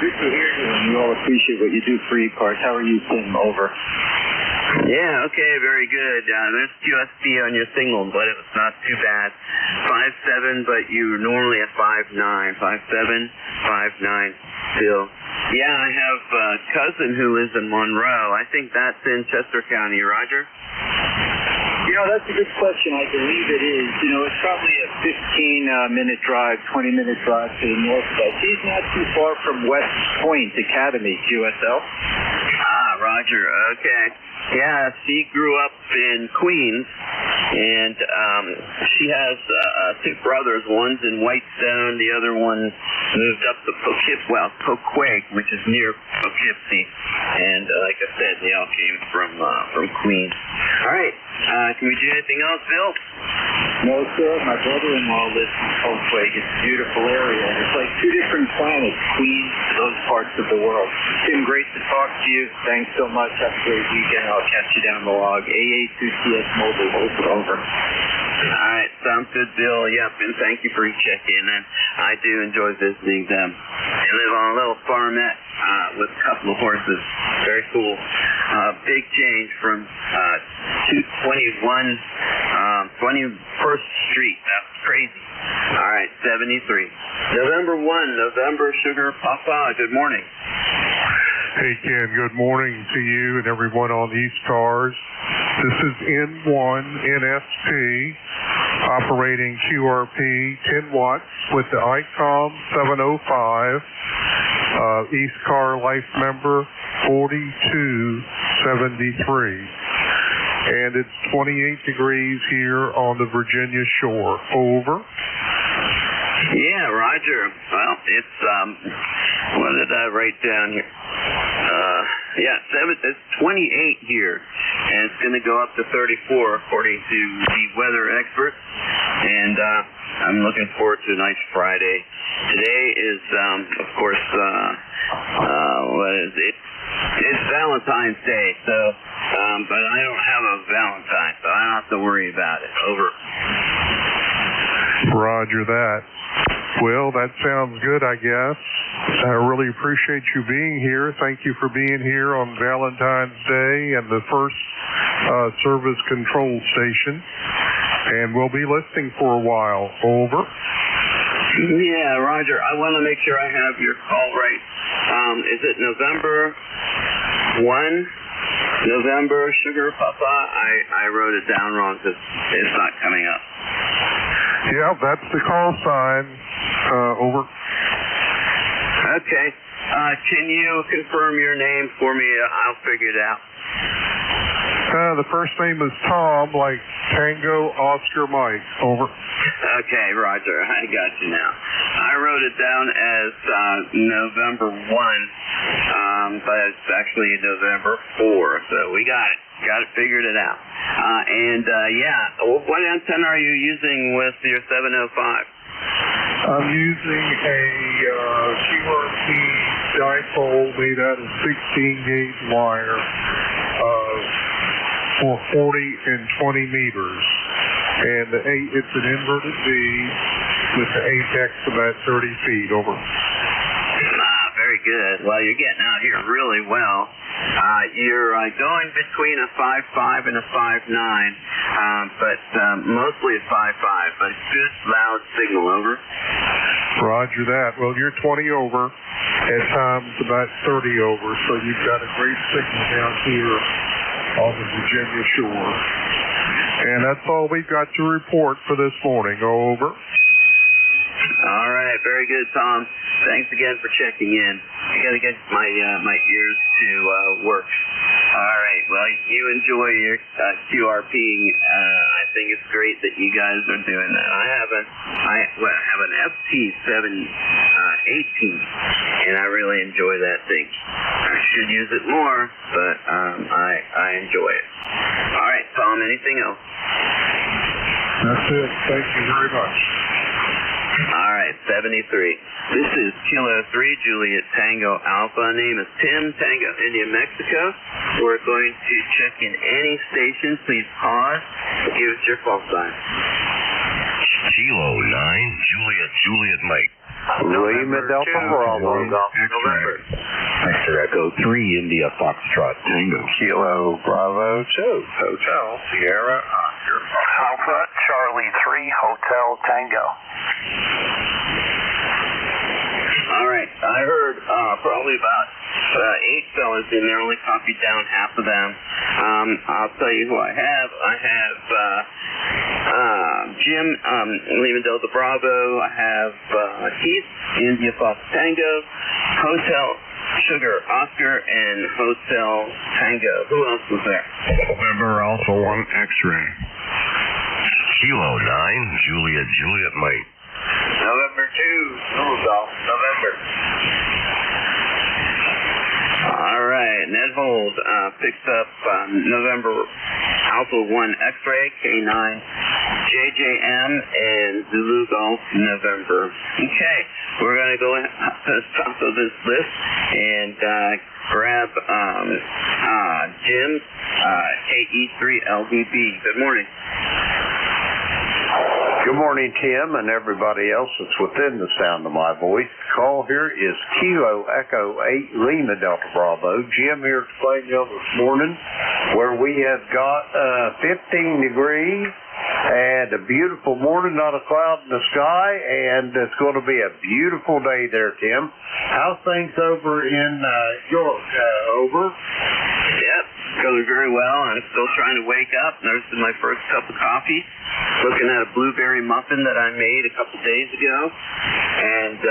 Good to hear you, and we all appreciate what you do for ECARS. How are you, Tim? Over. Yeah, okay, very good. There's QSP on your signal, but it was not too bad. 5.7, but you're normally at 5.9. 5.7, 5.9 still. Yeah, I have a cousin who lives in Monroe. I think that's in Chester County. Roger? You know, that's a good question. I believe it is. You know, it's probably a 15-minute drive, 20-minute drive to the north of us. He's not too far from West Point Academy, QSL. Roger. Okay. Yeah, she grew up in Queens, and she has two brothers. One's in Whitestone, the other one moved up to Poughkeepsie, which is near Poughkeepsie. And like I said, they all came from Queens. All right. Can we do anything else, Bill? No, sir. My brother-in-law lives in Poughkeepsie. It's a beautiful area. It's like two different planets, Queens to those parts of the world. It's been great to talk to you. Thanks so much. Have a great weekend. I'll catch you down the log. AA2CS Mobile, over. All right, sounds good, Bill. Yep, and thank you for checking in. I do enjoy visiting them. They live on a little farmette with a couple of horses. Very cool. Big change from 221 21st Street. That's crazy. All right, 73. November 1, November Sugar Papa. Good morning. Hey, Ken, good morning to you and everyone on ECARS. This is N1 NSP operating QRP 10 watts with the ICOM 705 ECAR life member 4273. And it's 28 degrees here on the Virginia shore. Over. Yeah, Roger. Well, it's, what did I write down here? It's 28 here, and it's going to go up to 34 according to the weather experts. And I'm looking forward to a nice Friday. Today is, of course, what is it? It's Valentine's Day, so, but I don't have a Valentine, so I don't have to worry about it. Over. Roger that. Well, that sounds good, I guess. I really appreciate you being here. Thank you for being here on Valentine's Day and the first service control station. And we'll be listening for a while. Over. Yeah, Roger. I want to make sure I have your call right. Is it November 1? November Sugar Papa? I wrote it down wrong because it's not coming up. Yeah, that's the call sign. Over. Okay. Can you confirm your name for me? I'll figure it out. The first name is Tom, like Tango Oscar Mike. Over. Okay, Roger. I got you now. I wrote it down as November 1, but it's actually November 4, so we got it. Got it figured it out. What antenna are you using with your 705? I'm using a QRP dipole made out of 16-gauge wire for 40 and 20 meters. And it's an inverted V with the apex about 30 feet. Over. Very good. Well, you're getting out here really well. You're going between a 5.5 and a 5.9, but mostly a 5.5, but good, loud signal. Over. Roger that. Well, you're 20 over, at times about 30 over, so you've got a great signal down here on the Virginia shore. And that's all we've got to report for this morning. Over. All right, very good, Tom. Thanks again for checking in. I got to get my ears to work. All right, well, you enjoy your QRPing. I think it's great that you guys are doing that. I have an FT718, and I really enjoy that thing. I should use it more, but I enjoy it. All right, Tom, anything else? That's it. Thank you very much. All right, 73. This is Kilo 3, Juliet Tango Alpha. Name is Tim, Tango India, Mexico. We're going to check in any station. Please pause. Give us your call sign. Kilo 9, Juliet Mike. Lima Delta Bravo. November. Victor Echo 3, India Foxtrot Tango. Kilo Bravo 2, Hotel Sierra Oscar. Alpha Charlie 3, Hotel Tango. All right, I heard probably about 8 fellas in there. Only copied down half of them. I'll tell you who I have. I have Jim, Lima Delta Bravo. I have Keith, India Fox Tango, Hotel Sugar Oscar, and Hotel Tango. Who else was there? November Alpha 1 X-Ray. Kilo 9, Juliet Mike. November 2, Louisville, November. All right, Ned Hold picks up November Alpha 1 X-Ray, K9, JJM, and Zulu Golf November. Okay, we're going to go to the top of this list and grab Jim's KE3LDB. Good morning. Good morning, Tim, and everybody else that's within the sound of my voice. The call here is Kilo Echo 8 Lima Delta Bravo. Jim here explaining to you this morning where we have got 15 degrees and a beautiful morning, not a cloud in the sky, and it's going to be a beautiful day there, Tim. How's things over in York? Over? Yep, going very well. I'm still trying to wake up. There's my first cup of coffee. Looking at a blueberry muffin that I made a couple days ago. And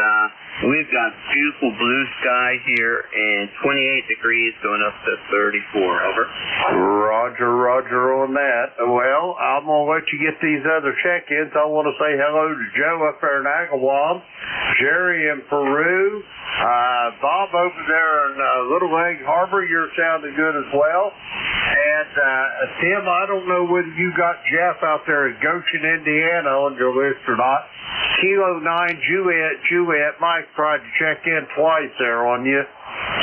we've got beautiful blue sky here and 28 degrees going up to 34. Over. Roger on that. Well, I'm going to let you get these other check-ins. I want to say hello to Joe up there in Agawam, Jerry in Peru, Bob over there in Little Egg Harbor. You're sounding good as well. And Tim, I don't know whether you got Jeff out there in Goshen, Indiana on your list or not. Kilo 9 Juliet Mike tried to check in twice there on you.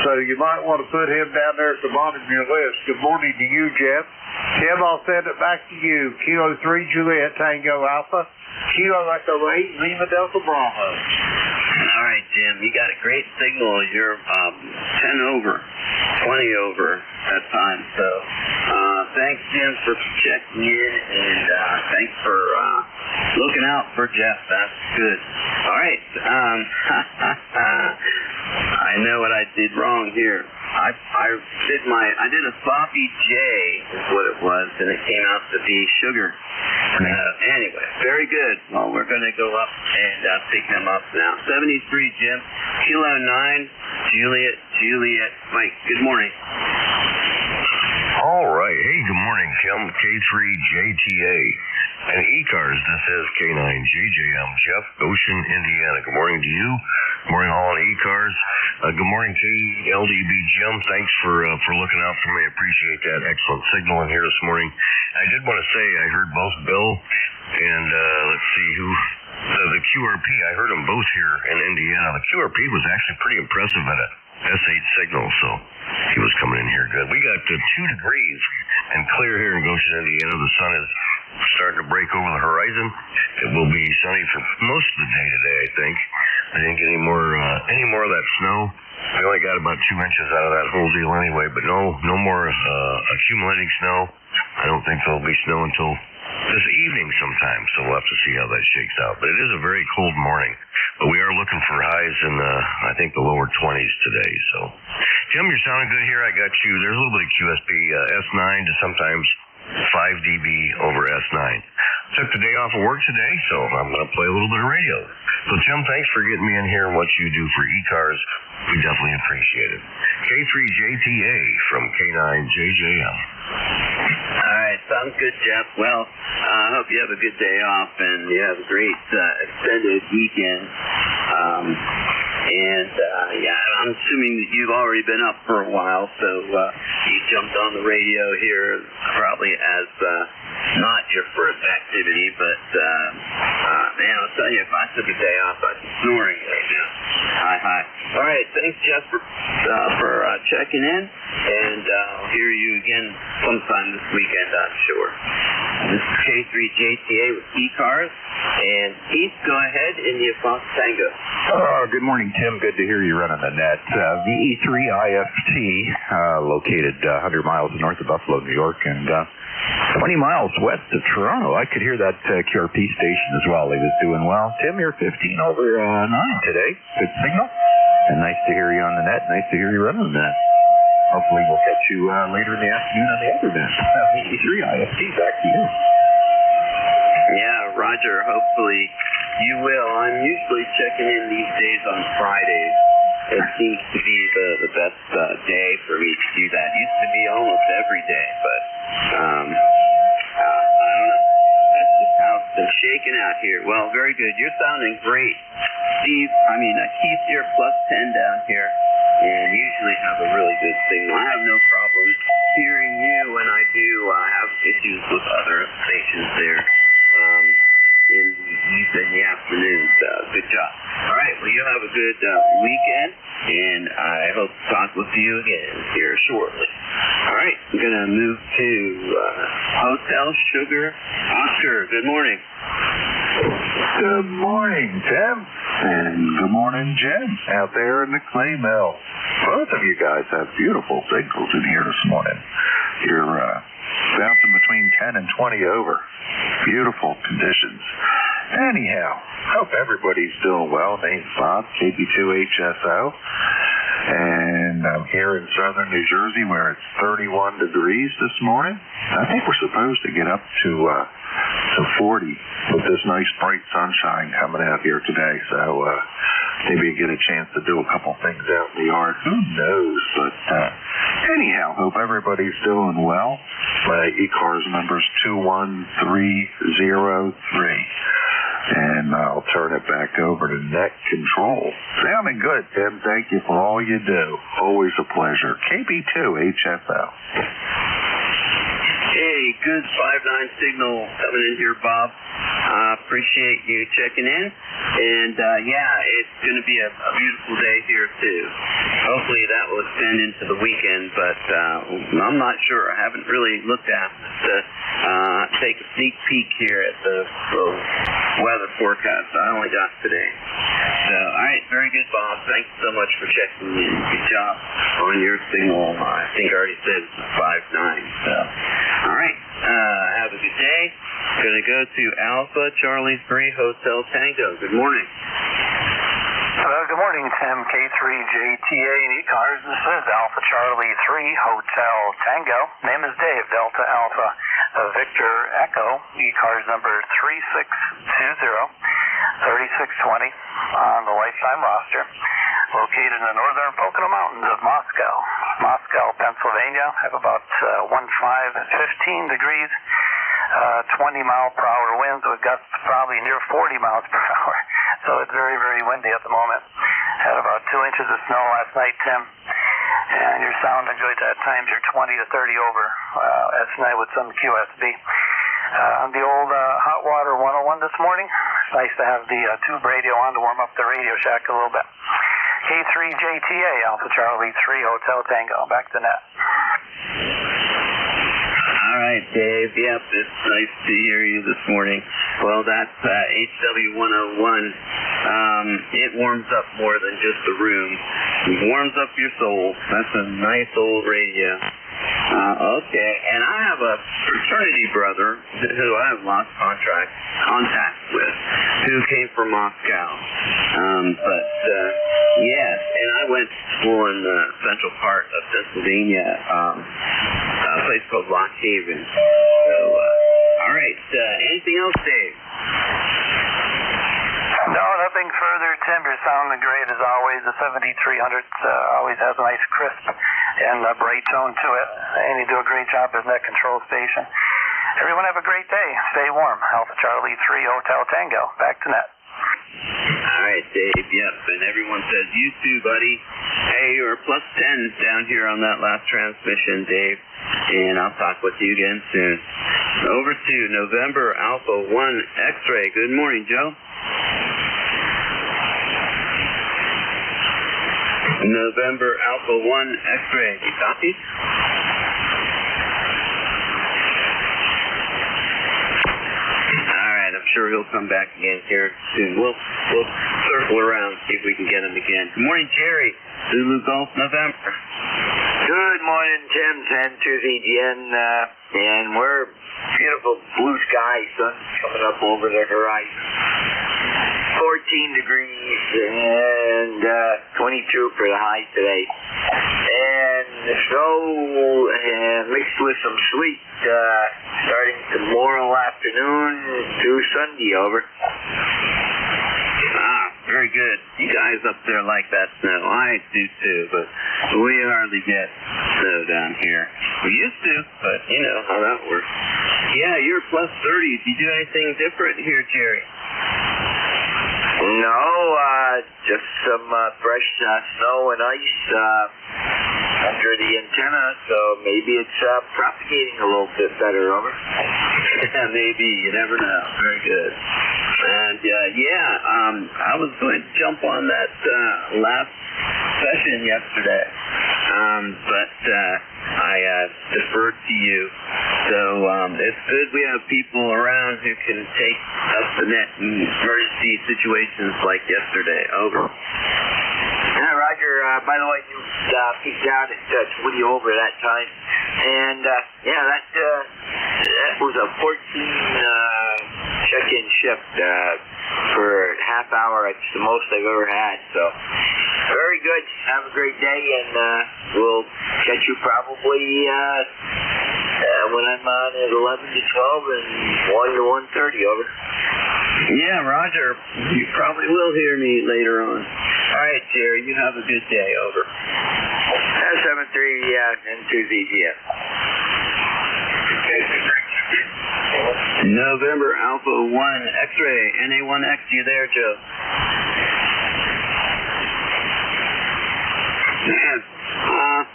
So you might want to put him down there at the bottom of your list. Good morning to you, Jeff. Tim, I'll send it back to you. Kilo 3 Juliet Tango Alpha. Kilo Echo 8 Lima Delta Bravo. All right, Jim, you got a great signal. You're 10 over, 20 over that time. So thanks, Jim, for checking in, and thanks for looking out for Jeff. That's good. All right. I know what I did wrong here. I did a sloppy J is what it was, and it came out to be sugar. Anyway, very good. Well, we're going to go up and pick them up now. 73, Jim. Kilo 9, Juliet Mike. Good morning. All right. Hey, good morning, Kim. K3JTA. And ECARS, this is K9JJM, Jeff, Goshen, Indiana. Good morning to you. Good morning all on ECARS. Good morning, KLDB Jim. Thanks for looking out for me. I appreciate that excellent signal in here this morning. I did want to say I heard both Bill and let's see who the QRP. I heard them both here in Indiana. The QRP was actually pretty impressive at a S8 signal, so he was coming in here good. We got 2 degrees and clear here in Goshen, Indiana. The sun is starting to break over the horizon. It will be sunny for most of the day today, I think. I didn't get any more of that snow. We only got about 2 inches out of that whole deal anyway, but no more accumulating snow. I don't think there'll be snow until this evening sometime, so we'll have to see how that shakes out. But it is a very cold morning. But we are looking for highs in I think the lower 20s today. So, Jim, you're sounding good here. I got you. There's a little bit of QSB, S9 to sometimes 5 dB over S9. Took the day off of work today, so I'm going to play a little bit of radio. So, Jim, thanks for getting me in here and what you do for ECARS. We definitely appreciate it. K3JTA from K9JJM. All right, sounds good, Jeff. Well, I hope you have a good day off and you have a great extended weekend. I'm assuming that you've already been up for a while, so you jumped on the radio here probably as not your first activity, but man, I'll tell you, if I took a day off, I'd be snoring right now. Hi. All right, thanks, Jeff, for checking in, and I'll hear you again sometime this weekend, I'm sure. This is K3JTA with ECARS, and Keith, go ahead in the Fox Tango. Good morning, Tim. Good to hear you running the net. VE3 IFT, located 100 miles north of Buffalo, New York, and 20 miles west of Toronto. I could hear that QRP station as well. It was doing well. Tim, you're 15 over 9 today. Good signal. And nice to hear you on the net. Nice to hear you running the net. Hopefully we'll catch you later in the afternoon on the other net. VE3 IFT, back to you. Yeah, Roger, hopefully you will. I'm usually checking in these days on Fridays. It seems to be the best day for me to do that. Used to be almost every day, but I don't know. That's just how it's been shaking out here. Well, very good. You're sounding great. Keith, you're +10 down here, and usually have a really good signal. I have no problem hearing you when I do have issues with other stations there. In the afternoon. Good job. All right, well, you have a good weekend, and I hope to talk with you again here shortly. All right, I'm going to move to Hotel Sugar Oscar. Good morning. Good morning, Tim. And good morning, Jen, out there in the clay mill. Both of you guys have beautiful signals in here this morning. You're bouncing between 10 and 20 over. Beautiful conditions. Anyhow, hope everybody's doing well. Name's Bob, KB2HSO. And I'm here in southern New Jersey where it's 31 degrees this morning. I think we're supposed to get up to 40 with this nice bright sunshine coming out here today. So maybe get a chance to do a couple things out in the yard. Who knows? But anyhow, hope everybody's doing well. My ECARS number's 21303. And I'll turn it back over to net control. Sounding good, Tim. Thank you for all you do. Always a pleasure. KB2HFO. Hey, good 5-9 signal coming in here, Bob. Appreciate you checking in. And, it's going to be a beautiful day here, too. Hopefully that will extend into the weekend, but I'm not sure. I haven't really looked at it to take a sneak peek here at the weather forecast. I only got today. So, all right, very good, Bob. Thanks so much for checking in. Good job on your signal. I think I already said it's 5-9. So, all right, have a good day. Going to go to Alpha Charlie 3 Hotel Tango. Good morning. Good morning, Tim. K3JTA and ECARS. This is Alpha Charlie 3 Hotel Tango. Name is Dave, Delta Alpha Victor Echo. ECARS number 3620 on the lifetime roster. Located in the northern Pocono Mountains of Moscow. Moscow, Pennsylvania. Have about 15 degrees. 20-mile-per-hour winds with gusts probably near 40 miles per hour. So it's very, very windy at the moment. Had about 2 inches of snow last night, Tim. And your sound enjoyed at times you're 20 to 30 over last night with some QSB. On the old hot water 101 this morning. It's nice to have the tube radio on to warm up the Radio Shack a little bit. K3JTA, Alpha Charlie 3 Hotel Tango. Back to net. All right, Dave. Yep, it's nice to hear you this morning. Well, that's HW101. It warms up more than just the room. It warms up your soul. That's a nice old radio. Okay, and I have a fraternity brother who I have lost contact with, who came from Moscow. Yes, and I went to school in the central part of Pennsylvania, a place called Lock Haven. So, all right, anything else, Dave? No, nothing further. Tim, you're sounding great as always. The 7300 always has a nice crisp and a bright tone to it. And you do a great job as net control station. Everyone have a great day. Stay warm. Alpha Charlie 3 Hotel Tango. Back to net. All right, Dave. Yep, and everyone says you too, buddy. Hey, you were +10 down here on that last transmission, Dave. And I'll talk with you again soon. Over to November Alpha 1 X-Ray. Good morning, Joe. November Alpha 1 X-Ray. You copy? sure he'll come back again here soon. We'll circle around, see if we can get him again. Good morning, Jerry. Zulu Golf November. Good morning, Tim. 10-2ZGN, and we're beautiful blue sky, sun coming up over the horizon. 14 degrees and 22 for the high today. And the snow mixed with some sleet starting tomorrow afternoon through Sunday, over. Very good. You guys up there like that snow. I do too, but we hardly get snow down here. We used to, but you know how that works. Yeah, you're plus 30. Did you do anything different here, Jerry? No, just some fresh snow and ice under the antenna, so maybe it's propagating a little bit better, over. Maybe. You never know. Very good. And, I was going to jump on that last session yesterday, but I deferred to you. So it's good we have people around who can take up the net in emergency situations like yesterday. Over. Yeah, Roger, by the way, you peeked out at 20 over that time. And, that was a 14 check-in shift for half hour. It's the most I've ever had. So, very good. Have a great day, and we'll catch you probably when I'm on at 11 to 12 and 1 to 1:30, over. Yeah, Roger. You probably will hear me later on. All right, Jerry, you have a good day, over. 7-3 and 2ZGF. November Alpha 1 X-ray, NA1X, you there, Joe? Man,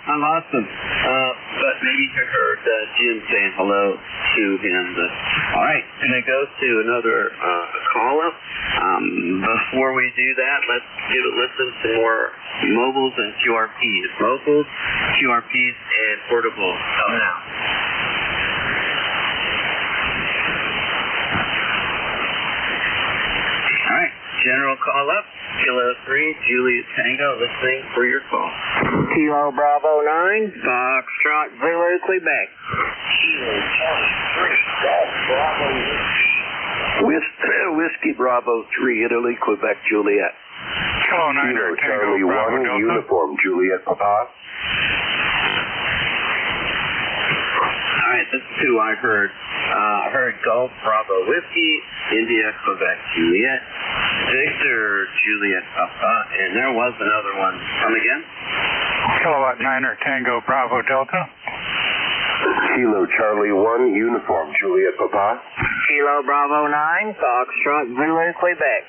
I lost him. But maybe you heard Jim saying hello to him. But, all right, going to go to another call-up. Before we do that, let's give a listen to more mobiles and QRPs. Mobiles, QRPs, and portables. Come now. All right, general call-up. Kilo 3, Juliet Tango, listening for your call. Kilo Bravo 9, Foxtrot Zulu, Quebec. Whiskey Bravo 3, Italy, Quebec, Juliet. Kilo 9, Kilo Tango, Charlie Bravo 1, Delta. Uniform, Juliet, Papa. All right, this is who I heard. I heard Golf Bravo Whiskey, India, Quebec, Juliet, Victor, Juliet, Papa, and there was another one. Come again? Kilowatt 9er, Tango, Bravo Delta. Kilo Charlie 1, Uniform, Juliet, Papa. Kilo Bravo 9, Foxtrot Zulu, Quebec.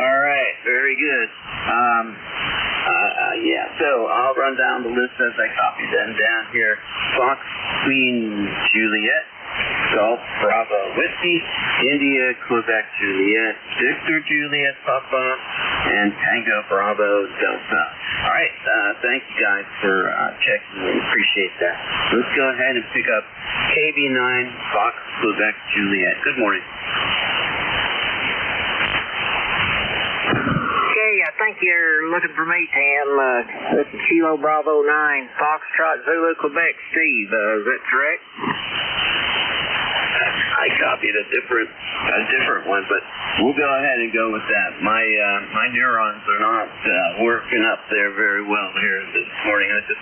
All right, very good. So I'll run down the list as I copy them down here. Fox, Queen, Juliet, Golf, Bravo, Whiskey, India, Quebec, Juliet, Victor, Juliet, Papa, and Tango, Bravo, Delta. All right, thank you guys for checking. We appreciate that. Let's go ahead and pick up KB9, Fox, Quebec, Juliet. Good morning. I think you're looking for me, Tim. This is Kilo Bravo 9, Foxtrot Zulu, Quebec. Steve, is that correct? I copied a different one, but we'll go ahead and go with that. My neurons are not working up there very well here this morning. I just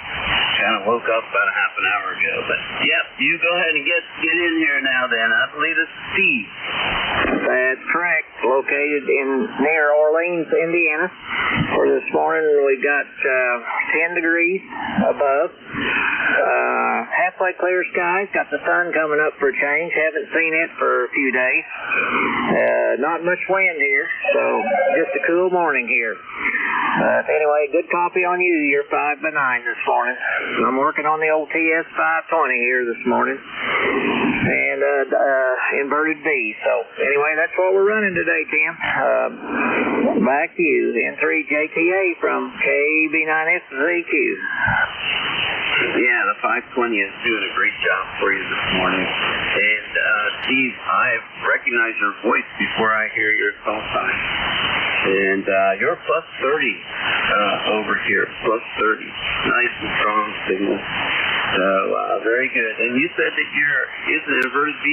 kind of woke up about a half an hour ago. But yep, you go ahead and get in here now. Then I believe it's Steve. That's correct. Located near Orleans, Indiana. For this morning, we got 10 degrees above. Halfway clear skies. Got the sun coming up for a change. Haven't seen it for a few days. Not much wind here, so just a cool morning here. Anyway, good copy on you. You're 5 by 9 this morning. I'm working on the old TS 520 here this morning. And inverted V. So anyway, that's what we're running today, Tim. Back to you. N3 JTA from KB9SZQ. Yeah, the 520 is doing a great job for you this morning. And, Steve, I recognize your voice before I hear your call sign. And, you're plus 30, over here. Plus 30. Nice and strong signal. So, very good. And you said that is it inverted V?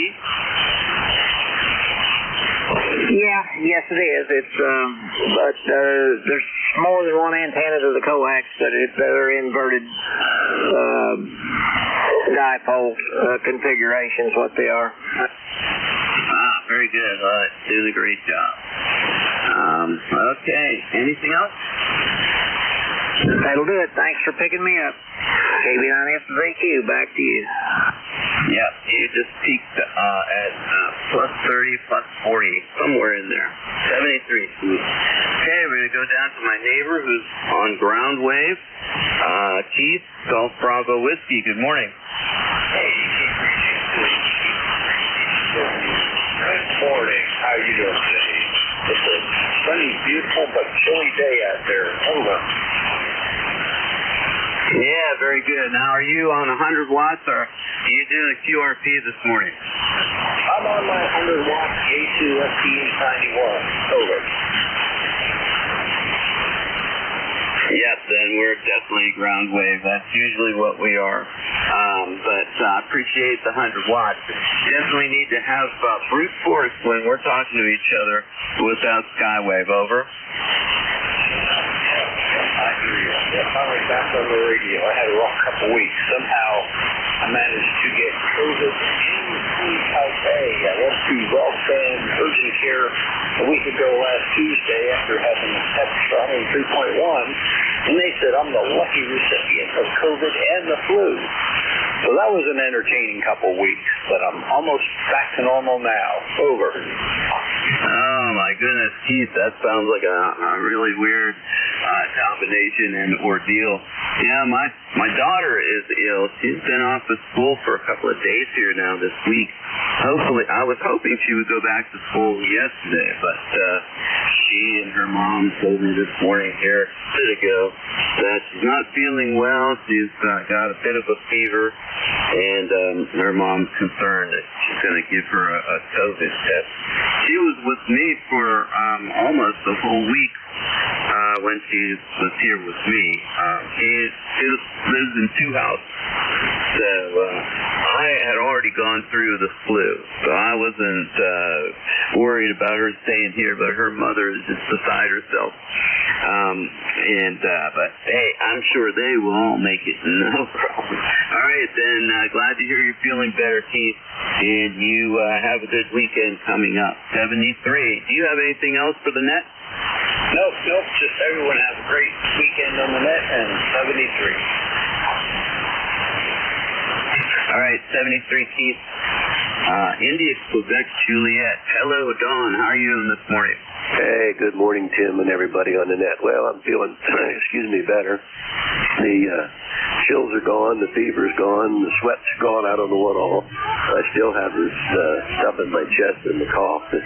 Yeah, yes it is. It's but there's more than one antenna to the coax, but they're inverted dipole configurations, what they are. Very good. Doing a great job. Okay. Anything else? That'll do it. Thanks for picking me up. KB9FVQ, back to you. Yep, you just peaked at plus 30, plus 40, somewhere in there. 73. Okay, we're going to go down to my neighbor who's on ground wave. Keith, Golf Bravo Whiskey, good morning. Hey, good morning. How are you doing today? It's a sunny, beautiful, but chilly day out there. Over. Yeah, very good. Now, are you on 100 watts or are you doing a QRP this morning? I'm on my 100 watt A2 FT891. Over. Yes, then we're definitely ground wave. That's usually what we are. But I appreciate the 100 watts. Definitely need to have brute force when we're talking to each other without skywave. Over. I hear you. Yeah, finally back on the radio. I had a rough couple weeks. Somehow I managed to get COVID in Taipei. I went to Welfare Urgent Care a week ago last Tuesday after having a test for 103.1, and they said I'm the lucky recipient of COVID and the flu. So that was an entertaining couple weeks, but I'm almost back to normal now. Over. Oh my goodness, Keith, that sounds like a really weird combination and ordeal. Yeah, my daughter is ill. She's been off of school for a couple of days here now this week. Hopefully, I was hoping she would go back to school yesterday, but she and her mom told me this morning here a bit ago that she's not feeling well. She's got a bit of a fever, and her mom's concerned that she's going to give her a COVID test. She was with me for almost the whole week when she was here with me. She lives in two houses, so I had already gone through the flu, so I wasn't worried about her staying here, but her mother is just beside herself. But hey, I'm sure they will all make it, no problem. All right, then, glad to hear you're feeling better, Keith, and you have a good weekend coming up. 73. Do you have anything else for the net? Nope. Just everyone have a great weekend on the net and 73. All right, 73, Keith. India, Quebec, Juliet. Hello, Dawn. How are you doing this morning? Hey, good morning, Tim, and everybody on the net. Well, I'm feeling, better. The chills are gone, the fever's gone, the sweat's gone. I don't know what all. I still have this stuff in my chest and the cough that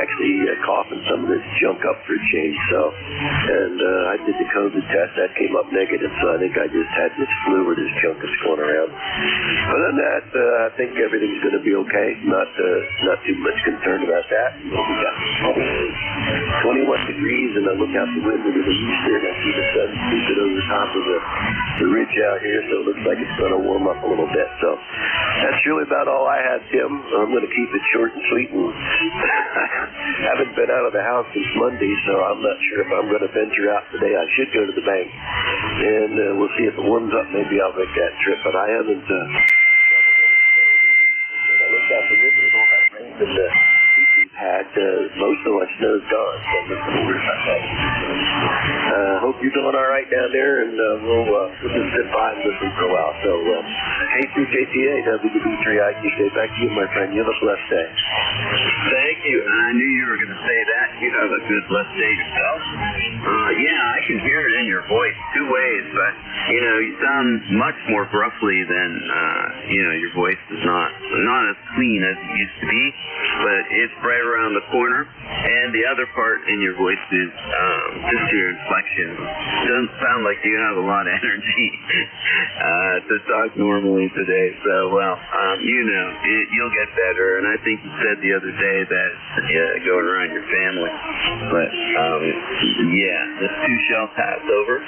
actually coughing some of this junk up for a change. So, and I did the COVID test. That came up negative, so I think I just had this flu or this junk that's going around. Other than that, I think everything's going to be okay. Not too much concerned about that. We got 21 degrees, and I look out the window to the east there, and I see the sun creeping over the top of the ridge out here, so it looks like it's going to warm up a little bit. So that's really about all I had, Tim. I'm going to keep it short and sweet, and haven't been out of the house since Monday, so I'm not sure if I'm going to venture out today. I should go to the bank, and we'll see if it warms up. Maybe I'll make that trip, but I haven't. I looked out the window and all that rain and had most of my snow's gone, so I'm looking forward to that. Hope you're doing all right down there, and we'll just sit by and listen for a while. So K3JTA, WB3IQJ. Back to you, my friend. You have a blessed day. Thank you. I knew you were going to say that. You have a good blessed day yourself. Yeah, I can hear it in your voice two ways, but, you sound much more gruffly than, your voice is not as clean as it used to be, but it's right around the corner. And the other part in your voice is just your inflection. Doesn't sound like you have a lot of energy to talk normally today. So, you'll get better. And I think you said the other day that going around your family. But, this too shall pass. Over?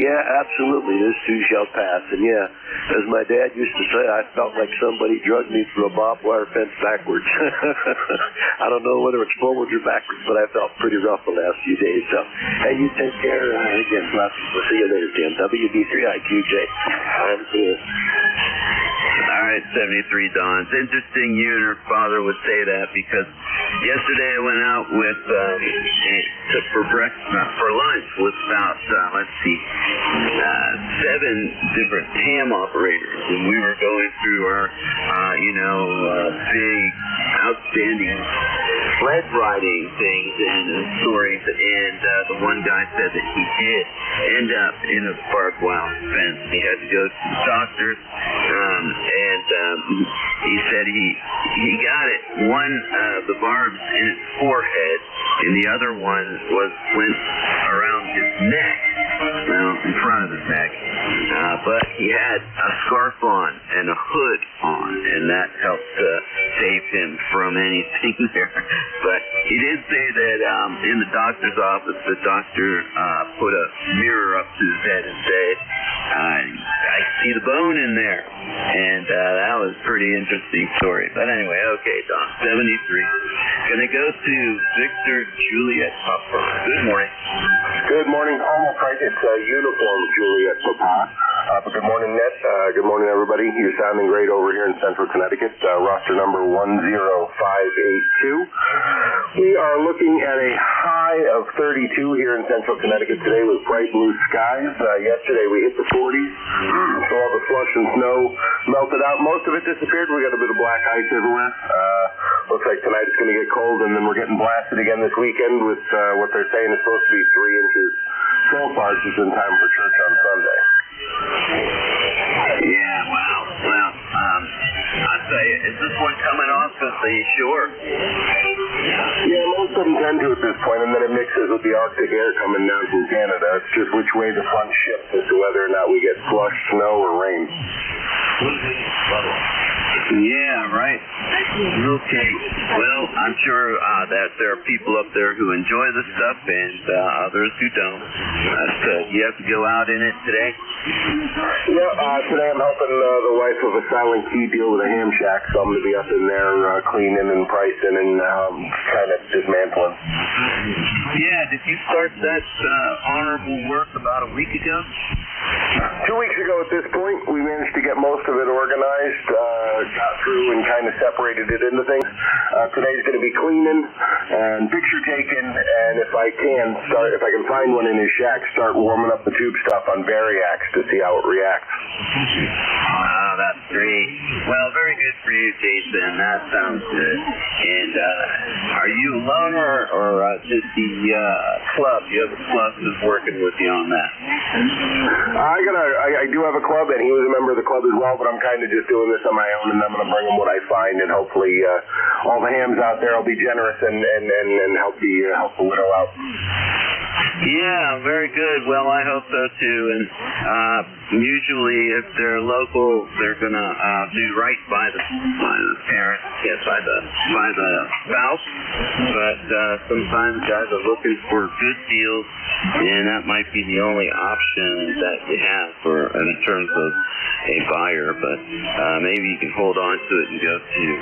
Yeah, absolutely. This too shall pass. And as my dad used to say, I felt like somebody drugged me through a barbed wire fence backwards. I don't know whether it's forwards or backwards, but I felt pretty rough the last few days. So, hey, you take care. Again, blessings. We'll see you later, Tim. WB3IQJ. I'm here. All right, 73 Dawn. It's interesting you and her father would say that because yesterday I went out with for lunch with about 7 different ham operators, and we were going through our big outstanding sled riding things and stories, and the one guy said that he did end up in a barbed wire fence. He had to go to the doctors, and he said he got it. One of the barbs in his forehead, and the other one went around his neck, in front of his neck. But he had a scarf on and a hood on, and that helped save him from anything there. But he did say that in the doctor's office, the doctor put a mirror up to his head and said, I see the bone in there. And that was a pretty interesting story. But anyway, okay, Don, 73. Gonna go to Victor Juliet Papa. Good morning. Good morning. Almost right. It's Uniform Juliet Papa. But good morning, Ned. Good morning, everybody. You're sounding great over here in Central Connecticut. Roster number 10582. We are looking at a high of 32 here in Central Connecticut today with bright blue skies. Yesterday we hit the 40s, so all the slush and snow melted out. Most of it disappeared. We got a bit of black ice everywhere. Looks like tonight it's going to get cold, and then we're getting blasted again this weekend with what they're saying is supposed to be 3 inches so far, just in time for church on Sunday. Yeah, wow. Well, I'll tell you, is this one coming off of the shore? Yeah, most of them tend to at this point, and then it mixes with the Arctic air coming down from Canada. It's just which way the front shifts as to whether or not we get slush, snow, or rain. Yeah, right. Okay. Well, I'm sure that there are people up there who enjoy this stuff and others who don't. You have to go out in it today? Yeah, today I'm helping the wife of a Silent Key deal with a ham shack, so I'm going to be up in there cleaning and pricing and kind of dismantling. Yeah, did you start that honorable work about a week ago? 2 weeks ago at this point, we managed to get most of it organized, got through and kind of separated it into things. Today's going to be cleaning and picture taking, and if I can find one in his shack, start warming up the tube stuff on Variax to see how it reacts. Wow, that's great. Well, very good for you, Jason. That sounds good. And are you alone or just the club? You have a club who's working with you on that? I do have a club, and he was a member of the club as well, but I'm kind of just doing this on my own, and I'm going to bring him what I find, and hopefully all the hams out there will be generous and help the widow out. Yeah, very good. Well, I hope so too. And usually, if they're local, they're gonna do right by the parent, by the spouse. But sometimes guys are looking for good deals, and that might be the only option that you have in terms of a buyer. But maybe you can hold on to it and go to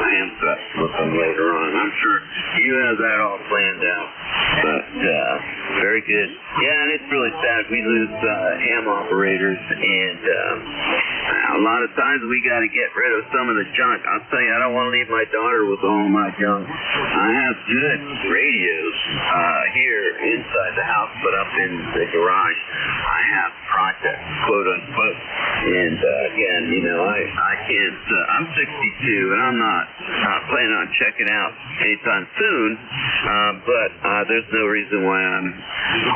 ham fest with them later on. I'm sure you have that all planned out. But very good. Yeah, and it's really sad. We lose ham operators, and a lot of times we got to get rid of some of the junk. I'll tell you, I don't want to leave my daughter with all my junk. I have good radios here inside the house, but up in the garage, I have projects, quote unquote. And again, you know, I can't. I'm 62, and I'm not planning on checking out anytime soon. But there's no reason why I'm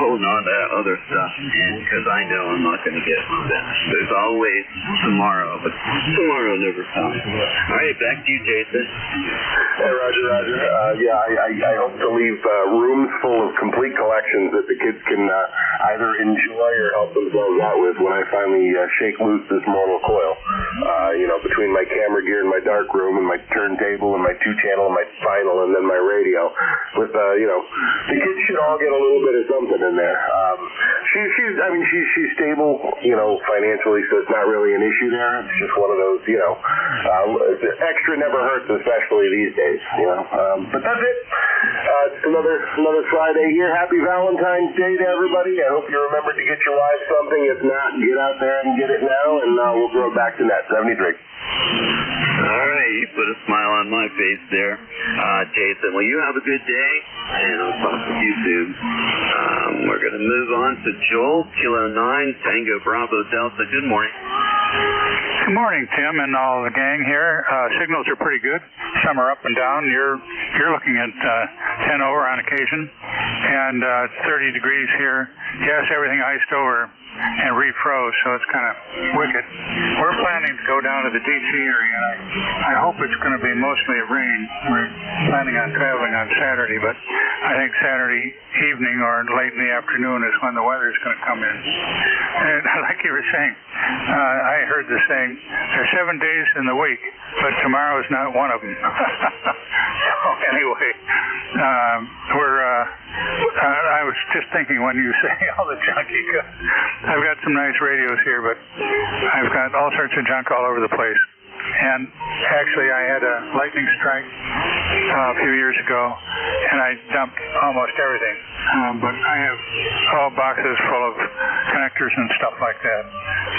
holding on to that other stuff, and because I know I'm not going to get that. There's always tomorrow, but tomorrow never comes. All right, back to you, Jason. Hey, Roger. I hope to leave rooms full of complete collections that the kids can either enjoy or help themselves out with when I finally shake loose this mortal coil. Between my camera gear in my dark room and my turntable and my 2-channel and my final and then my radio. With the kids should all get a little bit of something in there. She's stable, financially, so it's not really an issue there. It's just one of those, extra never hurts, especially these days. But that's it. It's another Friday here. Happy Valentine's Day to everybody. I hope you remembered to get your wives something. If not, get out there and get it now, and we'll throw it back to net 73. All right, you put a smile on my face there, Jason. Well, you have a good day, and I'll talk with you soon. We're going to move on to Joel, Kilo 9, Tango Bravo Delta. Good morning. Good morning, Tim, and all the gang here. Signals are pretty good. Some are up and down. You're looking at 10 over on occasion, and it's 30 degrees here. Yes, everything iced over and refroze, so it's kind of wicked. We're planning to go down to the D.C. area. I hope it's going to be mostly rain. We're planning on traveling on Saturday, but I think Saturday evening or late in the afternoon is when the weather is going to come in. And like you were saying, I heard the saying, there's 7 days in the week, but tomorrow is not one of them. So anyway, I was just thinking when you say all the junk you got. I've got some nice radios here, but I've got all sorts of junk all over the place. And actually, I had a lightning strike a few years ago, and I dumped almost everything. But I have all boxes full of connectors and stuff like that.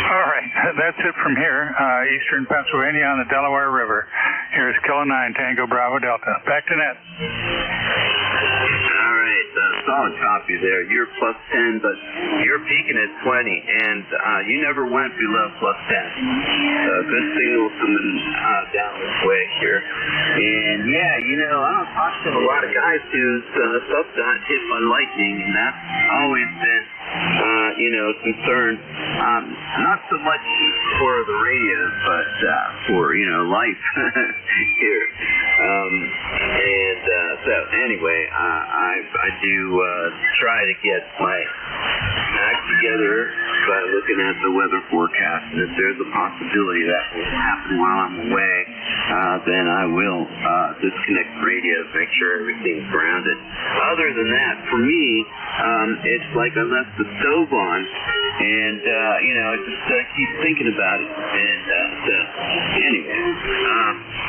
All right, that's it from here, eastern Pennsylvania on the Delaware River. Here's Kilo 9, Tango Bravo Delta. Back to net. All right, solid copy there. You're plus 10, but you're peaking at 20, and you never went below plus 10. Good signal coming down this way here. And yeah, I talk to a lot of guys whose stuff got hit by lightning, and that's always been, concern. Not so much for the radio, but for, life here. So anyway, I do try to get my act together by looking at the weather forecast, and if there's a possibility that will happen while I'm away, then I will disconnect the radio, make sure everything's grounded. Other than that, for me, it's like I left the stove on, and I just keep thinking about it. And anyway,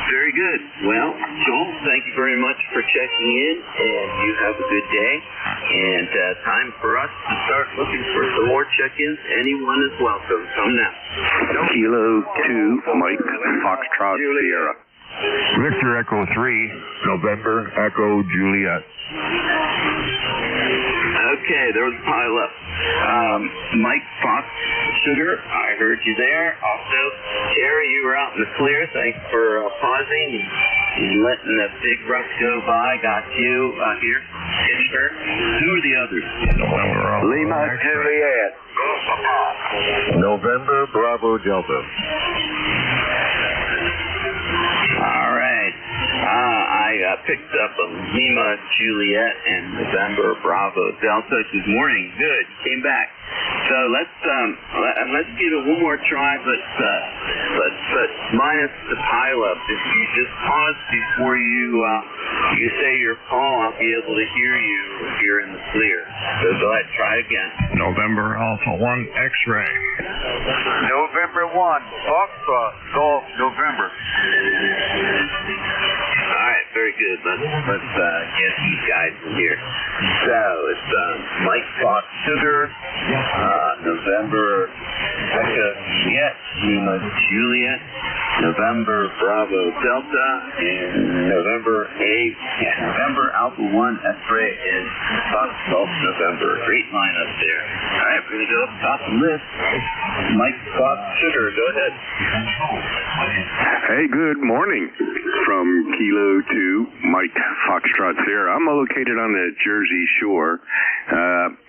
very good. Well, Joel, thank you very much for checking in, and you have a good day. And time for us to start looking for some more check-ins. Anyone is welcome. Come now. Kilo 2, Mike, Foxtrot, Sierra. Victor Echo 3, November Echo Juliet. Okay, there was a pile up. Mike Fox Sugar, I heard you there. Also, Terry, you were out in the clear. Thanks for pausing and letting the big rough go by. Got you here. Hitchker. Who are the others? Lima Juliet. November Bravo Delta. All right. I picked up a Lima Juliet and November Bravo Delta. Good morning. Good. Came back. So let's give it one more try, but minus the pileup. If you just pause before you say your call, I'll be able to hear you if you're in the clear. So go ahead, try again. November Alpha 1 X-ray. November 1, Foxtrot, Golf, November. All right, very good. Let's get these guys in here. So it's Mike Fox Sugar, November Echo Juliet, Lima Juliet, November Bravo Delta, and November Alpha 1 X-ray and Fox Golf November. Great lineup there. All right, we're going to go up top of the list. Mike Fox Sugar, go ahead. Hey, good morning. From Kilo 2, Mike Foxtrot Sierra. I'm located on the Jersey Shore.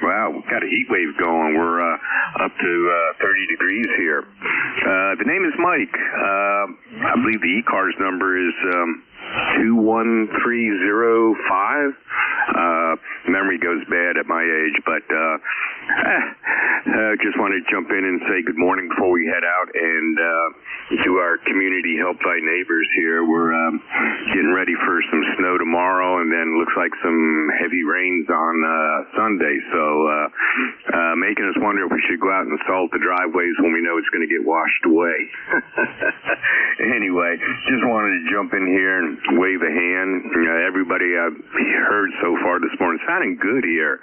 Wow, we've got a heat wave going. We're up to 30 degrees here. The name is Mike. I believe the ECARS number is 21305. Memory goes bad at my age, but just wanted to jump in and say good morning before we head out and to our community help thy neighbors here. We're getting ready for some snow tomorrow, and then looks like some heavy rains on Sunday, so making us wonder if we should go out and salt the driveways when we know it's going to get washed away. Anyway, just wanted to jump in here and wave a hand. Everybody I've heard so far this morning sounding good here.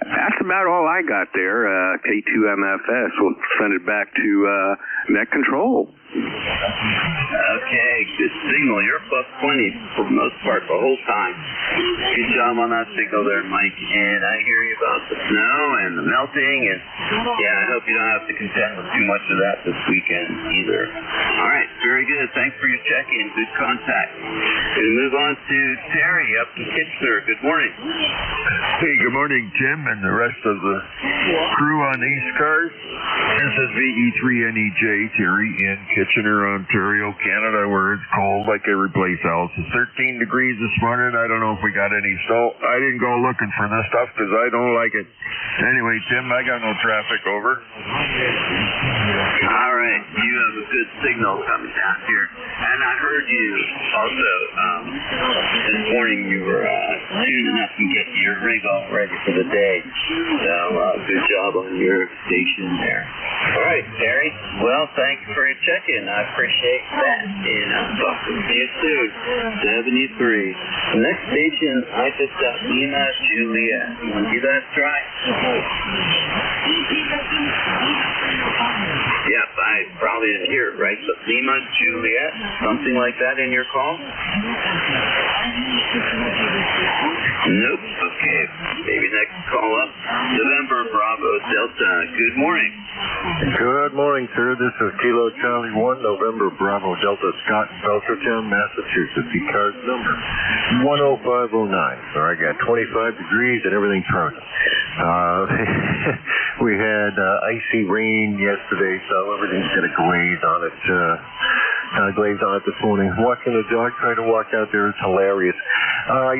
That's about all I got there. K2MFS. We'll send it back to net control. Okay, good signal. You're plus 20 for the most part the whole time. Good job on that signal there, Mike. And I hear you about the snow and the melting, and yeah, I hope you don't have to contend with too much of that this weekend either. All right, very good. Thanks for your check-in. Good contact. We'll move on to Terry up in Kitchener. Good morning. Hey, good morning, Tim, and the rest of the crew on ECARS. This is VE3NEJ, Terry, in Kitchener, Ontario, Canada, where it's cold like every place else. It's 13 degrees this morning. I don't know if we got any snow. I didn't go looking for this stuff because I don't like it. Anyway, Tim, I got no traffic over. All right, you have a good signal coming down here. And I heard you also this morning you were tuning up and getting your rig all ready for the day. So good job on your station there. All right, Terry. Well, thank you for your check-in. I appreciate that. And I'll talk to you soon. 73. The next station, I just got Lima Juliet. You want to give that a try? Yep, I probably didn't hear it right, but Lima Juliet, something like that in your call? Nope. Okay. Maybe next call up. November Bravo Delta. Good morning. Good morning, sir. This is Kilo Charlie 1, November Bravo Delta, Scott, Belchertown, Massachusetts. ECARS number 10509. So I got 25 degrees and everything's frozen. We had icy rain yesterday, so everything's got a glaze on it. Glazed on it this morning. Watching the dog try to walk out there is hilarious.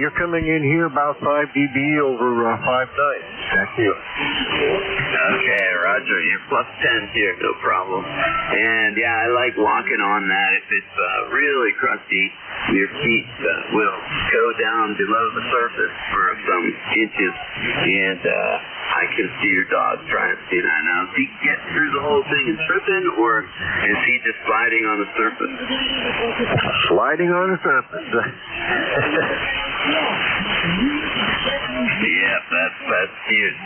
You're coming in here about 5 dB over 5.9. Back to you. Okay, Roger. You're plus 10 here, no problem. And yeah, I like walking on that. If it's really crusty, your feet will go down below the surface for some inches. And I can see your dog trying to see that. Now, is he getting through the whole thing and tripping, or is he just sliding on the surface? Sliding on the surface. Yeah, that's cute.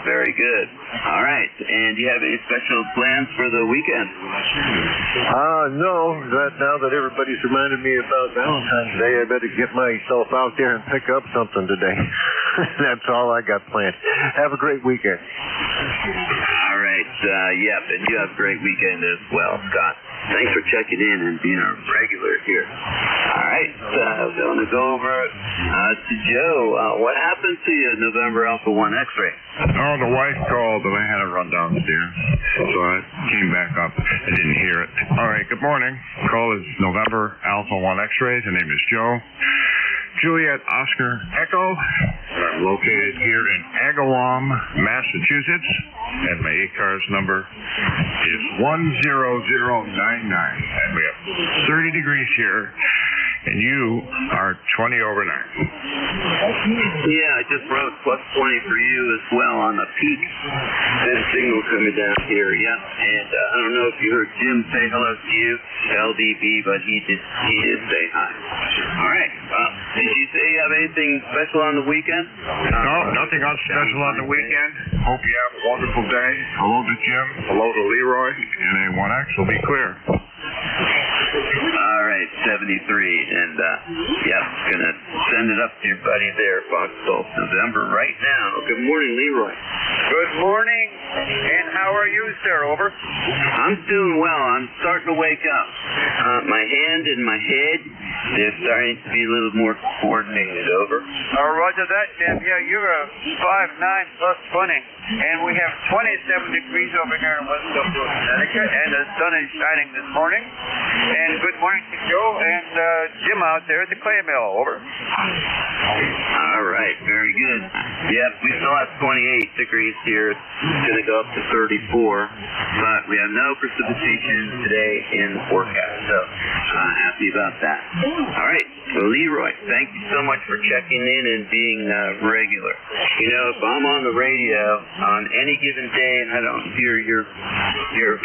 Very good. All right. And do you have any special plans for the weekend? No. Now that everybody's reminded me about Valentine's Day, I better get myself out there and pick up something today. That's all I got planned. Have a great weekend. All right. Yep, and you have a great weekend as well, Scott. Thanks for checking in and being a regular here. All right. I'm going to go over to Joe. What happened to you, November Alpha 1 X-ray? Oh, the wife called and I had to run downstairs. So I came back up. I didn't hear it. All right, good morning. Call is November Alpha 1 X-ray. The name is Joe. Juliet Oscar Echo. I'm located here in Agawam, Massachusetts, and my ECARS number is 10099. And we have 30 degrees here, and you are 20 over 9. Yeah, I just wrote plus 20 for you as well on the peak. That signal coming down here, yep. And I don't know if you heard Jim say hello to you, LDB, but he did say hi. All right. Did you say you have anything special on the weekend? No, nothing else special on the weekend. Hope you have a wonderful day. Hello to Jim. Hello to Leroy. And A1X will be clear. 73, and gonna send it up to your buddy there, Fox Golf November, right now. Good morning, Leroy. Good morning, and how are you, sir? Over. I'm doing well. I'm starting to wake up. My hand and my head, they're starting to be a little more coordinated. Over. Roger that, Tim. Yeah, you're a 5'9" plus 20, and we have 27 degrees over here in West Buffalo, Connecticut, and the sun is shining this morning. And good morning to Joe and Jim out there at the clay mill. Over. All right, very good. Yep, we still have 28 degrees here. It's going to go up to 34, but we have no precipitation today in the forecast, so happy about that. All right, Leroy, thank you so much for checking in and being regular. You know, if I'm on the radio on any given day and I don't hear your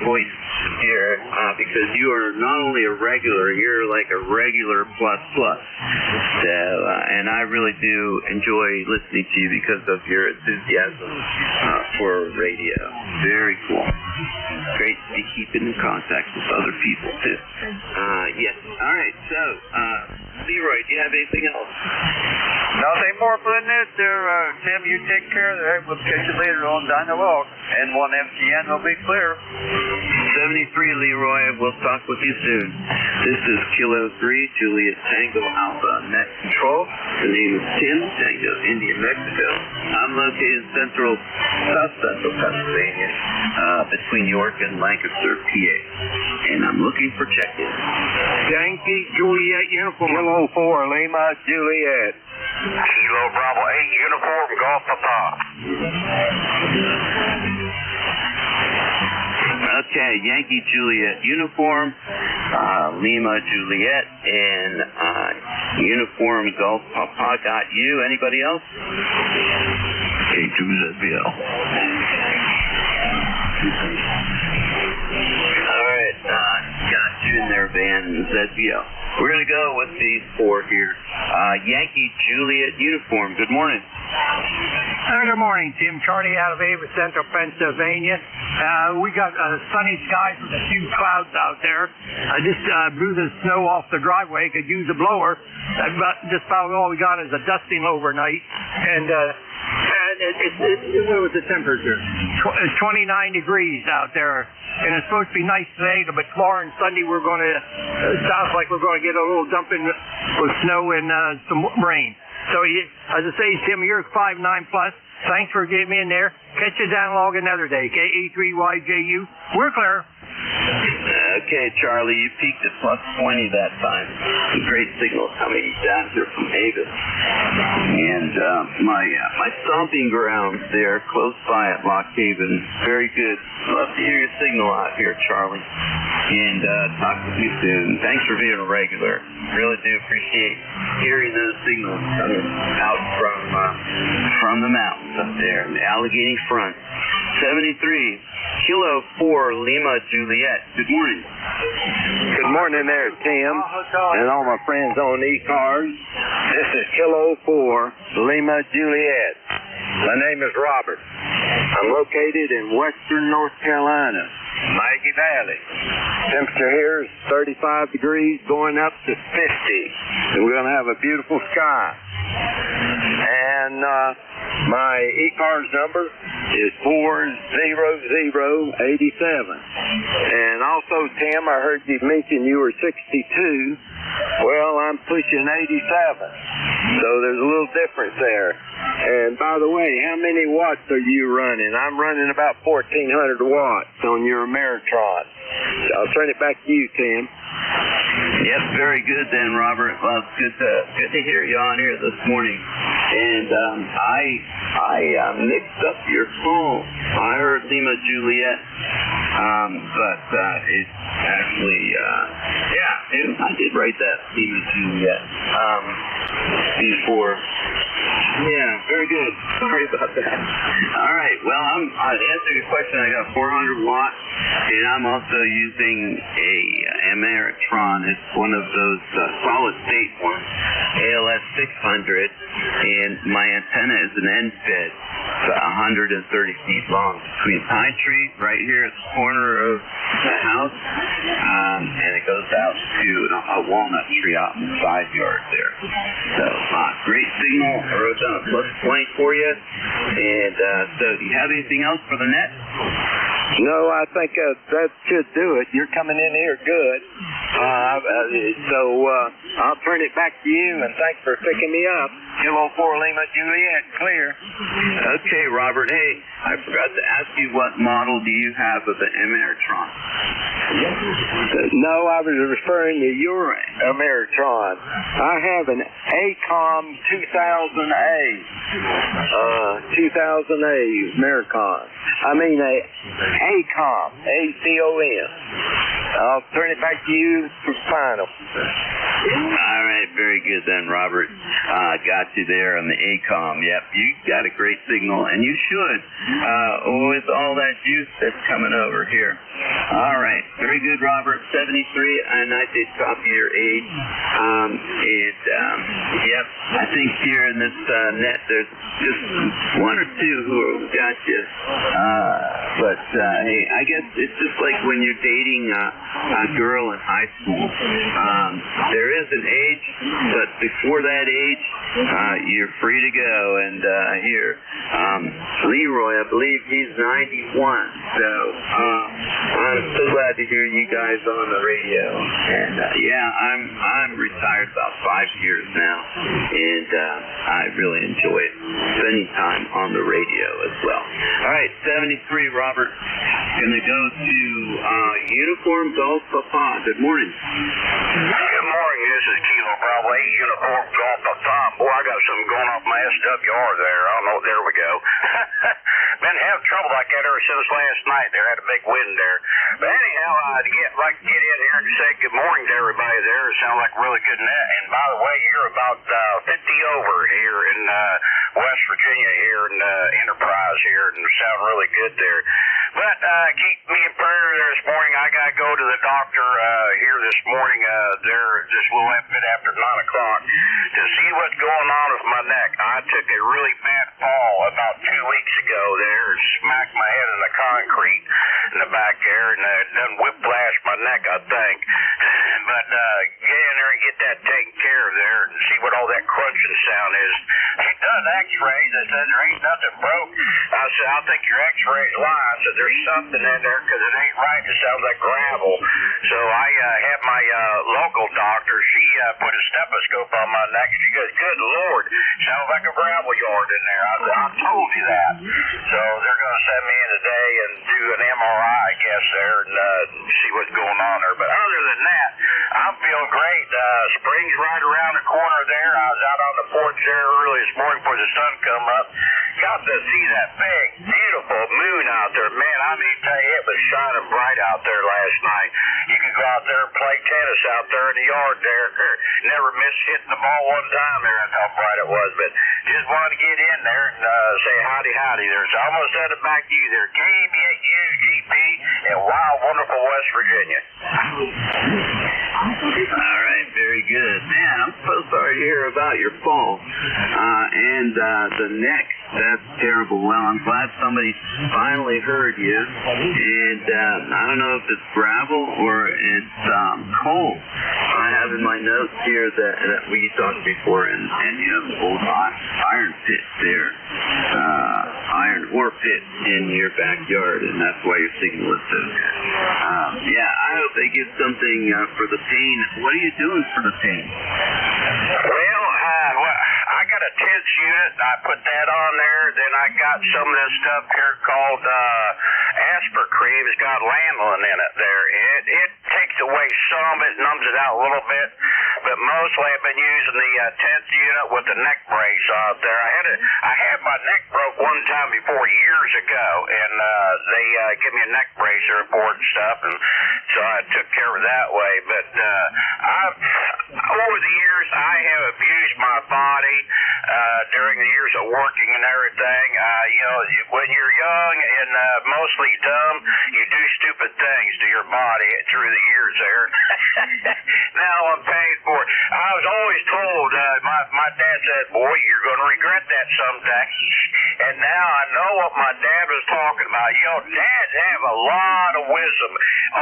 voice here, because you are not only a regular, you're like a regular plus. So, and I really do enjoy listening to you because of your enthusiasm for radio. Very cool. Great to be keeping in contact with other people too. Yes. All right. So, Leroy, do you have anything else? Nothing more for the news there, Tim. You take care of that. We'll catch you later on down the road. And 1FGN will be clear. 73, Leroy. We'll talk with you soon. This is Kilo 3, Juliet Tango Alpha Net Control. The name is Tim, Tango, India, Mexico. I'm located in South Central Pennsylvania, between York and Lancaster, PA. And I'm looking for check-in. Yankee Juliet Uniform. Kilo 4, Lima Juliet. Kilo Bravo 8, Uniform, Golf Papa. Okay, Yankee Juliet Uniform, Lima Juliet, and Uniform Golf Papa got you. Anybody else? K2ZBL. All right, got you in there, Van ZBL. We're going to go with these four here. Yankee Juliet Uniform, good morning. Good morning, Tim. Charlie out of Ava, Central Pennsylvania. We got sunny skies with a few clouds out there. I just blew the snow off the driveway. Could use a blower. But just about all we got is a dusting overnight. And what was the temperature? It's 29 degrees out there. And it's supposed to be nice today, but tomorrow and Sunday we're going to, sounds like we're going to get a little dumping with snow and some rain. So, as I say, Tim, you're 5'9 plus. Thanks for getting me in there. Catch you down log another day. KA3YJU. We're clear. Okay, Charlie, you peaked at plus 20 that time. Great signal coming down here from Ava. And my stomping grounds there, close by at Lock Haven. Very good. Love to hear your signal out here, Charlie. And talk with you soon. Thanks for being a regular. Really do appreciate hearing those signals coming out from the mountains up there in the Allegheny front. 73, Kilo 4, Lima Juliet. Good morning. Good morning there, Tim, and all my friends on ECARS. This is Kilo 4, Lima Juliet. My name is Robert. I'm located in western North Carolina, Maggie Valley. Temperature here is 35 degrees going up to 50, and we're going to have a beautiful sky. And my ECARS number is 40087. And also, Tim, I heard you mention you were 62. Well, I'm pushing 87. So there's a little difference there. And by the way, how many watts are you running? I'm running about 1,400 watts on your Ameritron. I'll turn it back to you, Tim. Yep, very good then, Robert. Well, it's good to hear you on here this morning. And I mixed up your phone. I heard Lima Juliet, but it's actually, I did write that Lima Juliet before. Yeah, very good. Sorry about that. All right, well, to answer your question, I got 400 watts, and I'm also using a Ameritron. It's one of those solid-state ones, ALS LS600, and my antenna is an end fed. It's 130 feet long between pine tree right here at the corner of the house, and it goes out to a walnut tree out in the side yard there. So great signal. I wrote down a +20 for you. And so, do you have anything else for the net? No, I think that should do it. You're coming in here good. So I'll turn it back to you, and thanks for picking me up. Kilo 4 Lima Juliet, clear. Okay, Robert. Hey, I forgot to ask you, what model do you have of the Ameritron? No, I was referring to your Ameritron. I have an ACOM 2000A. 2000A Americon. I mean a ACOM, ACOM. I'll turn it back to you for final. All right, very good then, Robert. Got you there on the ACOM. Yep, you got a great signal, and you should, with all that juice that's coming over here. All right, very good, Robert. 73, and I did copy your age. Yep, I think here in this net there's just one or two who got you. But hey, I guess it's just like when you're dating a girl in high school. There is an age, but before that age, you're free to go. And here, Leroy, I believe he's 91. So I'm so glad to hear you guys on the radio. And yeah, I'm retired about 5 years now, and I really enjoy spending time on the radio as well. All right, 73, Robert. Gonna go to Uniform Golf Papa. Good morning. Good morning. This is Kilo Bravo 8 Uniform Golf Papa. Boy, I got something going off my SWR there. I don't know. There we go. Been having trouble like that ever since last night. There had a big wind there. But anyhow, I'd like to get in here and say good morning to everybody there. It sounds like a really good net. And by the way, you're about 50 over here in West Virginia here in Enterprise here, and sound really good there. But keep me in prayer there this morning. I got to go to the doctor here this morning, this little bit after 9 o'clock, to see what's going on with my neck. I took a really bad fall about 2 weeks ago there and smacked my head in the concrete in the back there, and it done whiplashed my neck, I think. But get in there and get that taken care of there and see what all that crunching sound is. He done x-rays. I said there ain't nothing broke. I said, I think your x-rays lie. I said there's something in there because it ain't right. It sounds like gravel. So I had my local doctor. She put a stethoscope on my neck. She goes, good Lord, sounds like a gravel yard in there. I told you that. So they're going to send me in today and do an MRI, I guess, there and see what's going on there. But other than that, I'm feeling great. Spring's right around the corner there. I was out on the porch there early this morning before the sun come up. Got to see that big, beautiful moon out there. Man, I mean, tell you, it was shining bright out there last night. You could go out there and play tennis out there in the yard there. Never missed hitting the ball one time there. That's how bright it was. But just wanted to get in there and say howdy there. So I almost had it back to you there. KBHU-GP in wild, wonderful West Virginia. All right, very good. Man, I'm so sorry to hear about your fall. And the neck, that's terrible. Well, I'm glad somebody finally heard you. And I don't know if it's gravel or it's coal. I have in my notes here that we talked before, and you have old iron pit there. Iron ore pit in your backyard, and that's why your signal is so good. Yeah, I hope they get something for the pain. What are you doing for the pain? Well, I got a tense unit. I put that on there. Then I got some of this stuff here called Asper cream. It's got lanolin in it there. It takes away some. It numbs it out a little bit. But mostly I've been using the tense unit with the neck brace out there. I had my neck broke one time before years ago, and they give me a neck brace report and stuff, and so I took care of it that way. But over the years, I have abused my body during the years of working and everything. When you're young and mostly dumb, you do stupid things, do your body through the years there. Now I'm paying for it. I was always told, my dad said, boy, you're going to regret that someday. And now I know what my dad was talking about. You know, dads have a lot of wisdom,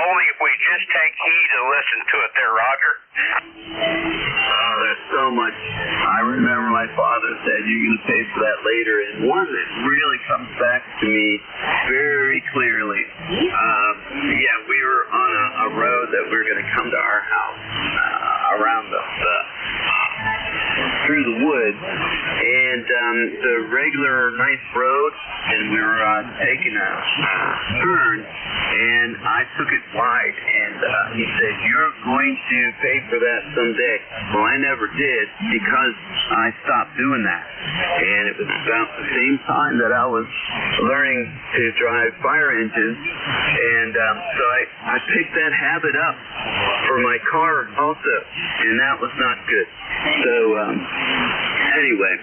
only if we just take heed and listen to it there, Roger. Oh, there's so much. I remember my father said, you're going to pay for that later. And one that really comes back to me very clearly, we were on a road that we were going to come to our house around through the woods, and the regular nice road, and we were taking a turn, and I took it wide, and he said, you're going to pay for that someday. Well, I never did, because I stopped doing that, and it was about the same time that I was learning to drive fire engines, and so I picked that habit up for my car also, and that was not good. So anyway,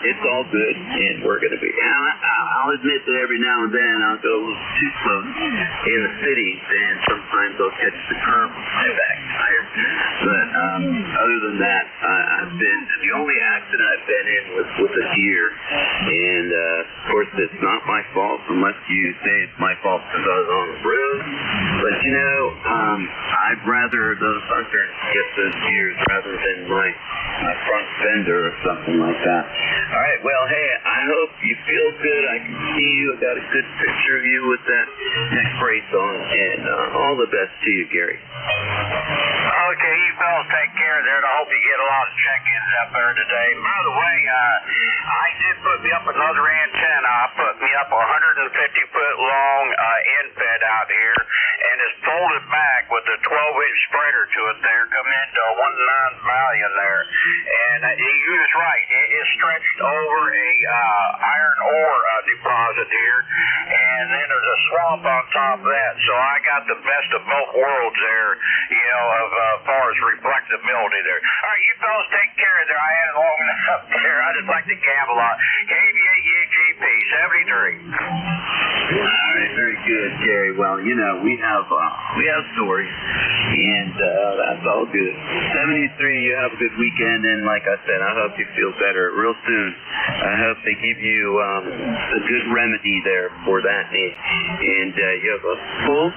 it's all good, and we're going to be. I'll admit that every now and then I'll go a little too close in the cities, and sometimes I'll catch the curb with my back tire. But other than that, the only accident I've been in was with a deer, and of course it's not my fault unless you say it's my fault because I was on the road. But you know, I'd rather those hunters get those deers rather than my front fender or something like that. All right, well, hey, I hope you feel good. I can see you. I got a good picture of you with that neck brace on, and all the best to you, Gary. Okay, you fellas take care there, and I hope you get a lot of check-ins up there today. By the way, I did put me up another antenna. I put me up a 150-foot long end fed out here, and it's folded back with a 12-inch spreader to it there, coming into a 1.9 million there. And you was right, it is stretched over a iron ore deposit here, and then there's a swamp on top of that. So I got the best of both worlds there, you know, as far as reflectability there. All right, you fellas take care of there. I had it long enough there. I just like to gamble a lot. KVAUGP 73. All right, very good, Gary. Well, you know, we have stories, and that's all good. 73, you have a good weekend, and like I said, I hope you feel better real soon. I hope they give you a good remedy there for that need, and you have a full,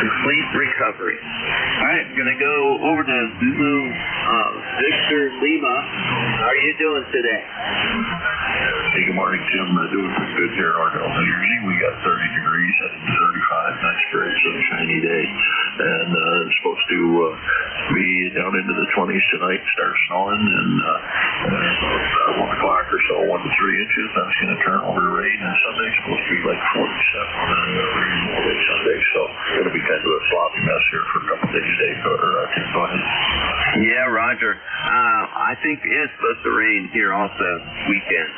complete recovery. All right, going to go over to Zulu Victor Lima. How are you doing today? Hey, good morning, Tim. Doing pretty good here in Argyle, New Jersey. We got 30 degrees and 35, nice, great sunshiny day. And it's supposed to be down into the 20s tonight, start snowing, and about 1 o'clock or so, 1 to 3 inches. That's going to turn over to rain, and Sunday's supposed to be like 47 on rain all day Sunday. So it's going to be kind of a sloppy mess here for a couple of days, Dave. Go ahead. Yeah, Roger. I think it is supposed to rain here also this weekend.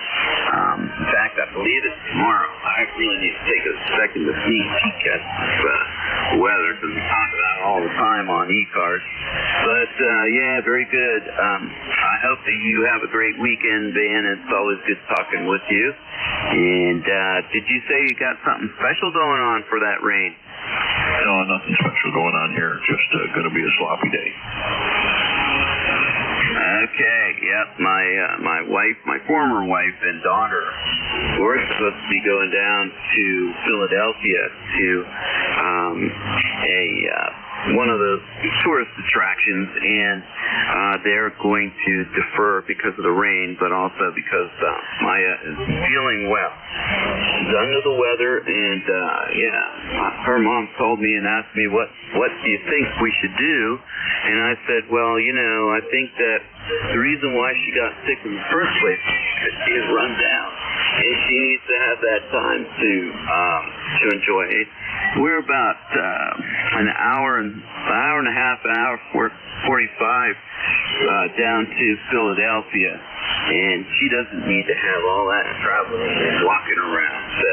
In fact, I believe it's tomorrow. I really need to take a second to sneak peek at weather because we talk about it all the time on ECARS. But, yeah, very good. I hope that you have a great weekend, Ben. It's always good talking with you. And did you say you got something special going on for that rain? No, nothing special going on here. Just going to be a sloppy day. Okay, yep. My wife, my former wife and daughter, were supposed to be going down to Philadelphia to one of the tourist attractions, and they're going to defer because of the rain, but also because Maya is feeling well. She's under the weather, and her mom called me and asked me what do you think we should do, and I said, well, you know, I think that the reason why she got sick in the first place is she is run down, and she needs to have that time to enjoy it. We're about an hour and a half, an hour 45 down to Philadelphia, and she doesn't need to have all that traveling and walking around. So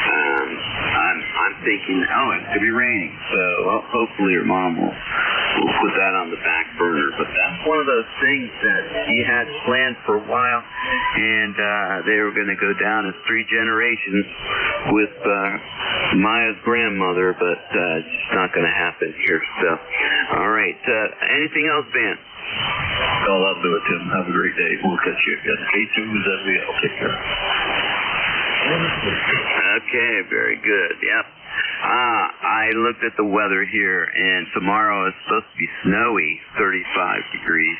I'm thinking, it's going to be raining, so hopefully her mom will we'll put that on the back burner. But that's one of those things that he had planned for a while, and they were going to go down as 3 generations with Maya's grandmother, but it's just not going to happen here. So, all right. Anything else, Ben? Oh, I'll do it, Tim. Have a great day. We'll catch you again. K2ZVL. Take care. Okay, very good. Yep. I looked at the weather here, and tomorrow is supposed to be snowy, 35 degrees.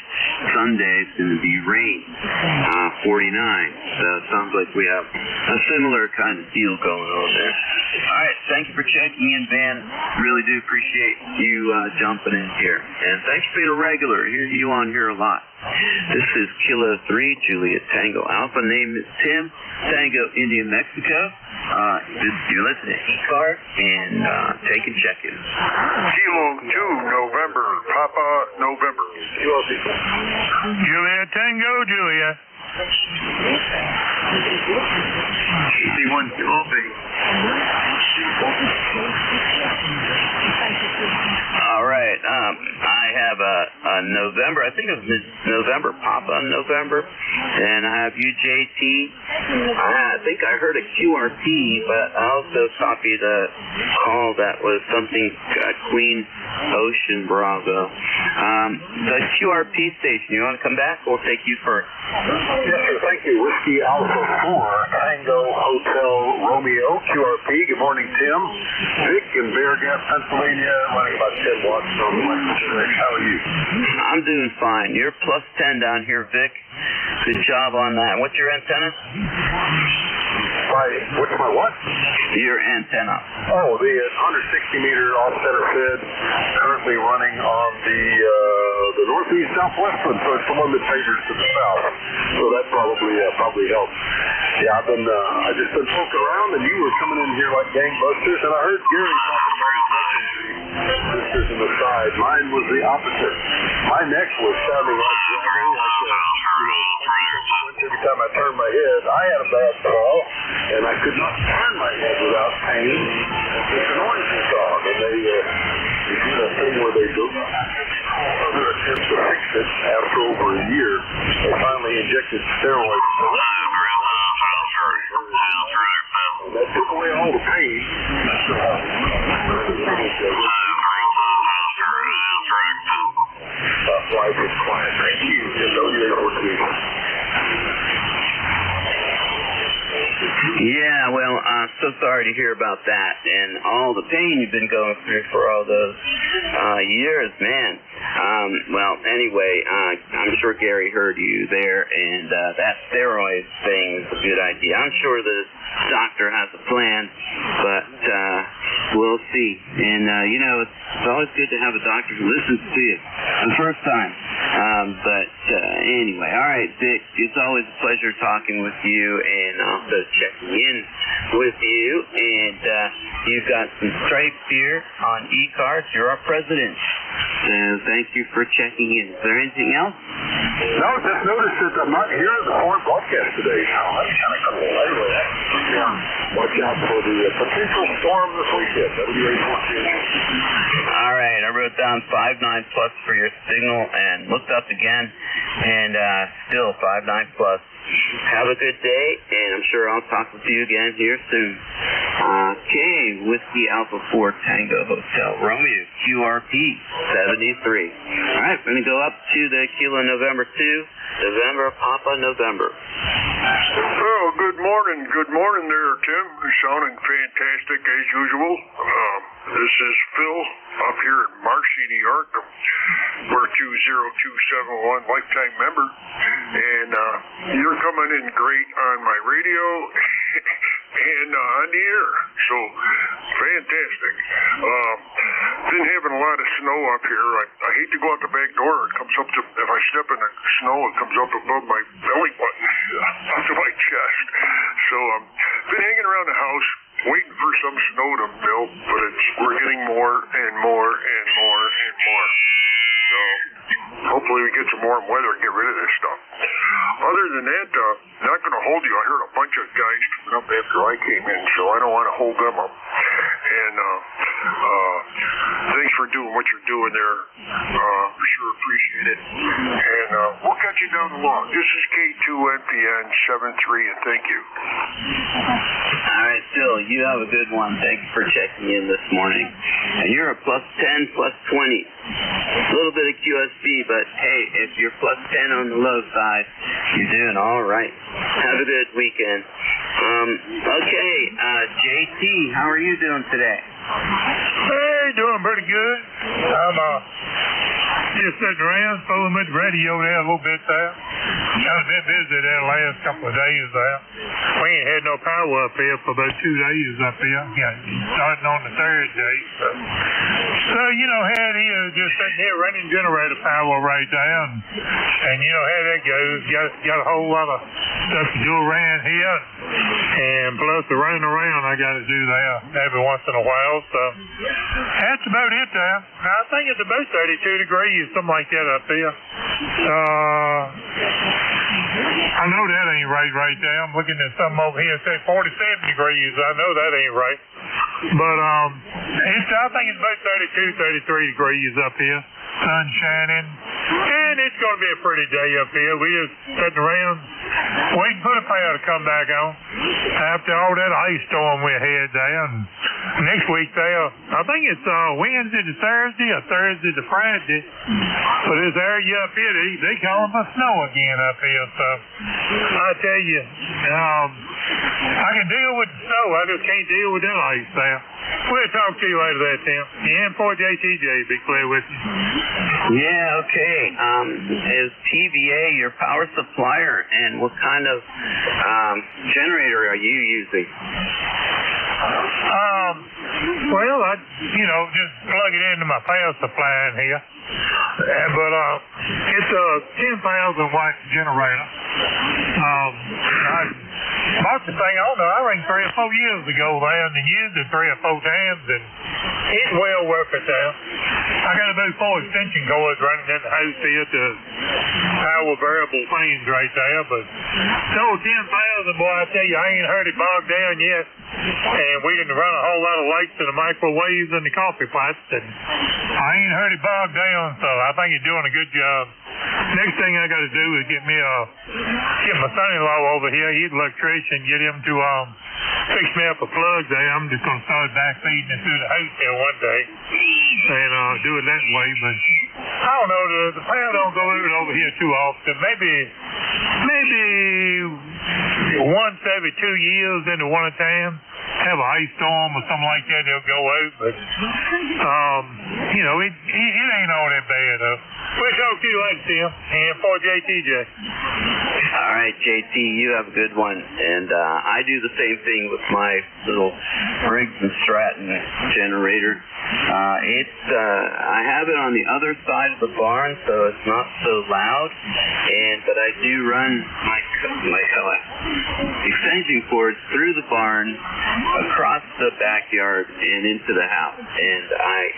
Sunday is going to be rain, 49. So it sounds like we have a similar kind of deal going on there. All right, thank you for checking in, Van. Really do appreciate you jumping in here. And thanks for being a regular. I hear you on here a lot. This is Kilo 3, Juliet Tango Alpha. Name is Tim, Tango India, Mexico. You're listening to ECARS and taking check-ins. Kilo 2, November, Papa, November. Juliet Tango, Julia. AC1 Coffee. All right. I have a November. I think it was November, Papa November. And I have UJT. I think I heard a QRP, but I also copied a call that was something Queen Ocean Bravo. The QRP station, you want to come back? We'll take you first. Yes, sir. Thank you. Whiskey Alpha 4, Tango Hotel Romeo, QRP. Good morning, Tim. Vic in Bear Gap, Pennsylvania, running about 10 watts on the electric. How are you? I'm doing fine. You're plus 10 down here, Vic. Good job on that. What's your antenna? What's my what? Your antenna. Oh, the 160 meter off center fed, currently running on the northeast southwest one, so it's the one that favors to the south. So that probably helps. Yeah, I just been poking around, and you were coming in here like gangbusters, and I heard Gary talking about sisters in the side. Mine was the opposite. My neck was sounding like every time I turned my head. I had a bad fall, and I could not turn my head without pain. It's an orange dog, and they do that thing where they do other attempts to fix it after over a year. They finally injected steroids. That took away all the pain. Why was quiet? Thank you. Yeah, well, I'm so sorry to hear about that and all the pain you've been going through for all those years, man. Well, anyway, I'm sure Gary heard you there, and that steroid thing is a good idea. I'm sure the doctor has a plan, but we'll see. And, it's always good to have a doctor who listens to you the first time. But anyway, all right, Dick, it's always a pleasure talking with you and also checking in with you. And you've got some stripes here on ECARS. You're our president. Thank you for checking in. Is there anything else? No, just noticed that I'm not here at the foreign broadcast today. That's kind of cool. Anyway, watch out for the potential storm this weekend. That'll be very All right, I wrote down 5.9 plus for your signal and looked up again, and still 5.9 plus. Have a good day, and I'm sure I'll talk with you again here soon. Okay, Whiskey Alpha 4 Tango Hotel Romeo QRP 73. All right, we're going to go up to the Kilo November 2, November Papa November. Oh, good morning. Good morning there, Tim. Sounding fantastic as usual. This is Phil up here in Marcy, New York. We're 20271 lifetime member, and you're coming in great on my radio and on the air. So fantastic. Been having a lot of snow up here. I hate to go out the back door. It comes up to, if I step in the snow, it comes up above my belly button, up to my chest. So been hanging around the house, waiting for some snow to melt, but we're getting more and more and more and more. So hopefully we get some warm weather and get rid of this stuff. Other than that, not going to hold you. I heard a bunch of guys coming up after I came in, so I don't want to hold them up. And thanks for doing what you're doing there. Sure appreciate it. And we'll catch you down the line. This is K2NPN 73, and thank you. All right, Phil, you have a good one. Thank you for checking in this morning. And you're a plus 10, plus 20. A little bit of QSB, but hey, if you're plus 10 on the low side, you're doing all right. Have a good weekend. Okay, JT, how are you doing today? Hey, doing pretty good. I'm just sitting around, fooling with the radio there a little bit there. Kind of been busy there the last couple of days there. We ain't had no power up here for about 2 days up here. Starting on the third day. So you know how it is, just sitting here running generator power right there. And you know how that goes. Got a whole lot of stuff to do around here. And plus the running around I got to do there every once in a while. So that's about it there. I think it's about 32 degrees, something like that up here. I know that ain't right there. I'm looking at something over here that says 47 degrees. I know that ain't right. But I think it's about 32, 33 degrees up here. Sun shining. And it's going to be a pretty day up here. We just sitting around waiting for the power to come back on. After all that ice storm we had there. And next week there, I think it's Wednesday to Thursday or Thursday to Friday. But this area up here, they call it snow again up here. So I tell you, I can deal with the snow. I just can't deal with that ice there. We'll talk to you later there, Tim. The M4JTJ, be clear with you. Yeah, okay. Is TVA your power supplier, and what kind of generator are you using? Well, I just plug it into my power supply in here. But it's a 10,000 watt generator. I bought the thing, I don't know, I ran 3 or 4 years ago there and used it 3 or 4 times, and it's well worth it there. I got about 4 extension cords running in the house here to power variable things right there, but so 10,000, boy, I tell you, I ain't heard it bogged down yet. And we can run a whole lot of lights to the microwaves and the coffee pots, and I ain't heard it bogged down, so I think you're doing a good job. Next thing I got to do is get my son-in-law over here. He's an electrician. Get him to fix me up a plug there. I'm just going to start backfeeding it through the house here one day and do it that way. But I don't know. The power don't go over here too often. Maybe once every 2 years in the wintertime. Have an ice storm or something like that, they'll go out. But, it ain't all that bad, though. We'll talk to you later, Tim. And for JTJ. All right, JT, you have a good one. And I do the same thing with my little Briggs & Stratton generator. I have it on the other side of the barn, so it's not so loud. But I do run my extension cords through the barn, across the backyard, and into the house. And I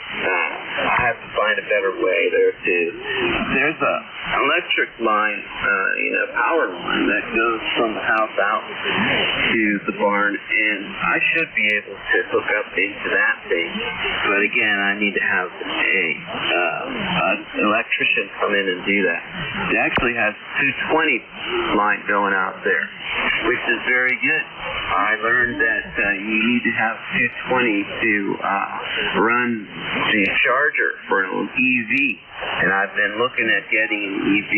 have to find a better way there too. There's a electric line, power line that goes from the house out to the barn, and I should be able to hook up into that thing. But again, I need to have an electrician come in and do that. It actually has 220 line going out there, which is very good. I learned that you need to have 220 to run the charger for an EV, and I've been looking at getting an EV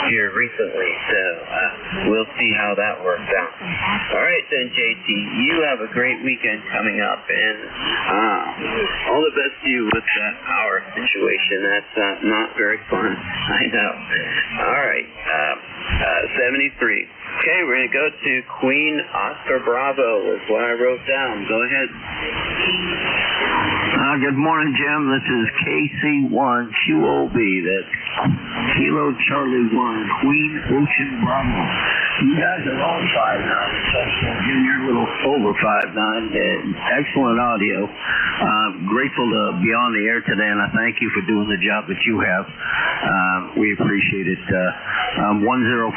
here recently, so we'll see how that works out. All right then, JT, you have a great weekend coming up, and all the best to you with that power situation. That's not very fun, I know. All right, 73. Okay, we're going to go to Queen Oscar Bravo is what I wrote down. Go ahead. Good morning, Jim. This is KC1QOB. That's Kilo Charlie 1, Queen Ocean Bravo. You guys are on 5'9", Junior, a little over 5'9", and excellent audio. Grateful to be on the air today, and I thank you for doing the job that you have. We appreciate it. 10505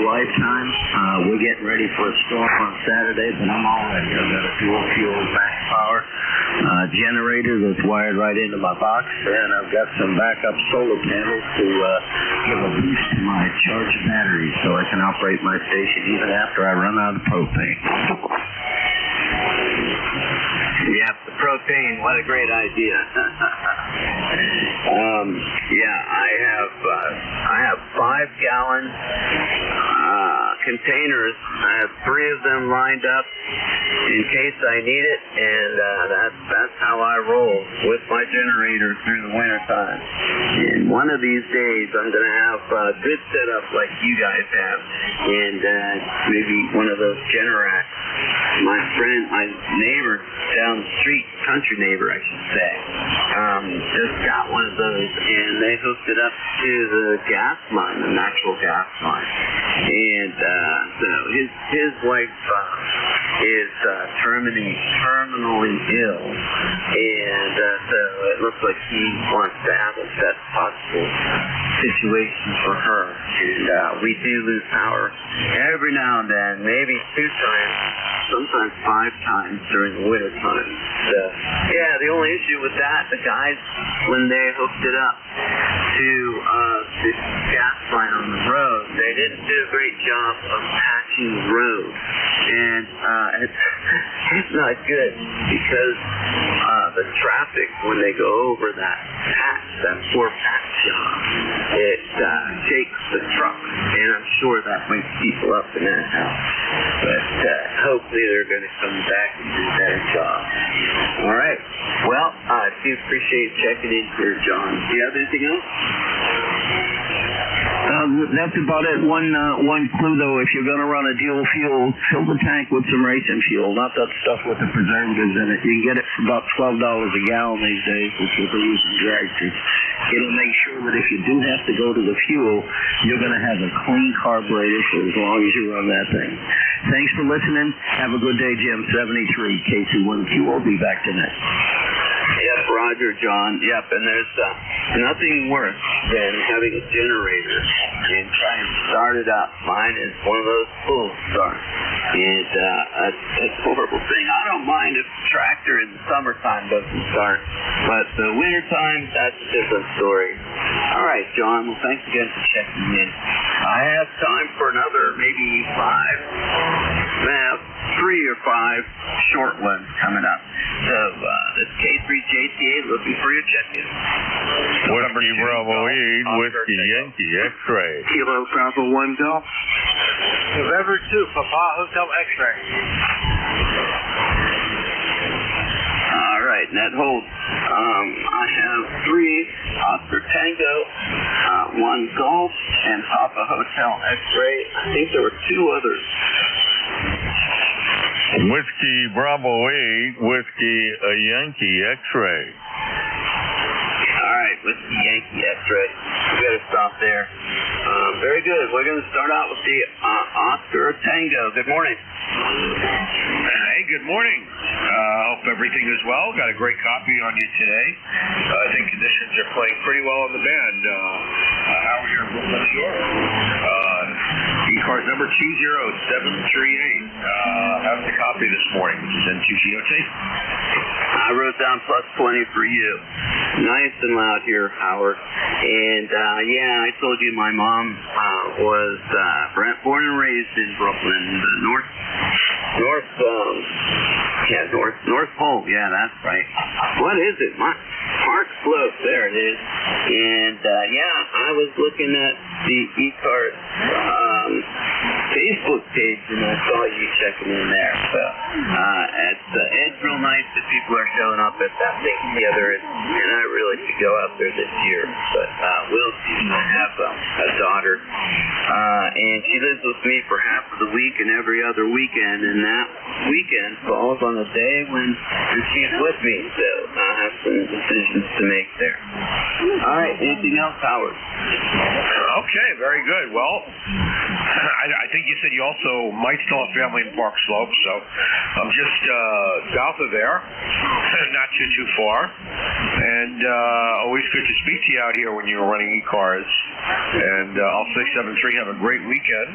lifetime. We're getting ready for a storm on Saturday, but I'm all ready. I've got a dual fuel back power. generator that's wired right into my box, and I've got some backup solar panels to give a boost to my charged batteries so I can operate my station even after I run out of propane. Yep, the propane, what a great idea. I have 5-gallon containers. I have 3 of them lined up in case I need it, and that's how I roll with my generator through the winter time. And one of these days I'm going to have a good setup like you guys have, and maybe one of those Generacs. My neighbor down the street, country neighbor I should say, just got one of those, and they hooked it up to the gas line, the natural gas line. And so his wife is terminally ill, and so it looks like he wants to have a best possible situation for her. And we do lose power every now and then, maybe 2 times, sometimes 5 times during the winter time. So yeah, the only issue with that, the guys, when they hooked it up to the gas line on the road, they didn't do a great job of patching the road, and it's not good because the traffic, when they go over that patch, that poor patch job, it shakes the truck, and I'm sure that wakes people up in that house. But hopefully they're going to come back and do a better job. All right. Well, I do appreciate checking in here, John. Do you have anything else? That's about it. One clue though, if you're going to run a dual fuel, fill the tank with some racing fuel, not that stuff with the preservatives in it. You can get it for about $12 a gallon these days, which is what they use in dragsters. It'll make sure that if you do have to go to the fuel, you're going to have a clean carburetor for as long as you run that thing. Thanks for listening. Have a good day, Jim. 73 KC1Q. I'll be back tonight. Yep, Roger, John. Yep, and there's nothing worse than having a generator and trying to start it up. Mine is one of those full starts. And it's a horrible thing. I don't mind if the tractor in the summertime doesn't start, but the wintertime, that's a different story. All right, John. Well, thanks again for checking in. I have time for another maybe 3 or 5 short ones coming up. So this K3JTA looking for your check-in. Whiskey Bravo 8, Whiskey Yankee X-Ray. Kilo Bravo 1 Golf. November 2, Papa Hotel X-Ray. All right, net hold. I have 3 Oscar Tango, 1 Golf, and Papa Hotel X-Ray. I think there were 2 others. Whiskey Bravo 8, Whiskey Yankee X-Ray. All right, Whiskey Yankee X-Ray. We got to stop there. Very good. We're going to start out with the Oscar Tango. Good morning. Hey, good morning. Hope everything is well. Got a great copy on you today. I think conditions are playing pretty well on the band. Howard here in Brooklyn, New York. ECARS number 20738. How's the copy this morning? This is N2GOT. I wrote down +20 for you. Nice and loud here, Howard. And yeah, I told you my mom was born and raised in Brooklyn, the North Pole. Yeah, that's right. What is it? Park Slope. There it is. And yeah, I was looking at the ECARS Facebook page, and I saw you checking in there. So it's real nice that people are showing up at that thing together, and I really should go out there this year. But we'll see. I have a daughter, and she lives with me for half of the week and every other weekend, and that weekend falls on the day when she's with me. So I have some decisions to make there. All right. Anything else, Howard? Okay, very good. Well, I think you said you also might still have family in Park Slope, so I'm just south of there, not too far, and always good to speak to you out here when you were running ECARS. And all 673 have a great weekend.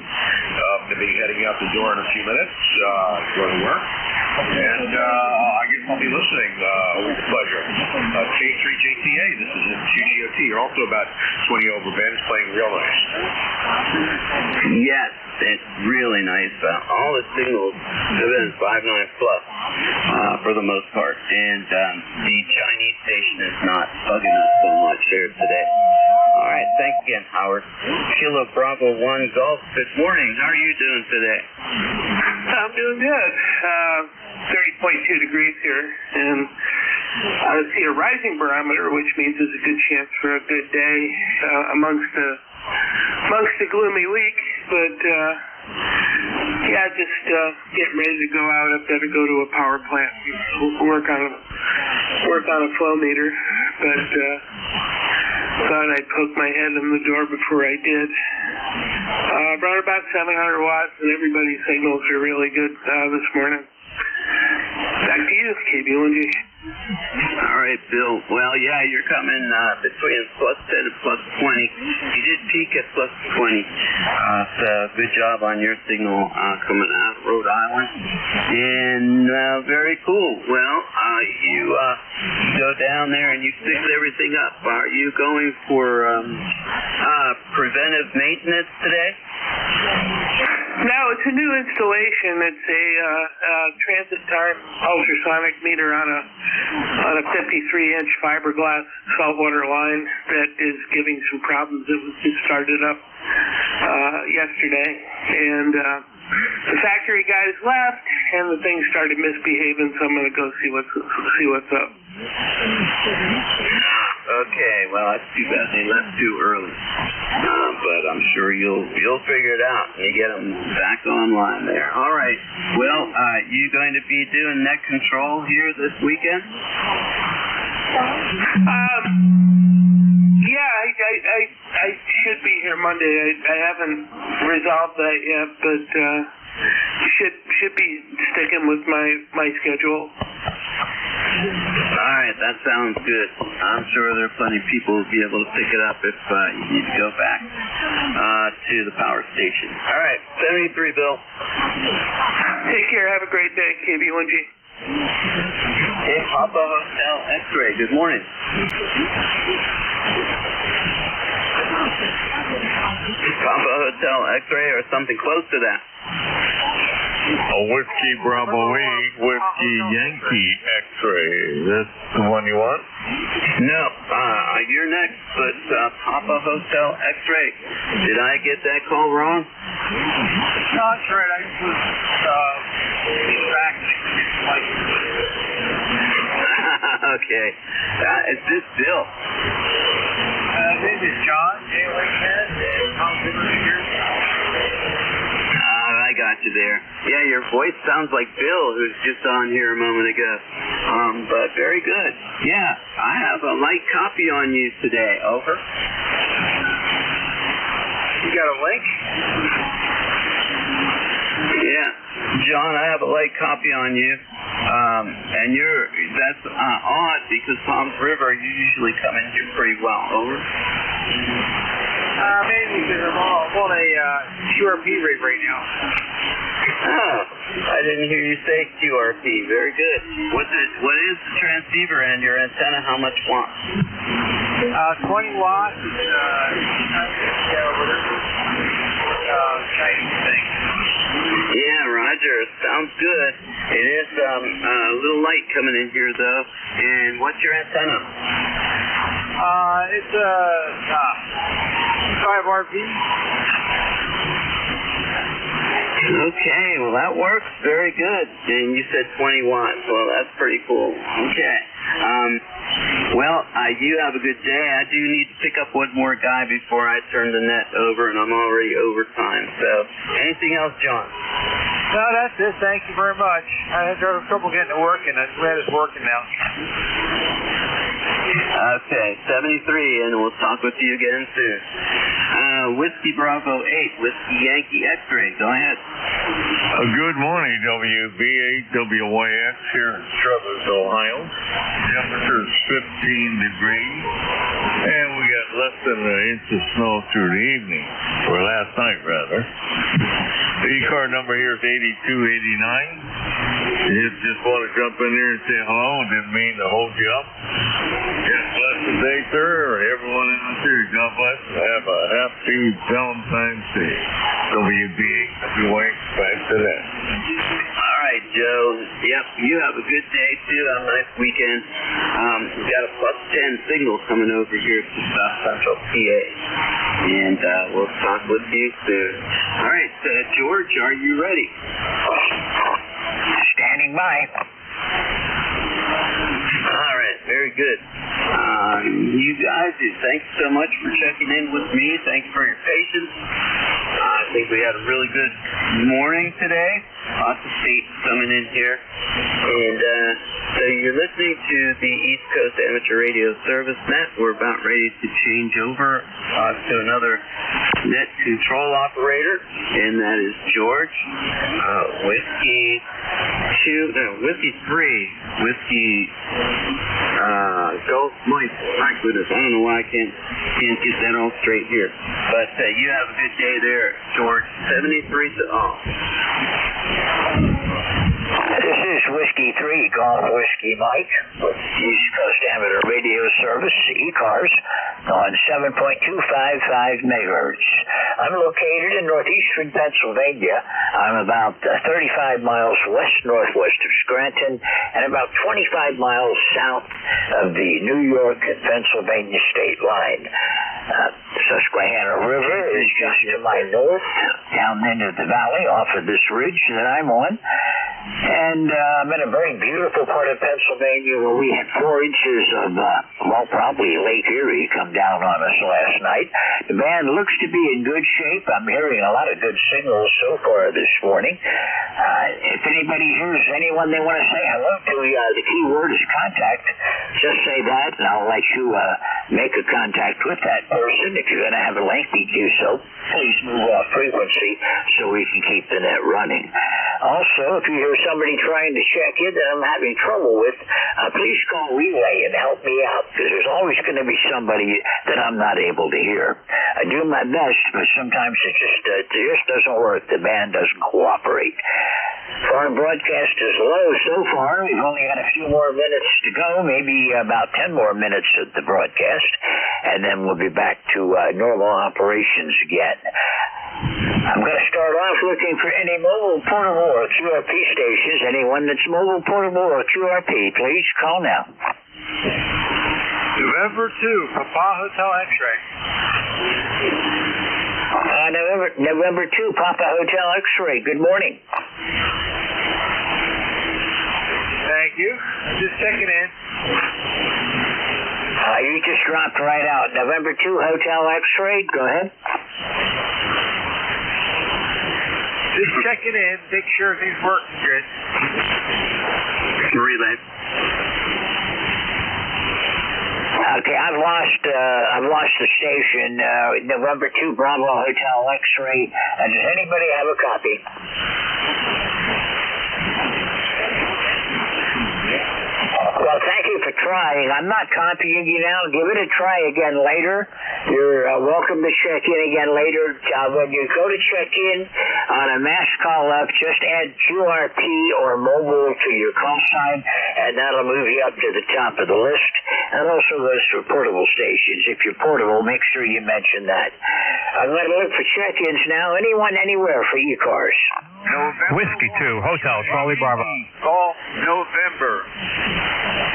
Going to be heading out the door in a few minutes, going to work. And I guess I'll be listening with pleasure. K3JTA, this is in QGOT. You're also about 20 over. Ben's playing real nice. Yes, it's really nice. All the signals have been 5.9 plus for the most part, and the Chinese station is not bugging us so much here today. All right, thanks again, Howard. Kilo Bravo 1 Golf, good morning. How are you doing today? I'm doing good. 30.2 degrees here, and I see a rising barometer, which means there's a good chance for a good day amongst the gloomy week. But yeah, just getting ready to go out. I've got to go to a power plant, work on a flow meter, but thought I'd poke my head in the door before I did. Brought about 700 watts, and everybody's signals are really good this morning. Back to you, KB1G. All right, Bill. Well, yeah, you're coming between plus 10 and plus 20. You did peak at plus 20. So good job on your signal coming out of Rhode Island. And very cool. Well, you go down there and you fix everything up. Are you going for preventive maintenance today? No, it's a new installation. It's a transit time ultrasonic meter on a 53-inch fiberglass saltwater line that is giving some problems. It was just started up yesterday, and the factory guys left, and the thing started misbehaving. So I'm going to go see what's up. Okay, well, that's too bad they left too early. But I'm sure you'll figure it out and you get them back online there. All right. Well, you going to be doing net control here this weekend? Yeah, I should be here Monday. I haven't resolved that yet, but should be sticking with my schedule. All right, that sounds good. I'm sure there are plenty of people who'll be able to pick it up if you need to go back to the power station. All right, 73, Bill. Take care. Have a great day, KB1G. Hey, Papa Hotel X-Ray. Good morning. Papa Hotel X-Ray or something close to that. A Whiskey Bravo 8, Whiskey Yankee X-Ray. Is this the one you want? No, you're next, but Papa Hotel X-Ray. Did I get that call wrong? No, that's right. I was back. Okay. Is this Bill? This is John. I got you there. Yeah, your voice sounds like Bill, who's just on here a moment ago. But very good. Yeah, I have a light copy on you today. Over. You got a link? Yeah. John, I have a light copy on you. And that's odd because Palms River, you usually come in here pretty well. Over. Maybe because I'm on a QRP rig right now. Oh, I didn't hear you say QRP. Very good. What is the transceiver and your antenna? How much watt? 20 watts. Yeah, Roger. Sounds good. It is a little light coming in here though. And what's your antenna? It's a 5 RP. Okay, well that works very good. And you said 20 watts. Well, that's pretty cool. Okay. Well, you have a good day. I do need to pick up one more guy before I turn the net over, and I'm already over time. So, anything else, John? No, that's it. Thank you very much. I had trouble getting it working. I'm glad it's working now. Okay, 73, and we'll talk with you again soon. Whiskey Bravo 8, Whiskey Yankee X-Ray. Go ahead. Good morning, WB8WYX here in Struthers, Ohio. Temperature is 15 degrees, and we got less than an inch of snow through the evening, or last night rather. The ECARS number here is 8289. You just want to jump in there and say hello, didn't mean to hold you up. God bless the day, sir, or everyone in the series. God bless. Have a happy Valentine's Day. WBA, back to that. All right, Joe. Yep, you have a good day, too. Have a nice weekend. We've got a +10 signal coming over here to South Central PA. And we'll talk with you soon. All right, George, are you ready? Standing by. All right, very good. You guys, thanks so much for checking in with me. Thanks for your patience. I think we had a really good morning today. Lots of states coming in here. And so you're listening to the East Coast Amateur Radio Service Net. We're about ready to change over to another net control operator, and that is George. Whiskey 3. Whiskey Gulf Mike. My goodness, I don't know why I can't get that all straight here. But you have a good day there, George. 73 to off. This is Whiskey 3, Golf Whiskey Mike, with East Coast Amateur Radio Service, ECARS, on 7.255 megahertz. I'm located in northeastern Pennsylvania. I'm about 35 miles west-northwest of Scranton and about 25 miles south of the New York and Pennsylvania state line. Susquehanna River is just to my north, down into the valley off of this ridge that I'm on. And I'm in a very beautiful part of Pennsylvania where we had 4 inches of, probably Lake Erie come down on us last night. The band looks to be in good shape. I'm hearing a lot of good signals so far this morning. If anybody hears anyone they want to say hello to, the key word is contact. Just say that, and I'll let you make a contact with that person. If you're going to have a lengthy do so, please move off frequency so we can keep the net running. Also, if you hear somebody trying to check in that I'm having trouble with, please call Relay and help me out, because there's always going to be somebody that I'm not able to hear. I do my best, but sometimes it just doesn't work. The band doesn't cooperate. Foreign broadcast is low so far. We've only got a few more minutes to go, maybe about 10 more minutes of the broadcast, and then we'll be back to normal operations again. I'm going to start off looking for any mobile, portable, or QRP stations. Anyone that's mobile, portable, or QRP, please call now. November 2, Papa Hotel X-Ray. November 2, Papa Hotel X-Ray. Good morning. Thank you. Just checking in. You just dropped right out. November 2, Hotel X-Ray. Go ahead. Just checking in, make sure everything's working good. Relay. Okay, I've lost the station. November 2, Bravo Hotel X-Ray. Does anybody have a copy? Well, thank you for trying. I'm not copying you now. Give it a try again later. You're welcome to check in again later. When you go to check in on a mass call up, just add QRP or mobile to your call sign, and that'll move you up to the top of the list. That also goes for portable stations. If you're portable, make sure you mention that. I'm going to look for check-ins now. Anyone, anywhere for ECARS. Whiskey 2, Hotel Charlie Bravo. Call November.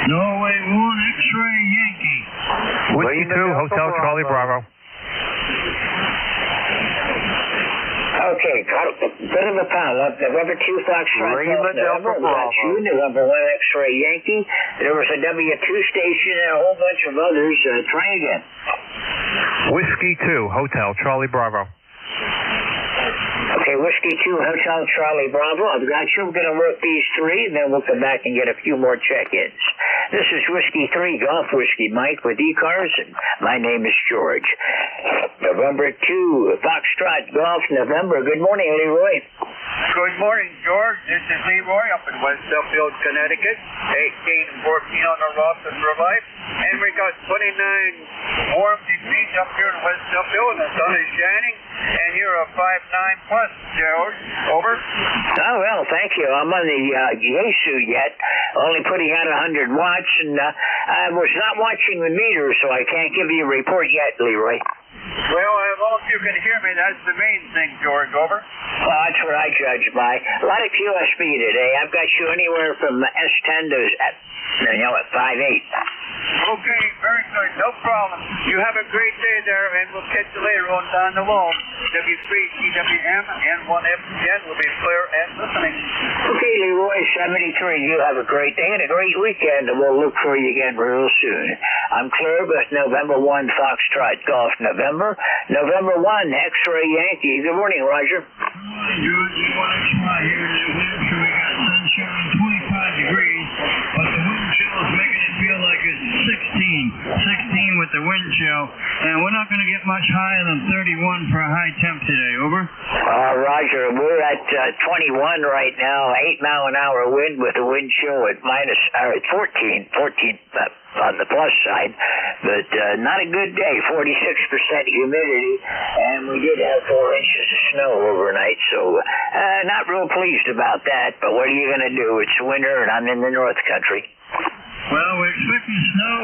Norway 1 X-Ray Yankee. Whiskey 2, Hotel Charlie Bravo. Okay, got a bit of a pile up. November 2 Foxtrot, November 1 November 1 X-Ray Yankee. There was a W2 station and a whole bunch of others. Try again. Whiskey 2, Hotel Charlie Bravo. Okay, Whiskey 2, Hotel Charlie Bravo. I've got you. We're going to work these 3, and then we'll come back and get a few more check-ins. This is Whiskey 3, Golf Whiskey Mike with ECARS, and my name is George. November 2, Foxtrot Golf, November. Good morning, Leroy. Good morning, George. This is Leroy up in West Duffield, Connecticut. 18 and 14 on the roster for life. And we got 29 warm degrees up here in West Duffield, and the sun is shining. And you're a 5'9 plus, George. Over. Oh, well, thank you. I'm on the Yesu yet, only putting out 100 watts, and I was not watching the meter, so I can't give you a report yet, Leroy. Well, as long as you can hear me, that's the main thing, George. Over. Well, that's what I judge by. A lot of QSB today. I've got you anywhere from S10 to, at 5'8". Okay, very good. No problem. You have a great day there, and we'll catch you later on down the wall. W3CWM and 1FGN will be clear and listening. Okay, Leroy, 73. You have a great day and a great weekend, and we'll look for you again real soon. I'm clear with November 1 Foxtrot Golf November. November 1 X-Ray Yankee. Good morning, Roger. George, you want to try here in New Hampshire? We got sunshine, 25 degrees, but the wind chill is making it feel like it's 16 with the wind chill, and we're not going to get much higher than 31 for a high temp today. Over. Roger, we're at 21 right now, 8-mile-an-hour wind with a wind chill at 14 on the plus side, but not a good day. 46% humidity, and we did have 4 inches of snow overnight, so not real pleased about that, but what are you going to do? It's winter, and I'm in the North Country. Well, we're expecting snow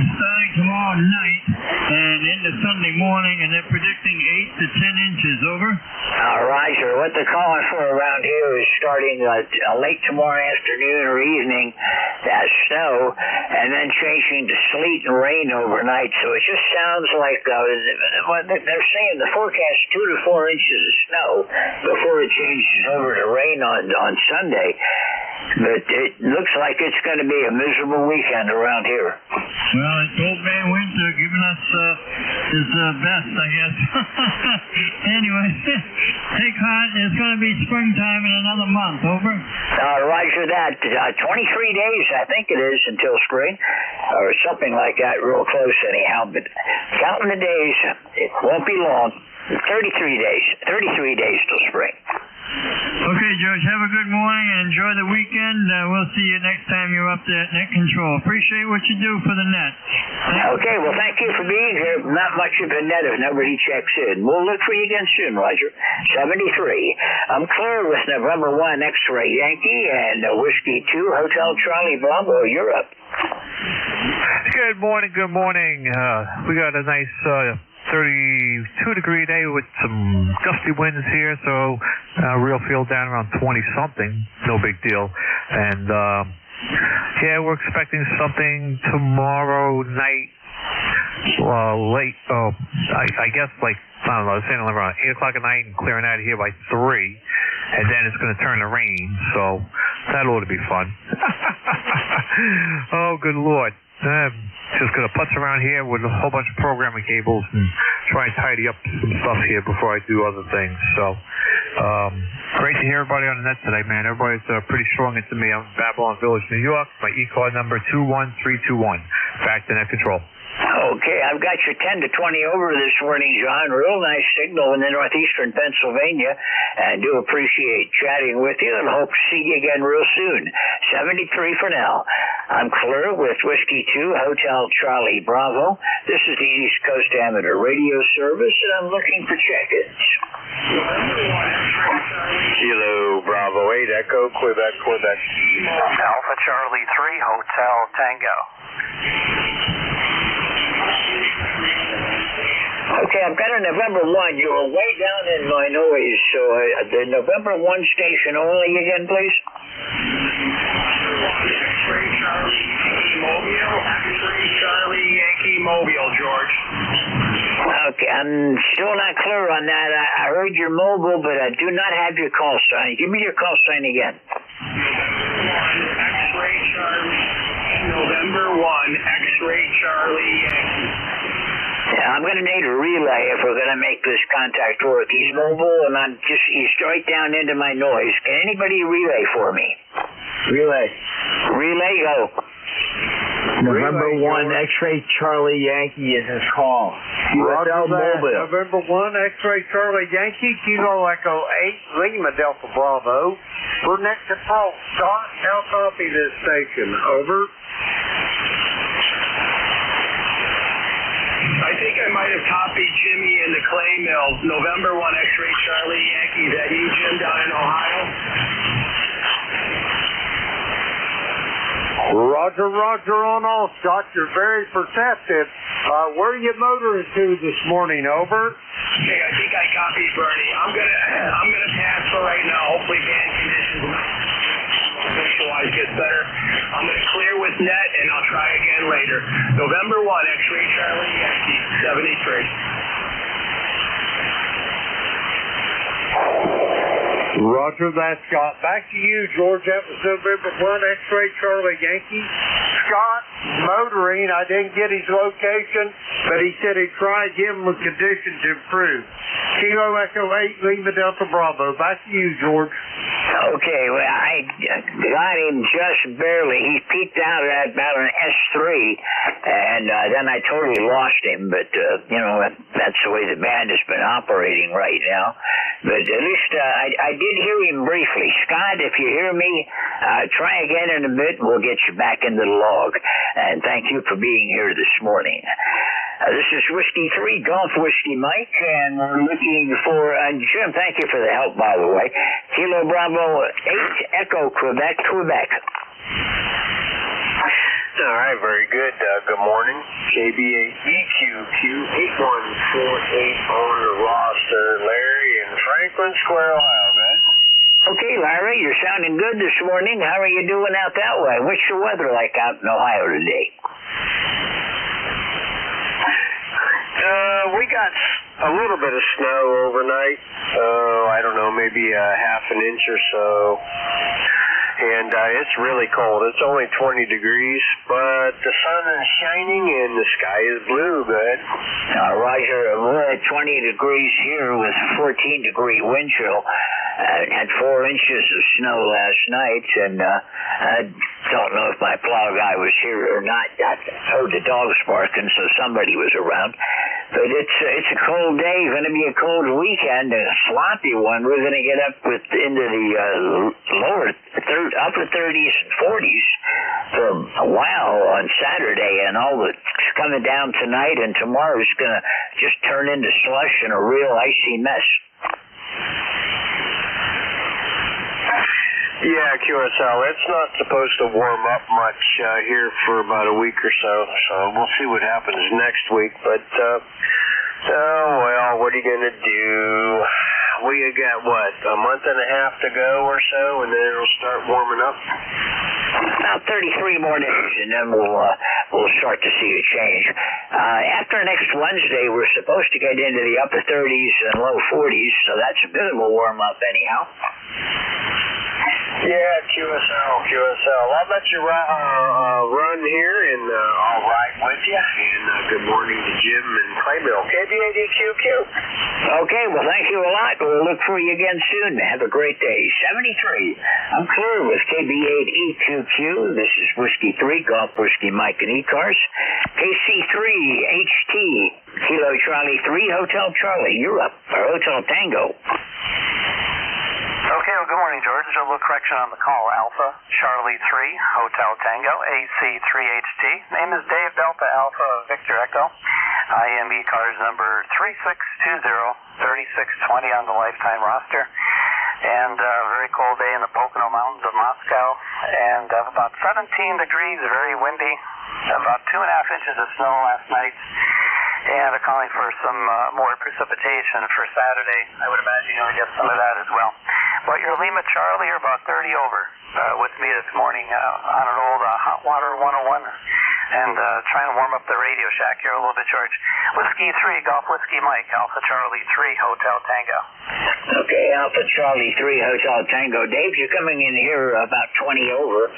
starting tomorrow night and into Sunday morning, and they're predicting 8 to 10 inches. Over. Roger, what they're calling for around here is starting late tomorrow afternoon or evening, snow, and then changing to sleet and rain overnight. So it just sounds like they're saying the forecast 2 to 4 inches of snow before it changes over to rain on Sunday. But it looks like it's going to be a miserable weekend around here. Well, it's old man winter giving us his best, I guess. Anyway, take heart. It's going to be springtime in another month. Over. Roger that. 23 days, I think it is, until spring, or something like that, real close anyhow. But counting the days, it won't be long. 33 days till spring. Okay, George, have a good morning and enjoy the weekend. We'll see you next time you're up there at Net Control. Appreciate what you do for the net. Okay, well, thank you for being here. Not much of a net if nobody checks in. We'll look for you again soon, Roger. 73. I'm clear with November 1 X-Ray Yankee and Whiskey 2 Hotel Charlie Bravo, Europe. Good morning. We got a nice 32-degree day with some gusty winds here, so real feel down around 20-something. No big deal. And, we're expecting something tomorrow night, late, I guess saying around 8 o'clock at night and clearing out of here by 3, and then it's going to turn to rain, so that ought to be fun. Oh, good Lord. Just going to putz around here with a whole bunch of programming cables and try and tidy up some stuff here before I do other things. So, great to hear everybody on the net today, man. Everybody's pretty strong into me. I'm in Babylon Village, New York. My ECARS number 21321. Back to Net Control. Okay, I've got your 10 to 20 over this morning, John. Real nice signal in the northeastern Pennsylvania. And do appreciate chatting with you and hope to see you again real soon. 73 for now. I'm clear with Whiskey 2 Hotel Charlie Bravo. This is the East Coast Amateur Radio Service, and I'm looking for check-ins. Kilo Bravo 8 Echo, Quebec. Alpha Charlie 3 Hotel Tango. Okay, I've got a November 1. You were way down in my noise, so the November 1 station only again, please. X-Ray Charlie Yankee Mobile. X-Ray Charlie Yankee Mobile, George. Okay, I'm still not clear on that. I heard your mobile, but I do not have your call sign. Give me your call sign again. X-Ray Charlie. November 1, X-Ray Charlie Yankee. Yeah, I'm going to need a relay if we're going to make this contact work. He's mobile, and he's right down into my noise. Can anybody relay for me? Relay, go. November 1 X-Ray Charlie Yankee is his call. Roger QSL that. Mobile. November 1 X-Ray Charlie Yankee, Kilo Echo 8 Lima Delta Bravo. We're next to Paul. Scott, now copy this station. Over. I think I might have copied Jimmy in the clay mill. November 1 X-Ray Charlie Yankee. Is that you, Jim, down in Ohio? Roger on all, Scott. You're very perceptive. Where are you motoring to this morning? Over. Okay, I think I copied Bernie. I'm gonna pass for right now. Hopefully band conditions wise gets better. I'm gonna clear with net and I'll try again later. November 1 X-Ray Charlie Yankee 73. Roger that, Scott. Back to you, George. That was November 1 X-Ray Charlie Yankee. Scott, motoring. I didn't get his location, but he said he'd try again when conditions improve. Kilo Echo 8 Lima Delta Bravo. Back to you, George. Okay, well, I got him just barely. He peaked out at about an S3, and then I totally lost him. But, that's the way the band has been operating right now. But at least I did hear him briefly. Scott, if you hear me, try again in a bit, and we'll get you back into the log. And thank you for being here this morning. This is Whiskey 3, Golf Whiskey Mike, and we're looking for, Jim, thank you for the help, by the way. Kilo Bravo 8 Echo Quebec. All right, very good. Good morning. KBA EQQ 8148 on the roster. Larry in Franklin Square, Ohio, guys. Okay, Larry, you're sounding good this morning. How are you doing out that way? What's the weather like out in Ohio today? We got a little bit of snow overnight. I don't know, maybe a half an inch or so. And it's really cold. It's only 20 degrees, but the sun is shining and the sky is blue, bud. Roger, we're at 20 degrees here with 14-degree wind chill. Had 4 inches of snow last night, and I don't know if my plow guy was here or not. I heard the dogs barking, so somebody was around. But it's a cold day, going to be a cold weekend, a sloppy one. We're going to get up into the upper 30s and 40s for a while on Saturday, and all that's coming down tonight and tomorrow is going to just turn into slush and a real icy mess. Yeah, QSL, it's not supposed to warm up much here for about a week or so we'll see what happens next week. But, what are you going to do? We got, a month and a half to go or so, and then it'll start warming up? About 33 more days, and then we'll start to see a change. After next Wednesday, we're supposed to get into the upper 30s and low 40s, so that's a bit of a warm-up anyhow. Yeah, QSL. I'll let you run here, and I'll ride with you. And good morning to Jim and Claybill. KBADQQ. Okay, well, thank you a lot. We'll look for you again soon. Have a great day. 73. I'm clear with KBADQQ. This is Whiskey 3, Golf Whiskey Mike and ECARS. KC3, HT, Kilo Charlie 3, Hotel Charlie. You're up for Hotel Tango. Okay, well, good morning, George. There's a little correction on the call. Alpha, Charlie 3, Hotel Tango, AC3HT. Name is Dave Delta Alpha Victor Echo. I am ECARS number 3620, 3620 on the lifetime roster. And a very cold day in the Pocono Mountains of Moscow. And about 17 degrees, very windy. About 2.5 inches of snow last night. And they're calling for some more precipitation for Saturday. I would imagine you'll get some of that as well. But your Lima Charlie are about 30 over with me this morning on an old Hot Water 101 and trying to warm up the Radio Shack here a little bit, George. Whiskey 3, Golf Whiskey Mike, Alpha Charlie 3, Hotel Tango. Okay, Alpha Charlie 3, Hotel Tango. Dave, you're coming in here about 20 over.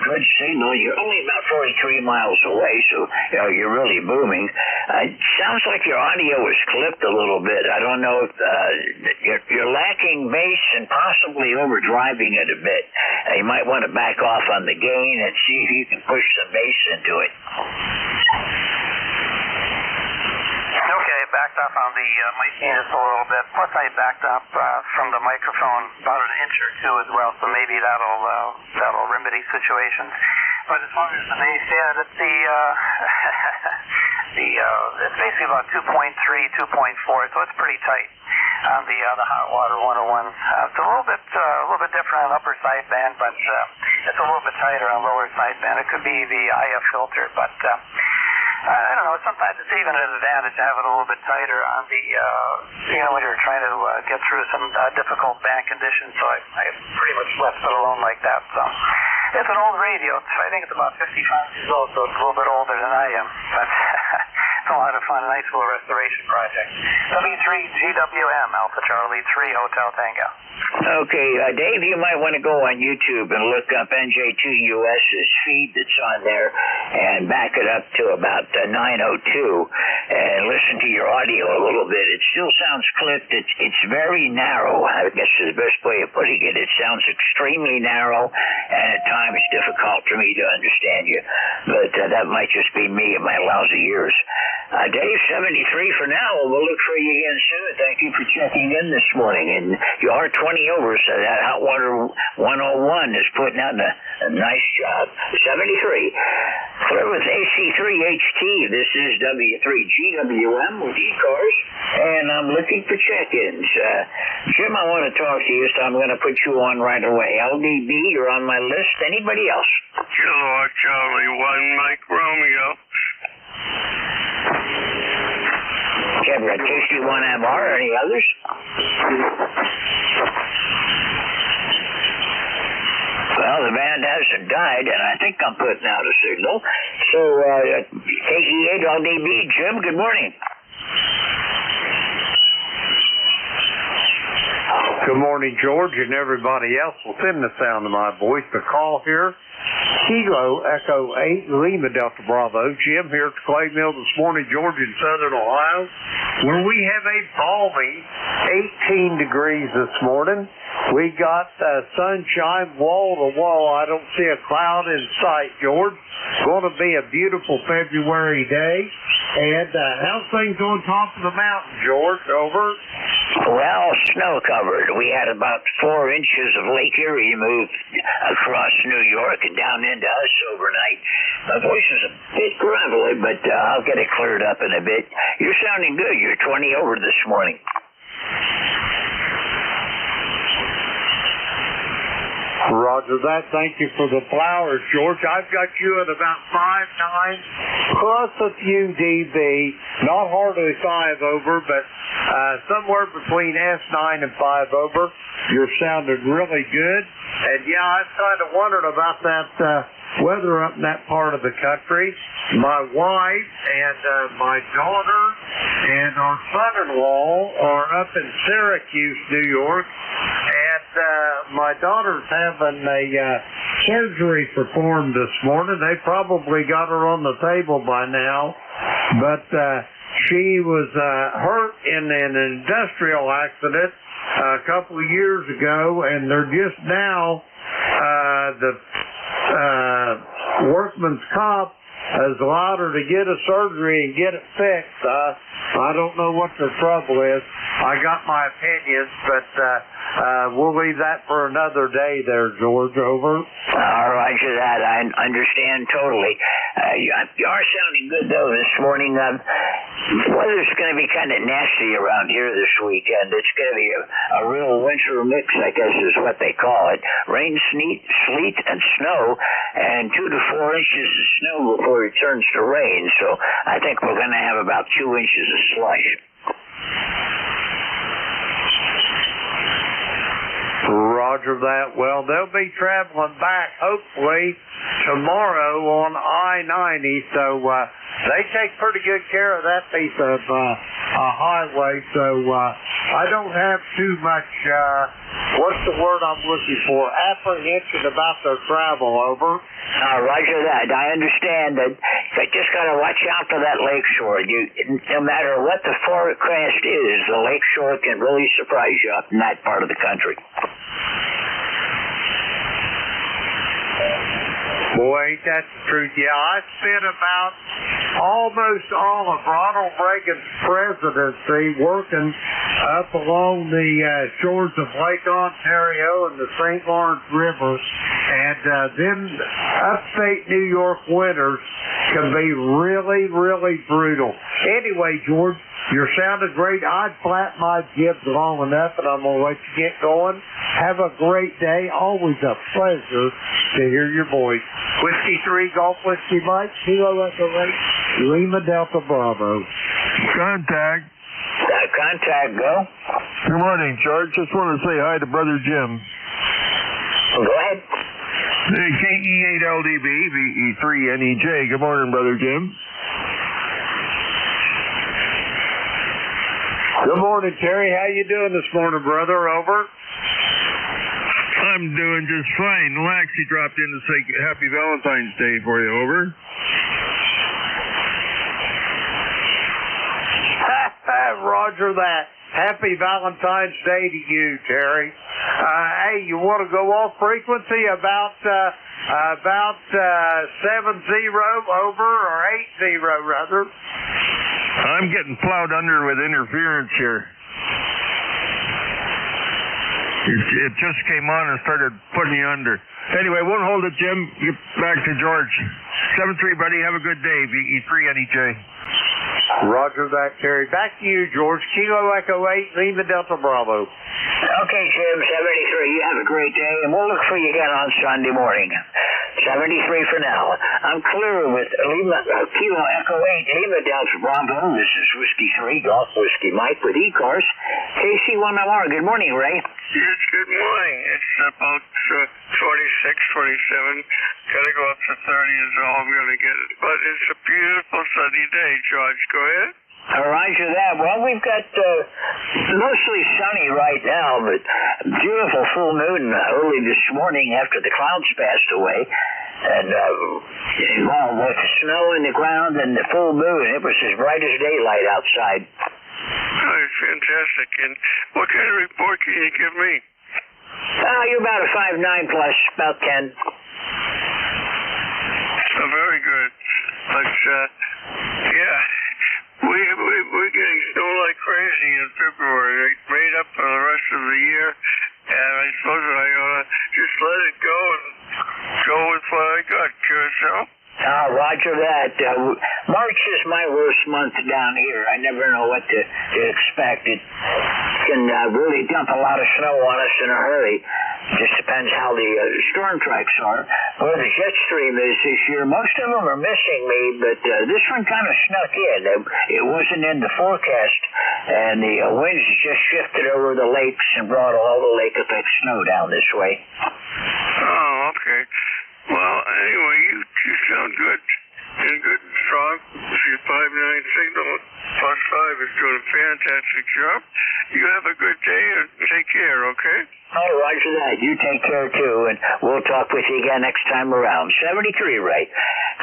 Good signal. You're only about 43 miles away, so you're really booming. It sounds like your audio is clipped a little bit. I don't know if you're lacking bass and possibly overdriving it a bit. you might want to back off on the gain and see if you can push some bass into it. Okay, backed up on the mic just a little bit. Plus, I backed up from the microphone about an inch or two as well, so maybe that'll remedy situations. But as far as the bass, yeah, it's it's basically about 2.3, 2.4, so it's pretty tight on the hot water 101. It's a little bit different on upper sideband, but it's a little bit tighter on lower sideband. It could be the IF filter, but I don't know. Sometimes it's even an advantage to have it a little bit tighter on the, when you're trying to get through some difficult band conditions. So I pretty much left it alone like that. So it's an old radio. I think it's about 55 years old, so it's a little bit older than I am. But it's a lot of fun. A nice little restoration project. W3GWM, Alpha Charlie 3 Hotel Tango. Okay, Dave, you might want to go on YouTube and look up NJ2US's feed that's on there and back it up to about 902 and listen to your audio a little bit. It still sounds clipped. It's very narrow, I guess is the best way of putting it. It sounds extremely narrow and at times difficult for me to understand you. But that might just be me and my lousy ears. Dave, 73 for now. We'll look for you again soon. Thank you for checking in this morning. And you are 20 over, so that Hot Water 101 is putting out a nice job. 73. Clear with AC3HT. This is W3GWM with ECARS, and I'm looking for check-ins. Jim, I want to talk to you, so I'm going to put you on right away. LDB, you're on my list. Anybody else? Kilo Charlie 1, Mike Romeo. Have got TC1MR. Any others? Well, the band hasn't died, and I think I'm putting out a signal. So, KE8LDB, Jim, good morning. Good morning, George, and everybody else within the sound of my voice. The call here, Kilo Echo 8 Lima Delta Bravo. Jim here at the Clay Mill this morning, George, in southern Ohio, where we have a balmy 18 degrees this morning. We got sunshine wall to wall. I don't see a cloud in sight, George. Going to be a beautiful February day. And how's things on top of the mountain, George? Over. Well, snow covered. We had about 4 inches of Lake Erie moved across New York and down into us overnight. My voice is a bit gravelly, but I'll get it cleared up in a bit. You're sounding good. You're 20 over this morning. Roger that. Thank you for the flowers, George. I've got you at about 5'9", plus a few dB. Not hardly 5 over, but somewhere between S9 and 5 over. You're sounding really good. And yeah, I've kind of wondered about that weather up in that part of the country. My wife and my daughter and our son-in-law are up in Syracuse, New York, and my daughter's having a surgery performed this morning. They probably got her on the table by now, but she was hurt in an industrial accident a couple of years ago, and they're just now the workman's comp has allowed her to get a surgery and get it fixed. I don't know what the trouble is. I got my opinions, but we'll leave that for another day there, George. Over. All right, to that. I understand totally. You are sounding good, though, this morning. Weather's going to be kind of nasty around here this weekend. It's going to be a real winter mix, I guess is what they call it. Rain, sleet, and snow, and 2 to 4 inches of snow before it turns to rain. So I think we're going to have about 2 inches of slush. Roger that. Well, they'll be traveling back, hopefully, tomorrow on I-90, so they take pretty good care of that piece of highway, so I don't have too much, what's the word I'm looking for, apprehension about their travel. Over. Roger that. I understand that. You just got to watch out for that lakeshore. No matter what the forecast is, the lakeshore can really surprise you up in that part of the country. Boy, ain't that the truth. Yeah, I spent about almost all of Ronald Reagan's presidency working up along the shores of Lake Ontario and the St. Lawrence River, and then upstate New York winters can be really, really brutal. Anyway, George, you're sounding great. I'd flat my jibs long enough, and I'm going to let you get going. Have a great day. Always a pleasure to hear your voice. Whiskey 3, Golf Whiskey Mike, Kilo Echo 8, Lima Delta Bravo. Contact. Contact, go. Good morning, George. Just want to say hi to Brother Jim. Go ahead. Hey, KE8LDB, VE3NEJ. Good morning, Brother Jim. Good morning, Terry. How you doing this morning, brother? Over. I'm doing just fine. Laxie dropped in to say Happy Valentine's Day for you. Over. Roger that. Happy Valentine's Day to you, Terry. Hey, you want to go off frequency about 7-0 over or 8-0 rather? I'm getting plowed under with interference here. It just came on and started putting me under. Anyway, won't hold it, Jim. Get back to George. 7-3, buddy. Have a good day. VE3NEJ. Roger that, Terry. Back to you, George. Kilo Echo 8, Lima Delta Bravo. Okay, Jim, 73. You have a great day, and we'll look for you again on Sunday morning. 73 for now. I'm clear with Kilo Echo 8, Lima Delta Bravo. This is Whiskey 3, Golf Whiskey Mike with ECARS. KC1MR. Good morning, Ray. Yes, good morning. It's about 26, 27. Gotta go up to 30 is all I'm gonna get. But it's a beautiful sunny day, George. Go ahead. Roger that. Well, we've got mostly sunny right now, but beautiful full moon early this morning after the clouds passed away. And well, with the snow in the ground and the full moon, it was as bright as daylight outside. Oh, it's fantastic. And what kind of report can you give me? You're about a 5.9 plus, about 10. Oh, very good. But, yeah, we're getting snow like crazy in February. It made up for the rest of the year, and I suppose I ought to just let it go and go with what I got. Yourself? Roger that. March is my worst month down here. I never know what to expect. It can really dump a lot of snow on us in a hurry. Just depends how the storm tracks are. Where the jet stream is this year, most of them are missing me, but this one kind of snuck in. It wasn't in the forecast, and the winds just shifted over the lakes and brought all the lake effect snow down this way. Oh, okay. Well, anyway, you sound good and good and strong. Your 5.9 signal plus 5 is doing a fantastic job. You have a good day and take care, okay? Oh, roger that. You take care, too, and we'll talk with you again next time around. 73, right?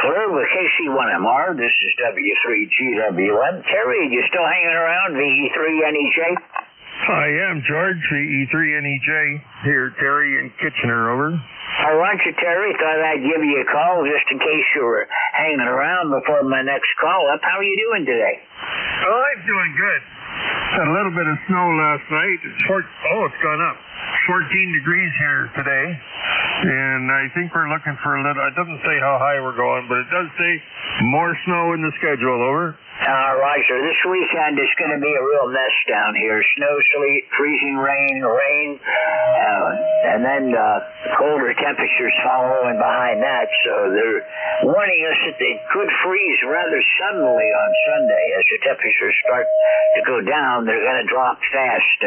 Clear with KC1MR. This is W3GWM. Terry, you still hanging around? VE3NEJ? I am, George. VE3NEJ. Here, Terry in Kitchener, over. Roger, Terry. Thought I'd give you a call just in case you were hanging around before my next call up. How are you doing today? Oh, I'm doing good. Had a little bit of snow last night. It's gone up. 14 degrees here today. And I think we're looking for a little, it doesn't say how high we're going, but it does say more snow in the schedule, over. Roger. This weekend is going to be a real mess down here. Snow, sleet, freezing rain, and then colder temperatures following behind that. So they're warning us that they could freeze rather suddenly on Sunday. As the temperatures start to go down, they're going to drop fast.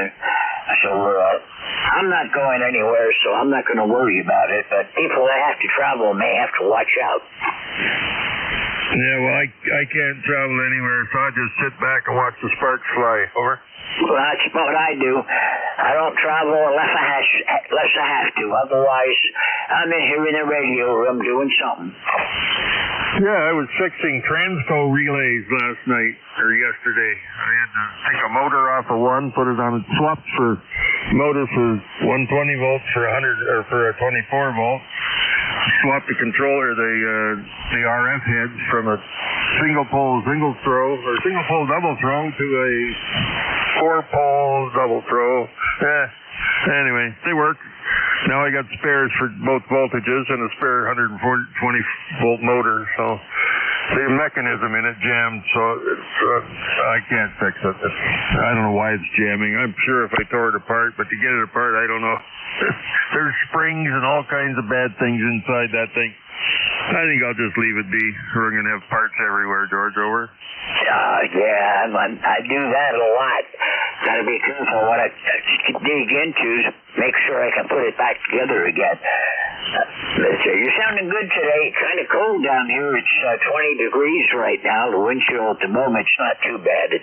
So I'm not going anywhere, so I'm not going to worry about it. But people that have to travel may have to watch out. Yeah, well, I can't travel anywhere, so I just sit back and watch the sparks fly. Over. Well, that's what I do. I don't travel unless I have to. Otherwise, I'm in here in the radio room doing something. Yeah, I was fixing transco relays last night, or yesterday. I had to take a motor off of one, put it on a swap for motor for 120 volts for 100, or for a 24 volt. swap the controller, the RF heads from a single pole double throw to a 4-pole double throw. Anyway, they work. Now I got spares for both voltages and a spare 120 volt motor, so the mechanism in it jammed, so it's, I can't fix it. I don't know why it's jamming. I'm sure if I tore it apart, but to get it apart, I don't know. There's springs and all kinds of bad things inside that thing. I think I'll just leave it be. We're going to have parts everywhere, George. Over. Yeah, I do that a lot. Got to be careful what I dig into. Make sure I can put it back together again. You're sounding good today. Kind of cold down here. It's 20 degrees right now. The wind chill at the moment's not too bad. The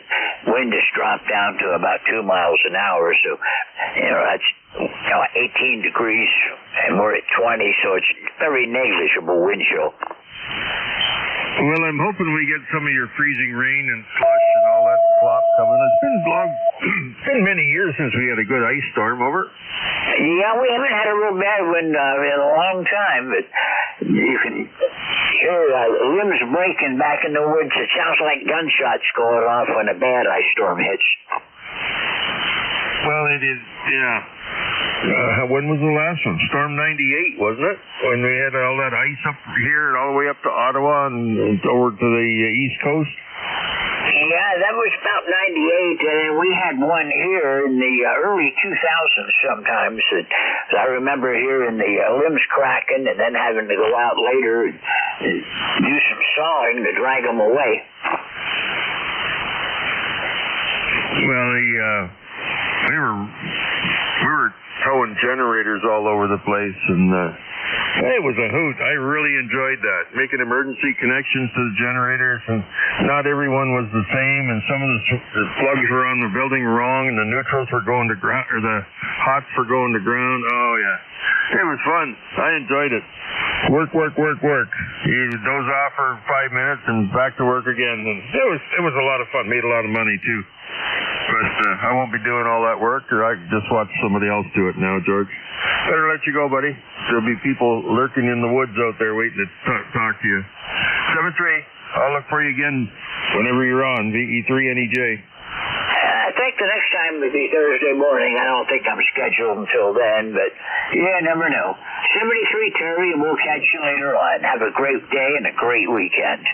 wind has dropped down to about 2 miles an hour. So, that's 18 degrees, and we're at 20, so it's very negligible wind chill. Well, I'm hoping we get some of your freezing rain and slush and all that flop coming. It's been many years since we had a good ice storm, over. Yeah, we haven't had a real bad one in a long time, but you can hear limbs breaking back in the woods. It sounds like gunshots going off when a bad ice storm hits. Well, it is, yeah. When was the last one? Storm 98, wasn't it? When we had all that ice up here and all the way up to Ottawa and over to the East Coast? Yeah, that was about 98, and we had one here in the early 2000s sometimes. I remember hearing the limbs cracking and then having to go out later and do some sawing to drag them away. Well, we were towing generators all over the place, and it was a hoot. I really enjoyed that, making emergency connections to the generators, and not everyone was the same, and some of the plugs were on the building wrong, and the neutrals were going to ground, or the hots were going to ground. Oh yeah, it was fun. I enjoyed it. Work. You doze off for 5 minutes and back to work again, and it was a lot of fun. Made a lot of money too. But I won't be doing all that work, or I can just watch somebody else do it now, George. Better let you go, buddy. There'll be people lurking in the woods out there waiting to talk to you. 7-3. I'll look for you again whenever you're on, VE3NEJ. I think the next time would be Thursday morning. I don't think I'm scheduled until then, but you never know. 73 Terry, and we'll catch you later on. Have a great day and a great weekend.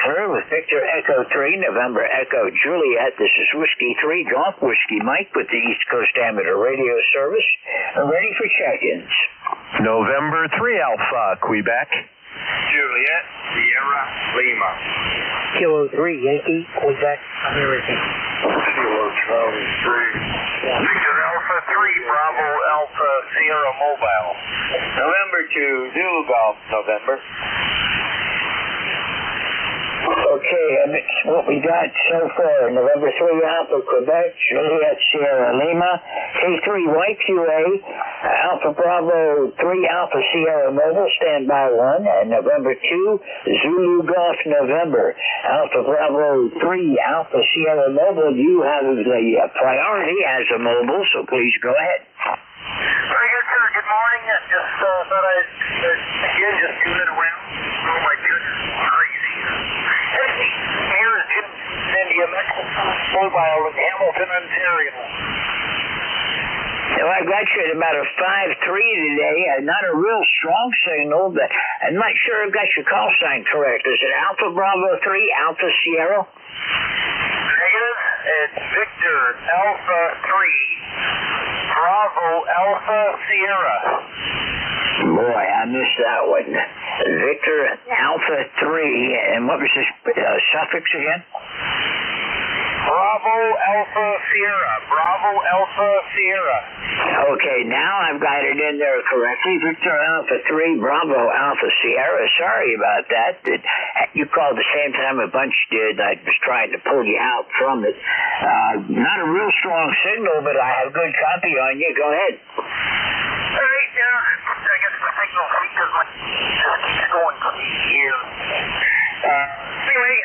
Clear with Victor Echo 3, November Echo Juliet. This is Whiskey 3, Golf Whiskey Mike with the East Coast Amateur Radio Service. Ready for check-ins. November 3 Alpha, Quebec. Juliet, Sierra, Lima. Kilo 3, Yankee, Quebec, American. Kilo Charlie 3. Victor Alpha 3, Bravo Alpha Sierra Mobile. November 2, Zulu Golf, November. Okay, what we got so far, November 3 Alpha Quebec, Juliet Sierra Lima, K3 White QA, Alpha Bravo 3 Alpha Sierra Mobile, standby 1, and November 2 Zulu Golf November, Alpha Bravo 3 Alpha Sierra Mobile. You have the priority as a mobile, so please go ahead. Very good, sir. Good morning. Just thought I'd again just tune it around. Oh my goodness, crazy. Here is Jim India Mobile in Hamilton, Ontario. So I got you at about a 5-3 today. Not a real strong signal, but I'm not sure I've got your call sign correct. Is it Alpha Bravo 3 Alpha Sierra? Negative. It's Victor Alpha 3 Bravo Alpha Sierra. Boy, I missed that one. Victor Alpha 3, and what was this suffix again? Bravo Alpha Sierra. Bravo Alpha Sierra. Okay, now I've got it in there correctly. Victor Alpha 3, Bravo Alpha Sierra. Sorry about that. You called the same time a bunch did. I was trying to pull you out from it. Not a real strong signal, but I have good copy on you. Go ahead. All right, I guess the signal because my just going here. Anyway,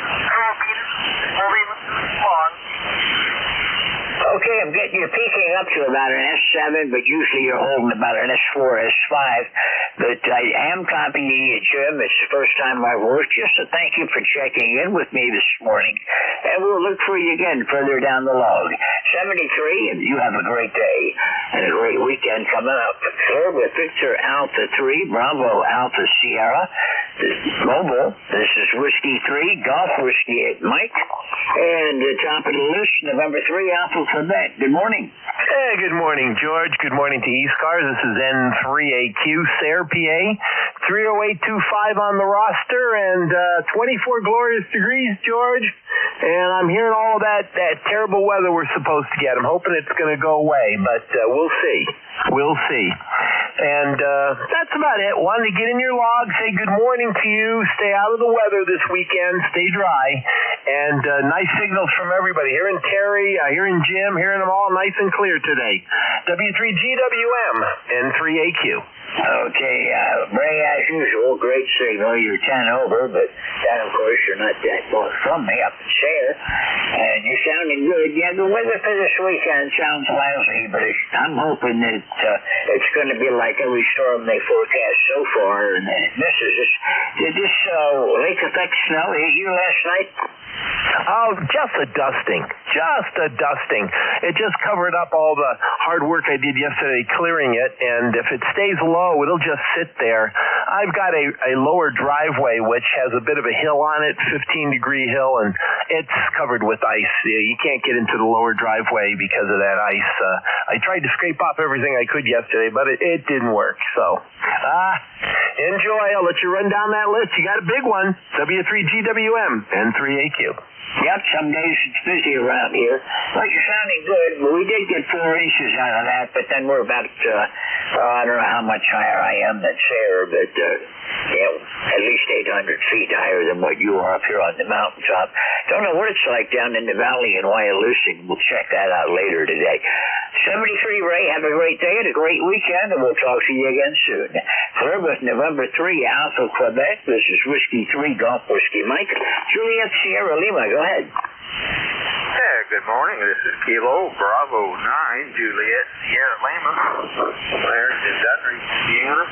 hello, Peter. Moving on. Okay, I'm getting you peaking up to about an S7, but usually you're holding about an S4, S5. But I am copying you, Jim. It's the first time I've worked. Just to thank you for checking in with me this morning. And we'll look for you again further down the log. 73, and you have a great day and a great weekend coming up. Clear with Victor Alpha 3, Bravo Alpha Sierra. Mobile, this is Whiskey 3, Golf Whiskey 8, Mike. And the top of the list, November 3, Alpha Quebec. Good morning. Hey, good morning, George. Good morning to ECARS. This is N3AQ, Sayre, PA. 30825 on the roster and 24 glorious degrees, George. And I'm hearing all of that terrible weather we're supposed to get. I'm hoping it's going to go away, but we'll see. We'll see. And that's about it. Wanted to get in your log, say good morning to you, stay out of the weather this weekend, stay dry, and nice signals from everybody. Hearing Terry, hearing Jim, hearing them all nice and clear today. W3GWM, N3AQ. Okay, Ray, as usual, great signal. You're 10 over, but then, of course, you're not that far from me up in Sayre. And you're sounding good. Yeah, the weather for this weekend sounds lousy, but I'm hoping that it's going to be like every storm they forecast so far. And this is just, did this lake effect snow hit you last night? Oh, just a dusting. Just a dusting. It just covered up all the hard work I did yesterday clearing it, and if it stays low, it'll just sit there. I've got a lower driveway, which has a bit of a hill on it, 15-degree hill, and it's covered with ice. You can't get into the lower driveway because of that ice. I tried to scrape off everything I could yesterday, but it didn't work, so... enjoy. I'll let you run down that list. You got a big one. W3GWM, N3AQ. Yep, some days it's busy around here. Well, you're sounding good. We did get 4 inches out of that, but then we're about, I don't know how much higher I am than Sayre, but, at least 800 feet higher than what you are up here on the mountaintop. Don't know what it's like down in the valley in Wyalusing. We'll check that out later today. 73, Ray, have a great day and a great weekend, and we'll talk to you again soon. Clear with November 3, Alpha Quebec. This is Whiskey 3, Golf Whiskey Mike. Juliet Sierra Lima, go ahead. Yeah, good morning. This is Kilo Bravo 9, Juliet Sierra Lima. There's in Dudley, Indiana.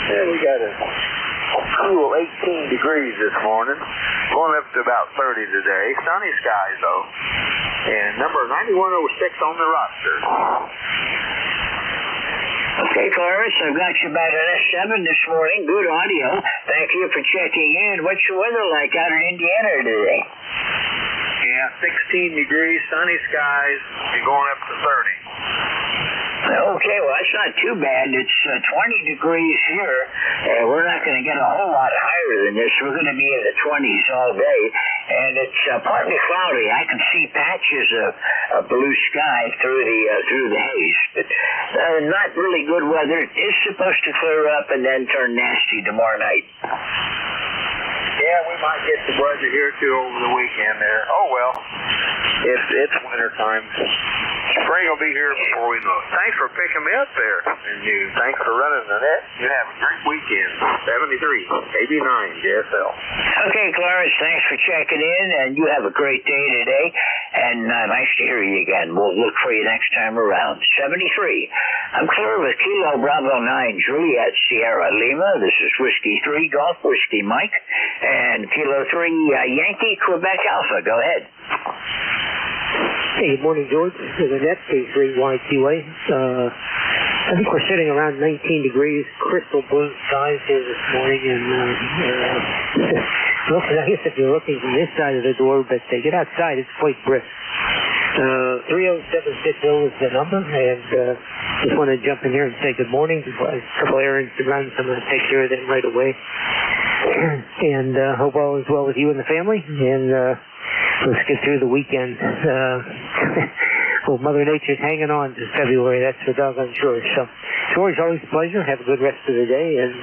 Yeah, we got a cool 18 degrees this morning. Going up to about 30 today. Sunny skies, though. And number 9106 on the roster. Okay, Clarence, I've got you about an S7 this morning. Good audio. Thank you for checking in. What's the weather like out in Indiana today? Yeah, 16 degrees, sunny skies, and going up to 30. Okay, well, that's not too bad. It's 20 degrees here, and we're not going to get a whole lot higher than this. We're going to be in the 20s all day, and it's partly cloudy. I can see patches of blue sky through the haze, but not really good weather. It is supposed to clear up and then turn nasty tomorrow night. Yeah, we might get some weather here, too, over the weekend there. Oh, well, it's winter time. Spring will be here before we know it. Thanks for picking me up there, and thanks for running the net. You have a great weekend. 73, 89, JSL. Okay, Clarence, thanks for checking in, and you have a great day today, and nice to hear you again. We'll look for you next time around. 73, I'm clear with Kilo Bravo 9, Juliet Sierra Lima. This is Whiskey 3, Golf Whiskey Mike, and Kilo 3, Yankee Quebec Alpha. Go ahead. Hey, good morning, George. This is Annette, K3YQA. I think we're sitting around 19 degrees, crystal blue skies here this morning, and I guess if you're looking from this side of the door, but get outside, it's quite brisk. 30760 is the number, and just want to jump in here and say good morning. A couple errands to run, so I'm going to take care of them right away. And hope all is well with you and the family, and let's get through the weekend. Well, Mother Nature's hanging on to February, that's for doggone sure. So, George, always a pleasure. Have a good rest of the day, and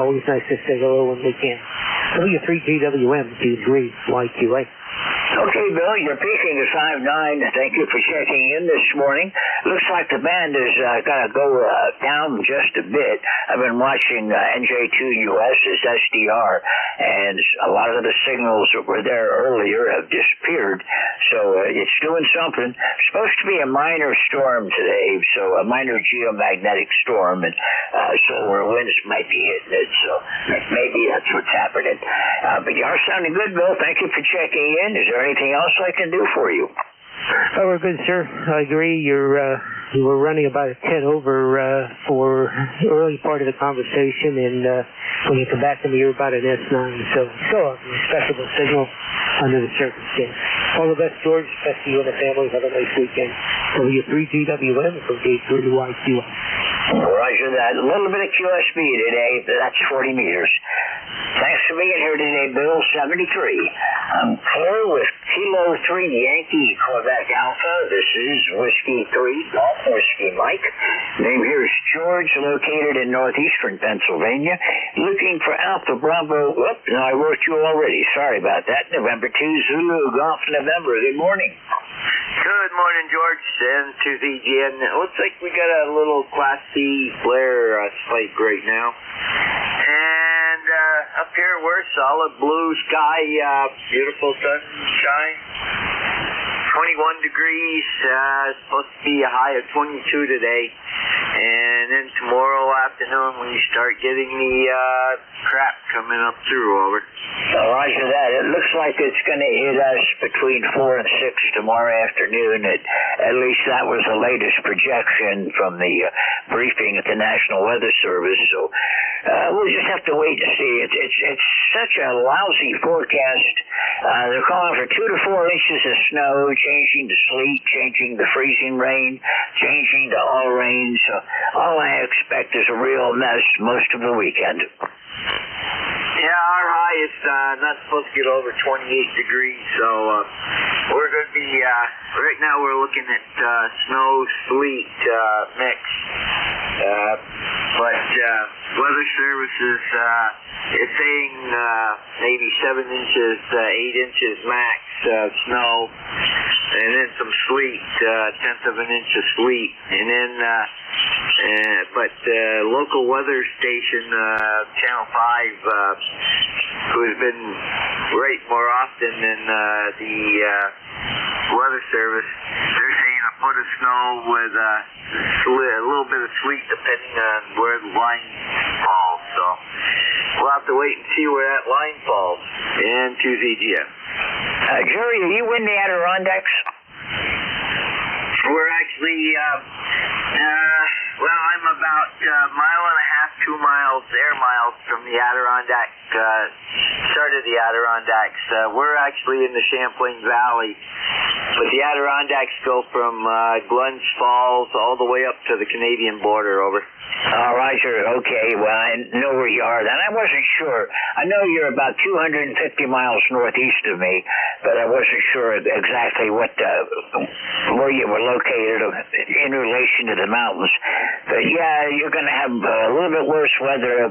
always nice to say hello when we can. W3GWM, Q3YQA. Okay, Bill, you're peaking at 5.9. Thank you for checking in this morning. Looks like the band is going to go down just a bit. I've been watching NJ2US's SDR, and a lot of the signals that were there earlier have disappeared. So it's doing something. It's supposed to be a minor storm today, so a minor geomagnetic storm, and solar winds might be hitting it. So maybe that's what's happening. But you are sounding good, Bill. Thank you for checking in. Is there anything else I can do for you? Oh, we're good, sir. I agree. You were running about a 10 over for the early part of the conversation, and when you come back to me, you're about an S9. So still a respectable signal under the circumstance. All the best, George. Best to you and the family. Have a nice weekend. W3GWM from Gate 3YQS. Roger that. A little bit of QSB today. That's 40 meters. Thanks for being here today, Bill. 73. I'm clear with Kilo 3 Yankee Quebec Alpha. This is Whiskey 3 Golf Whiskey Mike. Name here is George, located in northeastern Pennsylvania. Looking for Alpha Bravo. Whoop, no, I wrote you already. Sorry about that. November 2 Zulu Golf November. Good morning. Good morning, George, and to VGN. It looks like we got a little Class C flare spike right now. And up here we're solid blue sky, beautiful sunshine. 21 degrees, supposed to be a high of 22 today. And then tomorrow afternoon we start getting the crap coming up through, over. Roger that. It looks like it's going to hit us between 4 and 6 tomorrow afternoon. At least that was the latest projection from the briefing at the National Weather Service. So we'll just have to wait to see. It's such a lousy forecast. They're calling for 2 to 4 inches of snow, changing to sleet, changing to freezing rain, changing to all rain. So all I expect is a real mess most of the weekend. Yeah, our high is not supposed to get over 28 degrees, so we're going to be, right now we're looking at snow, sleet mix. But Weather Services is saying maybe 7 inches, 8 inches max snow, and then some sleet, 1/10 of an inch of sleet, and then but local weather station Channel 5, who's been right more often than the Weather Service, they're saying a foot of snow with a little bit of sleet depending on where the line falls. So we'll have to wait and see where that line falls. And to ZGM. Jerry, are you in the Adirondacks? We're actually, well, I'm about a mile and a half, 2 miles, air miles from the Adirondack, start of the Adirondacks. We're actually in the Champlain Valley, but the Adirondacks go from Glens Falls all the way up to the Canadian border, over. Roger. Okay, well, I know where you are then. I wasn't sure. I know you're about 250 miles northeast of me, but I wasn't sure exactly where you were located in relation to the mountains. But yeah, you're going to have a little bit worse weather.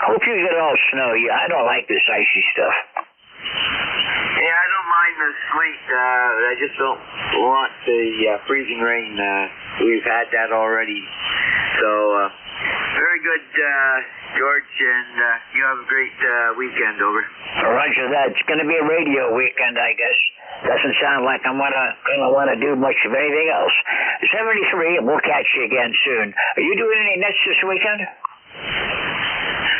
Hope you get all snow. I don't like this icy stuff. Yeah, I don't mind the sleet. I just don't want the freezing rain. We've had that already. So, very good, George, and you have a great weekend, over. Roger that. It's going to be a radio weekend, I guess. Doesn't sound like I'm going to want to do much of anything else. 73, and we'll catch you again soon. Are you doing any nets this weekend?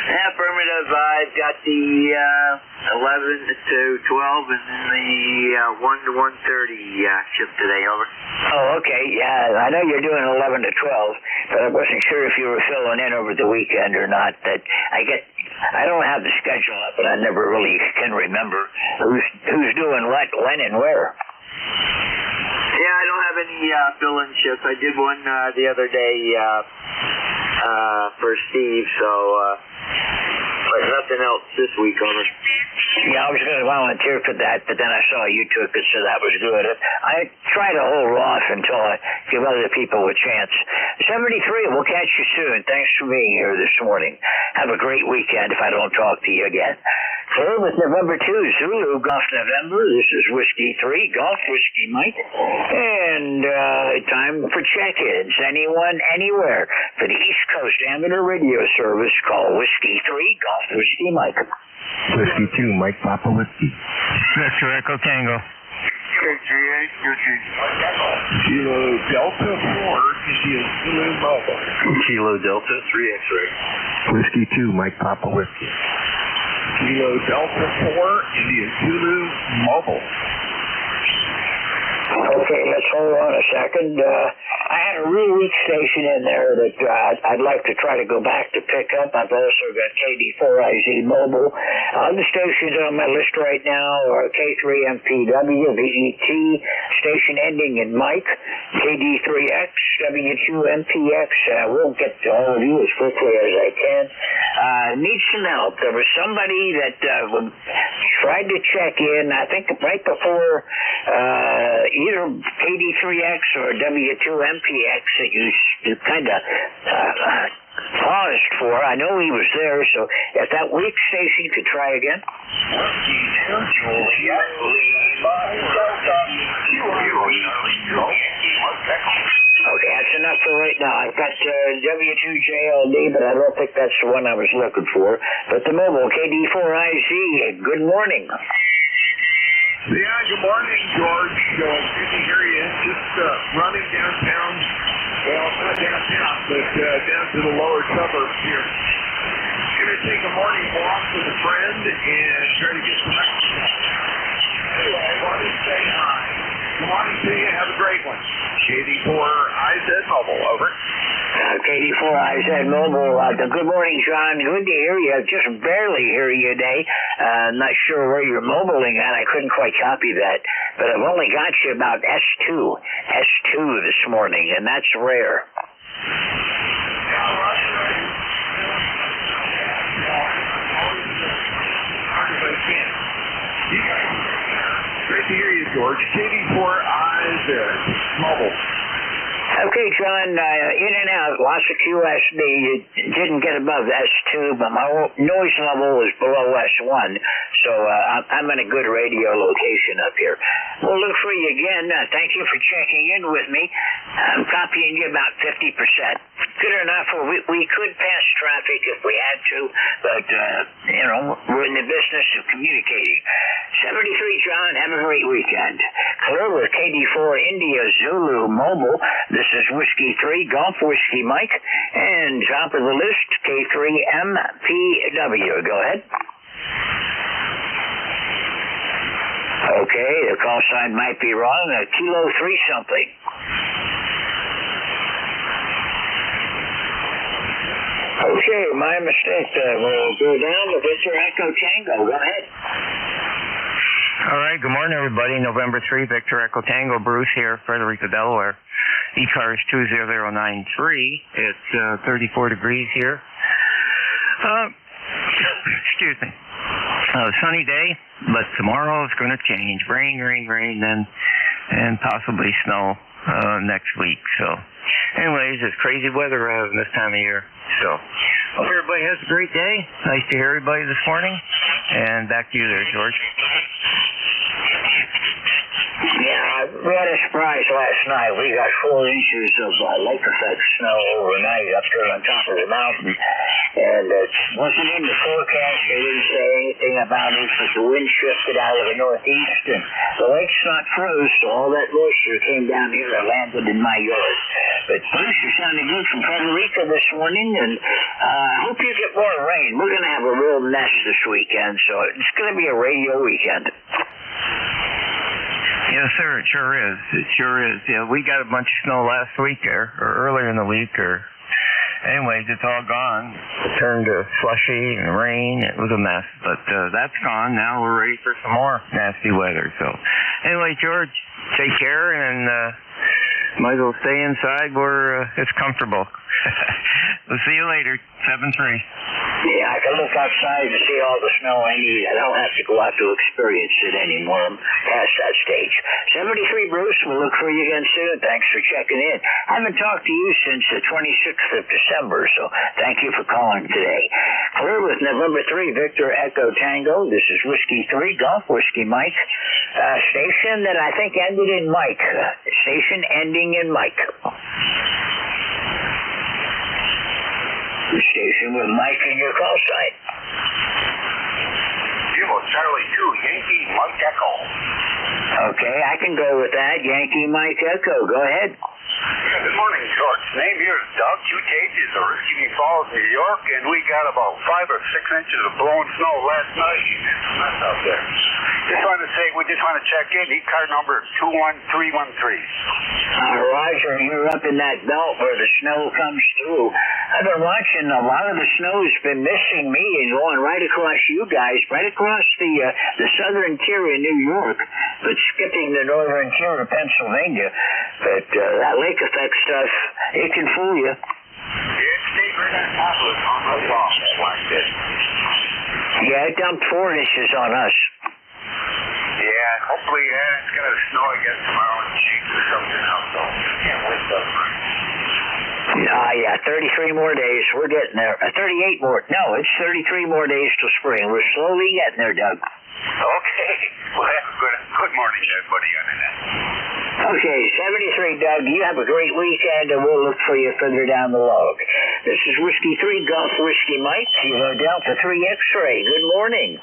Affirmative. I've got the 11 to 12 and then the 1 to 1:30 shift today, over. Oh, okay. Yeah, I know you're doing 11 to 12, but I wasn't sure if you were filling in over the weekend or not. I don't have the schedule up, but I never really can remember who's doing what, when, and where. Yeah, I don't have any fill-in shifts. I did one the other day for Steve, so but nothing else this week, over. Yeah, I was going to volunteer for that, but then I saw you took it, so that was good. I try to hold off until I give other people a chance. 73, we'll catch you soon. Thanks for being here this morning. Have a great weekend if I don't talk to you again. Clear with November 2, Zulu, Golf November. This is Whiskey 3, Golf Whiskey Mike. And time for check-ins. Anyone, anywhere. For the East Coast Amateur Radio Service, call Whiskey 3, Golf Whiskey Mike. Whiskey 2, Mike Papa Whiskey. Victor Echo Tango. KGA, Kilo Delta 4, India Zulu Mobile. Kilo Delta 3 X-ray. Whiskey 2, Mike Papa Whiskey. Kilo Delta 4, India Zulu Mobile. Okay, let's hold on a second. I had a real weak station in there that I'd like to try to go back to pick up. I've also got KD4IZ Mobile. Other stations on my list right now are K3MPW, VET, station ending in Mike, KD3X, W2MPX. We'll get to all of you as quickly as I can. Need some help. There was somebody that tried to check in, I think right before either KD3X or W2MPX that you kind of paused for. I know he was there, so if that weak station could try again. Okay, that's enough for right now. I've got W2JLD, but I don't think that's the one I was looking for. But the mobile, KD4IZ, good morning. Yeah, good morning, George. Good to hear you. Just running downtown. Well, not downtown, but down to the lower suburbs here. Going to take a morning walk with a friend and try to get some exercise. Anyway, I want to say hi. Good morning to you. Have a great one. KD4IZ Mobile, over. KD4IZ Mobile. Good morning, John. Good to hear you. Just barely hear you today. Not sure where you're mobiling at. I couldn't quite copy that. But I've only got you about S2 this morning, and that's rare. Great to hear you, George. KD4IZ Mobile. Okay, John, in and out, lots of QSB. You didn't get above S2, but my noise level is below S1, so I'm in a good radio location up here. We'll look for you again. Thank you for checking in with me. I'm copying you about 50%. Good enough. We could pass traffic if we had to, but, we're in the business of communicating. 73, John. Have a great weekend. Clear with KD4 India Zulu Mobile. This is Whiskey 3, Golf Whiskey Mike. And top of the list, K3MPW. Go ahead. Okay, the call sign might be wrong. Kilo 3 something. Okay, my mistake. We'll go down to Victor Echo Tango. Go ahead. All right, good morning, everybody. November 3, Victor Echo Tango, Bruce here, Frederica, Delaware. ECARS 20093. It's 34 degrees here. Excuse me. Sunny day, but tomorrow it's going to change. Rain, and possibly snow next week. So, anyways, it's crazy weather we're having this time of year. So, hope everybody has a great day. Nice to hear everybody this morning. And back to you there, George. Yeah, we had a surprise last night. We got 4 inches of lake effect snow overnight up there on top of the mountain. And it wasn't in the forecast. They didn't say anything about it, but the wind shifted out of the northeast, and the lake's not froze, so all that moisture came down here and landed in my yard. But Bruce, you're sounding good from Frederica this morning, and I hope you get more rain. We're going to have a real mess this weekend, so it's going to be a radio weekend. Yes, sir, it sure is. It sure is. Yeah, we got a bunch of snow last week or earlier in the week, anyways, it's all gone. It turned to slushy and rain. It was a mess, but that's gone. Now we're ready for some more nasty weather. So, anyway, George, take care, and might as well stay inside where it's comfortable. We'll see you later. 7-3. Yeah, I can look outside and see all the snow I need. I don't have to go out to experience it anymore. I'm past that stage. 73 Bruce, we'll look for you again soon. Thanks for checking in. I haven't talked to you since the 26th of December, so thank you for calling today. Clear with November 3, Victor Echo Tango. This is Whiskey 3, Golf Whiskey Mike. Station that I think ended in Mike. Station ending in Mike. Station with Mike in your call sign. Kilo Charlie 2, Yankee Mike Echo. Okay, I can go with that. Yankee Mike Echo. Go ahead. Good morning, George. Name here is Doug. QTH is Oriskany Falls, New York, and we got about 5 or 6 inches of blowing snow last night. That's out there. Just wanted to say, we just want to check in. ECARS number 21313. Roger, you're up in that belt where the snow comes through. I've been watching a lot of the snow's been missing me and going right across you guys, right across the southern tier of New York, but skipping the northern tier of Pennsylvania. But that lake effect stuff, it can fool you. It stayed right on top of us on the wall like this. Yeah, it dumped 4 inches on us. Yeah, hopefully it's going to snow again tomorrow and cheap or something else, so can't wait for it. Yeah, 33 more days. We're getting there. 38 more. No, it's 33 more days till spring. We're slowly getting there, Doug. Okay. Well, have a good morning, everybody, on that. Okay, 73, Doug. You have a great weekend, and we'll look for you further down the log. This is Whiskey 3, Golf Whiskey Mike, Kilo Delta 3 X-Ray. Good morning.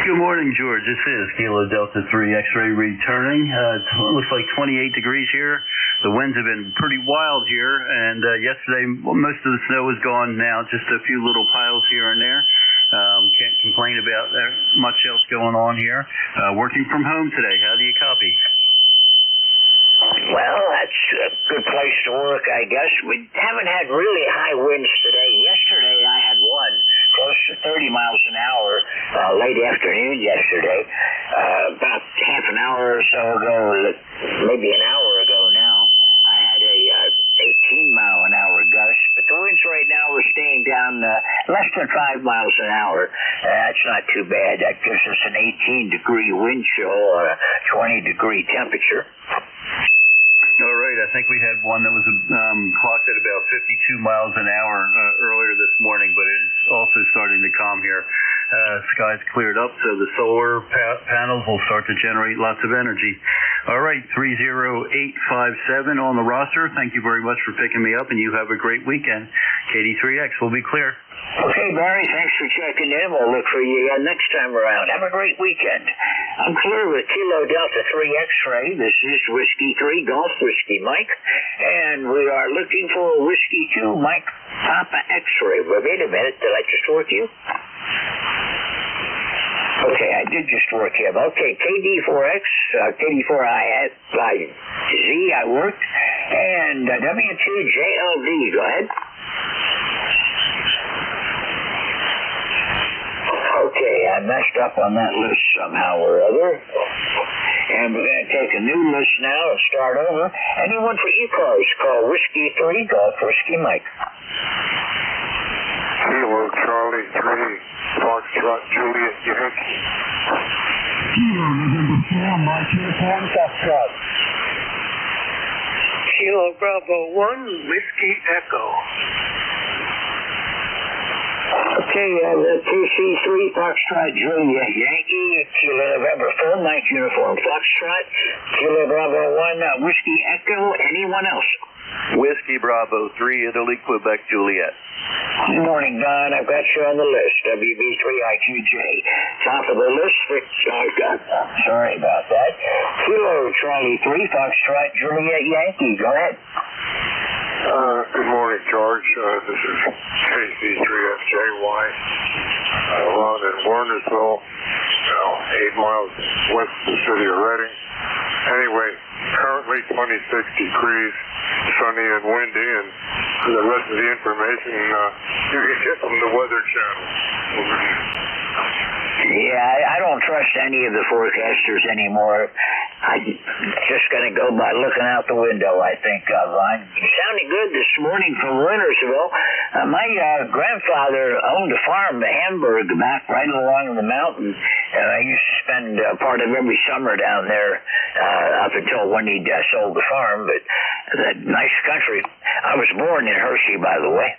Good morning, George. This is Kilo Delta 3 X-Ray returning. It looks like 28 degrees here. The winds have been pretty wild here, and yesterday most of the snow is gone now, just a few little piles here and there. Can't complain about much else going on here. Working from home today. How do you copy? Well, that's a good place to work, I guess. We haven't had really high winds today. Yesterday I had one close to 30 miles an hour late afternoon yesterday. About half an hour or so ago, maybe an hour ago now, I had a 18-mile-an-hour gust, but the winds right now are staying down less than 5 miles an hour. That's not too bad. That gives us an 18-degree wind chill or a 20-degree temperature. All right, I think we had one that was clocked at about 52 miles an hour earlier this morning, but it is also starting to calm here. Skies cleared up, so the solar panels will start to generate lots of energy. All right, 30857 on the roster. Thank you very much for picking me up, and you have a great weekend. KD3X will be clear. Okay, Barry, thanks for checking in. We'll look for you again next time around. Have a great weekend. I'm clear with Kilo Delta 3 X-Ray. This is Whiskey 3 Golf Whiskey Mike, and we are looking for Whiskey 2 Mike Papa X-Ray. Well, wait a minute. Did I just work you? Okay, I did just work him. Okay, KD4X, KD4Z, I worked, and W2JLD. Go ahead. Okay, I messed up on that list somehow or other. And we're going to take a new list now and start over. Anyone for ECARS, call Whiskey 3, Golf Whiskey Mike. Kilo Charlie 3, Foxtrot Juliet Yankee. Kilo November 4, Mike Uniform Foxtrot. Kilo Bravo 1, Whiskey Echo. Okay, TC3, Foxtrot Juliet Yankee, Kilo November 4, Mike Uniform Foxtrot, Kilo Bravo 1, Whiskey Echo. Anyone else? Whiskey Bravo 3, Italy, Quebec, Juliet. Good morning, Don. I've got you on the list. WB3IQJ. Top of the list. Sorry about that. Kilo Charlie 3, Foxtrot Juliet Yankee. Go ahead. Good morning, George. This is KC3FJY. Around in Warnersville, 8 miles west of the city of Reading. Anyway, currently 26 degrees, sunny and windy, and for the rest of the information, you can get from the Weather Channel. Yeah, I don't trust any of the forecasters anymore. I'm just going to go by looking out the window, I think. It sounded good this morning from Wintersville. My grandfather owned a farm, the Hamburg, back right along the mountain. And I used to spend part of every summer down there up until when he sold the farm. But that nice country. I was born in Hershey, by the way.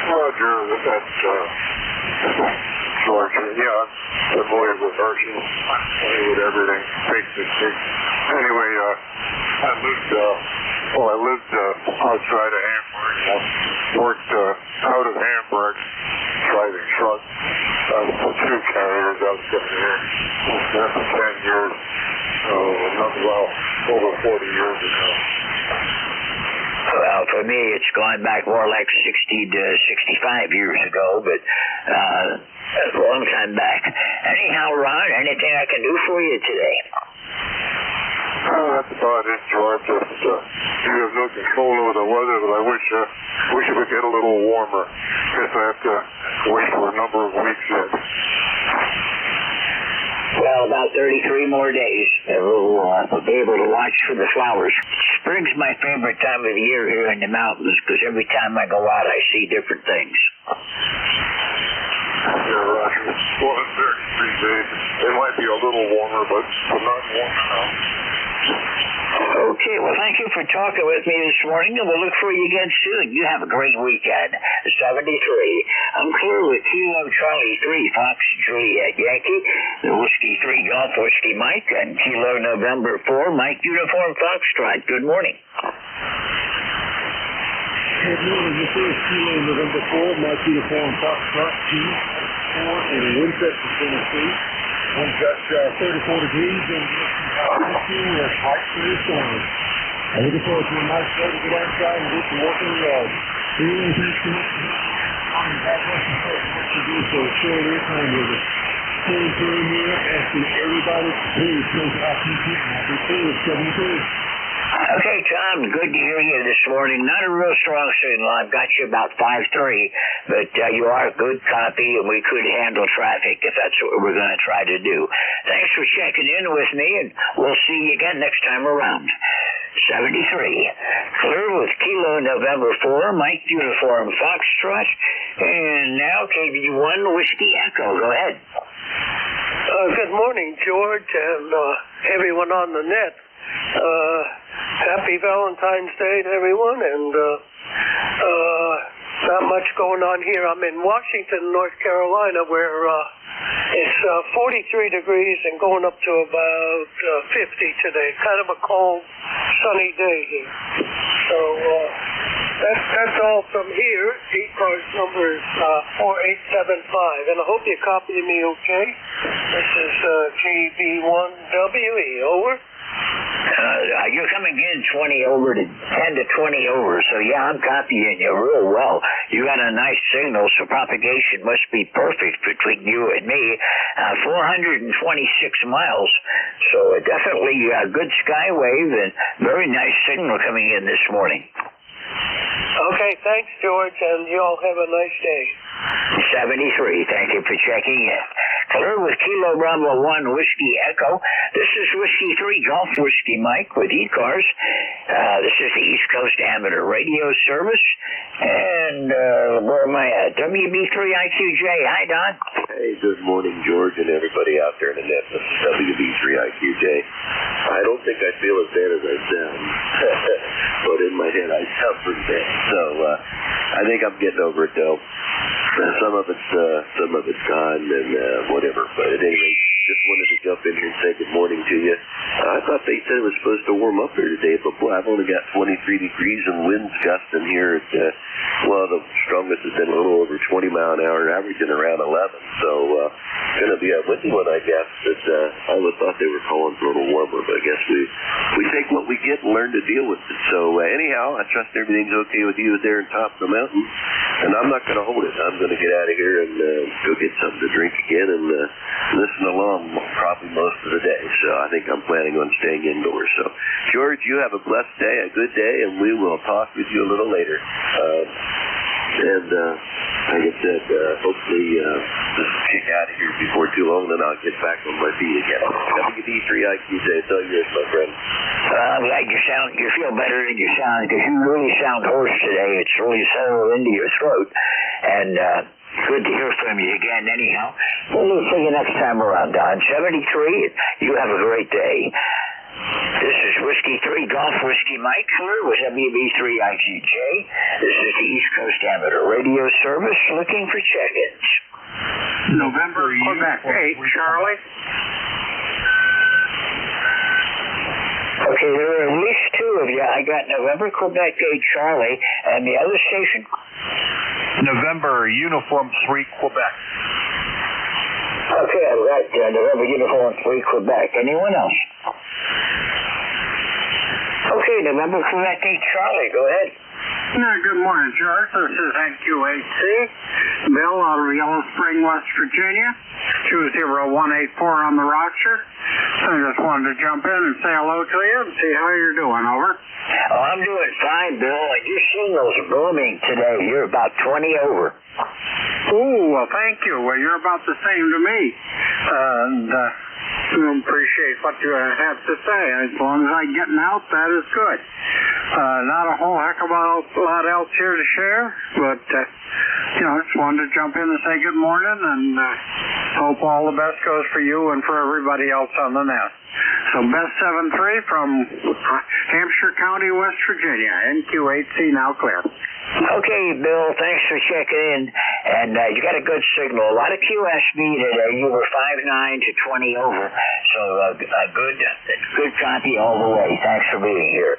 Roger, that's Georgia. Yeah, I'm familiar with Hershey. I'm familiar with everything. Anyway, I lived outside of Hamburg. I worked out of Hamburg driving trucks. I was for two carriers. I was sitting here for 10 years. Over 40 years ago. Well, for me, it's gone back more like 60 to 65 years ago, but a long time back. Anyhow, Ron, anything I can do for you today? That's about it, George. You have no control over the weather, but I wish it would get a little warmer. Guess I have to wait for a number of weeks yet. Well, about 33 more days. We'll be able to watch for the flowers. Spring's my favorite time of the year here in the mountains because every time I go out, I see different things. Yeah, Roger. Well, it's 33 days. It might be a little warmer, but not warm enough. Okay, well, thank you for talking with me this morning, and we'll look for you again soon. You have a great weekend. 73. I'm clear with Kilo Charlie 3, Fox Juliet Yankee, the Whiskey 3 Golf Whiskey Mike, and Kilo November 4, Mike Uniform Foxtrot. Good morning. Good morning. This is Kilo November 4, Mike Uniform Foxtrot, 2-4 in Winchester, Tennessee. We've got 34 degrees and we're hot for the storm. I'm looking forward to a nice day to get outside and do some work in the yard. Anyway, thanks so much on the Southwestern Coast what you do so share your time with us. Stay through here, asking everybody to please go to our people. Happy Food 73. Okay, Tom, good to hear you this morning. Not a real strong signal. I've got you about 5-3, but you are good copy, and we could handle traffic if that's what we're going to try to do. Thanks for checking in with me, and we'll see you again next time around. 73. Clear with Kilo November 4, Mike Uniform Foxtrot, and now KV1 Whiskey Echo. Go ahead. Good morning, George, and everyone on the net. Happy Valentine's Day to everyone, and not much going on here. I'm in Washington, North Carolina, where it's 43 degrees and going up to about 50 today. Kind of a cold, sunny day here. So that's all from here. ECARS number is 4875, and I hope you copy me okay. This is GB1WE, over. You're coming in 20 over to 10 to 20 over, so yeah, I'm copying you real well. You got a nice signal, so propagation must be perfect between you and me. 426 miles, so definitely a good skywave and very nice signal coming in this morning. Okay, thanks, George, and you all have a nice day. 73, thank you for checking in. Clear with Kilo Bravo 1 Whiskey Echo. This is Whiskey 3 Golf Whiskey Mike with ECARS. This is the East Coast Amateur Radio Service. And where am I at? WB3IQJ. Hi, Don. Hey, good morning, George, and everybody out there in the net. This is WB3IQJ. I don't think I feel as bad as I sound, but in my head I suffered that. So I think I'm getting over it, though. Some of it's gone and whatever. But at any rate, just wanted to jump in here and say good morning to you. I thought they said it was supposed to warm up here today, but boy, I've only got 23 degrees and winds gusting here at, the strongest has been a little over 20 mile an hour, averaging around 11. So it's going to be a windy one, I guess. But I would thought they were calling for a little warmer, but I guess we take what we get and learn to deal with it. So anyhow, I trust everything's okay with you there on top of the mountain, and I'm not going to hold it. I'm going to get out of here and go get something to drink again and listen along probably most of the day. So I think I'm planning on staying indoors. So George, you have a blessed day, a good day, and we will talk with you a little later. And I like I said, hopefully this will kick out of here before too long, then I'll get back on my feet again. WB3IQJ, it's all yours, my friend. I'm glad you feel better than you sound, because you really sound hoarse today. It's really settled into your throat. And good to hear from you again, anyhow. We'll see you next time around, Don. 73, you have a great day. This is Whiskey 3 Golf Whiskey Mike here with WB3IQJ. This is the East Coast Amateur Radio Service looking for check-ins. November, Quebec 8, Charlie. Okay, there are at least two of you. I got November, Quebec 8, Charlie, and the other station. November, Uniform 3, Quebec. Okay, I've got November, Uniform 3, Quebec. Anyone else? Okay, November, Quebec 8, Charlie, go ahead. Good morning, George. This is NQHC. Bill out of Yellow Spring, West Virginia. 20184 on the roster. So I just wanted to jump in and say hello to you and see how you're doing, over. Oh, I'm doing fine, Bill. And your signal's booming today. You're about 20 over. Ooh, well, thank you. Well, you're about the same to me. And appreciate what you have to say. As long as I'm getting out, that is good. Not a whole heck of a lot else here to share, but, just wanted to jump in and say good morning and hope all the best goes for you and for everybody else on the net. So best 7-3 from Hampshire County, West Virginia. NQ8C now clear. Okay, Bill, thanks for checking in. And you got a good signal. A lot of QSB today. You were 5-9 to 20 over. So a good copy all the way. Thanks for being here.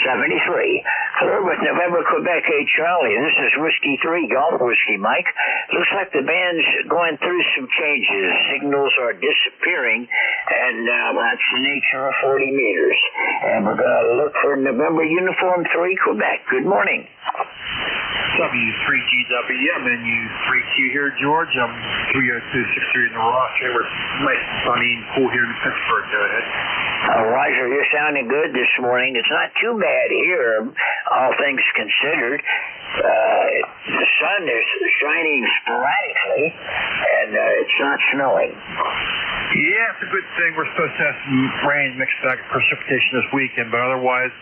73. Clear with November, Quebec 8, Charlie. This is Whiskey 3, Golf Whiskey Mike. Looks like the band's going through some changes. Signals are disappearing. And that's the nature of 40 meters. And we're going to look for November, Uniform 3, Quebec. Good morning. W3GW, I'm in U3Q here, George. I'm 30263 in the roster. We're nice and sunny and cool here in Pittsburgh. Go ahead. Roger, you're sounding good this morning. It's not too bad here, all things considered. The sun is shining sporadically, and it's not snowing. Yeah, it's a good thing. We're supposed to have some rain, mixed back precipitation this weekend, but otherwise,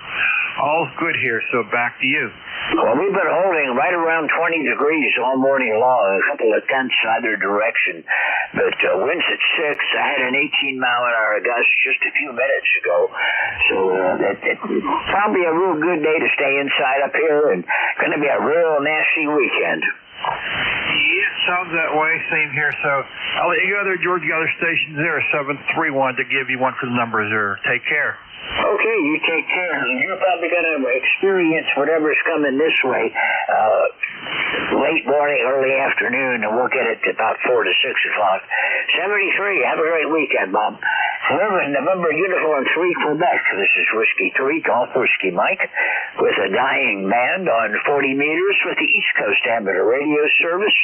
all's good here, so back to you. Well, we've been holding right around 20 degrees all morning long, a couple of tenths either direction. But winds at 6. I had an 18-mile-an-hour gust just a few minutes ago. So it's probably a real good day to stay inside up here, and going to be a real nasty weekend. Yeah, sounds that way. Same here. So I'll let you go there, George. You got other stations there. 731 to give you one for the numbers there. Take care. Okay, you take care. You're probably going to experience whatever's coming this way late morning, early afternoon, and we'll get it to about 4 to 6 o'clock. 73, have a great weekend, Bob. November, Uniform 3, Quebec. This is Whiskey 3, Golf Whiskey Mike, with a dying band on 40 meters with the East Coast Amateur Radio Service.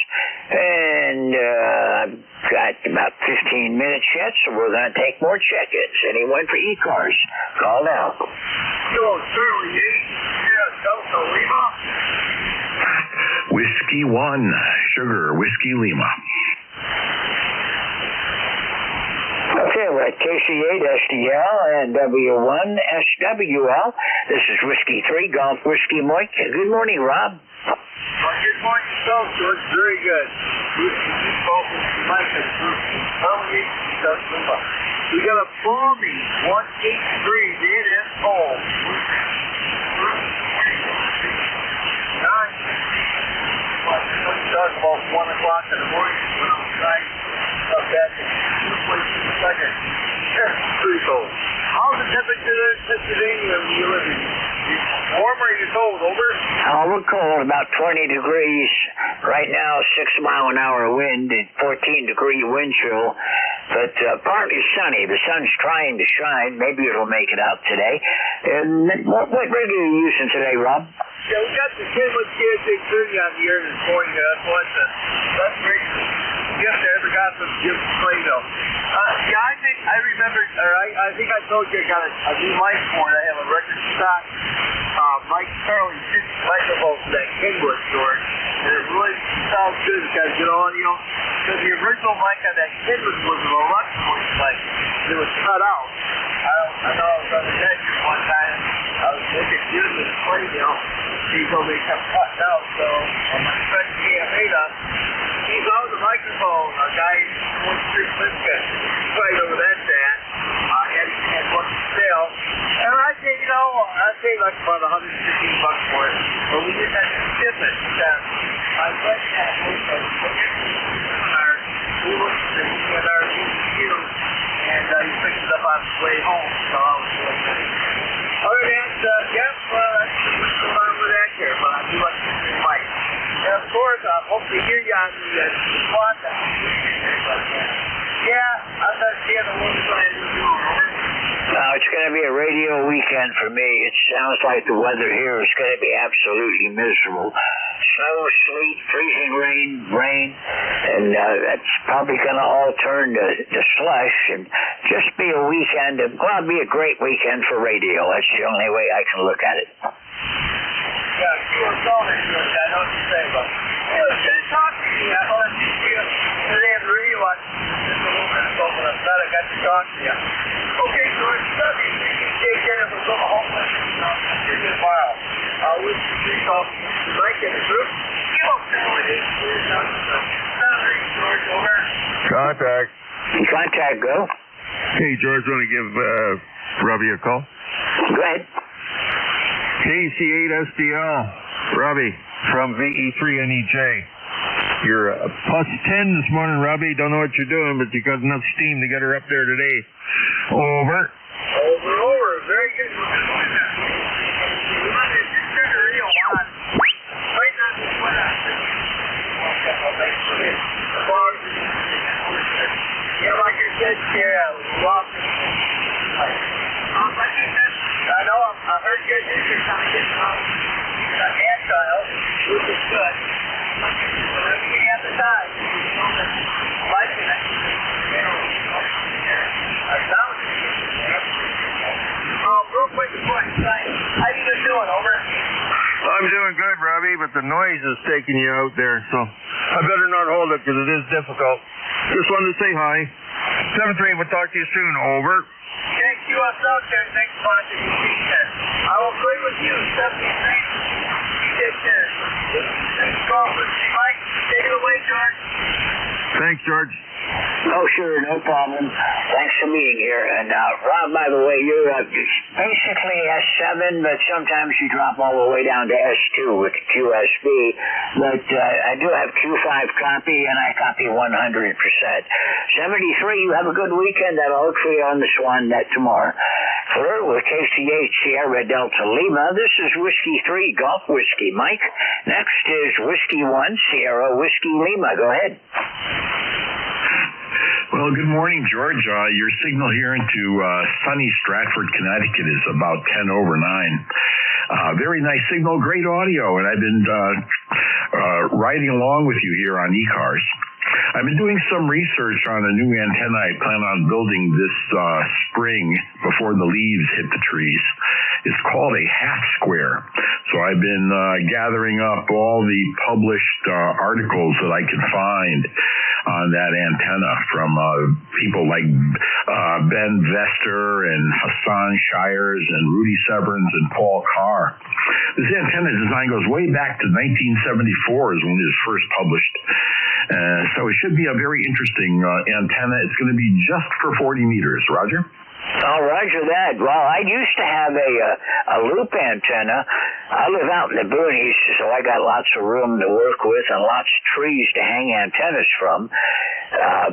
And I've got about 15 minutes yet, so we're going to take more check-ins. Anyone for ECARS? Call now. Hello, Charlie 8, Delta Lima. Whiskey 1, Sugar, Whiskey Lima. Okay, we're at KC8 SDL and W1 SWL. This is Whiskey 3, Golf Whiskey Mike. Good morning, Rob. Good morning, yourself, George. Very good. Golf Whiskey Mike. We got a balmy 183 in and cold. About 1 o'clock in the morning, went outside, up back in 2 seconds. Pretty cold. How's the temperature in Pennsylvania where you live? Warm or you cold, over? We're cold, about 20 degrees. Right now, 6-mile-an-hour wind and 14-degree wind chill. But partly sunny. The sun's trying to shine. Maybe it'll make it out today. And what rig are you using today, Rob? Yeah, we got the Kinless KSA 30 on here this morning. That's great. Yes, I ever got some Jim Play-Doh. I remember, or I think I told you I got a new mic for it. I have a record stock Mike Sterling 50 microphone for that Kinless, George. And it really all good because, the original mic on that kid was an electrical mic. It was cut out. I know I was on the net one time. I was looking good with the play deal. He told me it kept cutting out, so on my friend KMA done, he found the microphone. A guy went through Lipka right over that stand. Had one for sale. And I said, I paid like about $115 for it. But we just had to ship it. My friend had we looked at the ECARS ECU, and he picked it up on his way home, so I was really good. Other than that, Jeff, that's what's going on with that here, but I do like to hear Mike. And of course, I hope to hear you on the spot. Yeah, I'm not seeing the one side of the door. No, it's going to be a radio weekend for me. It sounds like the weather here is going to be absolutely miserable. Snow, sleet, freezing rain, and that's probably going to all turn to slush and just be a weekend. Well, it'll be a great weekend for radio. That's the only way I can look at it. Yeah, you were calling, I know what you're saying, but it was good talking to you. I thought I'd see you today on the radio watch just a little bit ago, but I'm glad I got to talk to you. Okay, George, love you. Take care of us on the home list. I'll see you tomorrow. We'll see you off the mic in the group. You don't know what it is. George, over. Contact. Contact, go. Hey, George, want to give Robbie a call? Go ahead. KC8SDL, Robbie, from VE3NEJ. You're +10 this morning, Robbie. Don't know what you're doing, but you got enough steam to get her up there today. Over. Over. Very good. We want to just turn the radio on. Right now, just went out. Yeah, like you said, welcome. I know I heard good news. You're kind of getting agile, which is good. But we have the time. Liking it. Real quick before I say, how you guys doing? Over. I'm doing good, Robbie, but the noise is taking you out there, so I better not hold it because it is difficult. Just wanted to say hi. 7-3, we'll talk to you soon. Over. Thank you, us out there. Thanks for watching the weekend. I will play with you, 73. You take care. Thanks, Crawford. Mike, take it away, George. Thanks, George. Oh, sure, no problem. Thanks for being here. And, Rob, by the way, you're basically S7, but sometimes you drop all the way down to S2 with the QSB. But I do have Q5 copy, and I copy 100%. 73, you have a good weekend. I'll look for you on the Swan Net tomorrow. For with KCH Sierra Delta Lima, this is Whiskey 3 Golf Whiskey Mike. Next is Whiskey 1 Sierra Whiskey Lima. Go ahead. Well, good morning, George. Your signal here into sunny Stratford, Connecticut is about 10 over 9. Very nice signal, great audio, and I've been riding along with you here on ECARS. I've been doing some research on a new antenna I plan on building this spring before the leaves hit the trees. It's called a half square. So I've been gathering up all the published articles that I could find on that antenna from people like Ben Vester and Hassan Shires and Rudy Severns and Paul Carr. This antenna design goes way back to 1974 is when it was first published. So it should be a very interesting antenna. It's going to be just for 40 meters. Roger? Oh, roger that. Well, I used to have a loop antenna. I live out in the boonies, so I got lots of room to work with and lots of trees to hang antennas from.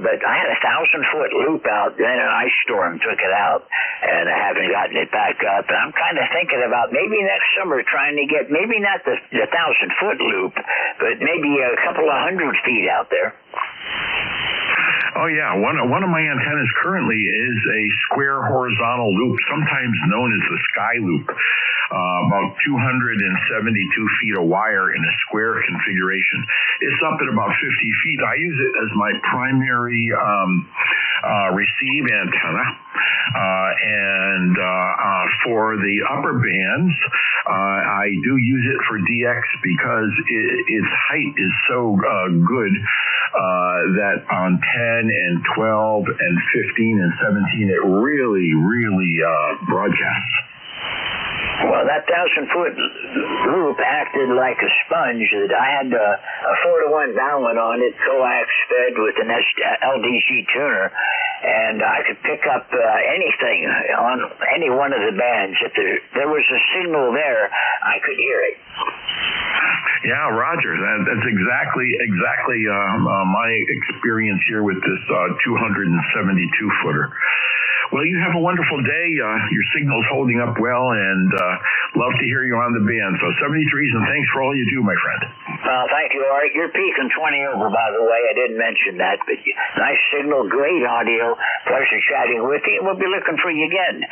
But I had a 1,000-foot loop out, then an ice storm took it out, and I haven't gotten it back up. And I'm kind of thinking about maybe next summer trying to get maybe not the 1,000-foot loop, but maybe a couple of 100 feet out there. Oh, yeah. One of my antennas currently is a square horizontal loop, sometimes known as the sky loop. About 272 feet of wire in a square configuration. It's up at about 50 feet. I use it as my primary receive antenna. And for the upper bands, I do use it for DX because its height is so good that on 10 and 12 and 15 and 17, it really broadcasts. Well, that 1,000-foot loop acted like a sponge. I had a 4-to-1 downwind on it, coax fed with an LDC tuner, and I could pick up anything on any one of the bands. If there was a signal there, I could hear it. Yeah, Roger. That's exactly my experience here with this 272-footer. Well, you have a wonderful day. Your signal's holding up well, and love to hear you on the band. So 73s, and thanks for all you do, my friend. Thank you, Art. You're peaking 20 over, by the way. I didn't mention that, but nice signal, great audio. Pleasure chatting with you, and we'll be looking for you again.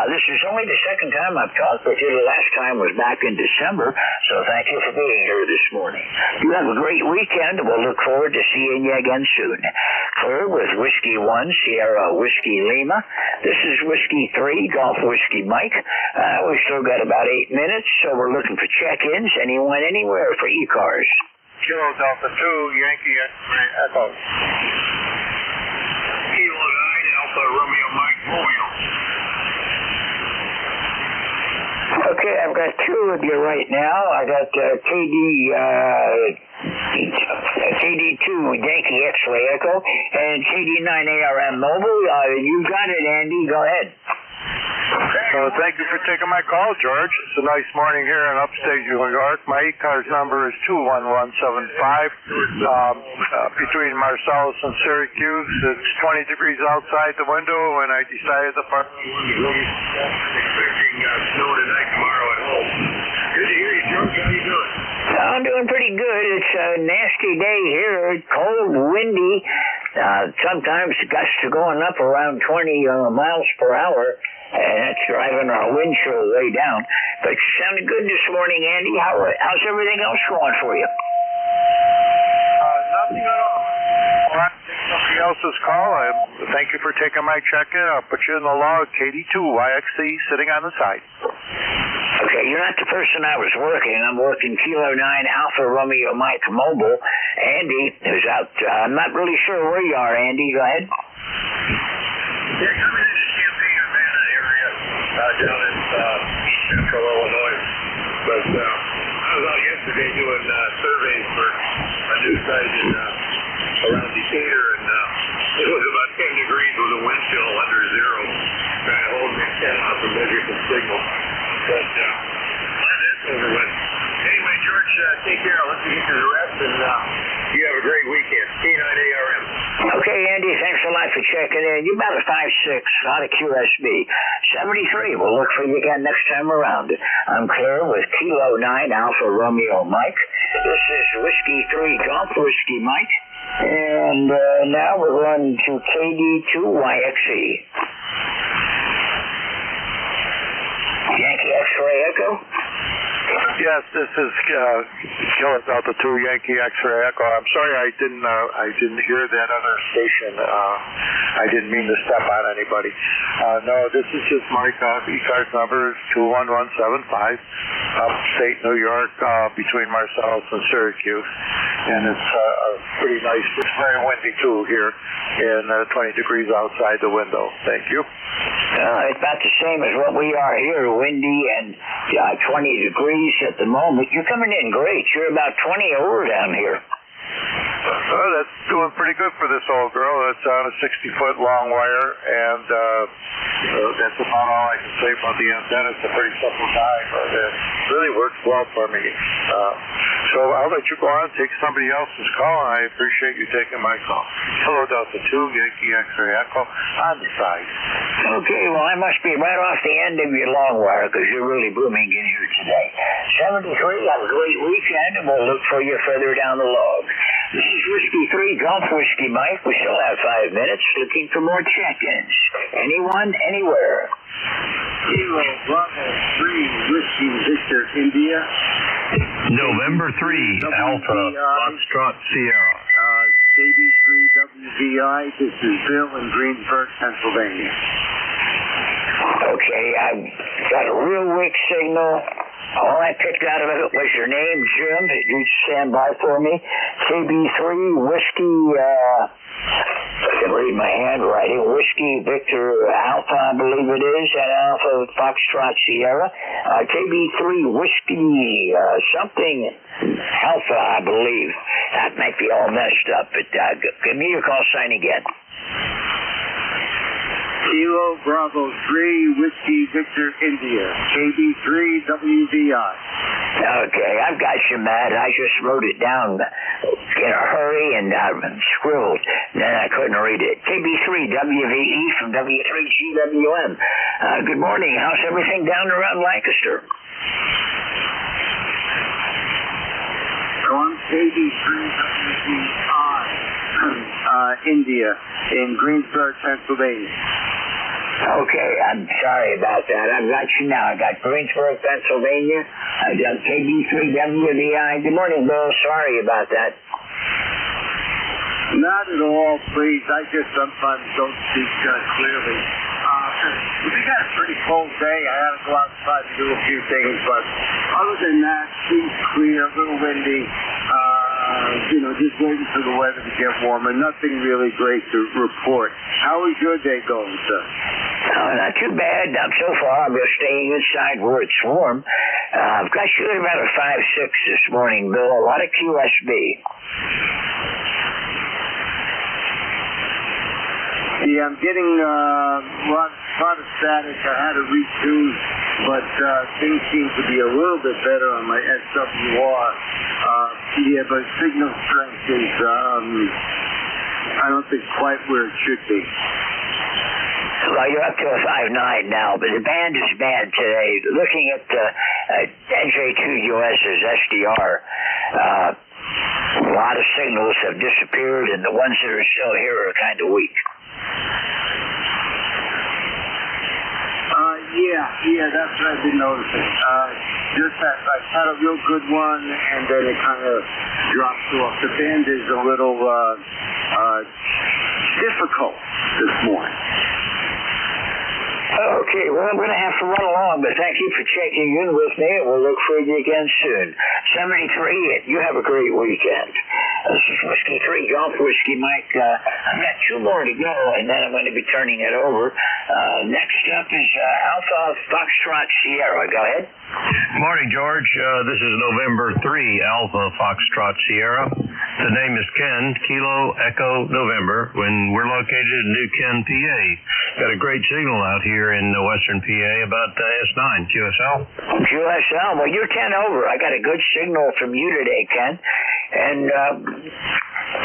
This is only the second time I've talked with you. The last time was back in December, so thank you for being here this morning. You have a great weekend, and we'll look forward to seeing you again soon. Clear with Whiskey 1, Sierra Whiskey Lima. This is Whiskey 3, Golf Whiskey Mike. We've still got about 8 minutes, so we're looking for check-ins, anyone, anywhere for ECARS. Kilo Delta 2, Yankee X-ray Echo. Kilo 9, Alpha Romeo Mike Romeo. Okay, I've got two of you right now. I got KD2 Yankee X-ray Echo and KD9 ARM Mobile. You got it, Andy. Go ahead. Thank you for taking my call, George. It's a nice morning here in upstate New York. My ECARS number is 21175. Between Marcellus and Syracuse, it's 20 degrees outside the window, and I decided to park. Expecting snow tonight, tomorrow at home. Good to hear you, George. How you doing? I'm doing pretty good. It's a nasty day here. Cold, windy. Sometimes gusts are going up around 20 miles per hour, and that's driving our wind chill way down. But you sounded good this morning, Andy. How's everything else going for you? Nothing at all. Somebody else's call. Thank you for taking my check-in. I'll put you in the log. KD2 YXC sitting on the side. Okay, you're not the person I was working. I'm working Kilo 9 Alpha Romeo Mike Mobile. Andy is out. I'm not really sure where you are, Andy. Go ahead. Yeah, coming in the Champaign, Urbana area down in East Central Illinois. But I was out yesterday doing surveys for a new site around Decatur, and it was about 10 degrees with a wind chill under zero, trying to hold the antenna up and measure some signal. But that's over with. Anyway, George, take care. I'll let you get to the rest, and you have a great weekend. K9ARM. Okay, Andy, thanks a lot for checking in. You're about a 5'6", out of QSB. 73, we'll look for you again next time around. I'm Claire with Kilo 9 Alpha Romeo Mike. This is Whiskey 3 Golf Whiskey Mike. And now we're running to KD2YXE. Yankee X-ray Echo? Yes, this is Kilo Delta 2 Yankee X-ray Echo. I'm sorry I didn't hear that other station. I didn't mean to step on anybody. No, this is just my ECARS number is 21175, upstate New York, between Marcellus and Syracuse. And it's pretty nice. It's very windy too here, and 20 degrees outside the window. Thank you. It's about the same as what we are here, windy and 20 degrees at the moment. You're coming in great. You're about 20 over down here. Well, that's doing pretty good for this old girl. It's on a 60-foot long wire, and that's about all I can say about the antenna. It's a pretty simple die, but it really works well for me. So I'll let you go on and take somebody else's call, and I appreciate you taking my call. Kilo Delta 2, Yankee X-ray Echo, on the side. Okay, well, I must be right off the end of your long wire, because you're really booming in here today. 73, have a great weekend, and we'll look for you further down the log. This is Whiskey 3 Golf Whiskey Mike. We still have 5 minutes looking for more check-ins. Anyone, anywhere. Kilo Bravo 3 Whiskey Victor India. November 3 Alpha Foxtrot Sierra. KB3WVI. This is Bill in Greensburg, Pennsylvania. Okay, I've got a real weak signal. All I picked out of it was your name, Jim. You stand by for me. KB3 Whiskey, I can read my handwriting. Whiskey Victor Alpha, I believe it is, and Alpha Foxtrot Sierra. KB3 Whiskey something Alpha, I believe. That might be all messed up, but give me your call sign again. Kilo Bravo 3 Whiskey Victor India, KB3 WVI. Okay, I've got you, Matt. I just wrote it down in a hurry and scribbled. Then I couldn't read it. KB3 WVE from W3GWM. Good morning. How's everything down around Lancaster? So I'm KB3 WVI, India, in Greensburg, Pennsylvania. Okay, I'm sorry about that. I've got you now. I got Greensburg, Pennsylvania. I got KB3WVI. Good morning, Bill. Sorry about that. Not at all, please. I just sometimes don't speak clearly. We got a pretty cold day. I had to go outside and do a few things, but other than that, seems clear, a little windy. Just waiting for the weather to get warmer. Nothing really great to report. How is your day going, sir? Oh, not too bad. So far, I'm just staying inside where it's warm. I've got you at about a 5.6 this morning, Bill. A lot of QSB. Yeah, I'm getting a lot of static. I had to retune, but things seem to be a little bit better on my SWR. But signal strength is, I don't think quite where it should be. Well, you're up to a 5.9 now, but the band is bad today. Looking at NJ2US's SDR, a lot of signals have disappeared, and the ones that are still here are kind of weak. Yeah, that's what I've been noticing. Just that I've had a real good one, and then it kind of drops off. The band is a little difficult this morning. Okay, well, I'm going to have to run along, but thank you for checking in with me, and we'll look for you again soon. 73, you have a great weekend. This is Whiskey 3, Golf Whiskey Mike. I've got 2 more to go, and then I'm going to be turning it over. Next up is Alpha Foxtrot Sierra. Go ahead. Morning, George. This is November 3, Alpha Foxtrot Sierra. The name is Ken, Kilo Echo November, when we're located in New Ken, PA. Got a great signal out here in western PA about S9, QSL. QSL, well, you're 10 over. I got a good signal from you today, Ken. And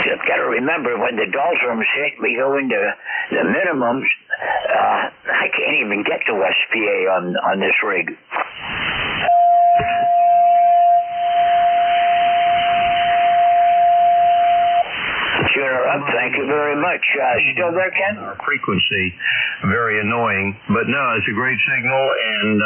you've got to remember, when the doldrums hit, we go into the minimums. I can't even get to West PA on this rig. Tuner up. Thank you very much. Still there, Ken? Our frequency, very annoying. But no, it's a great signal, and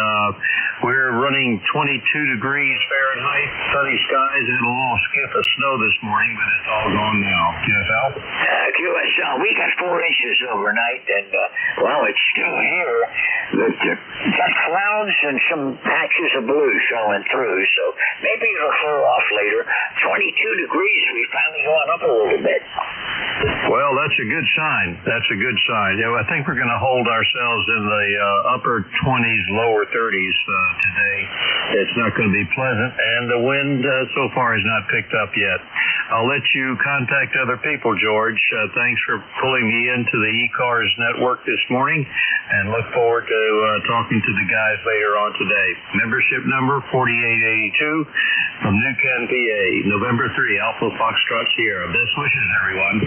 we're running 22 degrees Fahrenheit, sunny skies, and a little skiff of snow this morning, but it's all gone now. QSL? QSL, we got 4 inches overnight, and, well, it's still here. But got clouds and some patches of blue showing through, so maybe it'll clear off later. 22 degrees, we've finally gone up a little bit. Well, that's a good sign. That's a good sign. Yeah, I think we're going to hold ourselves in the upper 20s, lower 30s today. It's not going to be pleasant, and the wind so far has not picked up yet. I'll let you contact other people, George. Thanks for pulling me into the ECARS network this morning, and look forward to talking to the guys later on today. Membership number 4882 from New Ken, PA, November 3, Alpha Foxtrot Sierra. Best wishes, everyone.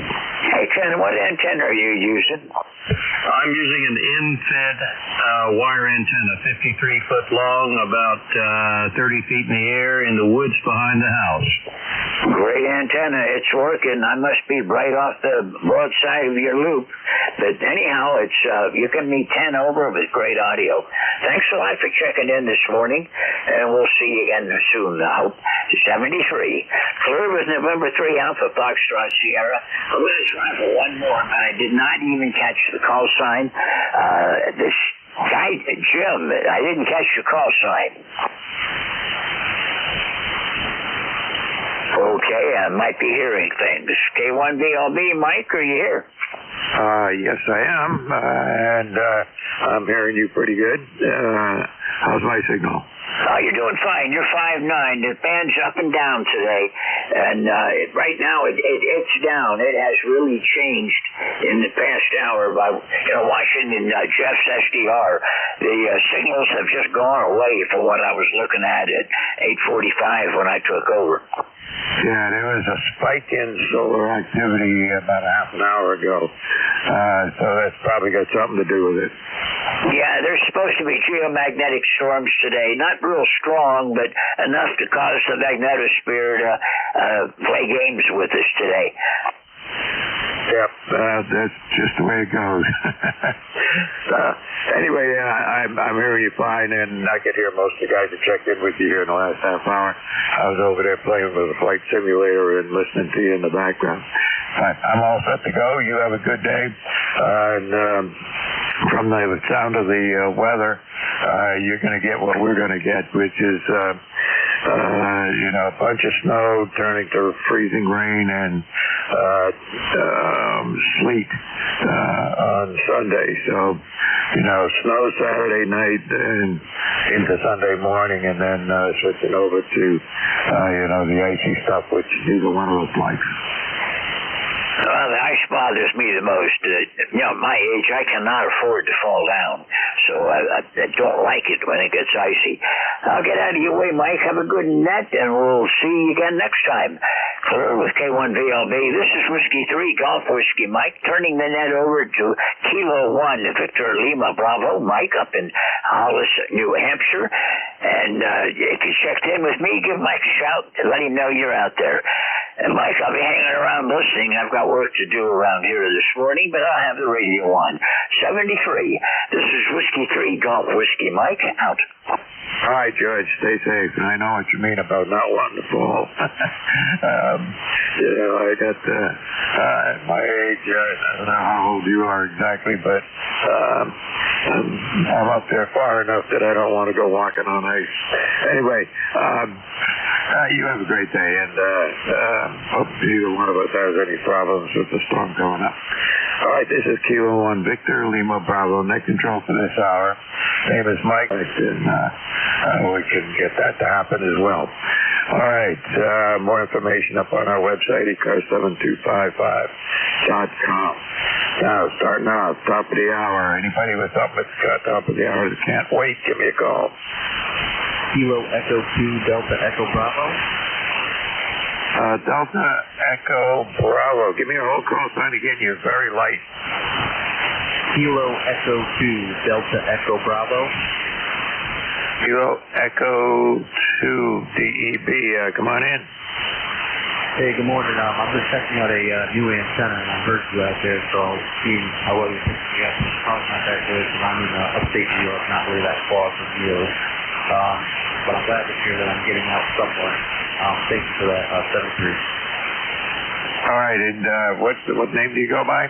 Hey, Ken, what antenna are you using? I'm using an in-fed wire antenna, 53 foot long, about 30 feet in the air, in the woods behind the house. Great antenna. It's working. I must be right off the broadside of your loop. But anyhow, it's you can be 10 over with great audio. Thanks a lot for checking in this morning, and we'll see you again soon, I hope. 73. Clear with November 3, Alpha Foxtrot Sierra. I'm going to try for one more, but I did not even catch the call sign. This Jim, I didn't catch your call sign. Okay, I might be hearing things. K1BLB, Mike, are you here? Yes, I am, and I'm hearing you pretty good. How's my signal? Oh, you're doing fine. You're 5'9". The band's up and down today, and right now it's down. It has really changed in the past hour. By watching Jeff's SDR, the signals have just gone away from what I was looking at 8:45 when I took over. Yeah, there was a spike in solar activity about a half an hour ago, so that's probably got something to do with it. Yeah, there's supposed to be geomagnetic storms today. Not real strong, but enough to cause the magnetosphere to play games with us today. Yep, that's just the way it goes. Anyway, I'm hearing you fine, and I could hear most of the guys that checked in with you here in the last half hour. I was over there playing with the flight simulator and listening to you in the background. I'm all set to go. You have a good day. And from the sound of the weather, you're going to get what we're going to get, which is a bunch of snow turning to freezing rain and sleet on Sunday. So, snow Saturday night and into Sunday morning, and then switching over to, the icy stuff, which neither one of us likes. Well, the ice bothers me the most. At my age, I cannot afford to fall down, so I don't like it when it gets icy. I'll get out of your way, Mike. Have a good net, and we'll see you again next time. Clear with K1VLB. This is Whiskey 3, Golf Whiskey Mike, turning the net over to Kilo 1, Victor Lima Bravo, Mike up in Hollis, New Hampshire. And if you checked in with me, give Mike a shout and let him know you're out there. And Mike, I'll be hanging around listening. I've got work to do around here this morning, but I'll have the radio on. 73. This is Whiskey 3, Golf Whiskey Mike, out. All right, George, stay safe. And I know what you mean about not wanting to fall. I got at my age, I don't know how old you are exactly, but I'm up there far enough that I don't want to go walking on ice. Anyway, you have a great day, and hope neither one of us has any problems with the storm going up. All right, this is Kilo 1 Victor Lima Bravo, net control for this hour. Name is Mike, and we can get that to happen as well. All right, more information up on our website, ECARS7255.com. Now, starting out, top of the hour. Anybody with something at top of the hour that can't wait, give me a call. Kilo Echo 2 Delta Echo Bravo. Delta Echo Bravo. Give me a whole call sign again. You're very light. Kilo Echo 2 Delta Echo Bravo. Kilo Echo 2 DEB. Come on in. Hey, good morning. I'm just checking out a new antenna, and I heard you out there, so I'll see how well you're picking me up. It's probably not that good, because I'm in upstate New York, not really that far from you. But I'm glad to hear that I'm getting out somewhere. Thank you for that, 73. All right, and what name do you go by?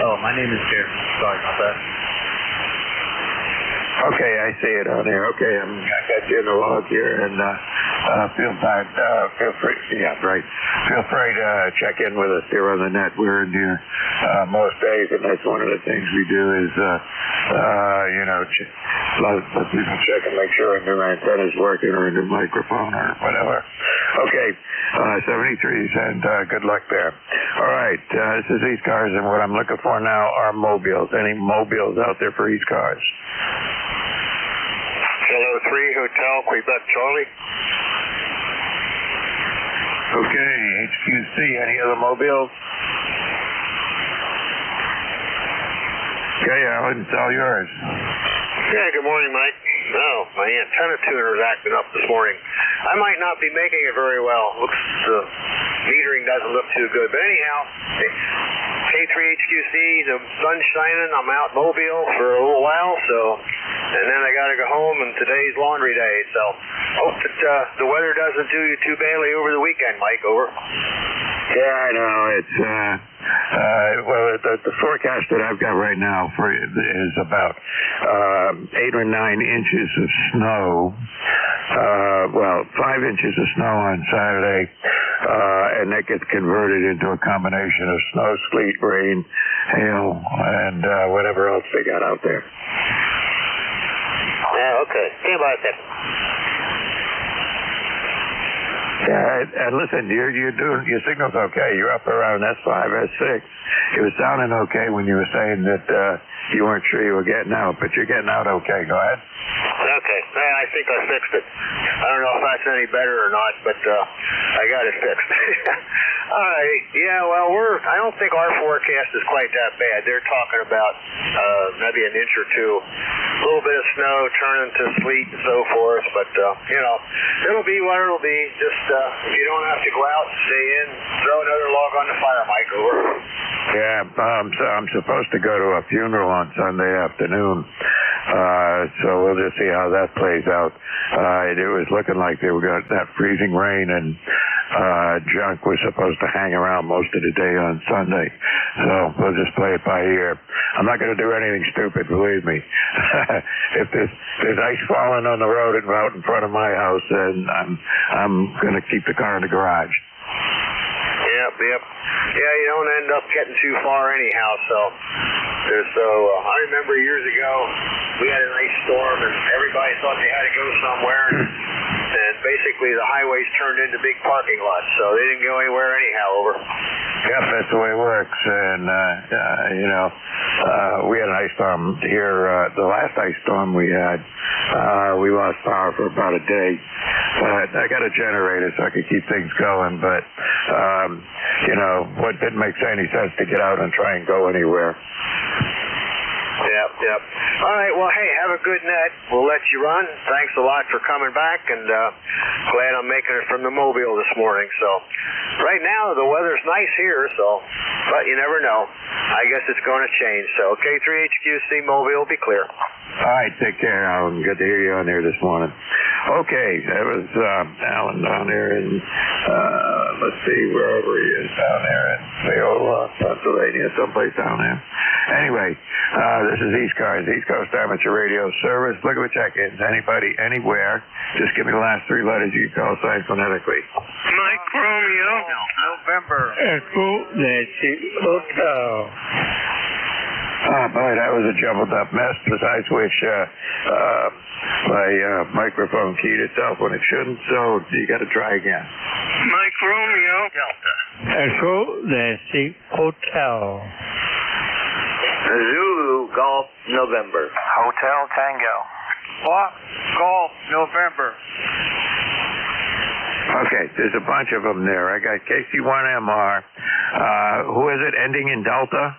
Oh, my name is Jeremy. Sorry about that. Okay, I see it on there. Okay, I got you in the log here, and feel free. Yeah, right. Feel free to check in with us here on the net. We're in here most days, and that's one of the things we do is, let people check and make sure a new antenna's working or a new microphone or whatever. Okay, 73, and good luck there. All right, this is ECARS, and what I'm looking for now are mobiles. Any mobiles out there for ECARS? Kilo 3 Hotel Quebec Charlie. Okay, HQC, any other mobiles? Okay, Alan, it's all yours. Yeah, good morning, Mike. Oh, my antenna tuner is acting up this morning. I might not be making it very well. Looks metering doesn't look too good. But anyhow, K3HQC, the sun's shining. I'm out in Mobile for a little while, and then I got to go home, and today's laundry day. So hope that the weather doesn't do you too badly over the weekend, Mike. Over. Yeah, I know. It's well, the forecast that I've got right now for is about 8 or 9 inches of snow. 5 inches of snow on Saturday, and that gets converted into a combination of snow, sleet, rain, hail, and whatever else they got out there. Okay. Think about that. Yeah, and listen, your signal's okay. You're up around S5, S6. It was sounding okay when you were saying that you weren't sure you were getting out, but you're getting out okay. Go ahead. Okay. I think I fixed it. I don't know if that's any better or not, but I got it fixed. All right. Yeah, well, I don't think our forecast is quite that bad. They're talking about maybe an inch or two. A little bit of snow turning to sleet and so forth, but, it'll be what it'll be. Just, if you don't have to go out, stay in, throw another log on the fire, Mike. Over. Yeah, so I'm supposed to go to a funeral on Sunday afternoon. So we'll just see how that plays out. It was looking like they were got that freezing rain, and junk was supposed to hang around most of the day on Sunday. So we'll just play it by ear. I'm not going to do anything stupid, believe me. If there's ice falling on the road and out in front of my house, then I'm going to keep the car in the garage. Yep. Yeah, you don't end up getting too far anyhow, so I remember years ago we had an ice storm and everybody thought they had to go somewhere, and basically the highways turned into big parking lots, so they didn't go anywhere anyhow. Over. Yep, that's the way it works. And we had an ice storm here. The last ice storm we had, we lost power for about a day. But I got a generator so I could keep things going. But what didn't make any sense to get out and try and go anywhere. Yep. All right, well, hey, have a good night. We'll let you run. Thanks a lot for coming back, and glad I'm making it from the Mobile this morning. So right now the weather's nice here, but you never know. I guess it's going to change. So K3HQC Mobile will be clear. All right, take care, Alan. Good to hear you on here this morning. Okay, that was Alan down there in, let's see, wherever he is down there in Leola, Pennsylvania, someplace down there. Anyway, this is ECARS, East Coast Amateur Radio Service. Look at the check-ins. Anybody, anywhere, just give me the last 3 letters you call sign phonetically. Mike Romeo. November. Echo, Nancy, Hotel. Oh, boy, that was a jumbled up mess, besides which my microphone keyed itself when it shouldn't, so you got to try again. Mike Romeo. Delta. Echo, Nancy, Hotel. Zulu, Golf, November. Hotel Tango. Golf, November. Okay, there's a bunch of them there. I got KC1MR. Who is it ending in Delta?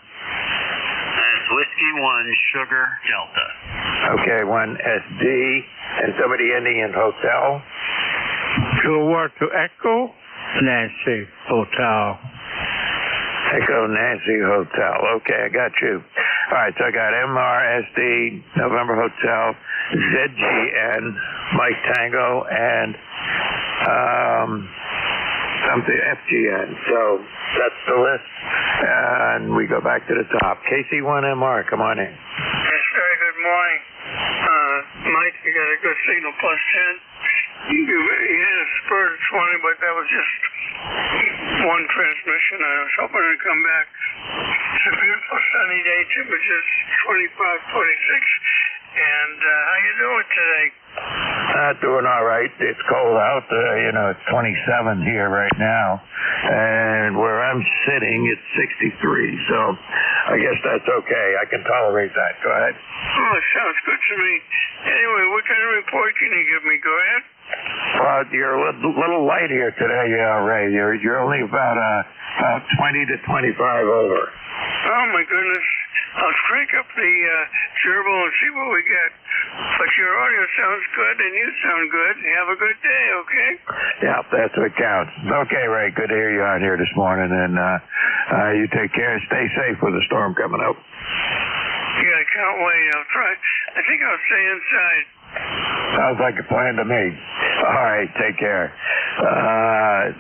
That's Whiskey 1, Sugar, Delta. Okay, 1SD. And somebody ending in Hotel? To Echo, Nancy, Hotel. Echo Nancy Hotel. Okay, I got you. All right, so I got MRSD, November Hotel, ZGN, Mike Tango, and something FGN. So that's the list. And we go back to the top. KC1MR, come on in. Yes, very good morning. Mike, you got a good signal, plus 10. You had a spur to 20, but that was just one transmission. I was hoping to come back. It's a beautiful sunny day, temperatures 25, 26. And how you doing today? Doing all right. It's cold out. It's 27 here right now. And where I'm sitting, it's 63. So I guess that's okay. I can tolerate that. Go ahead. Oh, it sounds good to me. Anyway, what kind of report can you give me? Go ahead. Well, you're a little light here today, Ray. You're only about 20 to 25 over. Oh, my goodness. I'll crank up the gerbil and see what we get. But your audio sounds good, and you sound good. Have a good day, okay? Yeah, that's what counts. Okay, Ray, good to hear you on here this morning, and you take care. Stay safe with the storm coming up. Yeah, I can't wait. I'll try. I think I'll stay inside. Sounds like a plan to me. All right, take care.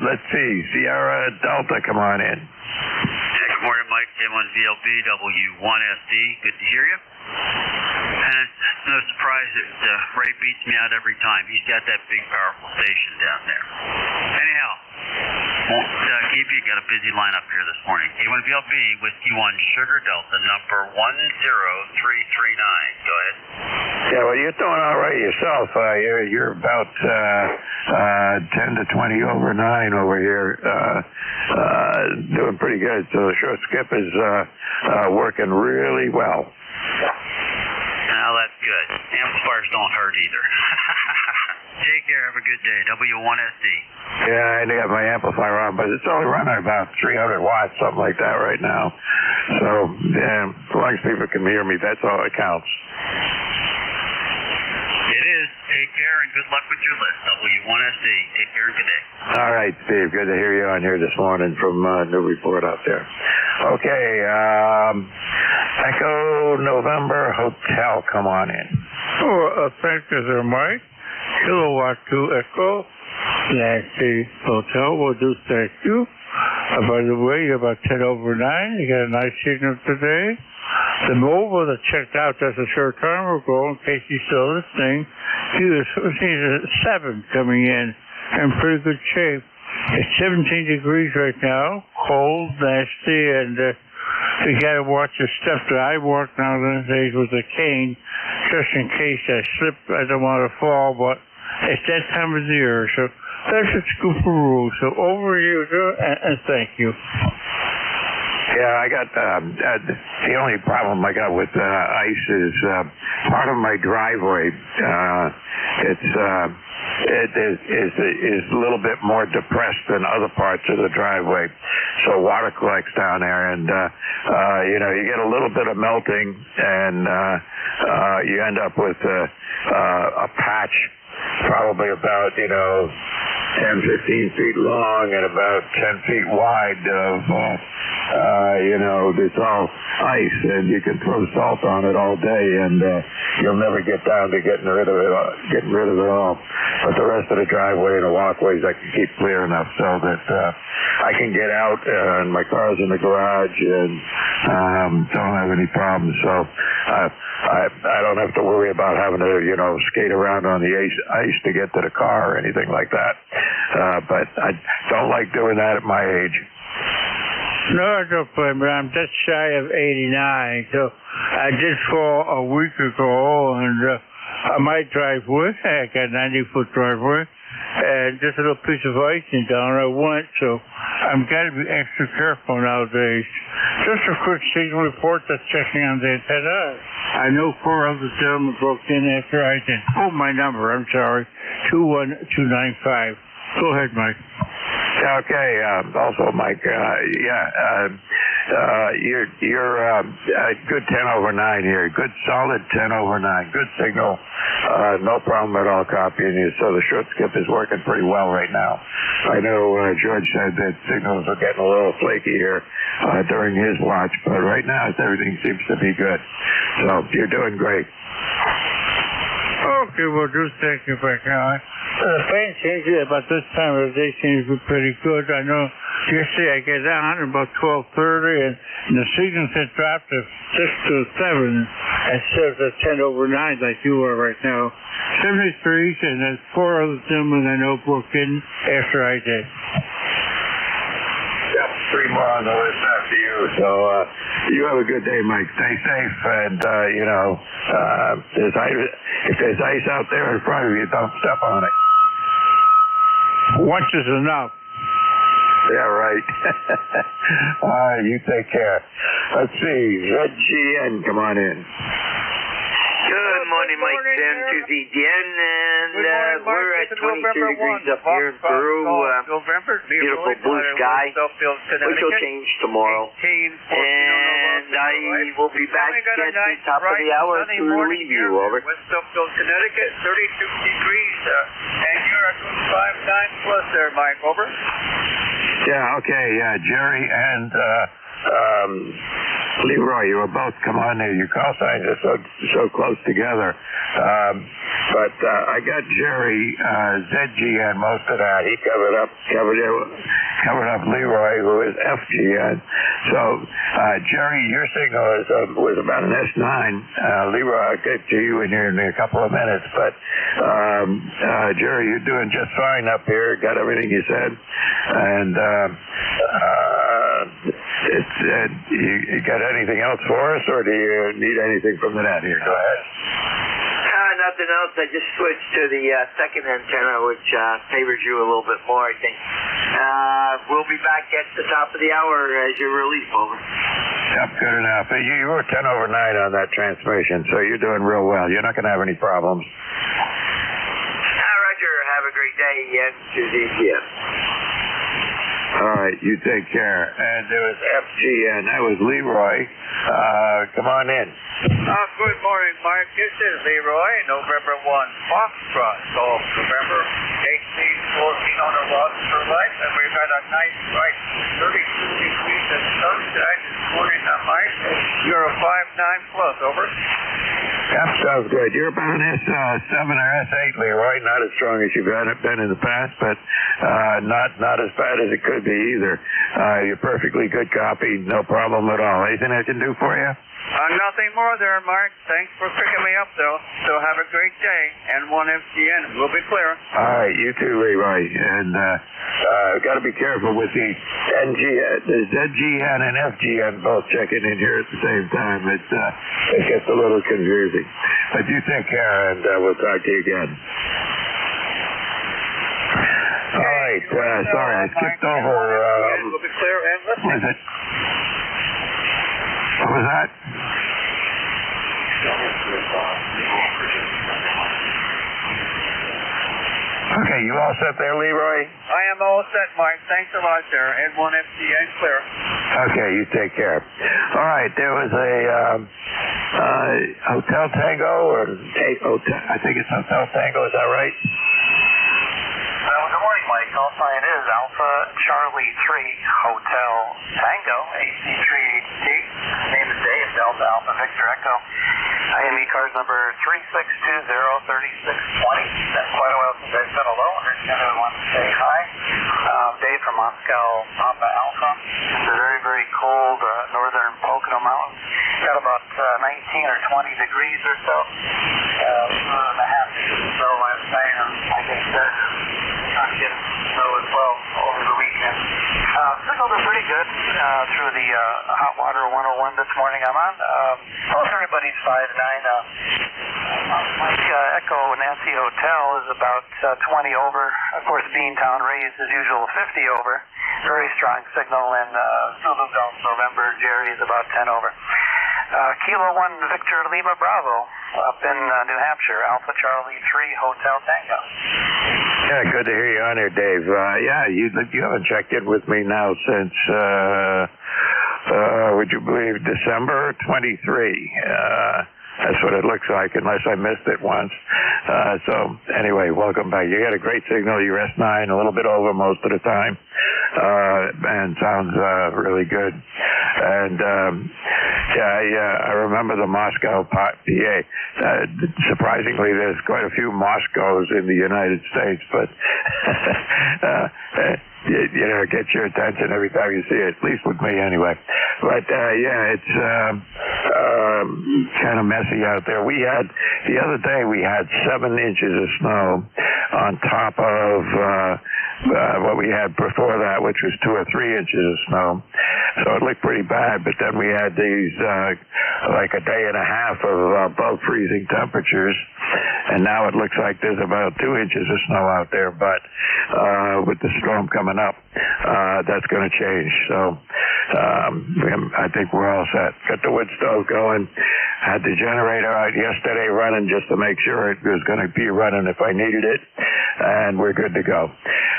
let's see, Sierra Delta, come on in. Yeah, good morning, Mike. J1VLB, W1SD. Good to hear you. And it's no surprise that Ray beats me out every time. He's got that big, powerful station down there. Anyhow, won't keep you. Got a busy lineup here this morning. J1VLB, Whiskey 1, Sugar Delta, number 10339. Go ahead. Yeah, well, you're doing all right yourself. You're about 10 to 20 over 9 over here. Doing pretty good. So the short skip is working really well. Well, that's good. Amplifiers don't hurt either. Take care. Have a good day. W1SD. Yeah, I got my amplifier on, but it's only running about 300 watts, something like that right now. So, yeah, as long as people can hear me, that's all that counts. It is. Take care and good luck with your list. W1SD. Take care and good day. All right, Steve. Good to hear you on here this morning from Newburyport out there. Okay, Echo November Hotel, come on in. Oh, thank you, sir, Mike. Kilowatt 2 Echo, Nancy Hotel will do thank you. By the way, you're about 10 over 9. You got a nice signal today. The mobile that checked out just a short time ago, in case you're still listening, he's a 7 coming in pretty good shape. It's 17 degrees right now, cold, nasty, and you got to watch the stuff that I walk nowadays with a cane, just in case I slip. I don't want to fall, but it's that time of the year, so that's a scoop of rules. So over you, and thank you. Yeah, I got the only problem I got with ice is part of my driveway. It is a little bit more depressed than other parts of the driveway, so water collects down there, and you get a little bit of melting, and you end up with a patch, probably about 10, 15 feet long and about 10 feet wide of it's all ice, and you can throw salt on it all day, and you'll never get down to getting rid of it all. But the rest of the driveway and the walkways I can keep clear enough so that I can get out, and my car's in the garage, and don't have any problems. So I don't have to worry about having to skate around on the ice to get to the car or anything like that. But I don't like doing that at my age. No, I don't blame me. I'm just shy of 89, so I did fall a week ago, and my driveway, I got a 90-foot driveway, and just a little piece of ice and down I went, so I'm got to be extra careful nowadays. Just a quick signal report that's checking on the antenna. I know 4 other gentlemen broke in after I did. Oh, my number, I'm sorry, 21295. Go ahead, Mike. Okay. Also, Mike, you're a good 10 over 9 here. Good solid 10 over 9. Good signal. No problem at all copying you. So the short skip is working pretty well right now. I know George said that signals are getting a little flaky here during his watch, but right now everything seems to be good. So you're doing great. Okay, well, do thank you for calling. The fan changes about this time of the day seems to be pretty good. I know yesterday I get on about 12:30, and the signals had dropped to 6 to 7 instead of the 10 over 9 like you are right now. 73s, and there's 4 other gentlemen I know broke in after I did. Yep, 3 more on the list after you. So you have a good day, Mike. Stay safe, and if there's ice out there in front of you, don't step on it. Once is enough. Yeah, right. You take care. Let's see. ZGN, come on in. Good morning, Mike. Sam to the DN, and we're at 22 degrees up here in Peru. Beautiful blue sky, which will change tomorrow. And I will be back at the top of the hour to leave you. Over. West Upfield, Connecticut, 32 degrees, and you're at 59 plus there, Mike. Over. Yeah, okay. Jerry and Leroy, you were both, come on there, your call signs are so close together. But I got Jerry, ZGN, most of that. He covered up Leroy, who is FGN. So, Jerry, your signal was about an S9. Leroy, I'll get to you in here in a couple of minutes. But, Jerry, you're doing just fine up here. Got everything you said. And, you got anything else for us, or do you need anything from the net here? Go ahead. Nothing else. I just switched to the second antenna, which favors you a little bit more, I think. We'll be back at the top of the hour as your relief, over. Yep, good enough. You were 10 over 9 on that transmission, so you're doing real well. You're not going to have any problems. Roger. Have a great day. Yes, to the ECARS. All right, you take care. And there was FGN. That was Leroy. Come on in. Good morning, Mike. This is Leroy, November 1, Foxtrot, Golf, November 18, 14 on the rods for life, and we've got a nice, bright 32 degrees and sunshine this morning on Mike. You're a 5.9 plus, over. Yep, sounds good. You're about an S7 or S8, Leroy. Not as strong as you've been in the past, but not as bad as it could be either. You're perfectly good copy, no problem at all. Anything I can do for you? Nothing more there, Mark. Thanks for picking me up, though. So have a great day. And one FGN. We'll be clear. All right, you too, Leroy. And got to be careful with the ZGN and FGN both checking in here at the same time. It gets a little confusing. But you take care, and we'll talk to you again. All right. Sorry, I skipped over. We'll be clear and listening. What is it? What was that? Okay, you all set there, Leroy? I am all set, Mike. Thanks a lot, sir. And one FGN clear. Okay, you take care. All right, there was a Hotel Tango, or I think it's Hotel Tango, is that right? Good morning, Mike. Call sign is Alpha Charlie 3 Hotel Tango, AC3HT. Name is Dave, Delta Alpha Victor Echo. I am ECARS number 36203620. That's quite a while since I've said hello. I want to say hi. Dave from Moscow Papa Alpha. It's a very, very cold northern Pocono Mountains. Got about 19 or 20 degrees or so. 1.5 inches or so last night. I think that not getting snow as well over the weekend. Signals are pretty good through the hot water 101 this morning I'm on. Most everybody's 5.9. Mike Echo Nancy Hotel is about 20 over. Of course, Beantown raised as usual 50 over. Very strong signal, and Zulu Golf November Jerry is about 10 over. Kilo 1 Victor Lima Bravo up in New Hampshire, Alpha Charlie 3 Hotel Tango. Yeah, good to hear you on here, Dave. You haven't checked in with me now since, would you believe, December 23. That's what it looks like, unless I missed it once. So, anyway, welcome back. You got a great signal. You're S9, a little bit over most of the time, and sounds really good. And, I remember the Moscow PA. Surprisingly, there's quite a few Moscows in the United States, but get your attention every time you see it, at least with me anyway. But it's kind of messy out there. The other day we had 7 inches of snow on top of what we had before that, which was 2 or 3 inches of snow. So it looked pretty bad, but then we had these like a day and a half of above freezing temperatures, and now it looks like there's about 2 inches of snow out there, but with the storm coming up, that's going to change. So I think we're all set. Got the wood stove going. Had the generator out yesterday running just to make sure it was going to be running if I needed it, and we're good to go.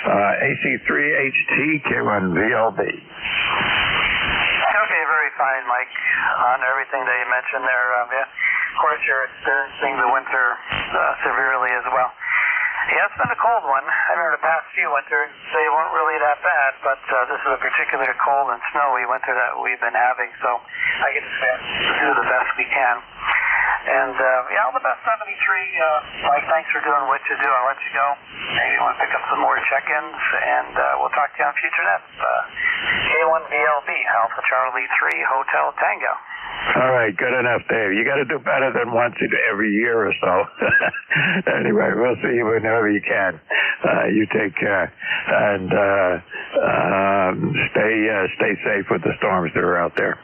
AC3HT K1VLB. Okay, very fine, Mike, on everything that you mentioned there. Of course, you're experiencing the winter severely as well. Yeah, it's been a cold one. I remember the past few winters, they weren't really that bad, but this is a particularly cold and snowy winter that we've been having, so I guess we'll do the best we can. And, yeah, all the best, 73. Mike, thanks for doing what you do. I'll let you go. Maybe you want to pick up some more check-ins, and we'll talk to you on future nets. K1VLB, Alpha Charlie 3, Hotel Tango. All right, good enough, Dave. You got to do better than once every year or so. Anyway, we'll see you whenever you can. You take care and stay safe with the storms that are out there.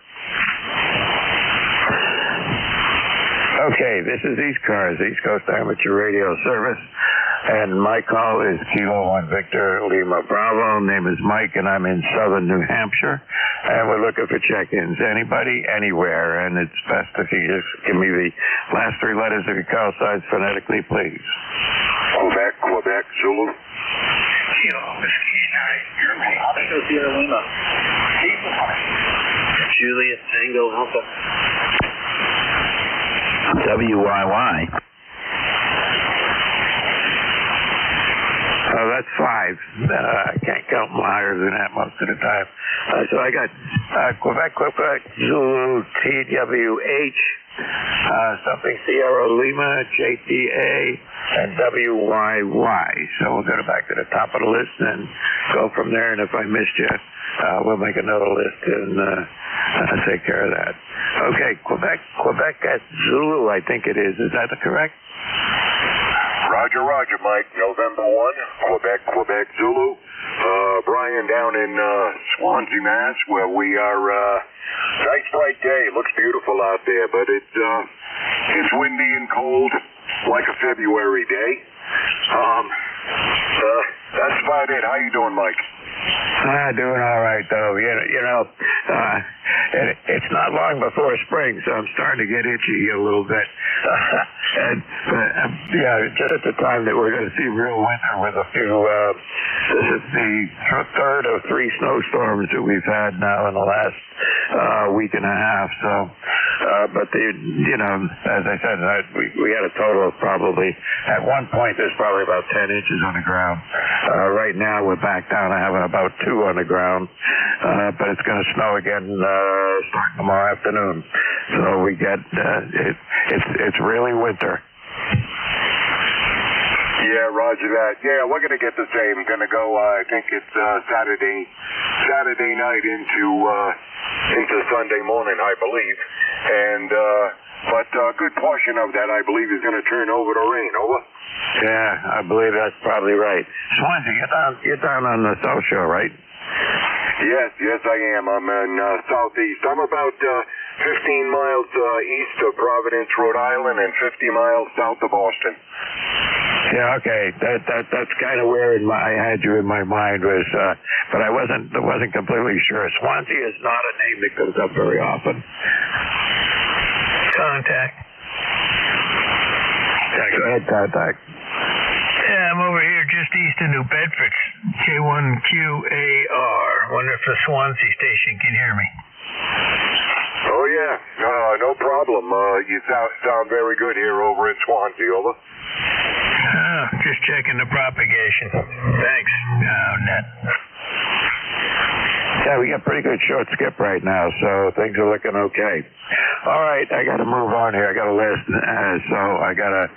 Okay, this is ECARS, East Coast Amateur Radio Service, and my call is Kilo 1 Victor Lima Bravo. Name is Mike, and I'm in southern New Hampshire, and we're looking for check-ins. Anybody, anywhere, and it's best if you just give me the last three letters of your call signs phonetically, please. Quebec, Zulu. Kilo, Whiskey 9, Germany. Oscar Sierra Lima. Juliet Tango Alpha. WYY. Oh, that's 5. I can't count them higher than that most of the time. So I got Quebec, Zulu, TWH, something Sierra Lima, JTA, and WYY. So we'll go back to the top of the list and go from there. And if I missed you, we'll make another list and take care of that. Okay, Quebec at Zulu, I think it is. Is that correct? Roger, Mike. November 1, Quebec, Zulu. Brian down in Swansea, Mass, where we are. Nice bright day. Looks beautiful out there, but it's windy and cold, like a February day. That's about it. How you doing, Mike? Doing all right, though. It's not long before spring, so I'm starting to get itchy a little bit. Just at the time that we're going to see real winter with a few, this is the third of 3 snowstorms that we've had now in the last week and a half. So, but as I said, we had a total of probably, at one point there's probably about 10 inches on the ground. Right now we're back down to having about 2 on the ground, but it's going to snow again starting tomorrow afternoon. So we get it's really winter. Yeah, roger that. Yeah, we're going to get the same. Going to go, I think it's Saturday night into Sunday morning, I believe. And but a good portion of that, I believe, is going to turn over to rain. Over. Yeah, I believe that's probably right. Swansea, you're down on the South Shore, right? Yes, I am. I'm in southeast. I'm about 15 miles east of Providence, Rhode Island, and 50 miles south of Boston. Yeah, okay. That's kind of where I had you in my mind was, but I wasn't completely sure. Swansea is not a name that comes up very often. Contact. Yeah, go ahead, Contact. Yeah, I'm over here just east of New Bedford. K1QAR. Wonder if the Swansea station can hear me. Oh, yeah. No problem. You sound very good here over in Swansea. Over. Just checking the propagation. Thanks. Net. Yeah, we got pretty good short skip right now, so things are looking okay. All right, I got to move on here. I got a list, so I gotta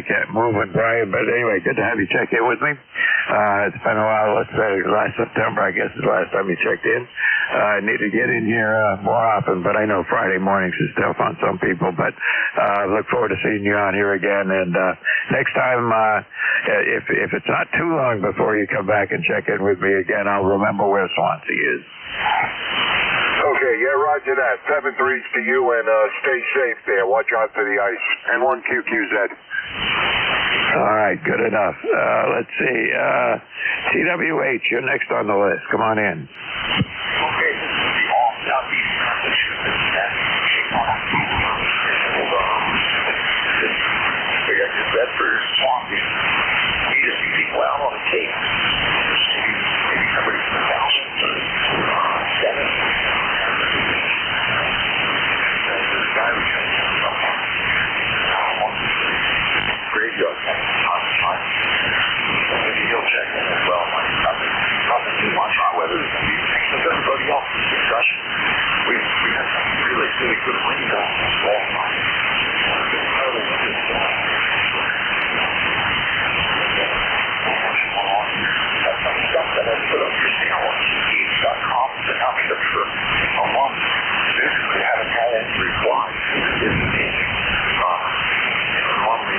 get moving, Brian. But anyway, good to have you check in with me. It's been a while. Let's say last September, I guess, is the last time you checked in. I need to get in here more often, but I know Friday mornings is tough on some people. But look forward to seeing you on here again. And next time, if it's not too long before you come back and check in with me again, I'll remember where Swansea is. Okay, yeah, roger that. 7-3 to you, and stay safe there. Watch out for the ice. And 1QQZ. All right, good enough. Let's see. TWH, you're next on the list. Come on in. Okay, this is the all southeast Massachusetts. We got New Bedford, Swansea. Need a few people out on the Cape. Maybe somebody from the South. 7. Graveyard. ECARS.com has been out here for a month. Basically, I haven't had any replies. It's amazing. Normally,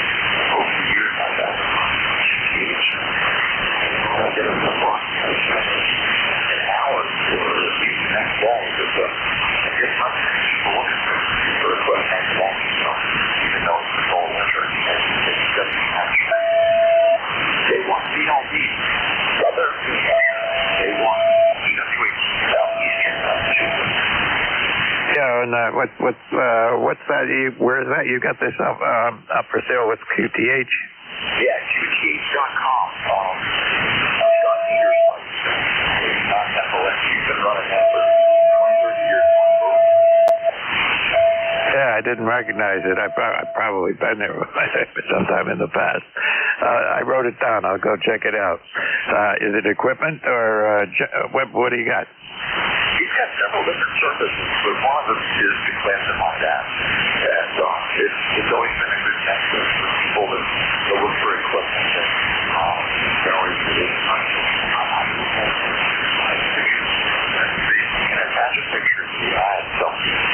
over the years, I've had I'll get a book. An hour for the next day because I get some people looking for equipment next day. So even though it's the whole winter, it's just they want CLD, Southern they want EWH, Southeastern Massachusetts. Yeah, and what's that? Where is that? You got this up for sale with QTH? Yeah, QTH.com. You've been running that for 20, 30 years. Yeah, I didn't recognize it. I've probably been there sometime in the past. I wrote it down. I'll go check it out. Is it equipment or what do you got? He's got several different services, but one of them is to classify that. And it's always been a good test for people that look for equipment. And attach a picture to the ad. So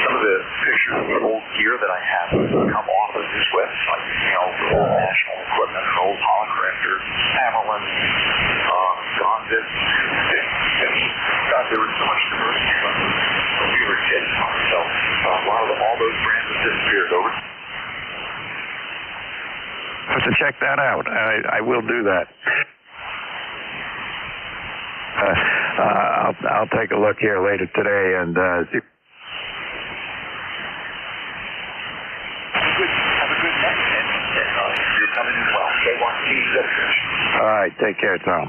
some of the pictures of the old gear that I have come off of this website. Old National equipment, old Holocrafter, Hamelin, Gondit. God, there was so much diversity when we were kids. So all those brands have disappeared over. I have to check that out. I will do that. I'll take a look here later today and see. Have a good night, and you're coming in well. They want to see you. All right, take care, Tom.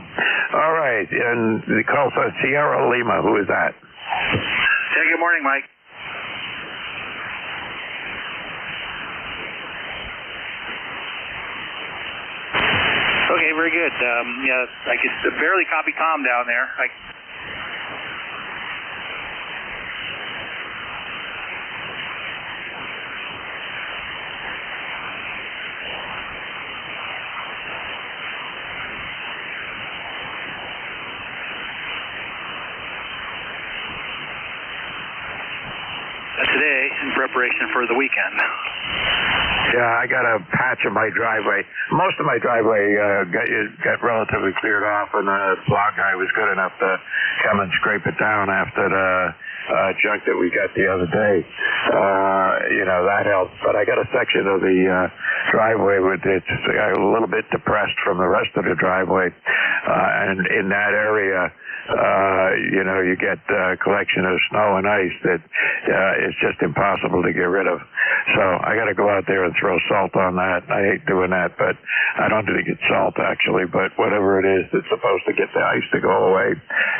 All right, and the call says Sierra Lima. Who is that? Hey, good morning, Mike. Okay, very good. Yeah, I could barely copy Tom down there. Today, in preparation for the weekend. Yeah, I got a patch of my driveway. Most of my driveway got relatively cleared off, and the plow guy was good enough to come and scrape it down after the junk that we got the other day. That helped. But I got a section of the driveway with it's a little bit depressed from the rest of the driveway, and in that area, you get a collection of snow and ice that it's just impossible to get rid of. So I got to go out there and throw salt on that. I hate doing that, but I don't think it's salt actually, but whatever it is, it's supposed to get the ice to go away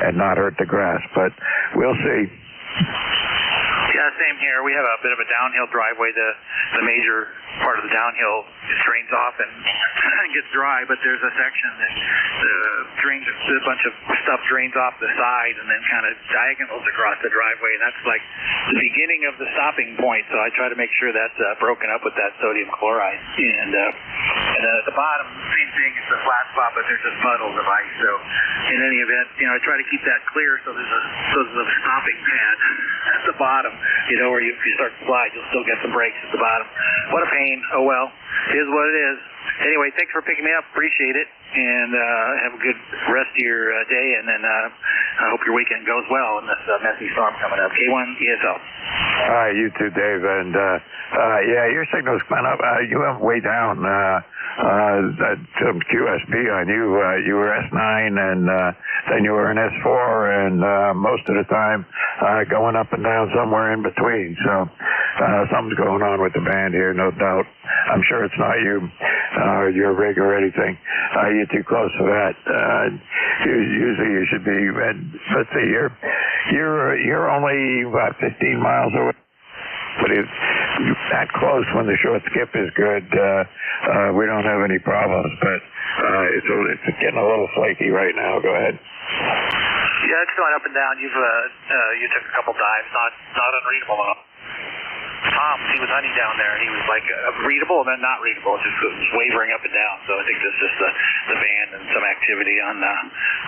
and not hurt the grass. But we'll see. Yeah, same here. We have a bit of a downhill driveway. The major part of the downhill drains off and gets dry, but there's a section that a bunch of stuff drains off the side and then kind of diagonals across the driveway, and that's like the beginning of the stopping point. So I try to make sure that's broken up with that sodium chloride. And then at the bottom, same thing. It's a flat spot, but there's just puddles of ice. So in any event, I try to keep that clear so there's a stopping pad at the bottom. Where if you start to slide, you'll still get some breaks at the bottom. What a pain. Oh well, it is what it is. Anyway, thanks for picking me up. Appreciate it, and have a good rest of your day. And then I hope your weekend goes well in this messy storm coming up. K1 ESL. All right, you too, Dave. And your signal's coming up. You went way down. Some QSB on you. You were S9, and then you were an S4, and most of the time going up and down somewhere in between. So something's going on with the band here, no doubt. I'm sure it's not you or your rig or anything. You're too close for that. Usually you should be. Let's see, you're only about 15 miles away. But it's that close when the short skip is good. We don't have any problems, but it's getting a little flaky right now. Go ahead. Yeah, it's going up and down. You took a couple dives, not unreadable at all. Tom, he was hunting down there, and he was like readable and then not readable, just wavering up and down. So I think that's just the band and some activity on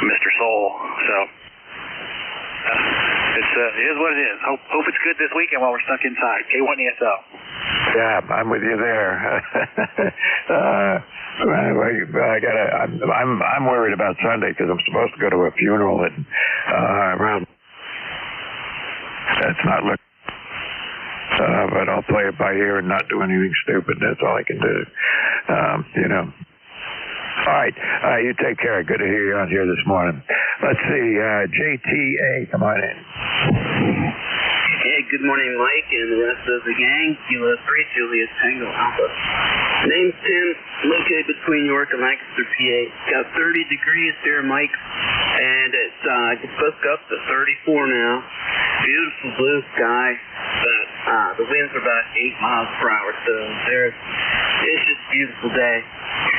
Mr. Soul. So it is what it is. Hope it's good this weekend while we're stuck inside. K1 ESL. Yeah, I'm with you there. I'm worried about Sunday because I'm supposed to go to a funeral around. That's not looking. But I'll play it by ear and not do anything stupid. That's all I can do. All right. You take care. Good to hear you on here this morning. Let's see. JTA, come on in. Hey, good morning, Mike, and the rest of the gang. Kilo 3, Julius Tango Alpha. Name's Tim, located between York and Lancaster, PA. Got 30 degrees here, Mike, and it's supposed to go up to 34 now. Beautiful blue sky, but the winds are about 8 miles per hour, so it's just a beautiful day.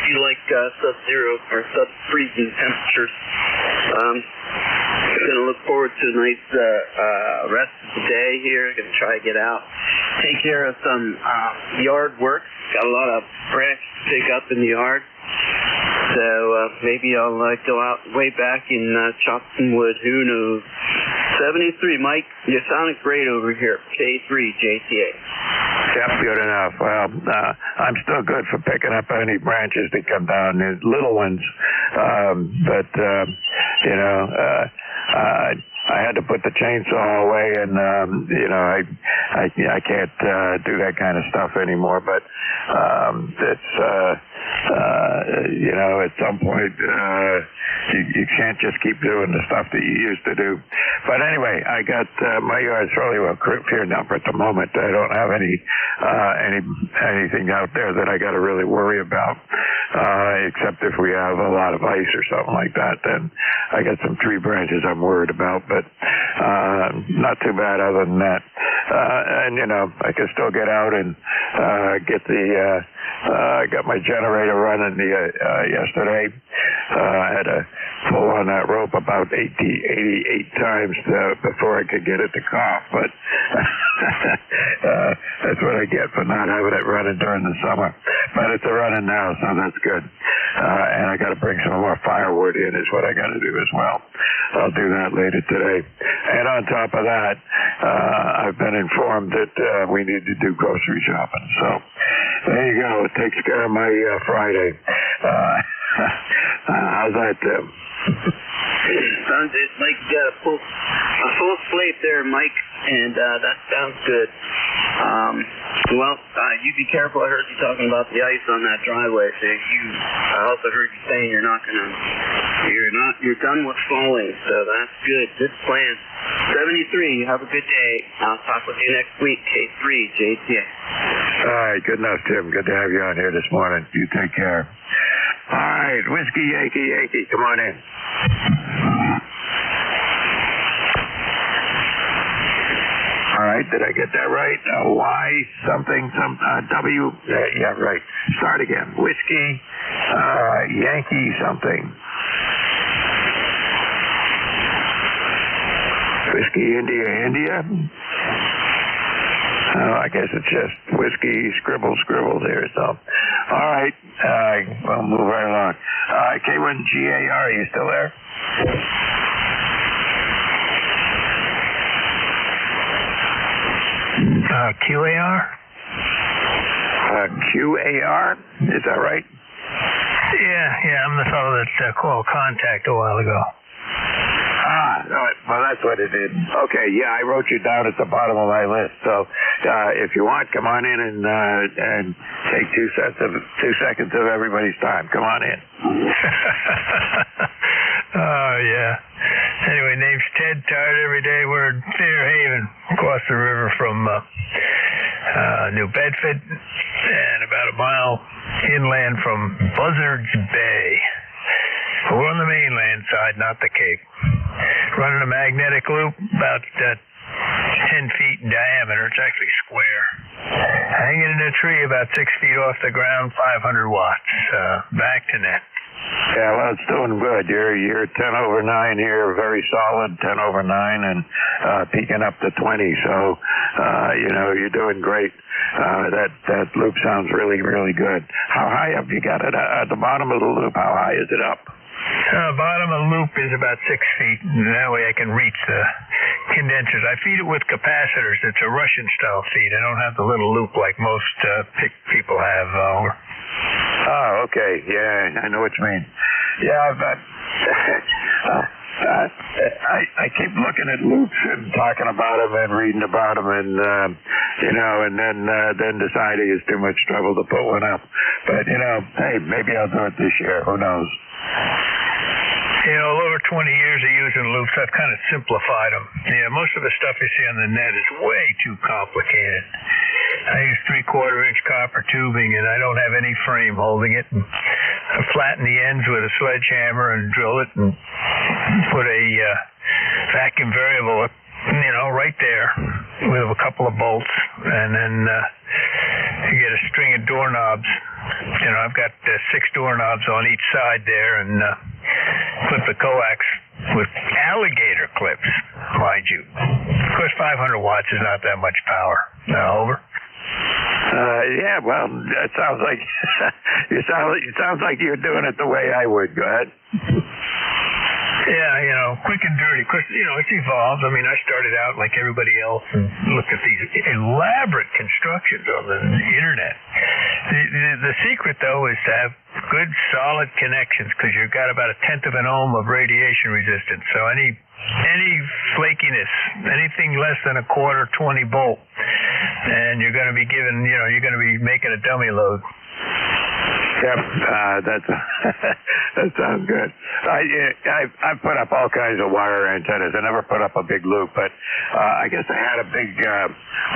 If you like sub-zero or sub-freezing temperatures, going to look forward to a nice rest of the day here. Going to try to get out, take care of some yard work. Got a lot of branch to pick up in the yard. So maybe I'll go out way back and chop some wood. Who knows? 73, Mike. You're sounding great over here. K3, JTA. Yep, good enough. Well, I'm still good for picking up any branches that come down, the little ones. I had to put the chainsaw away, and I can't do that kind of stuff anymore. But at some point you can't just keep doing the stuff that you used to do. But anyway, I got my yard's fairly well cleared up at the moment. I don't have anything out there that I got to really worry about, except if we have a lot of ice or something like that. Then I got some tree branches I'm worried about, but not too bad other than that. I can still get out and get I got my generator running yesterday. I had to pull on that rope about 88 times before I could get it to cough, but that's what I get for not having it running during the summer. But it's running now, so that's good. And I got to bring some more firewood in is what I got to do as well. I'll do that later today. And on top of that, I've been informed that we need to do grocery shopping. So there you go. It takes care of my Friday. How's that, Tim? Sounds like you got a full slate there, Mike, and that sounds good. You be careful. I heard you talking about the ice on that driveway. So I also heard you saying you're done with falling. So that's good. Good plan. 73. You have a good day. I'll talk with you next week. K3 JTA. All right. Good enough, Tim. Good to have you on here this morning. You take care. All right, Whiskey Yankee, come on in. All right, did I get that right? Y something, W, yeah, right. Start again. Whiskey, Yankee something. Whiskey India. I guess it's just whiskey scribble there. So, all right, we'll move right along. K1GAR, you still there? QAR? QAR, is that right? Yeah, I'm the fellow that called Contact a while ago. All right. Well, that's what it is. Okay, yeah, I wrote you down at the bottom of my list. So, if you want, come on in and take 2 seconds of everybody's time. Come on in. Oh, yeah. Anyway, name's Ted. Tired every day. We're in Fairhaven, across the river from New Bedford, and about a mile inland from Buzzards Bay. We're on the mainland side, not the Cape. Running a magnetic loop about 10 feet in diameter. It's actually square. Hanging in a tree about 6 feet off the ground, 500 watts. Back to net. Yeah, well, it's doing good. You're 10 over 9 here, very solid, 10 over 9, and peaking up to 20. So, you're doing great. That loop sounds really, really good. How high have you got it at the bottom of the loop? How high is it up? Bottom of the loop is about 6 feet, and that way I can reach the condensers. I feed it with capacitors. It's a Russian-style feed. I don't have the little loop like most people have. Oh, okay. Yeah, I know what you mean. Yeah, but I keep looking at loops and talking about them and reading about them, and and then deciding it's too much trouble to put one up. But hey, maybe I'll do it this year. Who knows? Over 20 years of using loops, I've kind of simplified them. Yeah, most of the stuff you see on the net is way too complicated. I use 3/4-inch copper tubing, and I don't have any frame holding it. And I flatten the ends with a sledgehammer and drill it, and put a vacuum variable, right there with a couple of bolts, and then you get a string of doorknobs. I've got 6 doorknobs on each side there, and clip the coax with alligator clips, mind you. Of course, 500 watts is not that much power. Over. Yeah, well, it sounds like it sounds like you're doing it the way I would. Go ahead. Yeah, quick and dirty. Of course, it's evolved. I mean, I started out like everybody else and looked at these elaborate constructions on the internet. The secret, though, is to have good, solid connections, because you've got about 1/10 of an ohm of radiation resistance. So any flakiness, anything less than a 1/4 volt, and you're going to be you're going to be making a dummy load. Yep, that sounds good. I've put up all kinds of wire antennas. I never put up a big loop, but I guess I had a big,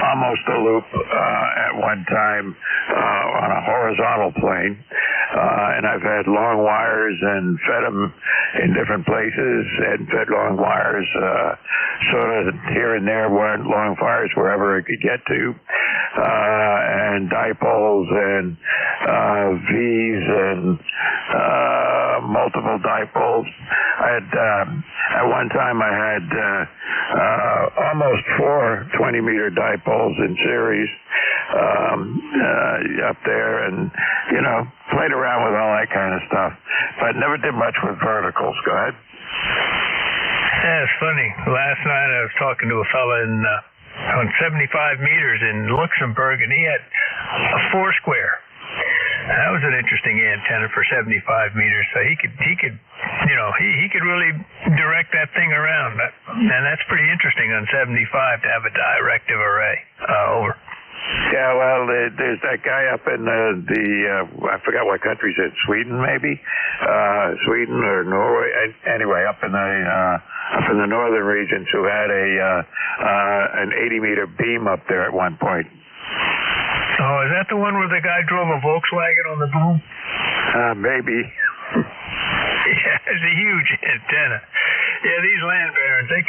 almost a loop at one time on a horizontal plane, and I've had long wires and fed them in different places, and fed long wires sort of here and there, long wires wherever I could get to, and dipoles and V's and multiple dipoles. I had at one time I had almost 4 20-meter dipoles in series up there, and played around with all that kind of stuff, but never did much with verticals. Go ahead. Yeah, it's funny. Last night I was talking to a fella on 75 meters in Luxembourg, and he had a 4-square. That was an interesting antenna for 75 meters. So he could really direct that thing around, and that's pretty interesting on 75 to have a directive array. Over. Yeah, well, there's that guy up in I forgot what country he's in, Sweden maybe, Sweden or Norway. Anyway, up in the northern regions, who had an 80-meter beam up there at one point. Oh, is that the one where the guy drove a Volkswagen on the boom? Maybe. Yeah, it's a huge antenna. Yeah, these land barons, they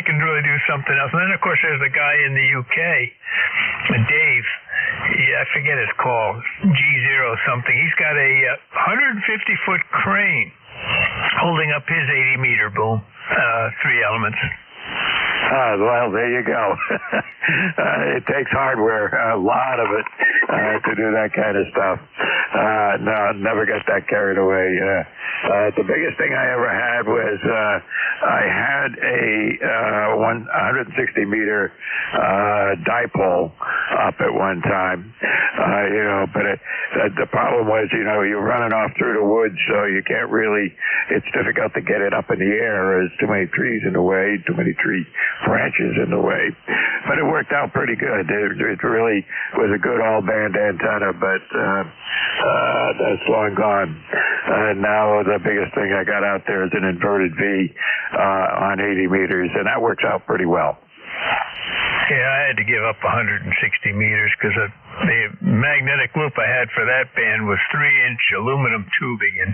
can really do something else. And then, of course, there's the guy in the UK, Dave. I forget his call, G0 something. He's got a 150-foot crane holding up his 80-meter boom, 3 elements. Well, there you go. It takes hardware, a lot of it, to do that kind of stuff. No, never got that carried away. The biggest thing I ever had was I had a 160-meter dipole up at one time. But the problem was, you're running off through the woods, so you can't really. It's difficult to get it up in the air. There's too many trees in the way, too many tree branches in the way. But it worked out pretty good. It really was a good all-band antenna, but that's long gone. Now the biggest thing I got out there is an inverted V on 80 meters, and that works out pretty well. Yeah, I had to give up 160 meters because the magnetic loop I had for that band was 3-inch aluminum tubing, and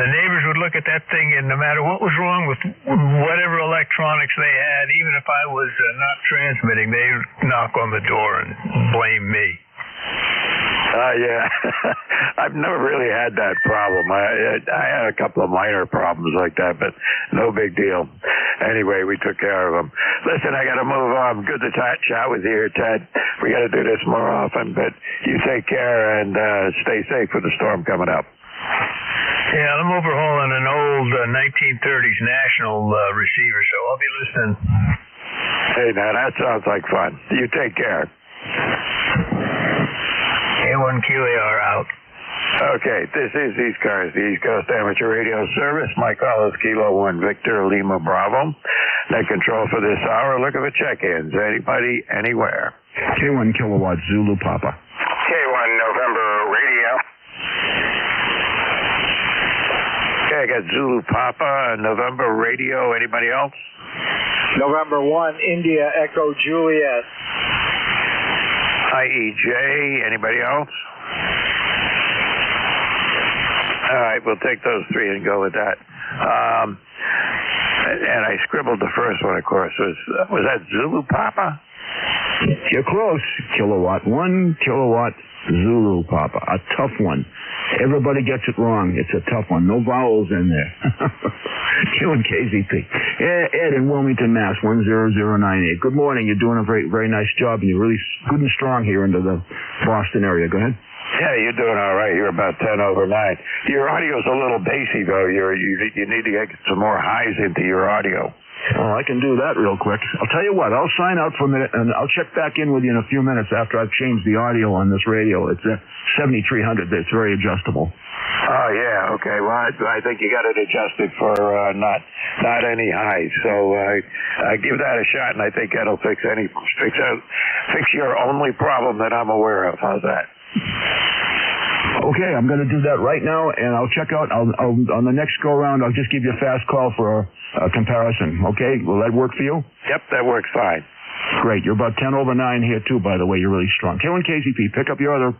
the neighbors would look at that thing, and no matter what was wrong with whatever electronics they had, even if I was not transmitting, they would knock on the door and blame me. Yeah, I've never really had that problem. I had a couple of minor problems like that, but no big deal. Anyway, we took care of them. Listen, I got to move on. Good to chat with you here, Ted. We got to do this more often, but you take care and stay safe with the storm coming up. Yeah, I'm overhauling an old 1930s National receiver, so I'll be listening. Hey, now that sounds like fun. You take care. A1 QAR out. Okay, this is ECARS, the East Coast Amateur Radio Service. My call is Kilo 1 Victor Lima Bravo. Net control for this hour. Look at the check-ins. Anybody, anywhere. K1 Kilowatt Zulu Papa. K1 November Radio. Okay, I got Zulu Papa, November Radio. Anybody else? November 1, India Echo Juliet. IEJ. Anybody else? All right, we'll take those three and go with that. And I scribbled the first one, of course. Was that Zulu Papa? You're close. Kilowatt 1, Kilowatt Zulu Papa. A tough one. Everybody gets it wrong. It's a tough one. No vowels in there. Killing KZP. Ed in Wilmington, Mass. 10098. Good morning. You're doing a very, very nice job, and you're really good and strong here into the Boston area. Go ahead. Yeah, you're doing all right. You're about 10 over 9. Your audio's a little bassy, though. You need to get some more highs into your audio. Oh, I can do that real quick. I'll tell you what. I'll sign out for a minute, and I'll check back in with you in a few minutes after I've changed the audio on this radio. It's 7300. It's very adjustable. Oh, yeah. Okay. Well, I think you got it adjusted for not any highs. So give that a shot, and I think that'll fix your only problem that I'm aware of. How's that? Okay, I'm going to do that right now, and I'll check out. I'll on the next go around, I'll just give you a fast call for a comparison. Okay, will that work for you? Yep, that works fine. Great. You're about 10 over 9 here too, by the way. You're really strong. K1 KZP, pick up your other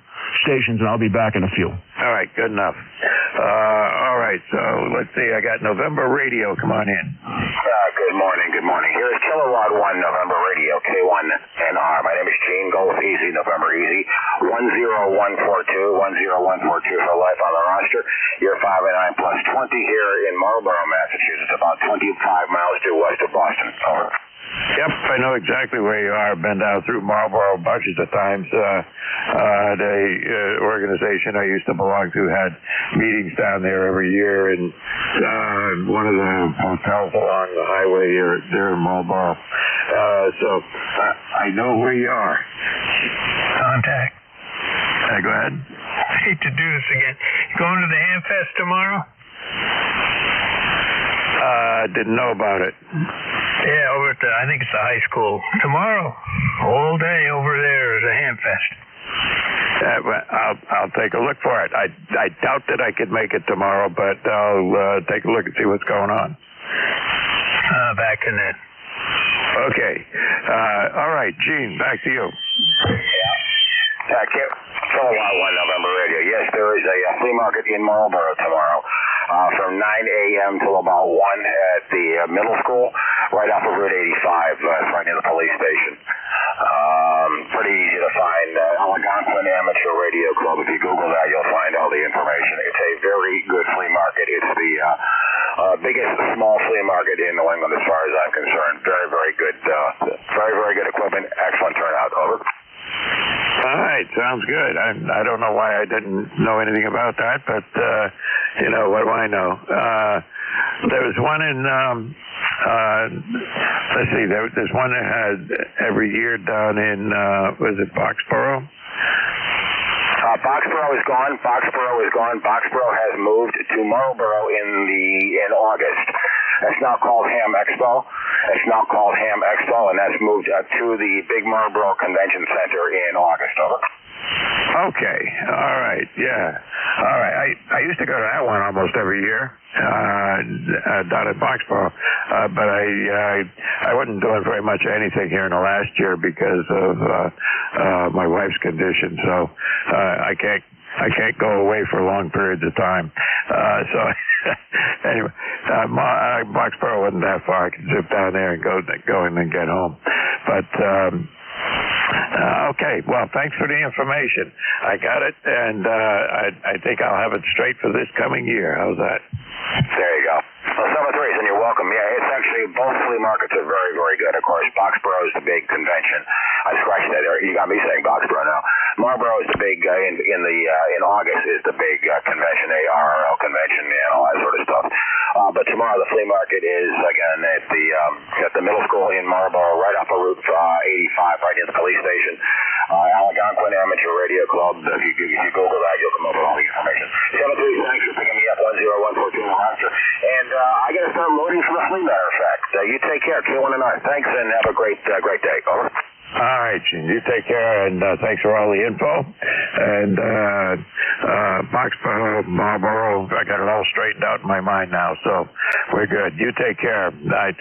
stations, and I'll be back in a few. All right, good enough. All right, so let's see. I got November Radio. Come on in. Good morning. Here's Kilowatt 1 November Radio, K1 NR. My name is Gene. Golf Easy, November Easy. 10142 for life on the roster. You're 5 and 9 plus 20 here in Marlborough, Massachusetts, about 25 miles due west of Boston. Over. Yep, I know exactly where you are. I've been down through Marlborough bunches of times. The organization I used to belong to had meetings down there every year, and one of the hotels along the highway there in Marlborough. So I know where you are. Contact. Go ahead. I hate to do this again. You going to the Hamfest tomorrow? Didn't know about it. Yeah, over at I think it's the high school. Tomorrow, all day over there is a Hamfest. I'll take a look for it. I doubt that I could make it tomorrow, but I'll take a look and see what's going on. Back in it. Okay. All right, Gene, back to you. Yeah. Kilowatt 1 November Radio. Yes, there is a flea market in Marlborough tomorrow from 9 a.m. till about 1 at the middle school, right off of Route 85, right near the police station. Pretty easy to find. Algonquin Amateur Radio Club. If you Google that, you'll find all the information. It's a very good flea market. It's the biggest small flea market in New England as far as I'm concerned. Very, very good. Very, very good equipment. Excellent turnout. Over. All right, sounds good. I don't know why I didn't know anything about that, but what do I know? There was one in let's see, there's one that had every year down in was it Boxborough? Boxborough is gone. Boxborough has moved to Marlborough in August. That's now called Ham Expo. And that's moved to the Big Marlborough Convention Center in August. Over. Okay. All right. Yeah. All right. I used to go to that one almost every year down at Boxborough, but I wasn't doing very much anything here in the last year because of my wife's condition. So I can't go away for long periods of time. So anyway, Boxborough wasn't that far. I could zip down there and go and then get home. But okay, well, thanks for the information. I got it, and I think I'll have it straight for this coming year. How's that? There you go. Well, 7-3, and you're welcome. Yeah, it's actually, both flea markets are very, very good. Of course, Boxborough is the big convention. I scratched that there. You got me saying Boxborough now. Marlborough is the big, in August is the big convention, ARRL convention, and all that sort of stuff. But tomorrow the flea market is again at the middle school in Marlboro, right off of Route 85, right near the police station. Algonquin Amateur Radio Club. If you Google that, you'll come up with all the information. 73, thanks for picking me up. 10142 in Rochester. And I got to start loading for the flea, matter of fact. You take care, K1 and I. Thanks, and have a great day. Over. All right, Gene. You take care, and thanks for all the info. And Boxborough, Marlboro, I got it all straightened out in my mind now, so we're good. You take care. Not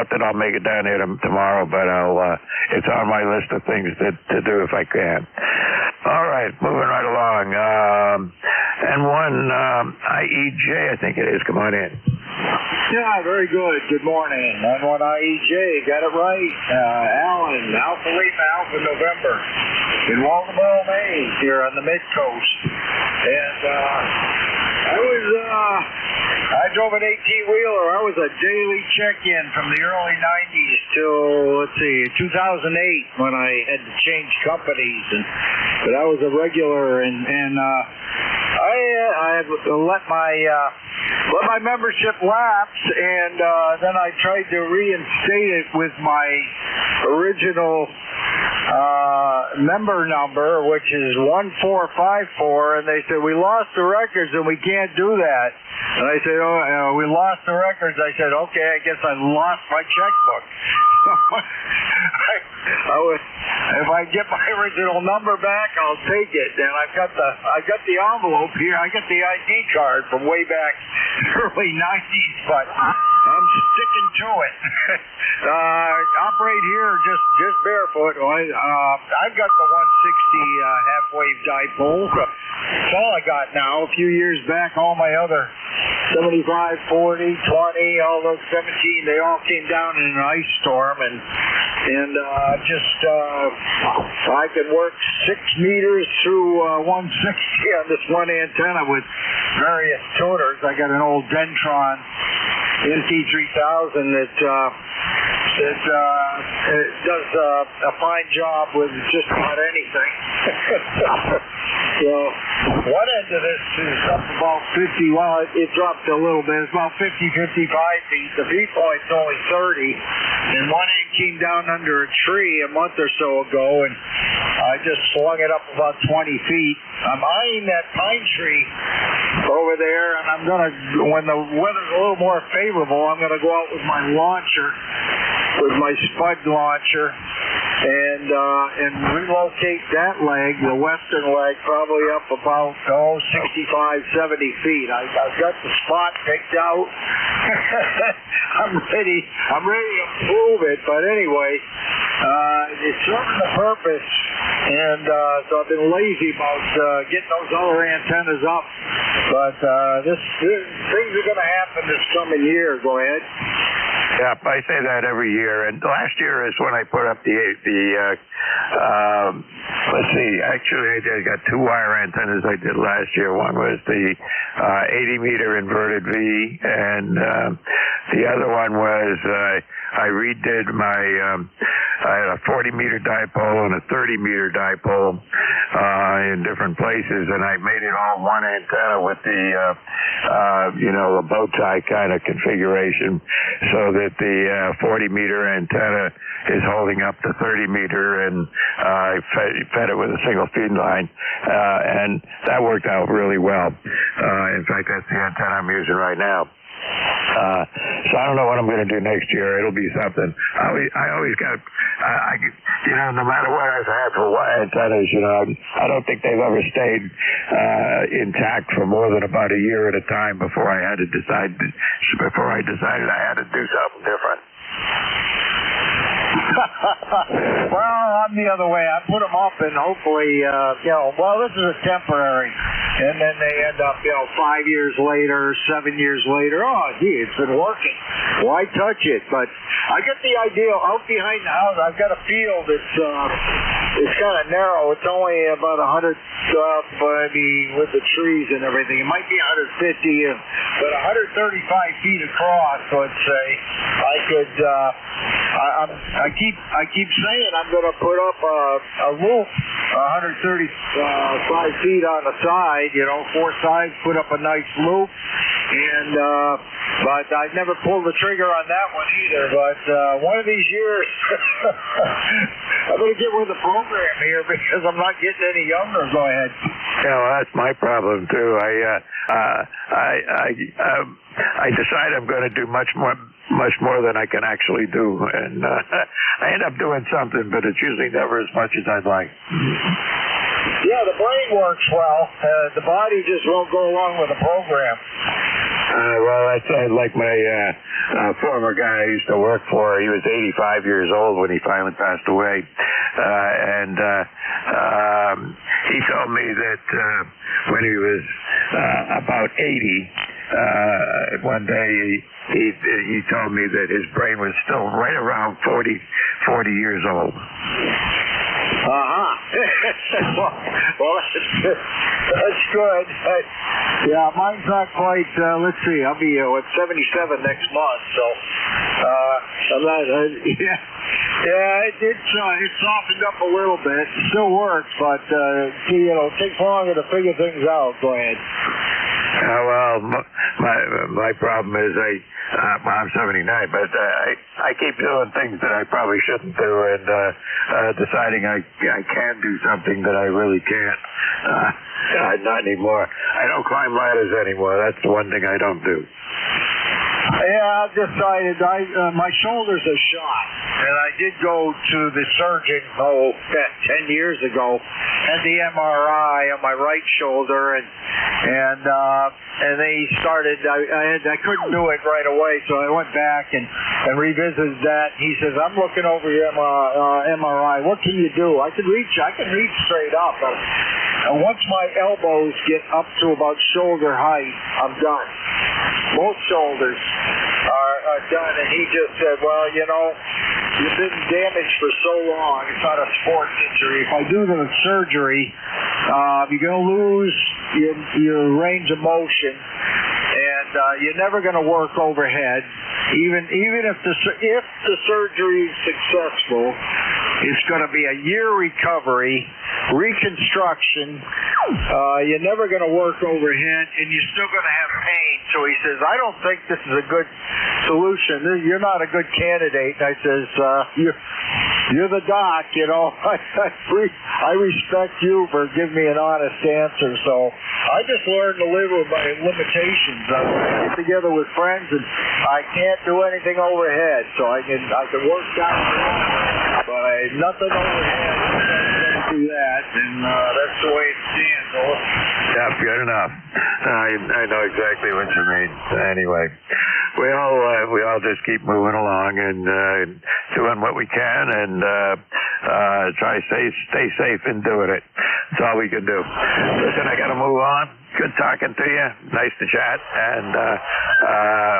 that I'll make it down here tomorrow, but it's on my list of things to do if I can. All right, moving right along. N1 IEJ, I think it is. Come on in. Yeah, very good. Good morning. N1 IEJ, got it right. Alan, Alpha Lima, Alpha November, in Waldoboro, Maine, here on the mid-coast. And I drove an 18-wheeler. I was a daily check-in from the early 90s till, 2008 when I had to change companies. But I was a regular, and I let my membership lapse, and then I tried to reinstate it with my original member number, which is 1454, and they said, we lost the records and we can't do that. And I said, we lost the records. I said, okay, I guess I lost my checkbook. If I get my original number back, I'll take it. And I got the envelope here. I got the ID card from way back early 90s, but I'm sticking to it. Operate here just barefoot. I've got the 160 half-wave dipole. That's all I got now. A few years back, all my other 75, 40, 20, all those 17, they all came down in an ice storm, and I could work 6 meters through 160 on this one antenna with various tuners. I got an old Dentron NT3000 that does a fine job with just about anything. So one end of this is up about 50. Well, it dropped a little bit. It's about 50, 55 feet. The view point's only 30. And one end came down under a tree a month or so ago, and I just swung it up about 20 feet. I'm eyeing that pine tree over there, and I'm going to, when the weather's a little more favorable, I'm going to go out with my launcher, with my spud launcher, and relocate that leg, the western leg, probably up about 65, 70 feet. I've got the spot picked out. I'm ready to prove it, but anyway, it's serving the purpose, and so I've been lazy about getting those other antennas up, but things are going to happen this coming year. Go ahead. Yeah, I say that every year. And last year is when I put up let's see, actually I got 2 wire antennas I did last year. One was the 80-meter inverted V, and the other one was I redid I had a 40-meter dipole and a 30-meter dipole in different places, and I made it all one antenna with the a bow tie kind of configuration, so that the 40-meter antenna is holding up the 30-meter, and I fed it with a single feed line, and that worked out really well. In fact, that's the antenna I'm using right now. So I don't know what I'm going to do next year. It'll be something. I always got, no matter what I've had for antennas, I don't think they've ever stayed intact for more than about a year at a time before I decided I had to do something different. Well, I'm the other way. I put them up, and hopefully, this is a temporary. And then they end up, 5 years later, 7 years later, it's been working. Why touch it? But I get the idea. Out behind the house, I've got a field that's it's kind of narrow. It's only about 100 with the trees and everything. It might be 150, but 135 feet across. So I could I keep saying I'm going to put up a loop, 135 feet on the side, 4 sides, put up a nice loop, and but I never pulled the trigger on that one either. But one of these years, I'm going to get with the program here because I'm not getting any younger. Go ahead. Yeah, well, that's my problem too. I decide I'm going to do much more than I can actually do, and I end up doing something, but it's usually never as much as I'd like. Yeah, the brain works well. The body just won't go along with the program. Well, that's like my former guy I used to work for. He was 85 years old when he finally passed away, and he told me that when he was about 80, one day he told me that his brain was still right around 40 years old. Well, that's good. Yeah, mine's not quite. Let's see. I'll be 77 next month, so I'm not. It's softened up a little bit. It still works, but it takes longer to figure things out. Go ahead. Well, my problem is I'm 79, but I keep doing things that I probably shouldn't do, and deciding I can do something that I really can't. Not anymore. I don't climb ladders anymore. That's the one thing I don't do. Yeah, I've decided my shoulders are shot, and I did go to the surgeon 10 years ago, had the MRI on my right shoulder, and they started. I couldn't do it right away, so I went back and revisited that. He says, "I'm looking over your MRI. What can you do?" I can reach straight up, but once my elbows get up to about shoulder height, I'm done. Both shoulders are done, and he just said, "Well, you've been damaged for so long. It's not a sports injury. If I do the surgery, you're going to lose your range of motion, and you're never going to work overhead. Even if the surgery is successful, it's going to be a year recovery, reconstruction. You're never going to work overhead, and you're still going to have pain." So he says, "I don't think this is a good solution. You're not a good candidate." And I says, "You're the doc, I respect you for giving me an honest answer." So I just learned to live with my limitations. I get together with friends, and I can't do anything overhead, so I can work down, but nothing overhead. Do that, and that's the way it stands. Yeah, good enough. I know exactly what you mean. Anyway, we all just keep moving along and doing what we can, and try to stay safe in doing it. That's all we can do. Listen, I got to move on. Good talking to you. Nice to chat, and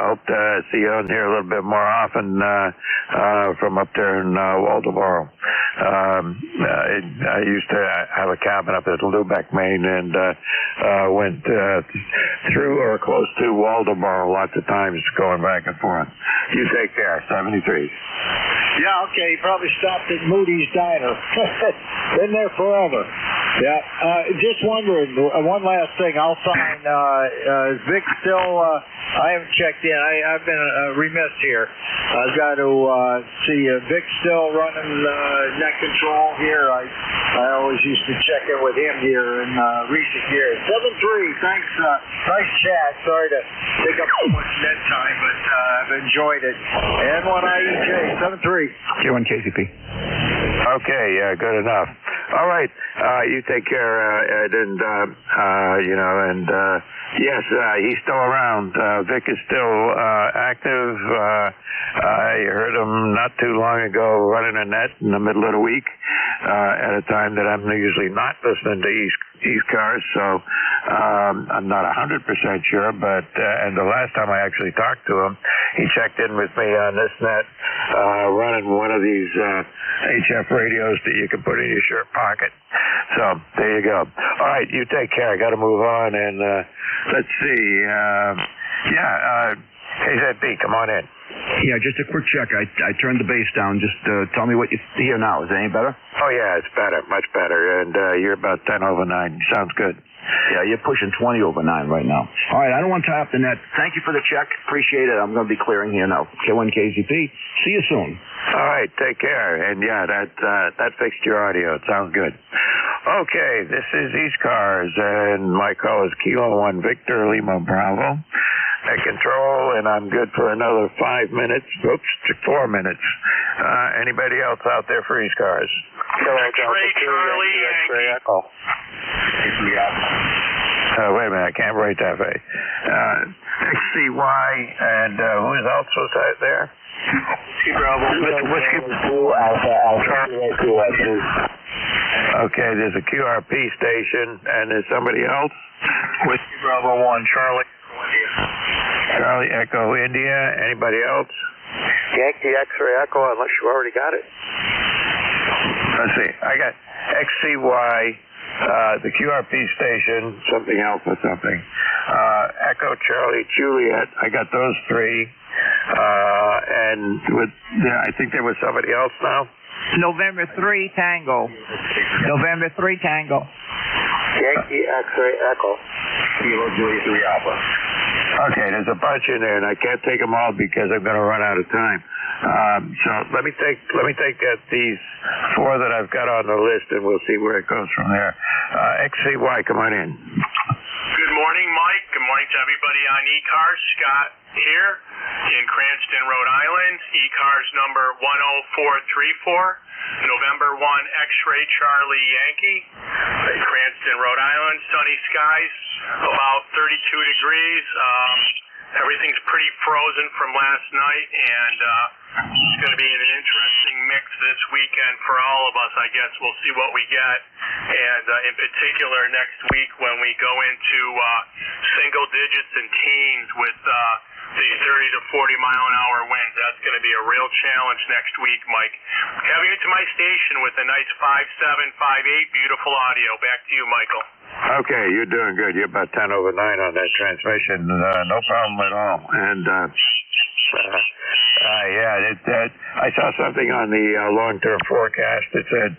hope to see you on here a little bit more often from up there in Waldoboro. I used to have a cabin up at Lubeck, Maine, and went through or close to Waldoboro lots of times, going back and forth. You take care. 73. Yeah, okay. You probably stopped at Moody's Diner. Been there forever. Yeah. Just wondering, one last thing. I'll sign. Is Vic still? I haven't checked in. I've been remiss here. I've got to see Vic still running net control here. I always used to check in with him here in recent years. 7-3. Thanks. Nice chat. Sorry to take up so much net time, but I've enjoyed it. N1IEJ 7-3. Q1 KCP. Okay, good enough. All right, you take care, Ed, and yes, he's still around. Vic is still active. I heard him not too long ago running a net in the middle of the week at a time that I'm usually not listening to ECARS, so I'm not 100% sure, but and the last time I actually talked to him, he checked in with me on this net, running one of these HF radios that you can put in your shirt pocket. So there you go. All right, you take care. I got to move on, and let's see. KZB, come on in. Yeah, just a quick check. I turned the bass down. Just tell me what you hear now. Is it any better? Oh, yeah, it's better, much better. And you're about 10 over 9. Sounds good. Yeah, you're pushing 20 over 9 right now. All right, I don't want to tie up the net. Thank you for the check. Appreciate it. I'm going to be clearing here now. K1KZP. See you soon. All right, take care. And yeah, that fixed your audio. It sounds good. Okay, this is ECARS, and my call is Kilo 1 Victor Lima Bravo at control, and I'm good for another 5 minutes. Oops, 4 minutes. Anybody else out there for ECARS? X-ray Charlie Yankee. Echo. Wait a minute, I can't write that way. XCY, and who else was that there? Bravo. Whiskey. Okay, there's a QRP station, and there's somebody else? Whiskey Bravo 1, Charlie. Charlie Echo India. Anybody else? Yankee X-ray Echo, unless you already got it. Let's see. I got XCY, the QRP station, something else or something. Echo Charlie Juliet. I got those 3. And I think there was somebody else now. November 3 Tango. November 3 Tango. Yankee X-ray Echo. Kilo Juliet 3 Alpha. Okay, there's a bunch in there, and I can't take them all because I'm going to run out of time. So let me take these 4 that I've got on the list, and we'll see where it goes from there. XCY, come on in. Good morning, Mike. Good morning to everybody on ECARS. Scott here in Cranston, Rhode Island. ECARS number 10434. November 1 X-ray Charlie Yankee. Cranston, Rhode Island. Sunny skies, about 32 degrees. Everything's pretty frozen from last night, and it's going to be an interesting mix this weekend for all of us, I guess. We'll see what we get. And in particular, next week when we go into single digits and teens with the 30 to 40 mile an hour winds, that's going to be a real challenge next week, Mike. Having it to my station with a nice 5.7, 5.8, beautiful audio. Back to you, Michael. Okay, you're doing good. You're about 10 over 9 on that transmission. No problem at all. And I saw something on the long-term forecast that said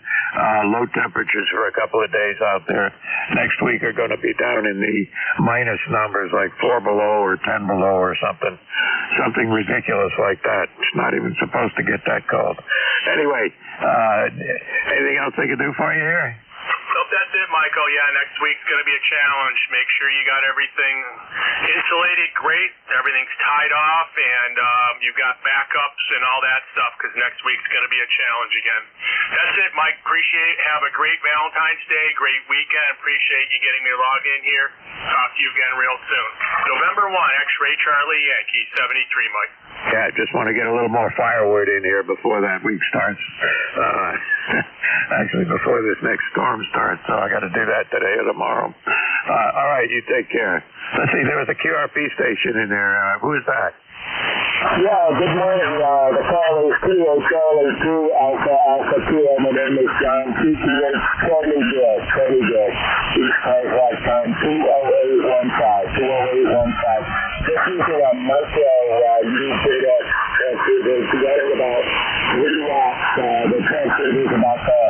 low temperatures for a couple of days out there next week are going to be down in the minus numbers, like 4 below or 10 below or something ridiculous like that. It's not even supposed to get that cold. Anyway, anything else I can do for you here? Nope, that's it, Michael. Yeah, next week's going to be a challenge. Make sure you got everything insulated great, everything's tied off, and you've got backups and all that stuff, because next week's going to be a challenge again. That's it, Mike. Appreciate it. Have a great Valentine's Day, great weekend. Appreciate you getting me logged in here. Talk to you again real soon. November 1, X-ray Charlie Yankee, 73, Mike. Yeah, just want to get a little more firewood in here before that week starts. Actually, before this next storm starts, so I got to do that today or tomorrow. All right, you take care. Let's see, there was a QRP station in there. Who is that? Yeah, good morning. The call is Kilo Charlie 2 Alpha Kilo. My name is John. TCS, totally good. East Coast Watch Time 20815. Just using a micro YouTube together about 3 watts. The transmitter is about the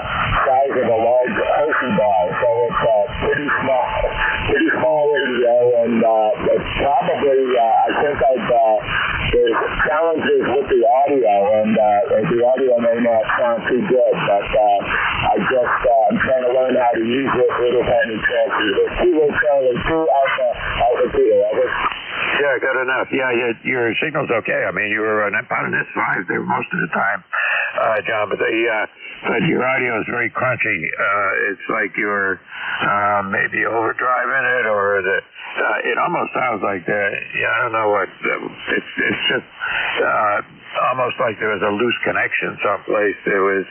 size of a large ocean bar, so it's pretty small radio, and it's probably, I think there's challenges with the audio, and the audio may not sound too good, but I'm trying to learn how to use this little tiny transmitter. Kilo Charlie 2 Alpha Kilo. Yeah, good enough. Yeah, your signal's okay. I mean, you were about an S5 there most of the time, John, but your audio is very crunchy. It's like you're maybe overdriving it, or it almost sounds like I don't know what. It's just almost like there was a loose connection someplace. There was,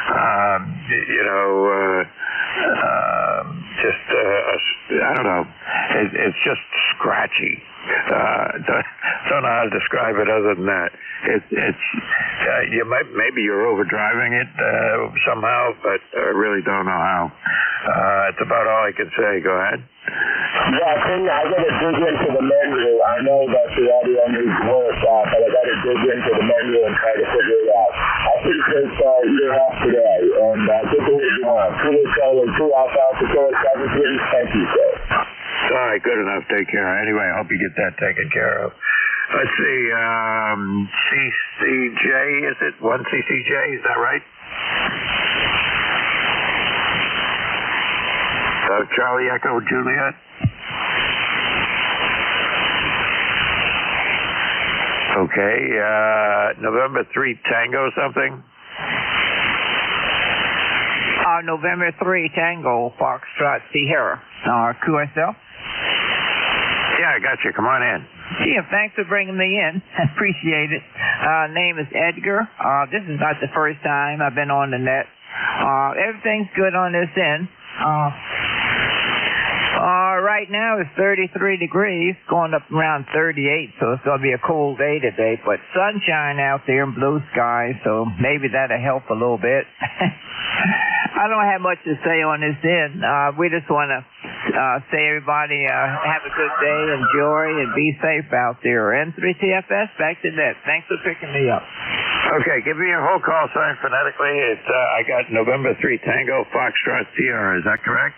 I don't know. It's just scratchy. Don't know how to describe it other than that. Maybe you're overdriving it somehow, but I really don't know how. It's about all I can say. Go ahead. Yeah, I gotta dig into the menu. I know that the audio needs work, but I gotta dig into the menu and try to figure it out. I appreciate your help today, and good to hear you on. 2 Alpha Kilo 17. Thank you, sir. All right, good enough. Take care. Anyway, I hope you get that taken care of. Let's see, CCJ, is it? 1 CCJ, is that right? Charlie Echo Juliet? Okay, November 3 Tango something? November 3 Tango Foxtrot Sierra. QSL? Yeah, I got you. Come on in. Yeah, thanks for bringing me in. Appreciate it. Name is Edgar. This is not the first time I've been on the net. Everything's good on this end. Right now it's 33 degrees, going up around 38, so it's going to be a cold day today, but sunshine out there and blue skies, so maybe that'll help a little bit. I don't have much to say on this end. We just want to say everybody have a good day, enjoy, and be safe out there. N3TFS, back to that. Thanks for picking me up. Okay, give me your whole call sign phonetically. It's I got November 3 Tango Foxtrot Sierra. Is that correct?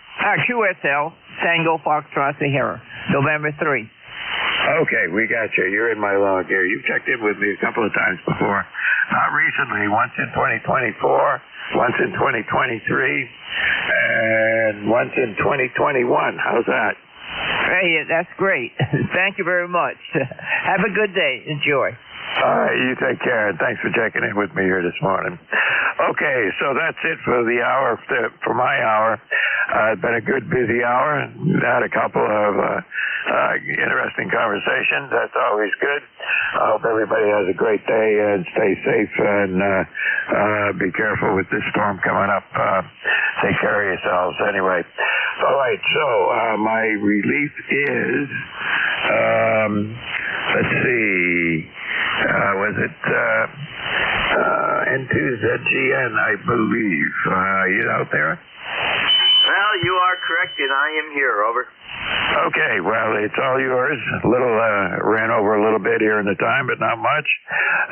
QSL Tango Foxtrot Sierra, November 3. Okay, we got you. You're in my log here. You've checked in with me a couple of times before. Not recently, once in 2024, once in 2023, and once in 2021. How's that? Hey, that's great. Thank you very much. Have a good day. Enjoy. All right, you take care, and thanks for checking in with me here this morning. Okay, so that's it for the hour, for my hour. It's been a good, busy hour. Had a couple of interesting conversations. That's always good. I hope everybody has a great day and stay safe and be careful with this storm coming up. Take care of yourselves anyway. All right, so my relief is, let's see, was it N2ZGN, I believe. You out there? Well, you are correct, and I am here. Over. Okay, well, it's all yours. A little, ran over a little bit here in the time, but not much.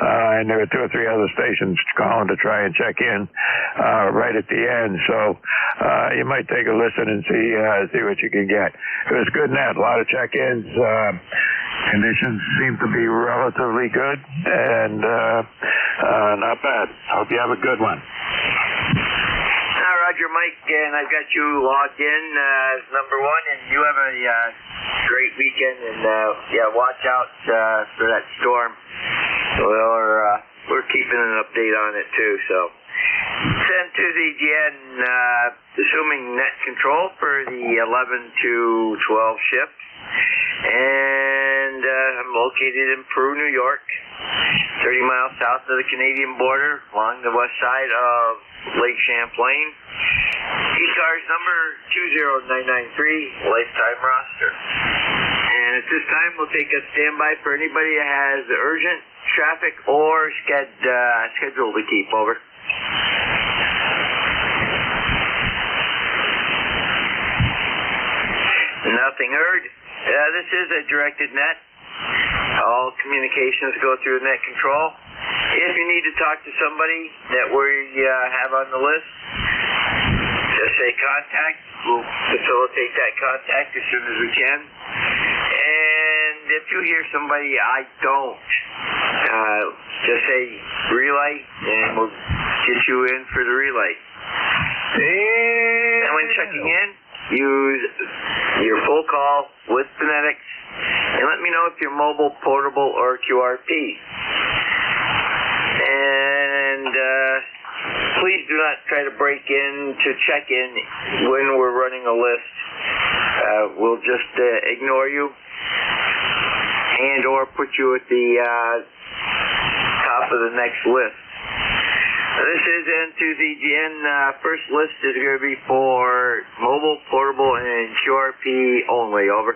And there were 2 or 3 other stations calling to try and check in right at the end. So you might take a listen and see what you can get. It was good net, a lot of check-ins. Conditions seem to be relatively good, and not bad. Hope you have a good one. Roger, Mike, and I've got you logged in as number 1, and you have a great weekend, and watch out for that storm. So we're keeping an update on it too. So send to the GN, assuming net control for the 11 to 12 shift, and I'm located in Peru, New York, 30 miles south of the Canadian border, along the west side of Lake Champlain. ECARS number 20993, lifetime roster. And at this time, we'll take a standby for anybody that has urgent traffic or schedule to keep. Over. Nothing heard. This is a directed net. All communications go through net control. If you need to talk to somebody that we have on the list, just say contact. We'll facilitate that contact as soon as we can. And if you hear somebody I don't, just say relay, and we'll get you in for the relay. And when checking in, use your full call with phonetics, and let me know if you're mobile, portable, or QRP. And please do not try to break in to check in when we're running a list. We'll just ignore you and or put you at the top of the next list. This is N2ZGN. First list is going to be for mobile, portable, and QRP only. Over.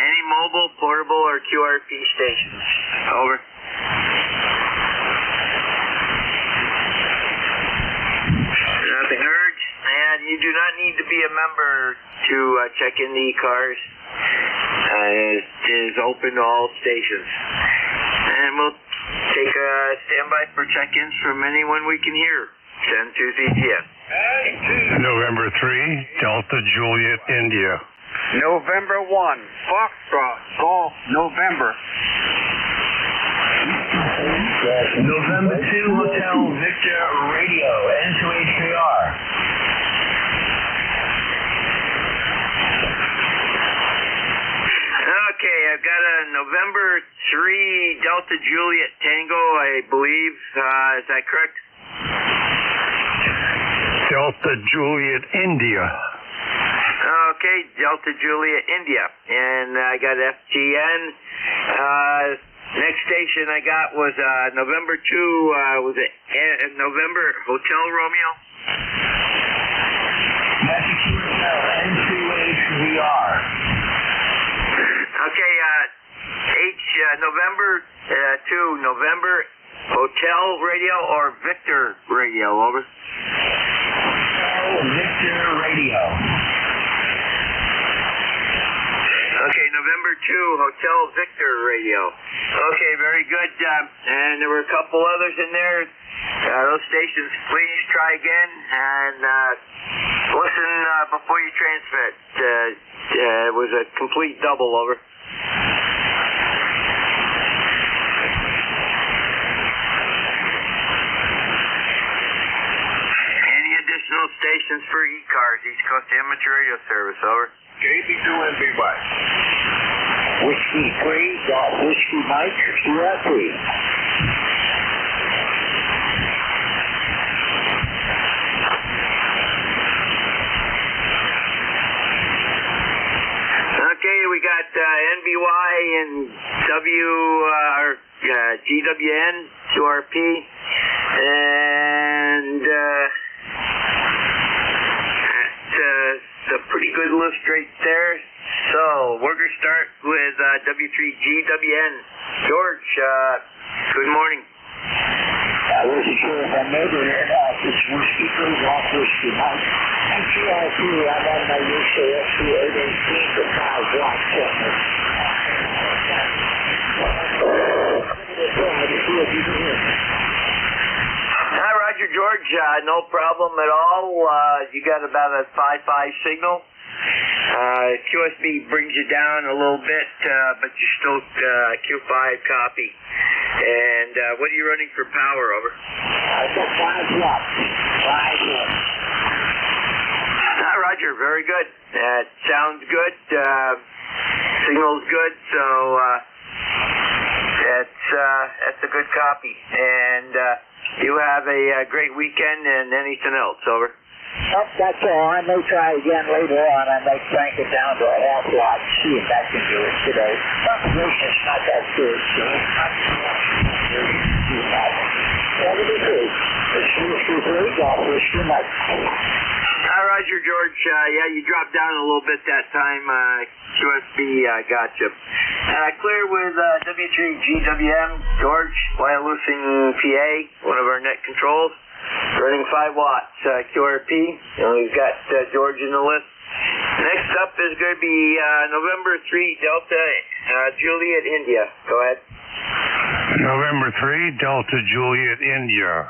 Any mobile, portable, or QRP stations. Over. you do not need to be a member to check in the ECARS. It is open to all stations. And we'll take a standby for check-ins from anyone we can hear. 10 to ZTF. November 3, Delta Juliet, India. November 1, Foxtrot, Golf, November. November 2, Hotel Victor Radio, N2HPR. Okay, I've got a November 3 Delta Juliet Tango, I believe. Is that correct? Delta Juliet, India. Okay, Delta Juliet, India. And I got FGN. Next station I got was November 2, was it November Hotel Romeo? Massachusetts, N2HVR. Okay, November 2, November Hotel Radio or Victor Radio, over. Victor Radio. Okay, November 2, Hotel Victor Radio. Okay, very good. And there were a couple others in there. Those stations, please try again and listen before you transmit. It was a complete double, over. Any additional stations for ECARS, East Coast Amateur Radio Service, over. KB2NBY. Whiskey 3, Golf Whiskey Mike, Sierra 3. Okay, we got NBY and GWN, QRP, and that's a pretty good list right there. So we're going to start with W3GWN. George, good morning. I wasn't sure if I made it or not. It's Whiskey 3, Golf Whiskey Mike. And QRP, I'm on my UCF 818 for 5 watts. Hi, Roger, George. No problem at all. You got about a 5.5 signal. QSB brings you down a little bit, but you're still Q5 copy. And what are you running for power, over? I've got 5 watts. 5 watts. Roger, very good. Sounds good. Signal's good, so that's a good copy. And you have a great weekend and anything else, over? Nope, that's all. I may try again later on. I may crank it down to a half watt, see if I can do it today. Propagation's not that good, so it's not that'll be good. It's Whiskey 3, Golf Whiskey Mike. Hi, Roger, George. Yeah, you dropped down a little bit that time. QSB got you. Clear with W3GWM, George, Wyalusing, PA, one of our net controls. Running 5 watts, QRP, and we've got George in the list. Next up is going to be November 3, Delta Juliet, India. Go ahead. November 3, Delta Juliet, India.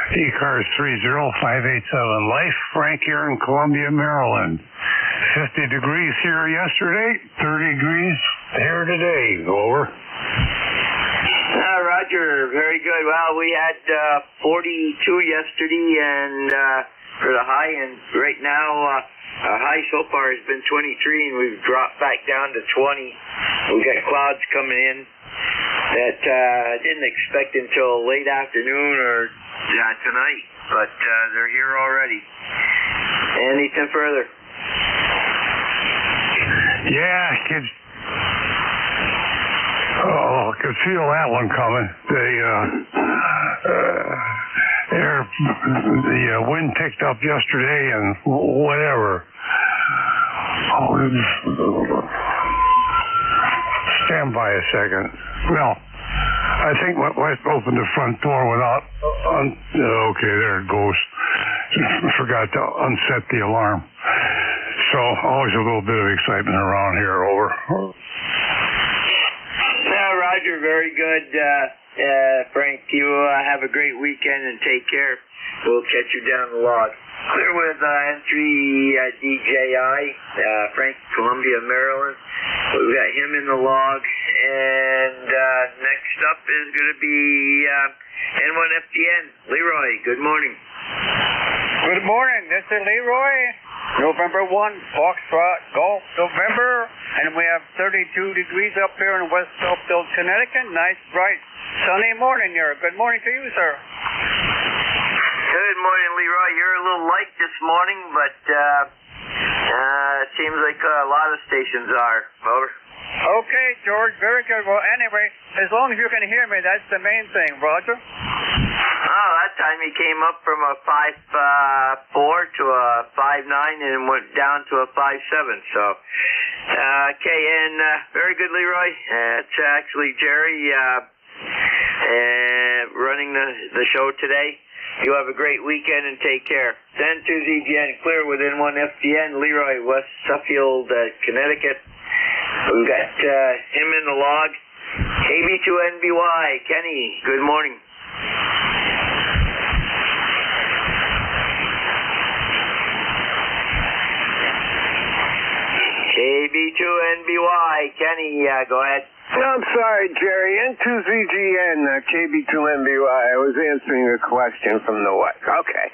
ECARS 30587 Life, Frank here in Columbia, Maryland. 50 degrees here yesterday, 30 degrees here today. Over. Roger, very good. Well, we had 42 yesterday and for the high, and right now our high so far has been 23, and we've dropped back down to 20. We've got clouds coming in that I didn't expect until late afternoon or tonight, but they're here already. Anything further? Yeah, kids. Oh, I could feel that one coming. The wind picked up yesterday and whatever. Stand by a second. Well, I think my wife opened the front door without... okay, there it goes. forgot to unset the alarm. So always a little bit of excitement around here. Over. Roger, very good. Frank, you have a great weekend and take care. We'll catch you down the log. Clear with entry DJI, Frank, Columbia, Maryland. We've got him in the log. And next up is going to be N1FDN. Leroy, good morning. Good morning. This is Leroy. November 1, Foxtrot, Golf, November. And we have 32 degrees up here in West Southfield, Connecticut. Nice, bright, sunny morning here. Good morning to you, sir. Good morning, Leroy. You're a little light this morning, but it seems like a lot of stations are. Over. Okay, George. Very good. Well, anyway, as long as you can hear me, that's the main thing. Roger. Oh, that time he came up from a 5.4 to a 5.9 and went down to a 5.7. So, okay, and very good, Leroy. It's actually Jerry running the show today. You have a great weekend and take care. Send to ZGN, clear with N1FDN, Leroy, West Suffield, Connecticut. We've got him in the log. KB2NBY, Kenny, good morning. KB2NBY, Kenny, go ahead. I'm sorry, Jerry. N2ZGN, KB2NBY. I was answering a question from the West. Okay.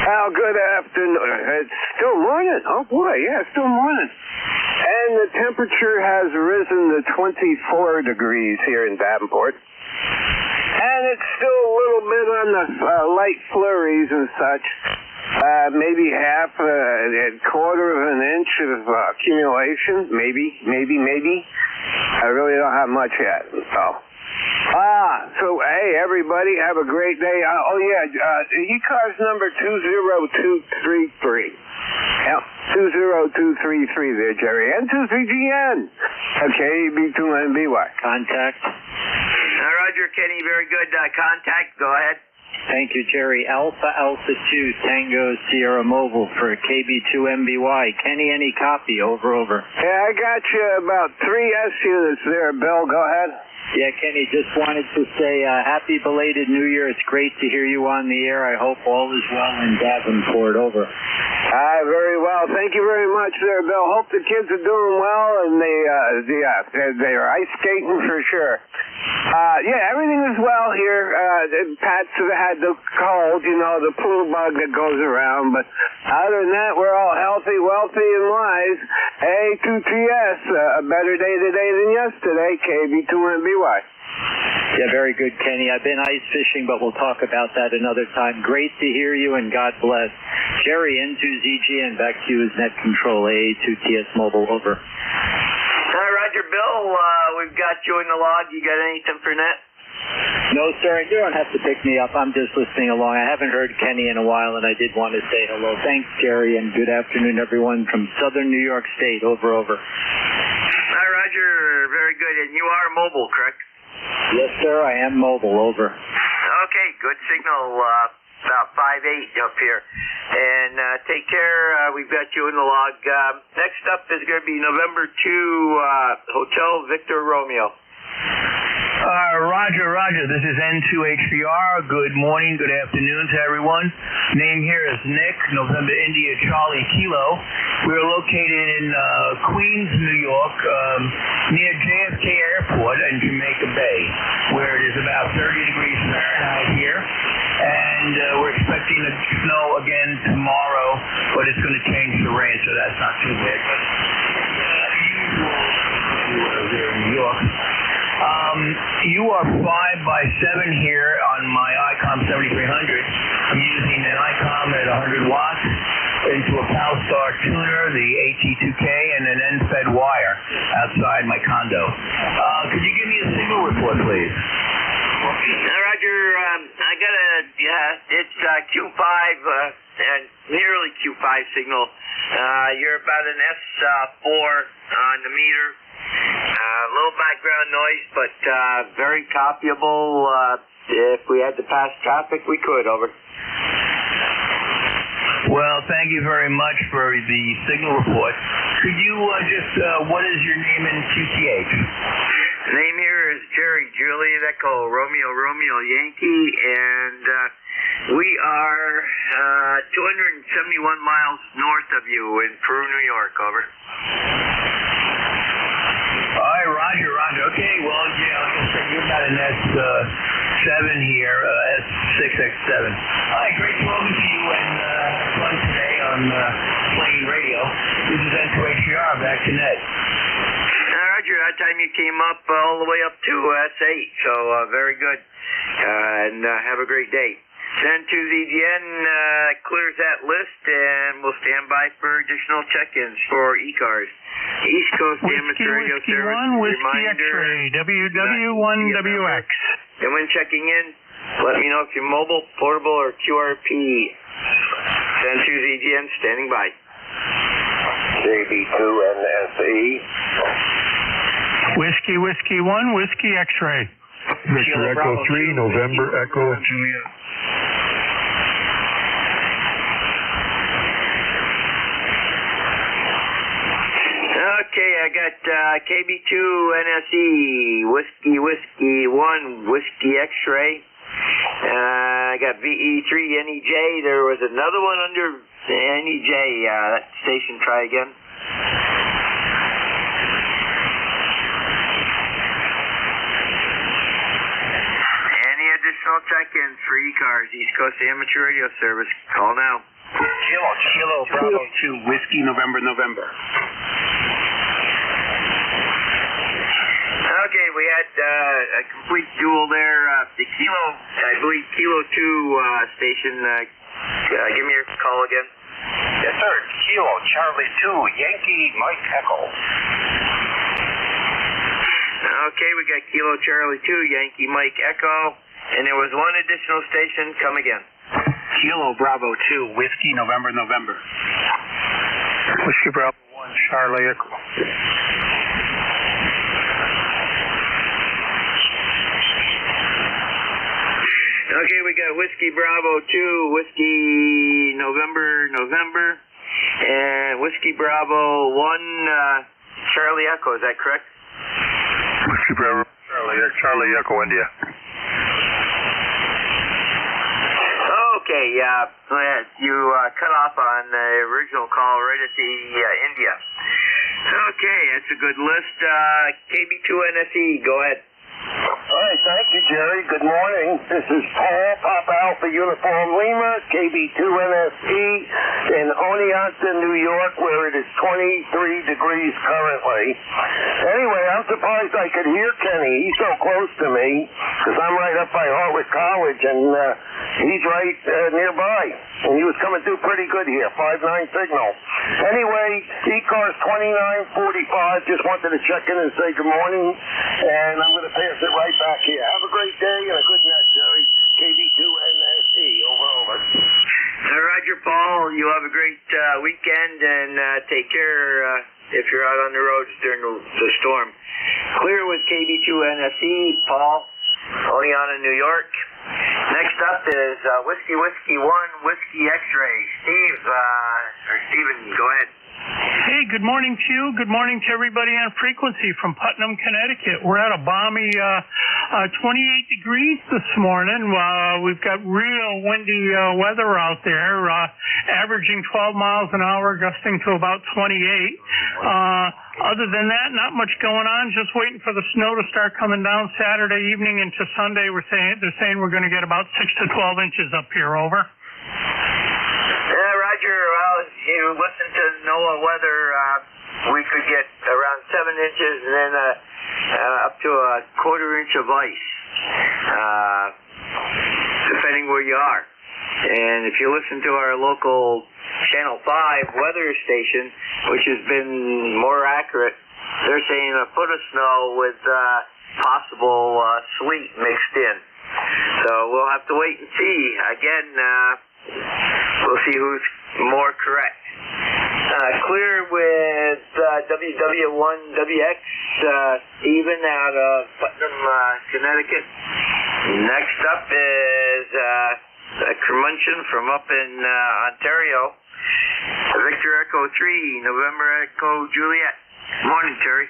Well, good afternoon. It's still morning. Oh, boy. Yeah, it's still morning. And the temperature has risen to 24 degrees here in Davenport. And it's still a little bit on the light flurries and such. Maybe half, a quarter of an inch of accumulation. Maybe. I really don't have much yet. So hey, everybody, have a great day. ECARS number 20233. Yeah, 20233 there, Jerry. N2CGN. Okay, B2NBY. Contact. Roger, Kenny, very good. Contact, go ahead. Thank you, Jerry. Alpha 2 Tango Sierra Mobile for KB2MBY. Kenny, any copy? Over. Yeah, I got you about 3 S units there, Bill. Go ahead. Yeah, Kenny, just wanted to say happy belated New Year. It's great to hear you on the air. I hope all is well in Davenport. Over. Very well. Thank you very much there, Bill. Hope the kids are doing well and they're ice skating for sure. Everything is well here. Pat's had the cold, the flu bug that goes around, but other than that, we're all healthy, wealthy, and wise. A2TS, a better day today than yesterday. KB2NBY. Yeah, very good, Kenny. I've been ice fishing, but we'll talk about that another time. Great to hear you, and God bless. Jerry, N2ZGN, back to you as Net Control, A2TS Mobile, over. Roger, Bill, we've got you in the log. You got anything for Net? No, sir, you don't have to pick me up. I'm just listening along. I haven't heard Kenny in a while, and I did want to say hello. Thanks, Jerry, and good afternoon, everyone from southern New York State. Over. Hi, Roger. Very good. And you are mobile, correct? Yes, sir, I am mobile. Over. Okay, good signal. About 5.8 up here. And take care. We've got you in the log. Next up is going to be November 2, Hotel Victor Romeo. Roger. This is N2HBR. Good morning, good afternoon to everyone. Name here is Nick, November India Charlie Kilo. We're located in Queens, New York, near JFK Airport in Jamaica Bay, where it is about 30 degrees Fahrenheit here. And we're expecting to snow again tomorrow, but it's going to change to rain, so that's not too bad. But usual here in New York. You are 5 by 7 here on my ICOM 7300. I'm using an ICOM at 100 watts into a Palstar tuner, the AT2K, and an end-fed wire outside my condo. Could you give me a signal report, please? Roger, I got it's Q5, nearly Q5 signal. You're about an S4 on the meter. A little background noise, but very copyable. If we had to pass traffic, we could. Over. Well, thank you very much for the signal report. Could you what is your name in QTH? The name here is Jerry Juliet Echo Romeo Yankee, and we are 271 miles north of you in Peru, New York. Over. All right, Roger. Okay, well, yeah, like I said, you've got an S7 here, S6X7. All right, great talking to you, and fun today on Plain Radio. This is N2HCR, back to net. Roger, that time you came up all the way up to S8, so very good, and have a great day. Send to ZGN clears that list, and we'll stand by for additional check-ins for ECARS. East Coast Amateur Radio Service. Whiskey X-ray, WW1WX. And when checking in, let me know if you're mobile, portable, or QRP. Send to ZGN, standing by. JB2NSE. Whiskey 1, Whiskey X-ray. Victor Echo 3, November Echo Juliet. Okay, I got KB2 NSE, Whiskey 1, Whiskey X-ray. I got VE3 NEJ. There was another one under NEJ. That station, try again. Any additional check-ins for ECARS, East Coast Amateur Radio Service? Call now. Kilo Bravo 2, Whiskey November. Okay, we had a complete duel there. The Kilo, I believe Kilo 2 station. Give me your call again. Yes, sir. Kilo Charlie 2, Yankee Mike Echo. Okay, we got Kilo Charlie 2, Yankee Mike Echo, and there was one additional station. Come again. Kilo Bravo 2, Whiskey November. Whiskey Bravo 1, Charlie Echo. Okay, we got Whiskey Bravo 2, Whiskey November, and Whiskey Bravo 1, Charlie Echo. Is that correct? Whiskey Bravo Charlie Echo India. Okay, you cut off on the original call right at the India. Okay, that's a good list. KB2NSE, go ahead. All right, thank you, Jerry. Good morning. This is Paul, Papa Alpha Uniform Lima, KB2NSE in Oneonta, New York, where it is 23 degrees currently. Anyway, I'm surprised I could hear Kenny. He's so close to me, because I'm right up by Harvard College, and he's right nearby. And he was coming through pretty good here, 5.9 signal. Anyway, ECARS 2945, just wanted to check in and say good morning, and I'm going to pass it right back here. Have a great day and a good night, Jerry. KB2NSE, over. Roger, Paul. You have a great weekend, and take care if you're out on the roads during the storm. Clear with KB2NSE, Paul, Oneonta, New York. Next up is Whiskey 1, Whiskey X-ray. Steven, go ahead. Hey, good morning to you. Good morning to everybody on frequency from Putnam, Connecticut. We're at a balmy 28 degrees this morning. We've got real windy weather out there, averaging 12 miles an hour, gusting to about 28. Other than that, not much going on. Just waiting for the snow to start coming down Saturday evening into Sunday. They're saying we're going to get about 6 to 12 inches up here. Over. Roger, well, you listen to NOAA weather, we could get around 7 inches and then up to a quarter inch of ice, depending where you are. And if you listen to our local Channel 5 weather station, which has been more accurate, they're saying a foot of snow with possible sleet mixed in. So we'll have to wait and see. Again, we'll see who's more correct. Clear with WW1WX, Steven out of Putnam, Connecticut. Next up is Curmunchin from up in Ontario. Victor Echo 3, November Echo Juliet. Morning, Terry.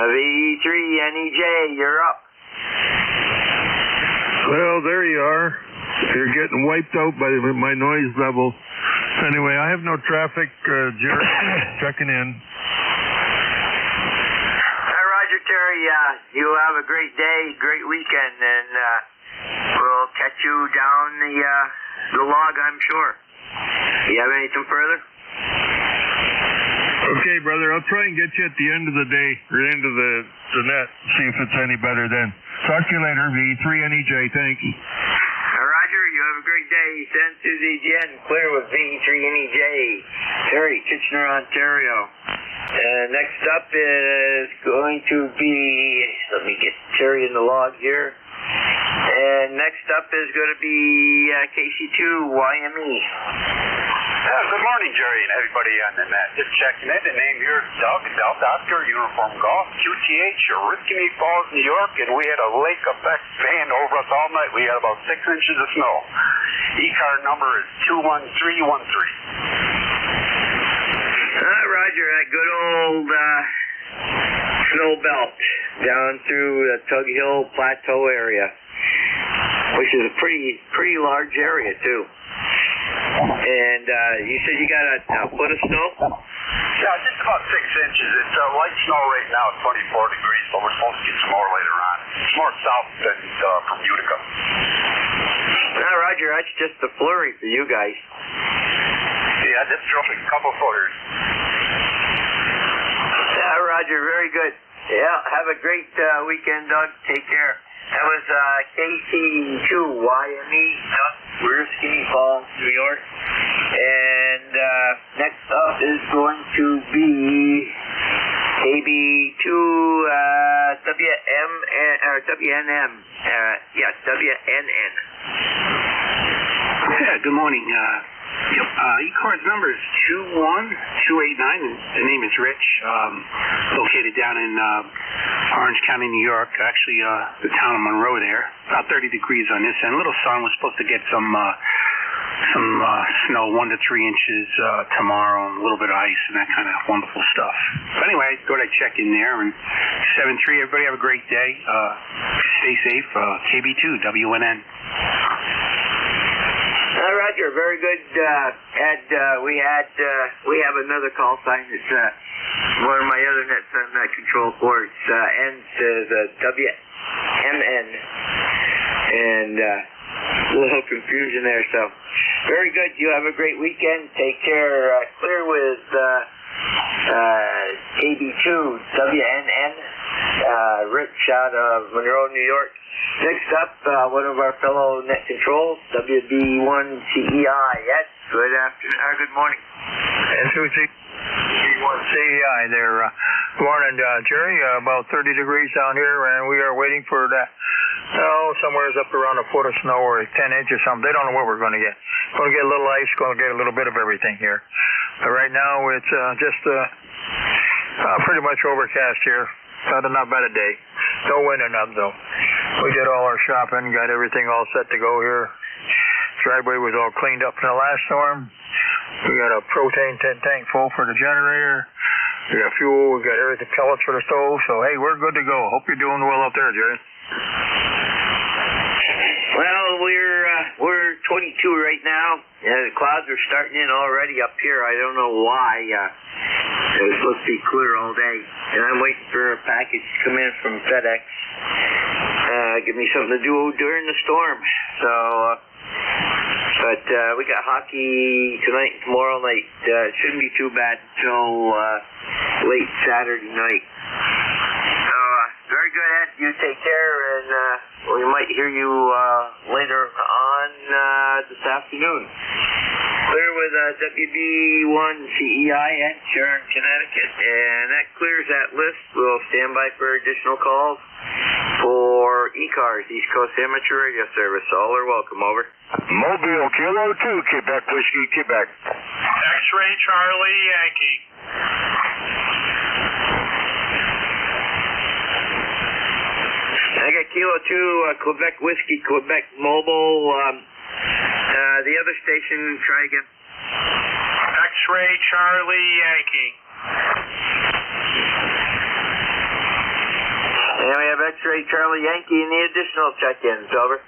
V3NEJ, you're up. Well, there you are. You're getting wiped out by my noise level. Anyway, I have no traffic. Jerry, checking in. Hi, Roger, Terry. You have a great day, great weekend, and we'll catch you down the log, I'm sure. You have anything further? Okay, brother. I'll try and get you at the end of the day, or end of the net, see if it's any better then. Talk to you later, V3NEJ. Thank you. Roger, you have a great day. Send to ZGN, clear with V3NEJ. Terry, Kitchener, Ontario. And next up is going to be, let me get Terry in the log here. And next up is going to be KC2YME. Good morning, Jerry, and everybody on the net. Just checking in. The name here is Doug, Delta Oscar, Uniform Golf, QTH, Oriskany Falls, New York, and we had a lake effect fan over us all night. We had about 6 inches of snow. ECARS number is 21313. Roger, that good old snow belt down through the Tug Hill Plateau area, which is a pretty large area, too. And you said you got a foot of snow? Yeah, just about 6 inches. It's light snow right now at 24 degrees, but we're supposed to get some more later on. It's more south than from Utica. Roger, that's just a flurry for you guys. Yeah, just dropped a couple footers. Roger, very good. Yeah, have a great weekend, Doug. Take care. That was KC2YME, Doug. We're Skinny Falls, New York. And next up is going to be KB2 WNM. WNN. Yeah, good morning. ECARS number is 21289, and the name is Rich, located down in Orange County, New York, actually the town of Monroe there, about 30 degrees on this end. Little sun, we're supposed to get some snow, 1 to 3 inches tomorrow, and a little bit of ice and that kind of wonderful stuff. But anyway, I thought I'd check in there, and 7-3, everybody have a great day. Stay safe. KB2, WNN. Roger, very good. Ed, we have another call sign. It's one of my other nets on that control board. Ends as WMN, and a little confusion there. So, very good. You have a great weekend. Take care. Clear with KB2 WNN. Rich out of Monroe, New York. Next up, one of our fellow net controls, WB1CEI. Yes, good afternoon, good morning. WB1CEI there. Good morning, Jerry. About 30 degrees down here, and we are waiting for that. Somewhere up around a foot of snow or 10 inches or something. They don't know what we're going to get. Going to get a little ice, going to get a little bit of everything here. But right now, it's just pretty much overcast here. Not bad a day. No wind enough, though. We did all our shopping, got everything all set to go here. Driveway was all cleaned up from the last storm. We got a propane tank full for the generator. We got fuel. We got everything, pellets for the stove. So, hey, we're good to go. Hope you're doing well up there, Jerry. Well, we're 22 right now. The clouds are starting in already up here. I don't know why. It was supposed to be clear all day. And I'm waiting for a package to come in from FedEx. Give me something to do during the storm. So, but we got hockey tonight and tomorrow night. It shouldn't be too bad until late Saturday night. So, very good, Ed. You take care, and we might hear you later on this afternoon. Clear with WB1CEI at Sharon, Connecticut, and that clears that list. We'll stand by for additional calls for ECARS, East Coast Amateur Radio Service. All are welcome. Over. Mobile Kilo 2, Quebec Whiskey, Quebec. X-ray Charlie Yankee. I got Kilo 2, Quebec Whiskey, Quebec Mobile. The other station, try again. X-ray Charlie Yankee. And we have X-ray Charlie Yankee and the additional check-ins. Over.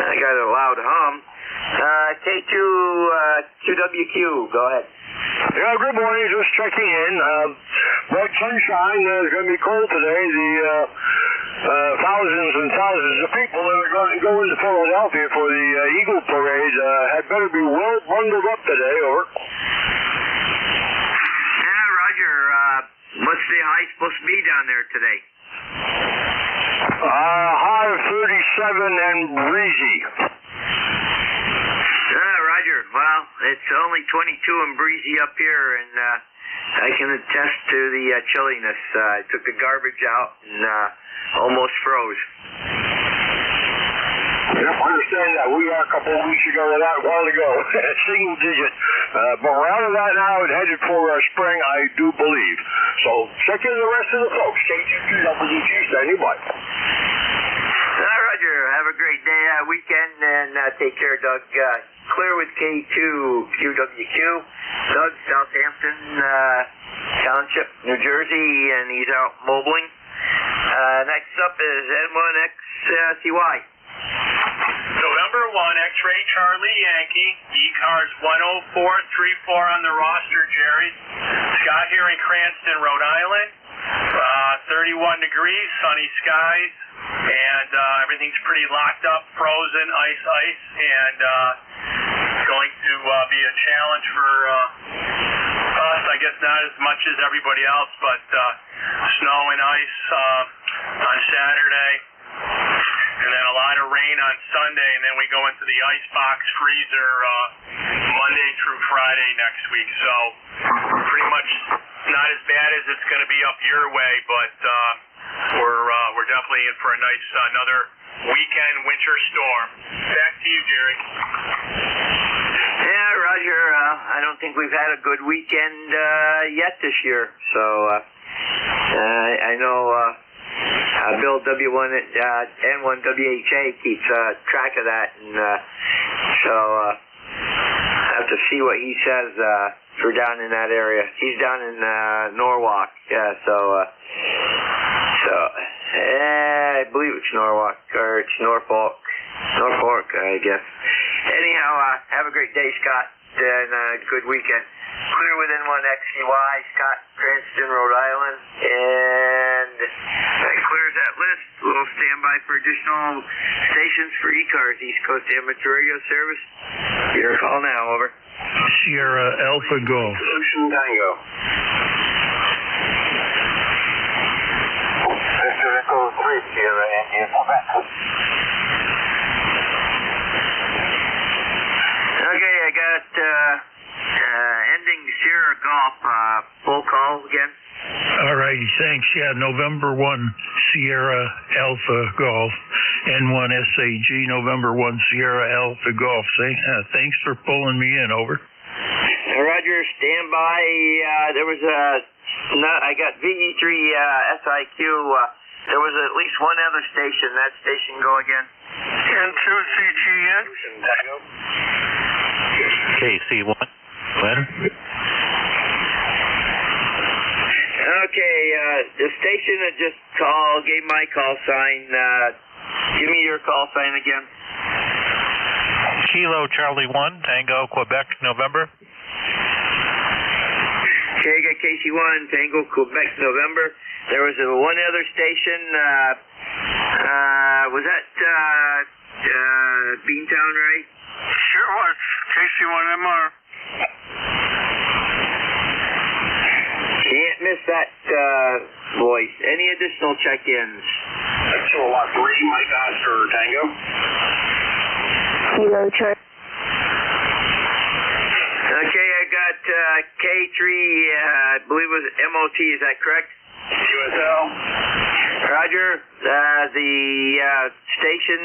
I got a loud hum. K2 QWQ, go ahead. Yeah, good morning. Just checking in. Bright sunshine. It's going to be cold today. The thousands and thousands of people that are going to go into Philadelphia for the Eagle Parade had better be well bundled up today. Over. Yeah, Roger. What's the high supposed to be down there today? High of 37 and breezy. Roger. Well, it's only 22 and breezy up here, and I can attest to the chilliness. I took the garbage out and almost froze. Yep, I understand that. We got a couple of weeks ago, a while ago, single digit. But we're out of that now and headed for spring, I do believe. So check in the rest of the folks. KTWG, standing by. Roger. Have a great day, weekend, and take care, Doug. Clear with K2 QWQ. Doug, Southampton Township, New Jersey, and he's out mobiling. Next up is N1XCY. November 1, X-ray Charlie Yankee. ECARS 10434 on the roster, Jerry. Scott here in Cranston, Rhode Island. 31 degrees, sunny skies, and everything's pretty locked up, frozen, ice, and going to be a challenge for us. I guess not as much as everybody else, but snow and ice on Saturday, and then a lot of rain on Sunday, and then we go into the icebox freezer Monday through Friday next week. So pretty much not as bad as it's going to be up your way, but we're definitely in for a nice another weekend winter storm. Back to you, Jerry. Yeah, Roger. I don't think we've had a good weekend yet this year. So I know Bill W1 N1WHA keeps track of that, and so I have to see what he says for down in that area. He's down in Norwalk, yeah. So I believe it's Norwalk, or it's Norfolk, I guess. Anyhow, have a great day, Scott, and good weekend. Clear with N1XCY, Scott, Cranston, Rhode Island, and that clears that list. We'll stand by for additional stations for ECARS, East Coast Amateur Radio Service. Your call now, over. Sierra Alpha Golf. Solution Tango. Victor Echo 3, Sierra India, Quebec. Okay, I got ending Sierra Golf, full call again. All righty, thanks. Yeah, November 1, Sierra Alpha Golf. N1 SAG, November 1, Sierra Alpha Golf. Thanks for pulling me in, over. Roger, stand by. There was I got VE3 SIQ. There was at least one other station. That station go again. N2 CGN. KC1. Letter. Okay, the station that just gave my call sign. Give me your call sign again. Kilo Charlie 1, Tango, Quebec, November. Okay, I got KC1, Tango, Quebec, November. There was one other station. Was that Beantown, right? Sure was. KC1MR. Can't miss that voice. Any additional check-ins? Kilowatt 3, Mike Oscar Tango. Kilo Charlie. Okay, I got K3, I believe it was MOT, is that correct? USL. Roger. The station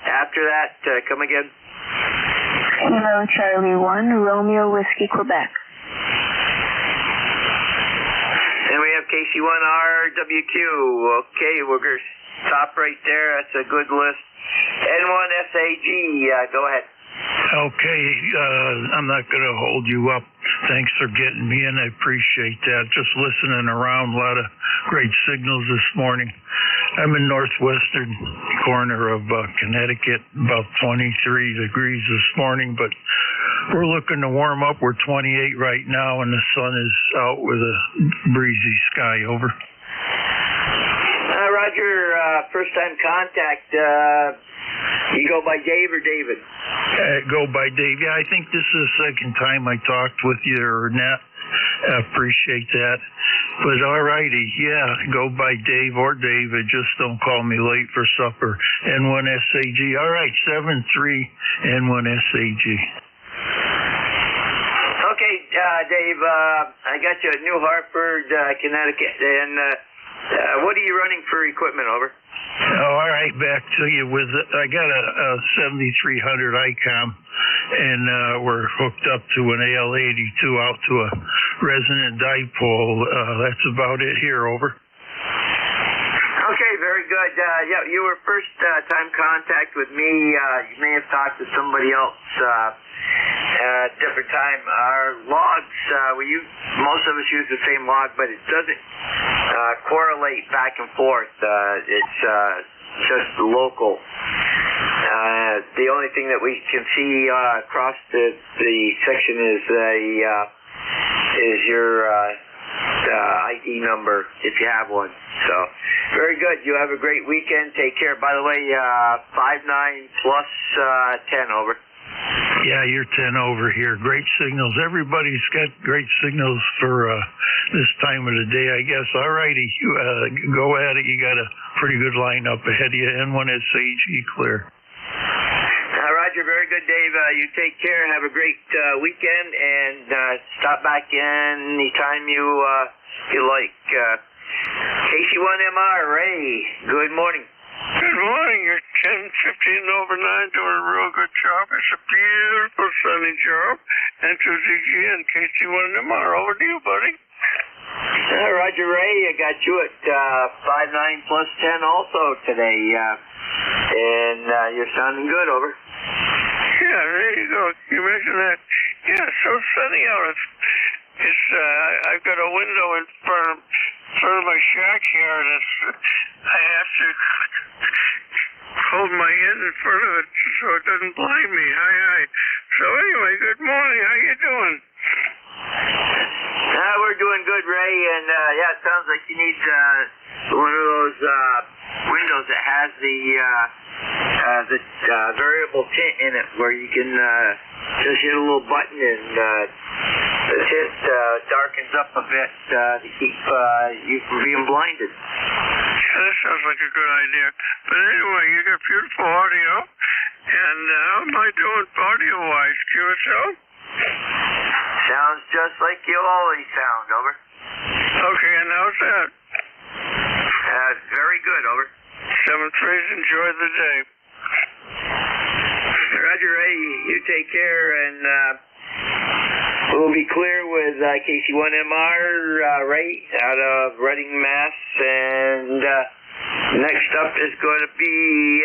After that, come again. Kilo Charlie 1, Romeo Whiskey, Quebec. And we have KC1RWQ. Okay, we're going to stop right there. That's a good list. N1SAG, go ahead. Okay, I'm not going to hold you up. Thanks for getting me in. I appreciate that. Just listening around, a lot of great signals this morning. I'm in northwestern corner of Connecticut, about 23 degrees this morning, but we're looking to warm up. We're 28 right now, and the sun is out with a breezy sky. Over. Roger, first-time contact. You go by Dave or David? Go by Dave. Yeah, I think this is the second time I talked with you or Nat. I appreciate that. But all righty, yeah, go by Dave or David. Just don't call me late for supper. N1SAG. All right, 73 N1SAG. Okay, Dave, I got you at New Hartford, Connecticut. And what are you running for equipment, over? Oh, all right, back to you with, I got a 7300 ICOM, and we're hooked up to an AL82 out to a resonant dipole. That's about it here, over. Okay, very good. Yeah, you were first time contact with me. You may have talked to somebody else at a different time. Our logs, most of us use the same log, but it doesn't correlate back and forth. It's just local. The only thing that we can see across the section is your ID number, if you have one. So, very good. You have a great weekend. Take care. By the way, 59 plus 10, over. Yeah, you're 10 over here. Great signals. Everybody's got great signals for this time of the day, I guess. All righty, go at it. You got a pretty good lineup ahead of you. N1SAG clear. Roger, very good, Dave. You take care. Have a great weekend, and stop back in anytime you like. KC1MR, Ray, good morning. Good morning. You're 10:15 over 9, doing a real good job. It's a beautiful sunny job. And to ZG and KC1MR, over to you, buddy. Roger, Ray, I got you at 59 plus 10 also today. And you're sounding good, over. Yeah, there you go. You mentioned that. Yeah, it's so sunny out. It's I've got a window in front of my shack here, and I have to hold my hand in front of it so it doesn't blind me. Hi. So anyway, good morning. How you doing? We're doing good, Ray, and yeah, it sounds like you need one of those windows that has the variable tint in it, where you can just hit a little button and the tint darkens up a bit to keep you from being blinded. Yeah, that sounds like a good idea. But anyway, you got beautiful audio, and how am I doing audio-wise? QSL? Sounds just like you always sound, over. Okay, and how's that? Very good, over. 7-3s, enjoy the day. Roger, Ray, you take care, and we'll be clear with KC1MR, Ray, out of Reading, Mass, and next up is going to be,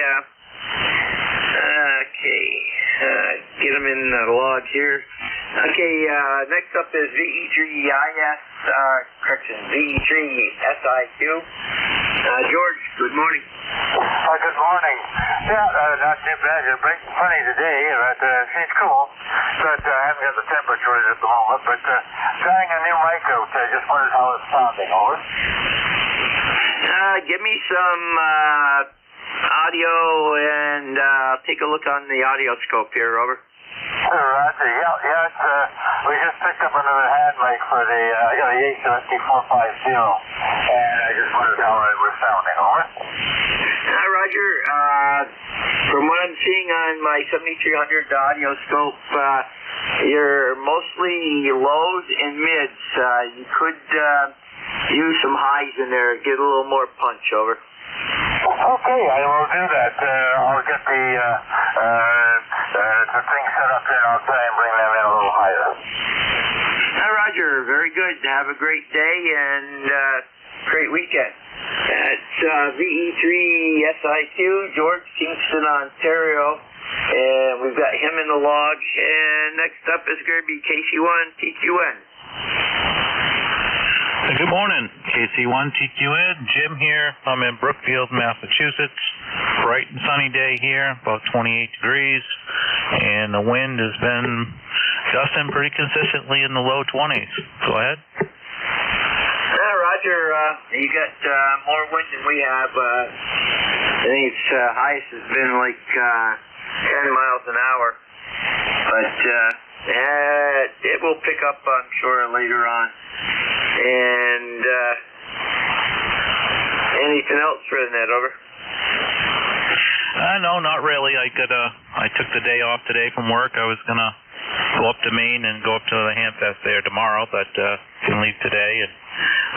get them in the log here. Okay, next up is VE3SIQ. George, good morning. Good morning. Yeah, not too bad. It's sunny today, but it's cool. But I haven't got the temperature at the moment. But trying a new mic out, I just wondered how it's sounding, over. Give me some audio, and take a look on the audio scope here, over. Roger. We just picked up another hand mic for the A70450, and I just wondered how it was sounding, over. Roger. From what I'm seeing on my 7300 audio scope, you're mostly lows and mids. You could use some highs in there, get a little more punch, over. Okay, I will do that. I'll get the thing set up here, and I'll try and bring them in a little higher. Roger, very good. Have a great day and great weekend. That's VE3SIQ, George, Kingston, Ontario. And we've got him in the log. And next up is going to be KC1TQN. Good morning, KC1TQN. Jim here. I'm in Brookfield, Massachusetts. Bright and sunny day here, about 28 degrees. And the wind has been gusting pretty consistently in the low 20s. Go ahead. Roger, you got more wind than we have. I think its highest has been like 10 miles an hour. But it will pick up, I'm sure, later on. And anything else for the net, over? No, not really. I took the day off today from work. I was gonna go up to Maine and go up to the Hamfest there tomorrow, but can leave today.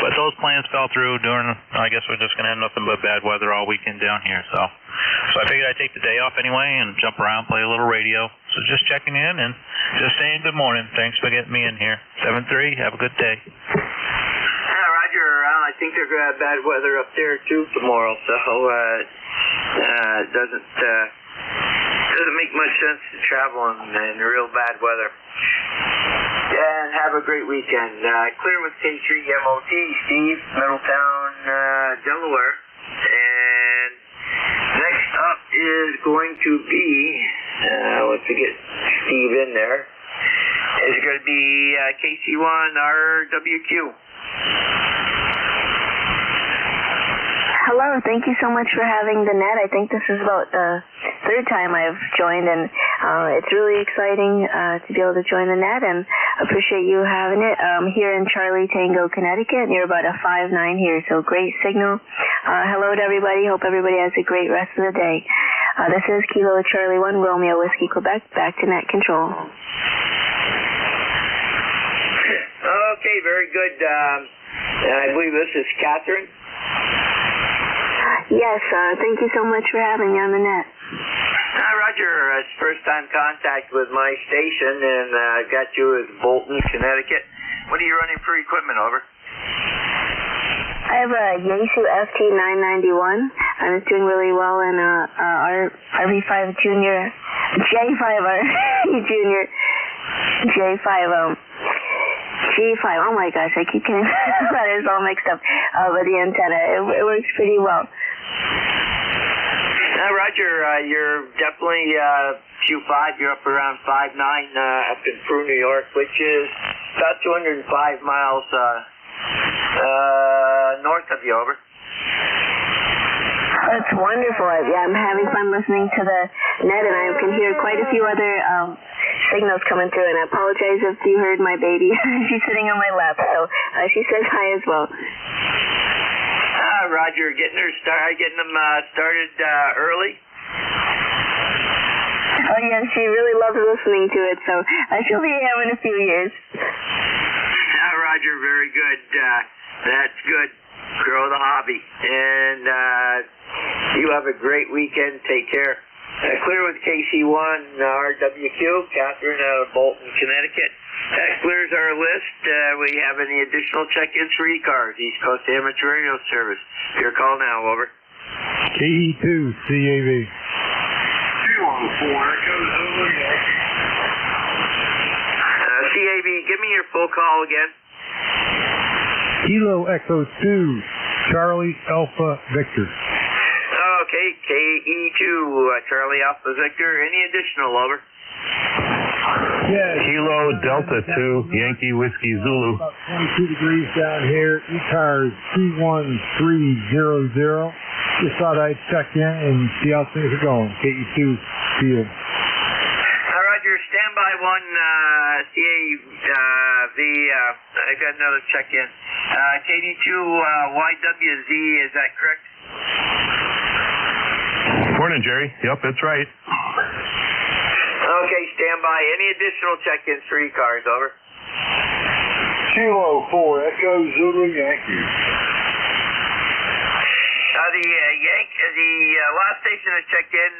But those plans fell through I guess we're just gonna have nothing but bad weather all weekend down here. So I figured I'd take the day off anyway and jump around, play a little radio. So just checking in and just saying good morning. Thanks for getting me in here. 7-3. Have a good day. Roger. I think they're gonna have bad weather up there too tomorrow. So it doesn't make much sense to travel in real bad weather. And have a great weekend. Clear with K3MOT, Steve, Middletown, Delaware. And next up is going to be, once we get Steve in there, is going to be KC1RWQ. Hello, thank you so much for having the net. I think this is about the third time I've joined, and it's really exciting to be able to join the net, and appreciate you having it. Here in Charlie Tango, Connecticut, near about a 5-9 here, so great signal. Hello to everybody. Hope everybody has a great rest of the day. This is Kilo Charlie 1, Romeo Whiskey, Quebec. Back to net control. Okay, very good. I believe this is Catherine. Yes, thank you so much for having me on the net. Roger, it's first time contact with my station, and I've got you as Bolton, Connecticut. What are you running for equipment, over? I have a Yaesu FT991. I'm doing really well in our RV5 Junior, J5 RV Junior, J5 G5. Oh my gosh, I keep getting letters all mixed up with the antenna. It works pretty well. Roger, you're definitely Q5. You're up around 5'9" up in Peru, New York, which is about 205 miles north of you, over. That's wonderful. Yeah, I'm having fun listening to the net, and I can hear quite a few other signals coming through, and I apologize if you heard my baby. She's sitting on my lap, so she says hi as well. Roger, getting them started early. Oh yeah, she really loves listening to it, so she'll be here in a few years. Roger, very good. That's good. Grow the hobby, and you have a great weekend. Take care. Clear with KC1 RWQ, Catherine out of Bolton, Connecticut. That clears our list. We have any additional check-ins for ECARS, East Coast Amateur Radio Service. Your call now, over. KE2, CAV. 214, CAV, give me your full call again. Kilo Echo 2, Charlie Alpha Victor. Okay, KE2, Charlie Alpha Victor. Any additional, over? Yeah. Kilo Delta 2, Yankee Whiskey Zulu. About 22 degrees down here. ECARS 21300. Just thought I'd check in and see how things are going. KE2, see you. Roger, standby 1, CAV. I got another check-in. KD2 YWZ, is that correct? Morning, Jerry. Yep, that's right. Okay, standby. Any additional check-ins for ECARS, over? Kilo 4, Echo Zulu Yankee. The last station I checked in,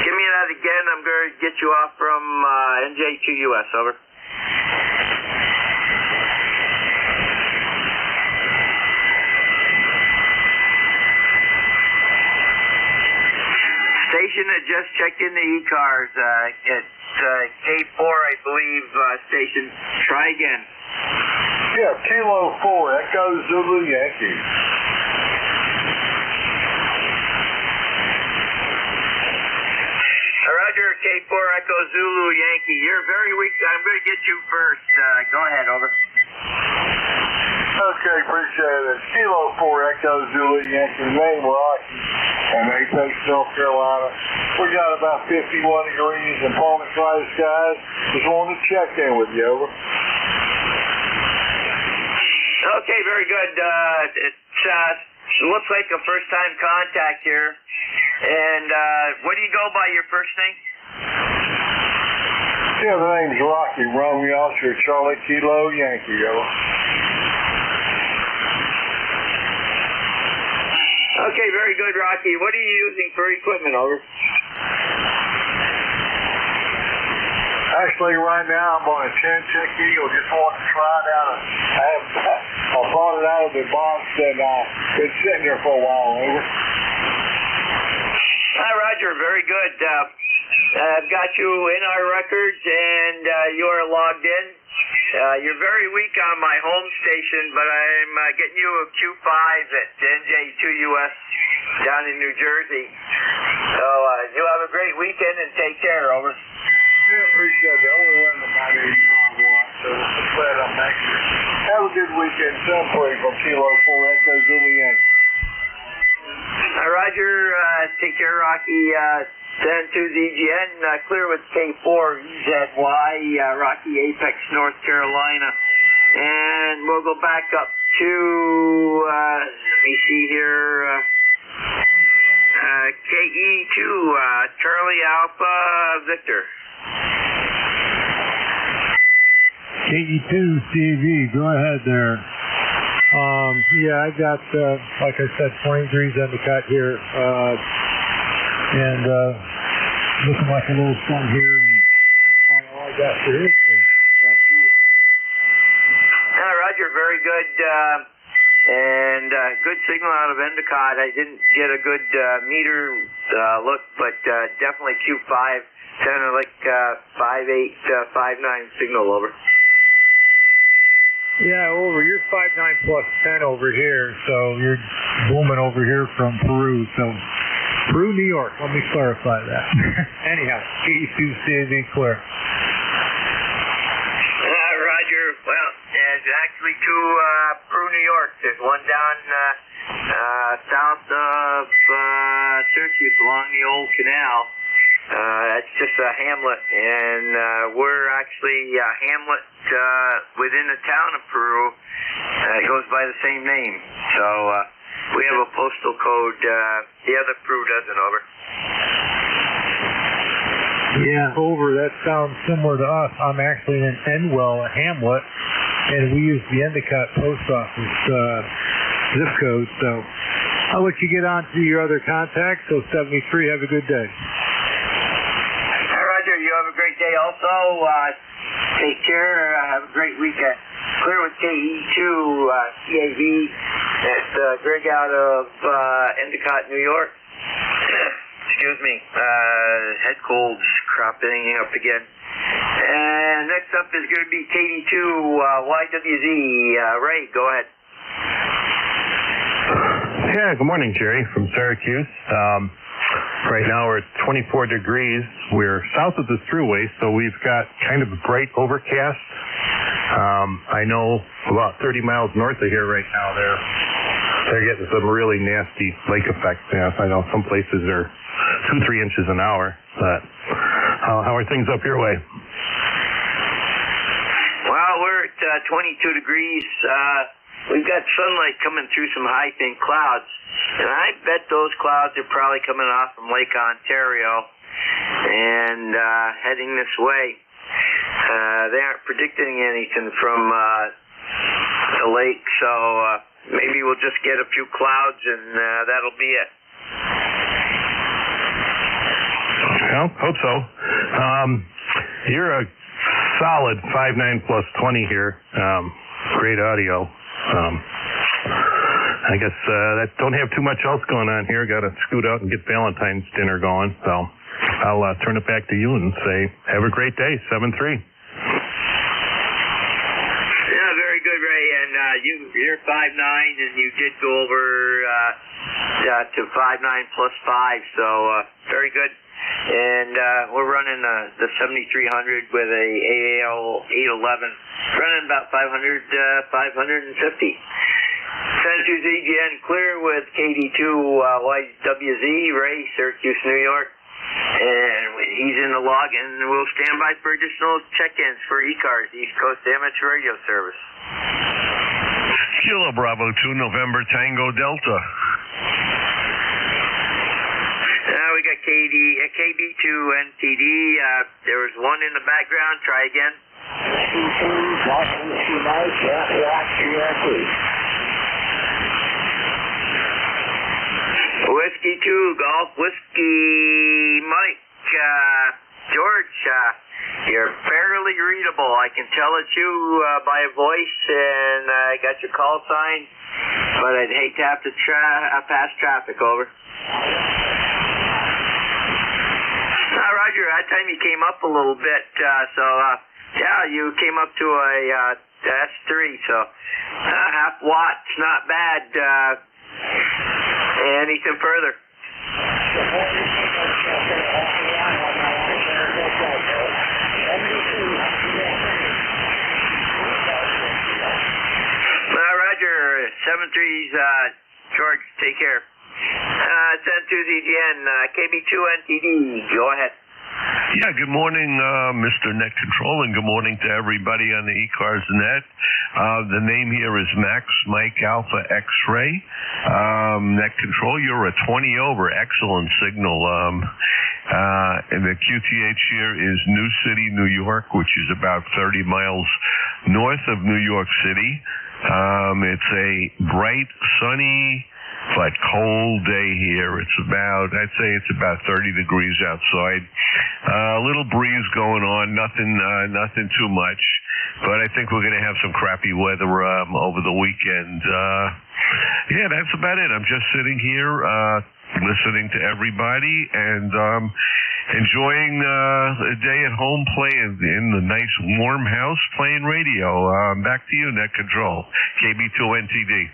give me that again. I'm going to get you off from NJ2US, over. Station that just checked in the ECARS. It's K4, I believe, station. Try again. Yeah, Kilo 4, Echo Zulu Yankee. Roger, K4 Echo Zulu Yankee. You're very weak. I'm going to get you first. Go ahead, over. Okay, appreciate it. Kilo 4 Echo Zulu Yankee. Name Rocky. And Apex, North Carolina. We got about 51 degrees and palming dry skies. Just wanted to check in with you, over. Okay, very good. It looks like a first-time contact here. And what do you go by your first name? Yeah, the name's Rocky. Romeo Oscar Charlie Kilo Yankee, over. Okay, very good, Rocky. What are you using for equipment, over? Actually, right now I'm on a 10-tick Eagle. Just wanted to try it out. I brought it out of the box and been sitting there for a while, over. Hi, Roger. Very good. I've got you in our records, and you are logged in. You're very weak on my home station, but I'm getting you a Q5 at NJ2US down in New Jersey. So you have a great weekend and take care, over. Yeah, appreciate it. Only running about 80 miles, so I'm glad I'm back here. Have a good weekend. Some play from Kilo 4 Echo Zulu Yankee. Roger, take care, Rocky. Send to ZGN, clear with K4 ZY, Rocky Apex, North Carolina. And we'll go back up to, let me see here, KE2, Charlie Alpha Victor. KE2 CV, go ahead there. Yeah, I got, like I said, 20 degrees undercut here, and looking like a little sun here, and that's all I got for this thing. Thank you. Roger, very good, and good signal out of Endicott. I didn't get a good meter look, but definitely Q5, sounded like 58, 59 signal, over. Yeah, over. You're 59 plus 10 over here, so you're booming over here from Peru. So, Peru, New York. Let me clarify that. Anyhow, KE2CV clear. Roger. Well, there's actually two Peru, New York. There's one down south of Syracuse along the old canal. That's just a hamlet, and we're actually a hamlet within the town of Peru. It goes by the same name. So we have a postal code. The other Peru doesn't, over. Yeah, over. That sounds similar to us. I'm actually in Enwell, a hamlet, and we use the Endicott post office zip code. So I'll let you get on to your other contacts. So 73, have a good day. You have a great day also. Take care. Have a great weekend. Clear with KE2 CAV. It's Greg out of Endicott, New York. Excuse me. Head colds cropping up again. And next up is going to be KD2 YWZ. Ray, go ahead. Yeah, good morning, Jerry, from Syracuse. Right now we're at 24 degrees. We're south of the thruway, so we've got kind of a bright overcast. I know about 30 miles north of here right now, they're getting some really nasty lake effects. Yeah, I know some places are 2-3 inches an hour, but how are things up your way? Well, we're at 22 degrees. We've got sunlight coming through some high thin clouds, and I bet those clouds are probably coming off from Lake Ontario and heading this way. They aren't predicting anything from the lake, so maybe we'll just get a few clouds and that'll be it. Well, hope so. You're a solid 5.9 plus 20 here. Great audio. I guess that don't have too much else going on here. Got to scoot out and get Valentine's dinner going. So I'll turn it back to you and say, have a great day, 7-3. Yeah, very good, Ray. And you're 5'9", and you did go over to 5'9 plus 5, so very good. And we're running the 7300 with a AAL 811, running about 550. San Jose ZGN clear with KD2 YWZ, Ray, Syracuse, New York. And he's in the log, and we'll stand by for additional check-ins for ECARS, East Coast Amateur Radio Service. Kilo Bravo 2, November Tango Delta. We got KB2 NTD. There was one in the background. Try again. Whiskey 2, Golf Whiskey Mike. George, you're fairly readable. I can tell it's you by a voice, and I got your call sign, but I'd hate to have to pass traffic over. Roger, that time you came up a little bit, so yeah, you came up to a S3, so half watt's not bad. Anything further? Roger, 7-3's George, take care. Send to ZGN, KB2 NTD, go ahead. Yeah, good morning, Mr. Net Control, and good morning to everybody on the ECARS net. The name here is Max Mike Alpha X-Ray. Net Control, you're a 20 over, excellent signal. And the QTH here is New City, New York, which is about 30 miles north of New York City. It's a bright, sunny, but cold day here. I'd say it's about 30 degrees outside. A little breeze going on, nothing too much. But I think we're going to have some crappy weather over the weekend. Yeah, that's about it. I'm just sitting here listening to everybody and enjoying a day at home playing in the nice warm house playing radio. Back to you, Net Control. KB2 NTD.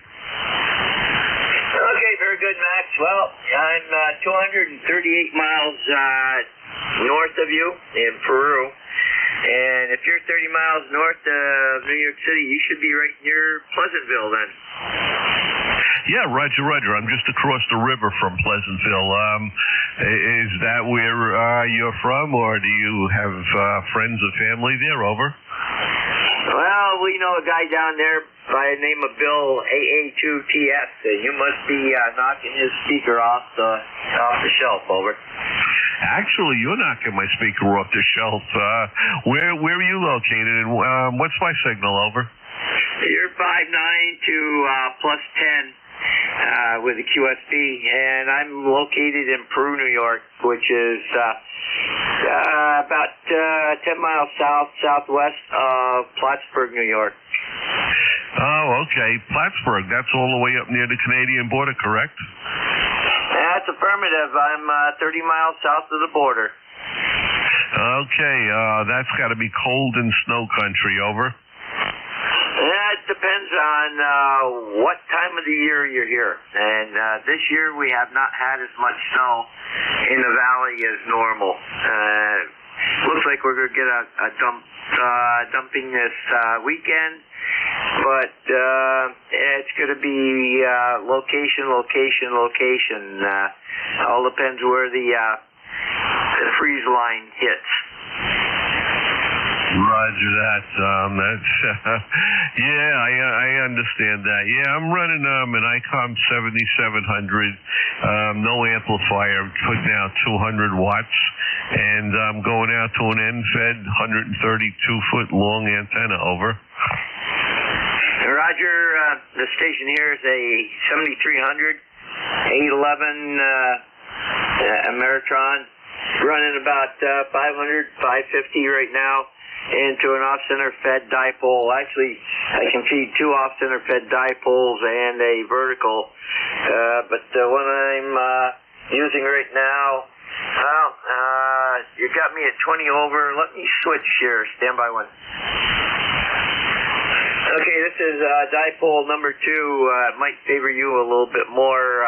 Okay, very good, Max. Well, I'm 238 miles north of you in Peru. And if you're 30 miles north of New York City, you should be right near Pleasantville then. Yeah, Roger. I'm just across the river from Pleasantville. Is that where you're from, or do you have friends or family there? Over. Well, we know a guy down there by the name of Bill AA2TS. You must be knocking his speaker off the shelf. Over. Actually, you're knocking my speaker off the shelf. Where are you located, and what's my signal? Over. You're 5'9" to +10 with the QSB, and I'm located in Peru, New York, which is about 10 miles southwest of Plattsburgh, New York. Oh, okay. Plattsburgh, that's all the way up near the Canadian border, correct? That's affirmative. I'm 30 miles south of the border. Okay, that's got to be cold and snow country. Over. It depends on what time of the year you're here. And this year we have not had as much snow in the valley as normal. Looks like we're going to get a dumping this weekend. But it's going to be location. All depends where the freeze line hits. Roger that. That's yeah, I understand that. Yeah, I'm running an ICOM 7700, no amplifier. I'm putting out 200 watts, and I'm going out to an end-fed 132-foot long antenna. Over. Roger. Roger. The station here is a 7300 811 Ameritron, running about 500, 550 right now into an off-center fed dipole. Actually, I can feed 2 off-center fed dipoles and a vertical, but the one I'm using right now, well, you got me at 20 over. Let me switch here. Stand by one. Okay, this is dipole number 2. It might favor you a little bit more.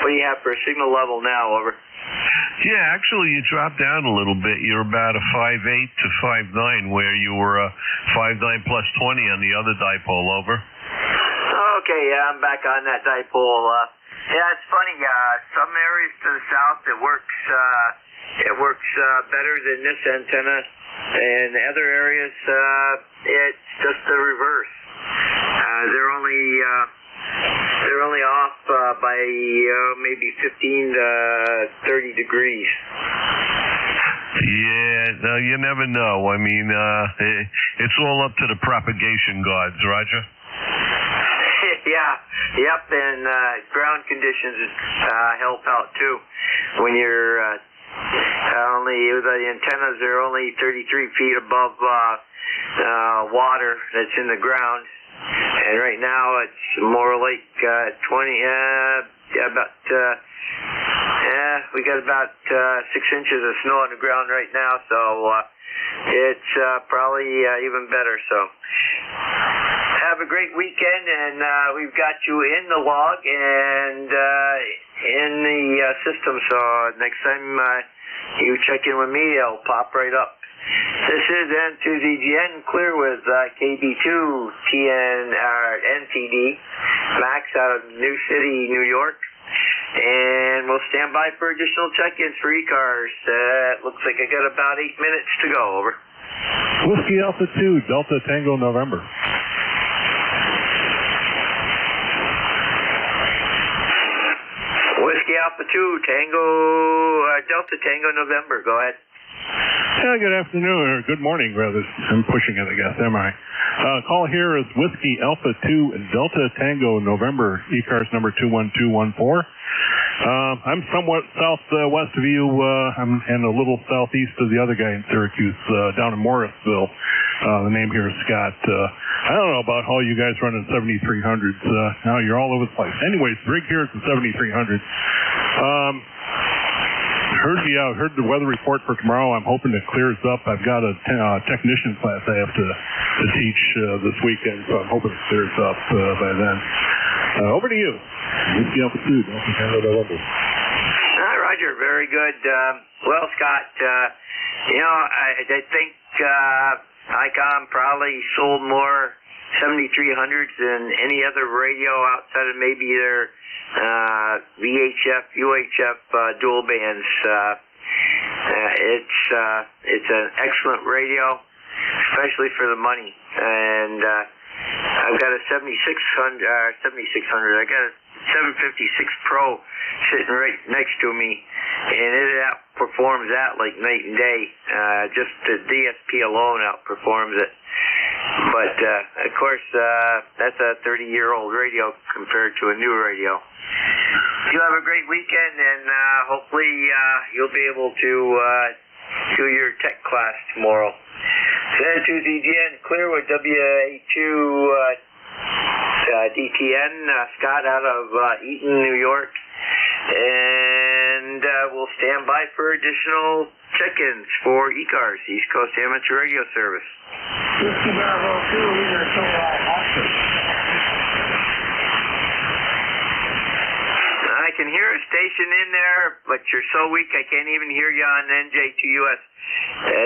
What do you have for a signal level now? Over. Yeah, actually, you dropped down a little bit. You're about a 5.8 to 5.9, where you were a 5.9 plus 20 on the other dipole. Over. Okay, yeah, I'm back on that dipole. Yeah, it's funny. Some areas to the south it works better than this antenna, and other areas it's just the reverse. They're only off by maybe 15 to 30 degrees. Yeah, no, you never know. I mean, it's all up to the propagation gods, Roger. Yeah, yep, and ground conditions help out too. When you're the antennas are only 33 feet above water that's in the ground, and right now it's more like 20. We got about 6 inches of snow on the ground right now, so it's probably even better. So have a great weekend, and we've got you in the log and in the system. So next time you check in with me, I'll pop right up. This is N2ZGN clear with KB2 NTD Max out of New City, New York. And we'll stand by for additional check-ins for ECARS. Looks like I got about 8 minutes to go. Over. Whiskey Alpha 2, Delta Tango November. Whiskey Alpha 2, Delta Tango November. Go ahead. Yeah, good afternoon, or good morning, rather. I'm pushing it, I guess, am I? Call here is Whiskey Alpha 2 Delta Tango November, ECARS number 21214. I'm somewhat southwest of you, and a little southeast of the other guy in Syracuse, down in Morrisville. The name here is Scott. I don't know about how you guys running 7300s. Now you're all over the place. Anyways, the rig here is the 7300. Heard the weather report for tomorrow. I'm hoping it clears up. I've got a technician class I have to teach this weekend, so I'm hoping it clears up by then. Over to you. Roger, very good. Well, Scott, I think ICOM probably sold more 7300s than any other radio outside of maybe their VHF, UHF dual bands. It's an excellent radio, especially for the money. And I've got a 7600. I got a 756 Pro sitting right next to me, and it outperforms that like night and day. Just the DSP alone outperforms it. But of course, that's a 30-year-old radio compared to a new radio. You have a great weekend, and hopefully you'll be able to do your tech class tomorrow. N2ZGN clear with WA2 DTN, Scott out of Eaton, New York. And we'll stand by for additional check-ins for ECARS, East Coast Amateur Radio Service. Whiskey Bravo 2, these are I can hear a station in there, but you're so weak I can't even hear you on NJ2US.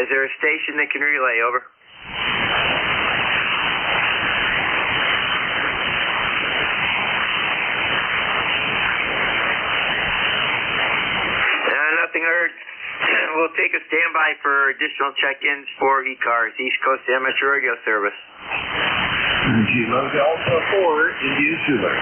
Is there a station that can relay? Over. Nothing heard. We'll take a standby for additional check-ins for ECARS, East Coast Amateur Radio Service. Kilo Delta 4, Indian Zulu.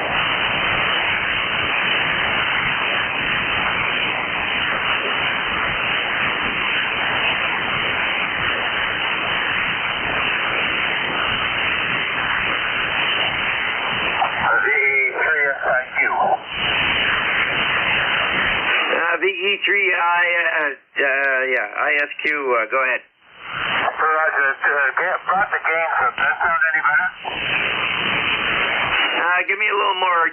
VE3I, ISQ, go ahead. Roger. Brought the gain from. Does that sound any better? Give me a little more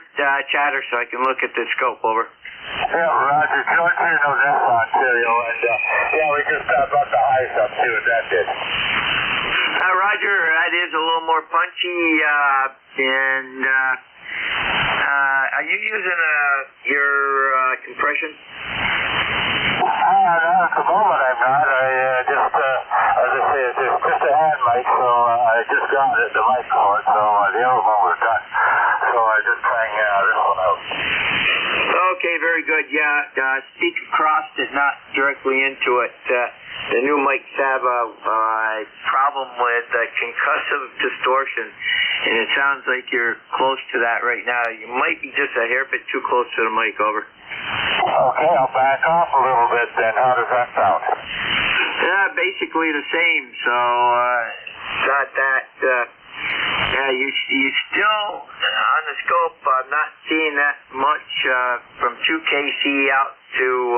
chatter so I can look at the scope, over. Yeah, Roger. George here knows that on stereo, and we just brought the highs up too, and that did. Roger, that is a little more punchy, and are you using your compression? No, at the moment I'm not. I just, as I say, it's just a hand mic, so I just got the mic cord, so the other one was done. So I'm just trying this one out. Okay, very good. Yeah, speak across it, not directly into it. The new mics have a problem with concussive distortion, and it sounds like you're close to that right now. You might be just a hair bit too close to the mic, over. Okay, I'll back off a little bit then. How does that sound? Basically the same, so got that. You still, on the scope, I'm not seeing that much from 2kc out to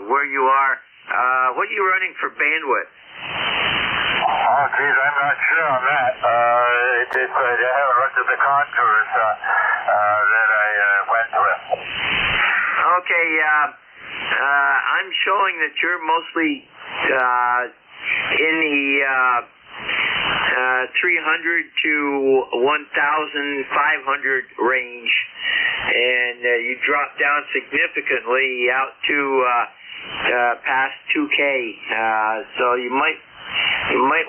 where you are. What are you running for bandwidth? Oh, geez, I'm not sure on that. I haven't looked at the contours that I went with. Okay, I'm showing that you're mostly in the 300 to 1,500 range, and you drop down significantly out to past 2K. So you might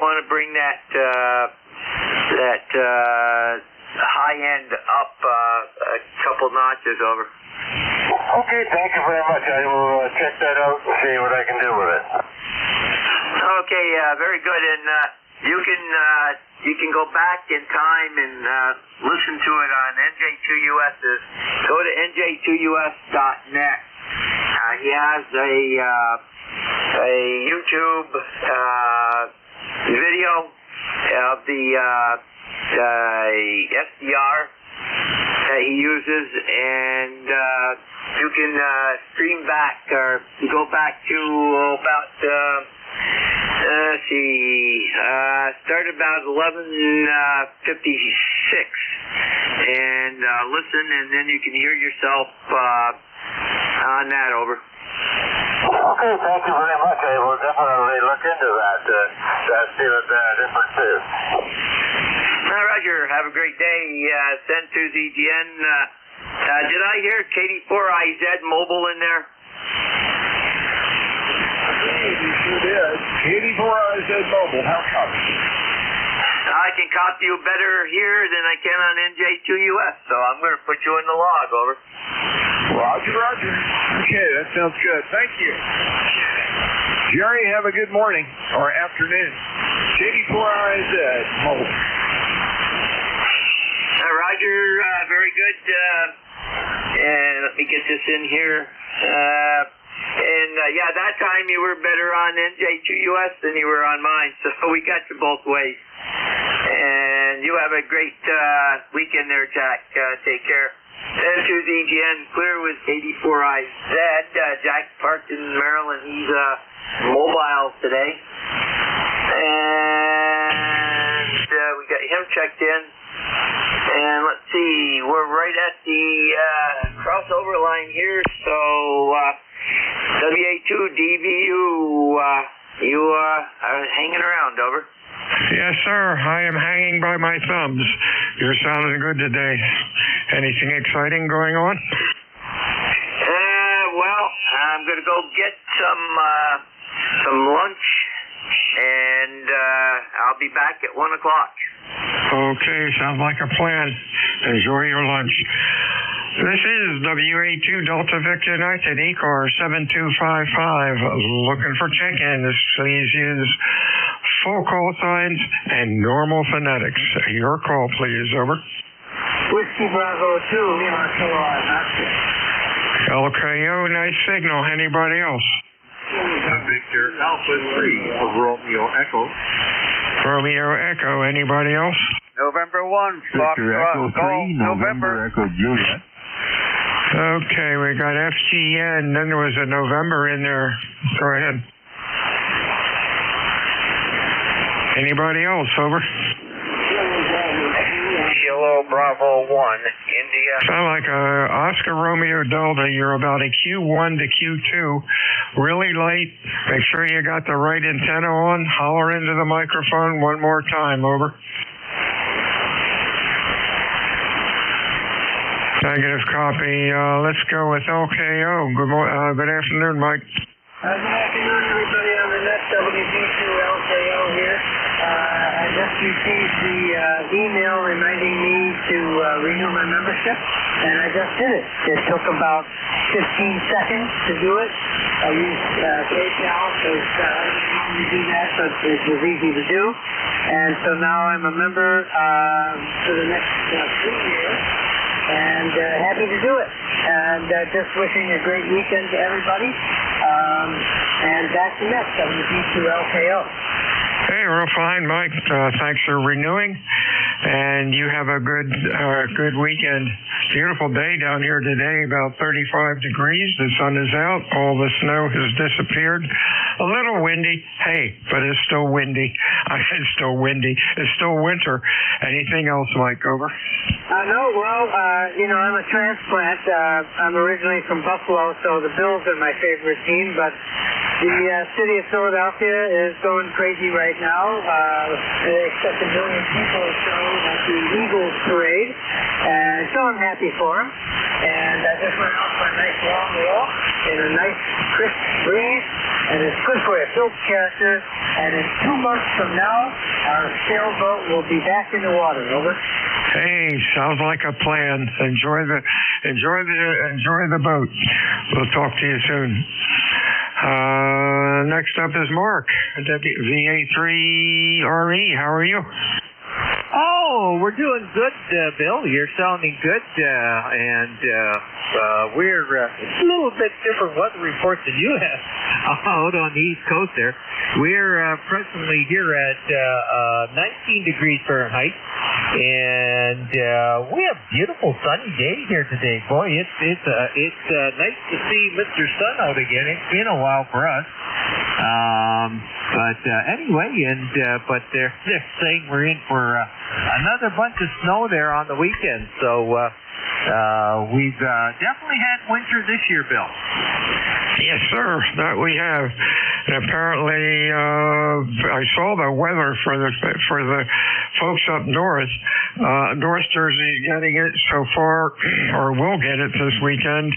want to bring that high end up a couple notches, over. Okay, thank you very much. I will check that out and see what I can do with it. Okay, very good. And you can go back in time and listen to it on NJ2US's. Go to NJ2US.net. He has a YouTube video of the SDR that he uses, and you can stream back or go back to about start about 11:56 and listen, and then you can hear yourself on that, over. Okay, thank you very much. I will definitely look into that. See what the difference is. Roger, have a great day. Send to ZGN. Did I hear KD4IZ mobile in there? You sure did. KD4IZ mobile, how come? I can copy you better here than I can on NJ2US, so I'm going to put you in the log, over. Roger, roger. Okay, that sounds good. Thank you. Jerry, have a good morning or afternoon. KD4IZ mobile. Roger, very good. And let me get this in here. That time you were better on NJ2US than you were on mine, so we got you both ways. And you have a great weekend there, Jack. Take care. And to the EGN, clear with KD4IZ. Jack parked in Maryland. He's mobile today. And we got him checked in. And let's see, we're right at the crossover line here, so WA2DVU, you are hanging around, over. Yes, sir. I am hanging by my thumbs. You're sounding good today. Anything exciting going on? Well, I'm going to go get some lunch, and I'll be back at 1 o'clock. Okay, sounds like a plan. Enjoy your lunch. This is WA2 Delta Victor United, ECARS 7255, looking for check-ins. Please use full call signs and normal phonetics. Your call, please, over. Whiskey Bravo 2, Lima Kilo Oscar. LKO, nice signal. Anybody else? Victor Alpha 3 of Romeo Echo. Romeo Echo, anybody else? November 1, Victor Echo 3, November Echo Juliet. Okay, we got FGN, then there was a November in there. Go ahead. Anybody else? Over. Kilo Bravo 1, India. Sound like a Oscar Romeo Delta. You're about a Q1 to Q2. Really light. Make sure you got the right antenna on. Holler into the microphone one more time. Over. Negative copy. Let's go with LKO. Good afternoon, Mike. Good afternoon, everybody on the net. WB2 LKO here. I just received the email reminding me to renew my membership, and I just did it. It took about 15 seconds to do it. I used PayPal because I didn't normally do that, but it was easy to do. And so now I'm a member for the next 3 years. And happy to do it. And just wishing a great weekend to everybody. And back to next, WB2LKO. Hey, real fine, Mike. Thanks for renewing. And you have a good weekend. Beautiful day down here today, about 35 degrees. The sun is out. All the snow has disappeared. A little windy. Hey, but it's still windy. It's still windy. It's still winter. Anything else, Mike? Over. No, well, I'm a transplant. I'm originally from Buffalo, so the Bills are my favorite team, but the city of Philadelphia is going crazy right now. They expect 1 million people or so at the Eagles parade, and so I'm happy for them. And I just went out for a nice long walk in a nice crisp breeze, and it's good for you. Build character, and in 2 months from now, our sailboat will be back in the water. Over. Hey, sounds like a plan. Enjoy the boat. We'll talk to you soon. Next up is Mark, VA3RE. How are you? Oh, we're doing good, Bill. You're sounding good, and we're it's a little bit different weather report than you have out on the East Coast there. We're presently here at 19 degrees Fahrenheit, and we have a beautiful sunny day here today. Boy, it's nice to see Mr. Sun out again. It's been a while for us. But anyway, but they're saying we're in for another bunch of snow there on the weekend. So we've definitely had winter this year, Bill. Yes, sir. That we have. And apparently, I saw the weather for the folks up north. North Jersey is getting it so far, or will get it this weekend.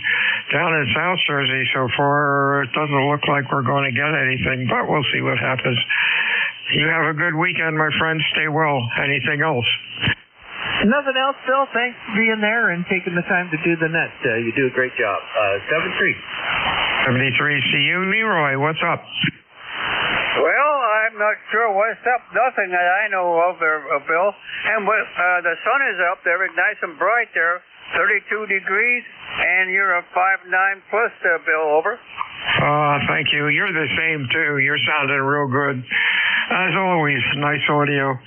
Down in South Jersey so far, it doesn't look like we're going to get anything, but we'll see what happens. You have a good weekend, my friend. Stay well. Anything else? Nothing else, Bill. Thanks for being there and taking the time to do the net. You do a great job. 73. 73, see you. Leroy, what's up? Well, I'm not sure what's up. Nothing that I know of there, Bill. And the sun is up there. It's nice and bright there. 32 degrees, and you're a 5'9" plus, Bill. Over. Thank you. You're the same, too. You're sounding real good. As always, nice audio.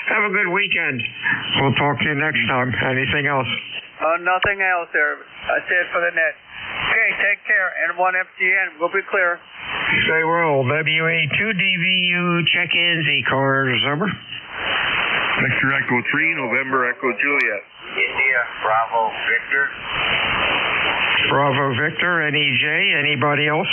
Have a good weekend. We'll talk to you next time. Anything else? Nothing else there. That's it for the net. Okay, take care. And 1FGN, we'll be clear. Stay well. WA2DVU check-ins, ECARS, over. Victor Echo 3, November Echo Juliet. India, Bravo, Victor. Bravo, Victor, NEJ, anybody else?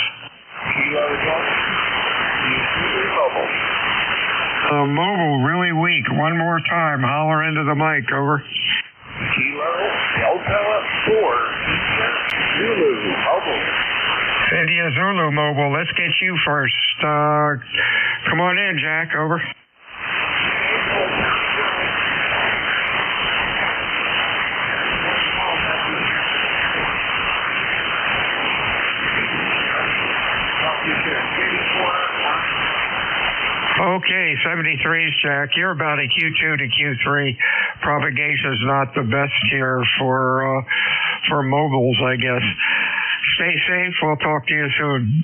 Mobile, really weak. One more time. Holler into the mic, over. Kilo, Delta 4, Zulu, Mobile. India Zulu Mobile, let's get you first. Come on in, Jack, over. Okay, 73's, Jack. You're about a Q2 to Q3. Propagation's not the best here for mobiles, I guess. Stay safe. We'll talk to you soon.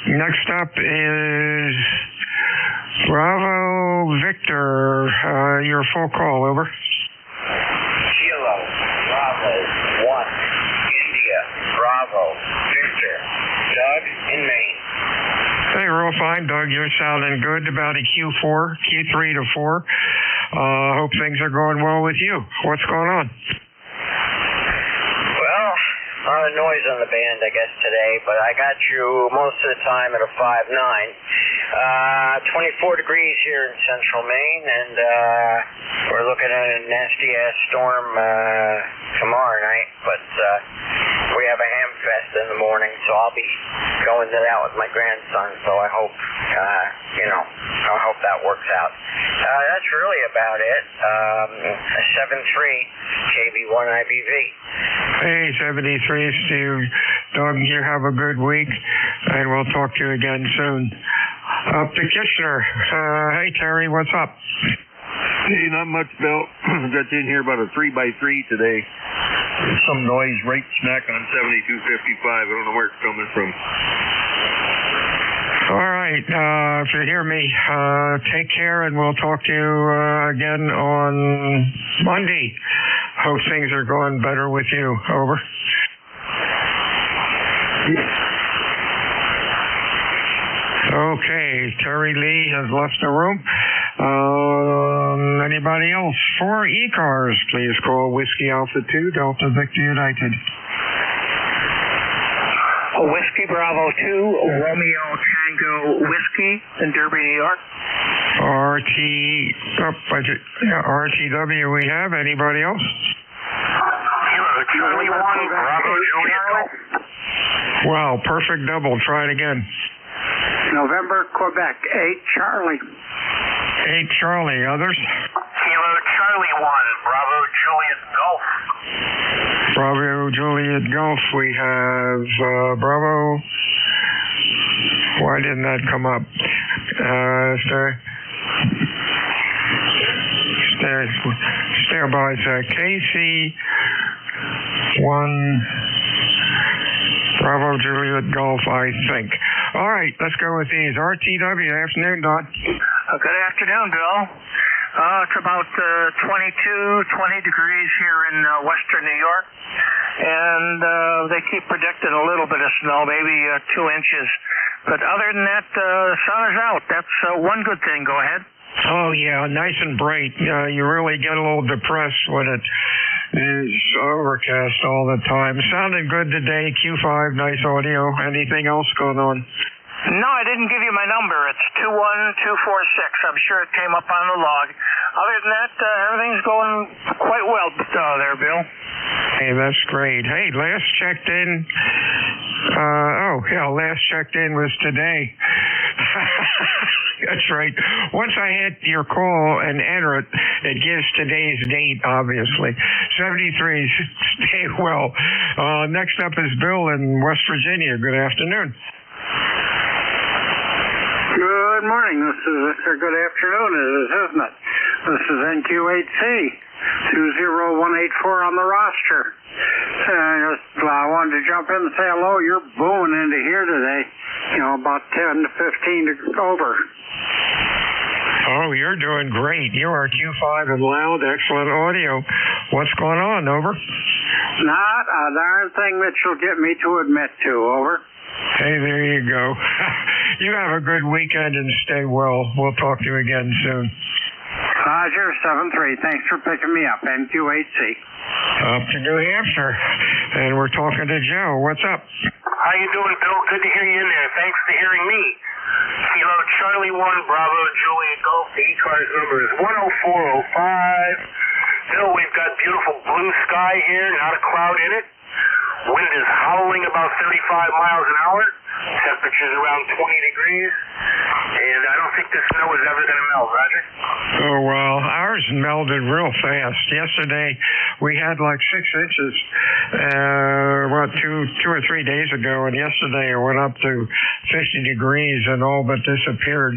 Next up is Bravo Victor. Your full call, over. Kilo, Bravo, 1, India. real fine, Doug. You're sounding good about a Q3 to 4. Hope things are going well with you. What's going on? Well, a lot of noise on the band, I guess, today, but I got you most of the time at a 5.9. 24 degrees here in central Maine, and we're looking at a nasty-ass storm tomorrow night, but we have a ham fest in the morning, so I'll be going to that with my grandson, so I hope, I hope that works out. That's really about it. 7.3 KB1 IBV. Hey, 73, Steve. Doug, you have a good week, and we'll talk to you again soon. Up to Kitchener. Hey, Terry, what's up? Hey, not much, Bill. Got in here about a 3x3 today. There's some noise right smack on 7255. I don't know where it's coming from. All right. If you hear me, take care, and we'll talk to you again on Monday. Hope things are going better with you. Over. Okay, Terry Lee has left the room. Anybody else? For ECARS, please call Whiskey Alpha 2, Delta Victor United. Whiskey Bravo 2, Romeo Tango Whiskey in Derby, New York. RTW we have. Anybody else? Charlie 1, Bravo Juliet. Wow, perfect double. Try it again. November, Quebec, 8 Charlie. 8 Charlie. Others? Kilo Charlie 1, Bravo Juliet Golf. Bravo Juliet Golf. We have Bravo. Why didn't that come up? Stand by a sec. KC1 Bravo Juliet Golf, I think. All right, let's go with these. RTW, afternoon, Don. Good afternoon, Bill. It's about 20 degrees here in western New York, and they keep predicting a little bit of snow, maybe 2 inches. But other than that, the sun is out. That's one good thing. Go ahead. Oh, yeah, nice and bright. You really get a little depressed when it is overcast all the time. Sounded good today. Q5, nice audio. Anything else going on? No, I didn't give you my number. It's 21246. I'm sure it came up on the log. Other than that, everything's going quite well there, Bill. Hey, that's great. Hey, last checked in. Last checked in was today. That's right. Once I hit your call and enter it, it gives today's date, obviously. 73, stay well. Next up is Bill in West Virginia. Good afternoon. Good morning. Good afternoon, isn't it? This is NQ8C, 20184 on the roster. I wanted to jump in and say hello. You're booming into here today. About 10 to 15 over. Oh, you're doing great. You are Q5 and loud, excellent audio. What's going on, over? Not a darn thing that you'll get me to admit to, over. Hey, there you go. You have a good weekend and stay well. We'll talk to you again soon. Roger, 7-3. Thanks for picking me up, NQ8C. Up to New Hampshire, and we're talking to Joe. What's up? How you doing, Bill? Good to hear you in there. Thanks for hearing me. Kilo Charlie 1, Bravo Juliet Golf. The ECARS number is 10405. Bill, we've got beautiful blue sky here, not a cloud in it. Wind is howling about 35 miles an hour. Temperature's around 20 degrees. And I don't think the snow is ever going to melt, Roger. Oh, well, ours melted real fast. Yesterday, we had like 6 inches, two or 3 days ago, and yesterday it went up to 50 degrees and all but disappeared.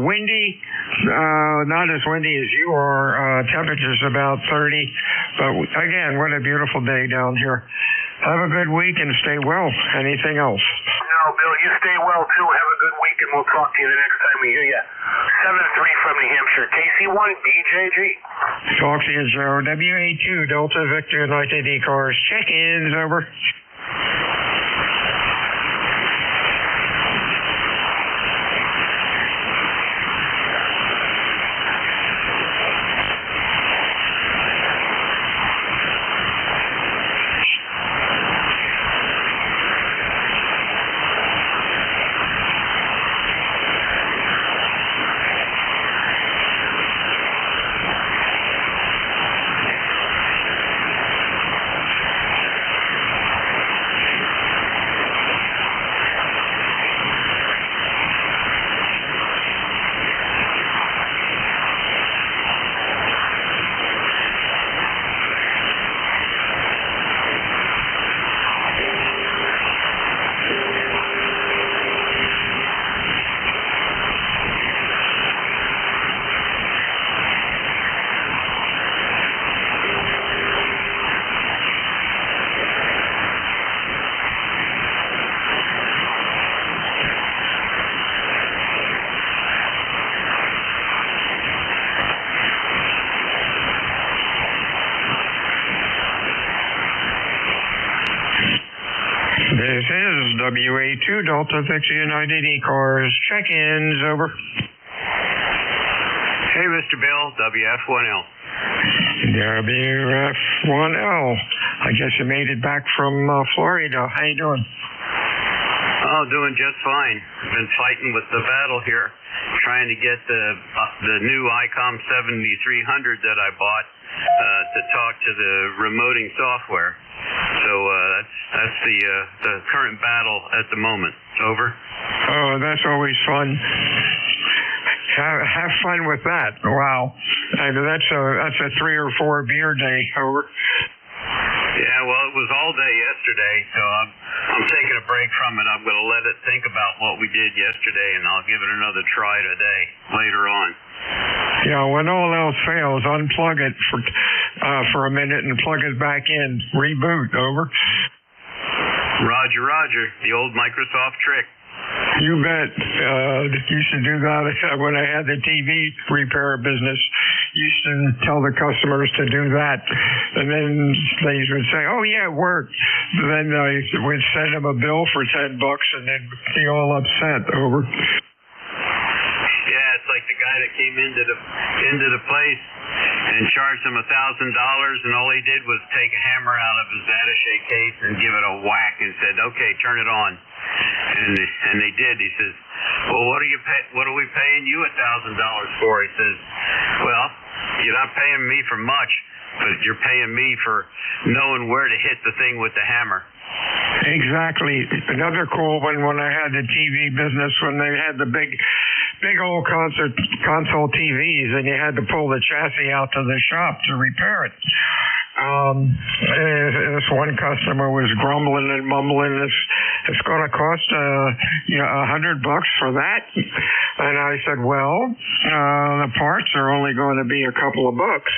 Windy, not as windy as you are. Temperature's about 30, but again, what a beautiful day down here. Have a good week and stay well. Anything else? No, Bill, you stay well too. Have a good week, and we'll talk to you the next time we hear you. 7-3 from New Hampshire. KC1, BJG. Talk to you, Joe. WA2, Delta Victor United ECARS. Check-ins, over. This is WA2 Delta Victor United ECARS. Check-ins, over. Hey, Mr. Bill, WF1L. WF1L. I guess you made it back from Florida. How you doing? Oh, doing just fine. I've been fighting with the battle here, trying to get the new ICOM 7300 that I bought to talk to the remoting software. So that's the current battle at the moment. Over. Oh, that's always fun. Have fun with that. Wow, that's a 3 or 4 beer day. Over. Yeah, well, it was all day yesterday, so I'm taking a break from it. I'm going to let it think about what we did yesterday, and I'll give it another try today, later on. Yeah, when all else fails, unplug it for a minute and plug it back in. Reboot. Over. Roger, roger. The old Microsoft trick. You bet. Used to do that when I had the TV repair business. Used to tell the customers to do that. And then they would say, oh, yeah, it worked. Then I would send them a bill for $10 and they'd be all upset. Over. Yeah, it's like the guy that came into the place and charged him $1,000, and all he did was take a hammer out of his attaché case and give it a whack and said, okay, turn it on. And they did. He says, well, what are we paying you $1,000 for? He says, well, you're not paying me for much, but you're paying me for knowing where to hit the thing with the hammer. Exactly. Another cool one when I had the TV business, when they had the big old console TVs, and you had to pull the chassis out to the shop to repair it. This one customer was grumbling and mumbling, it's going to cost $100 for that. And I said, well, the parts are only going to be a couple of bucks,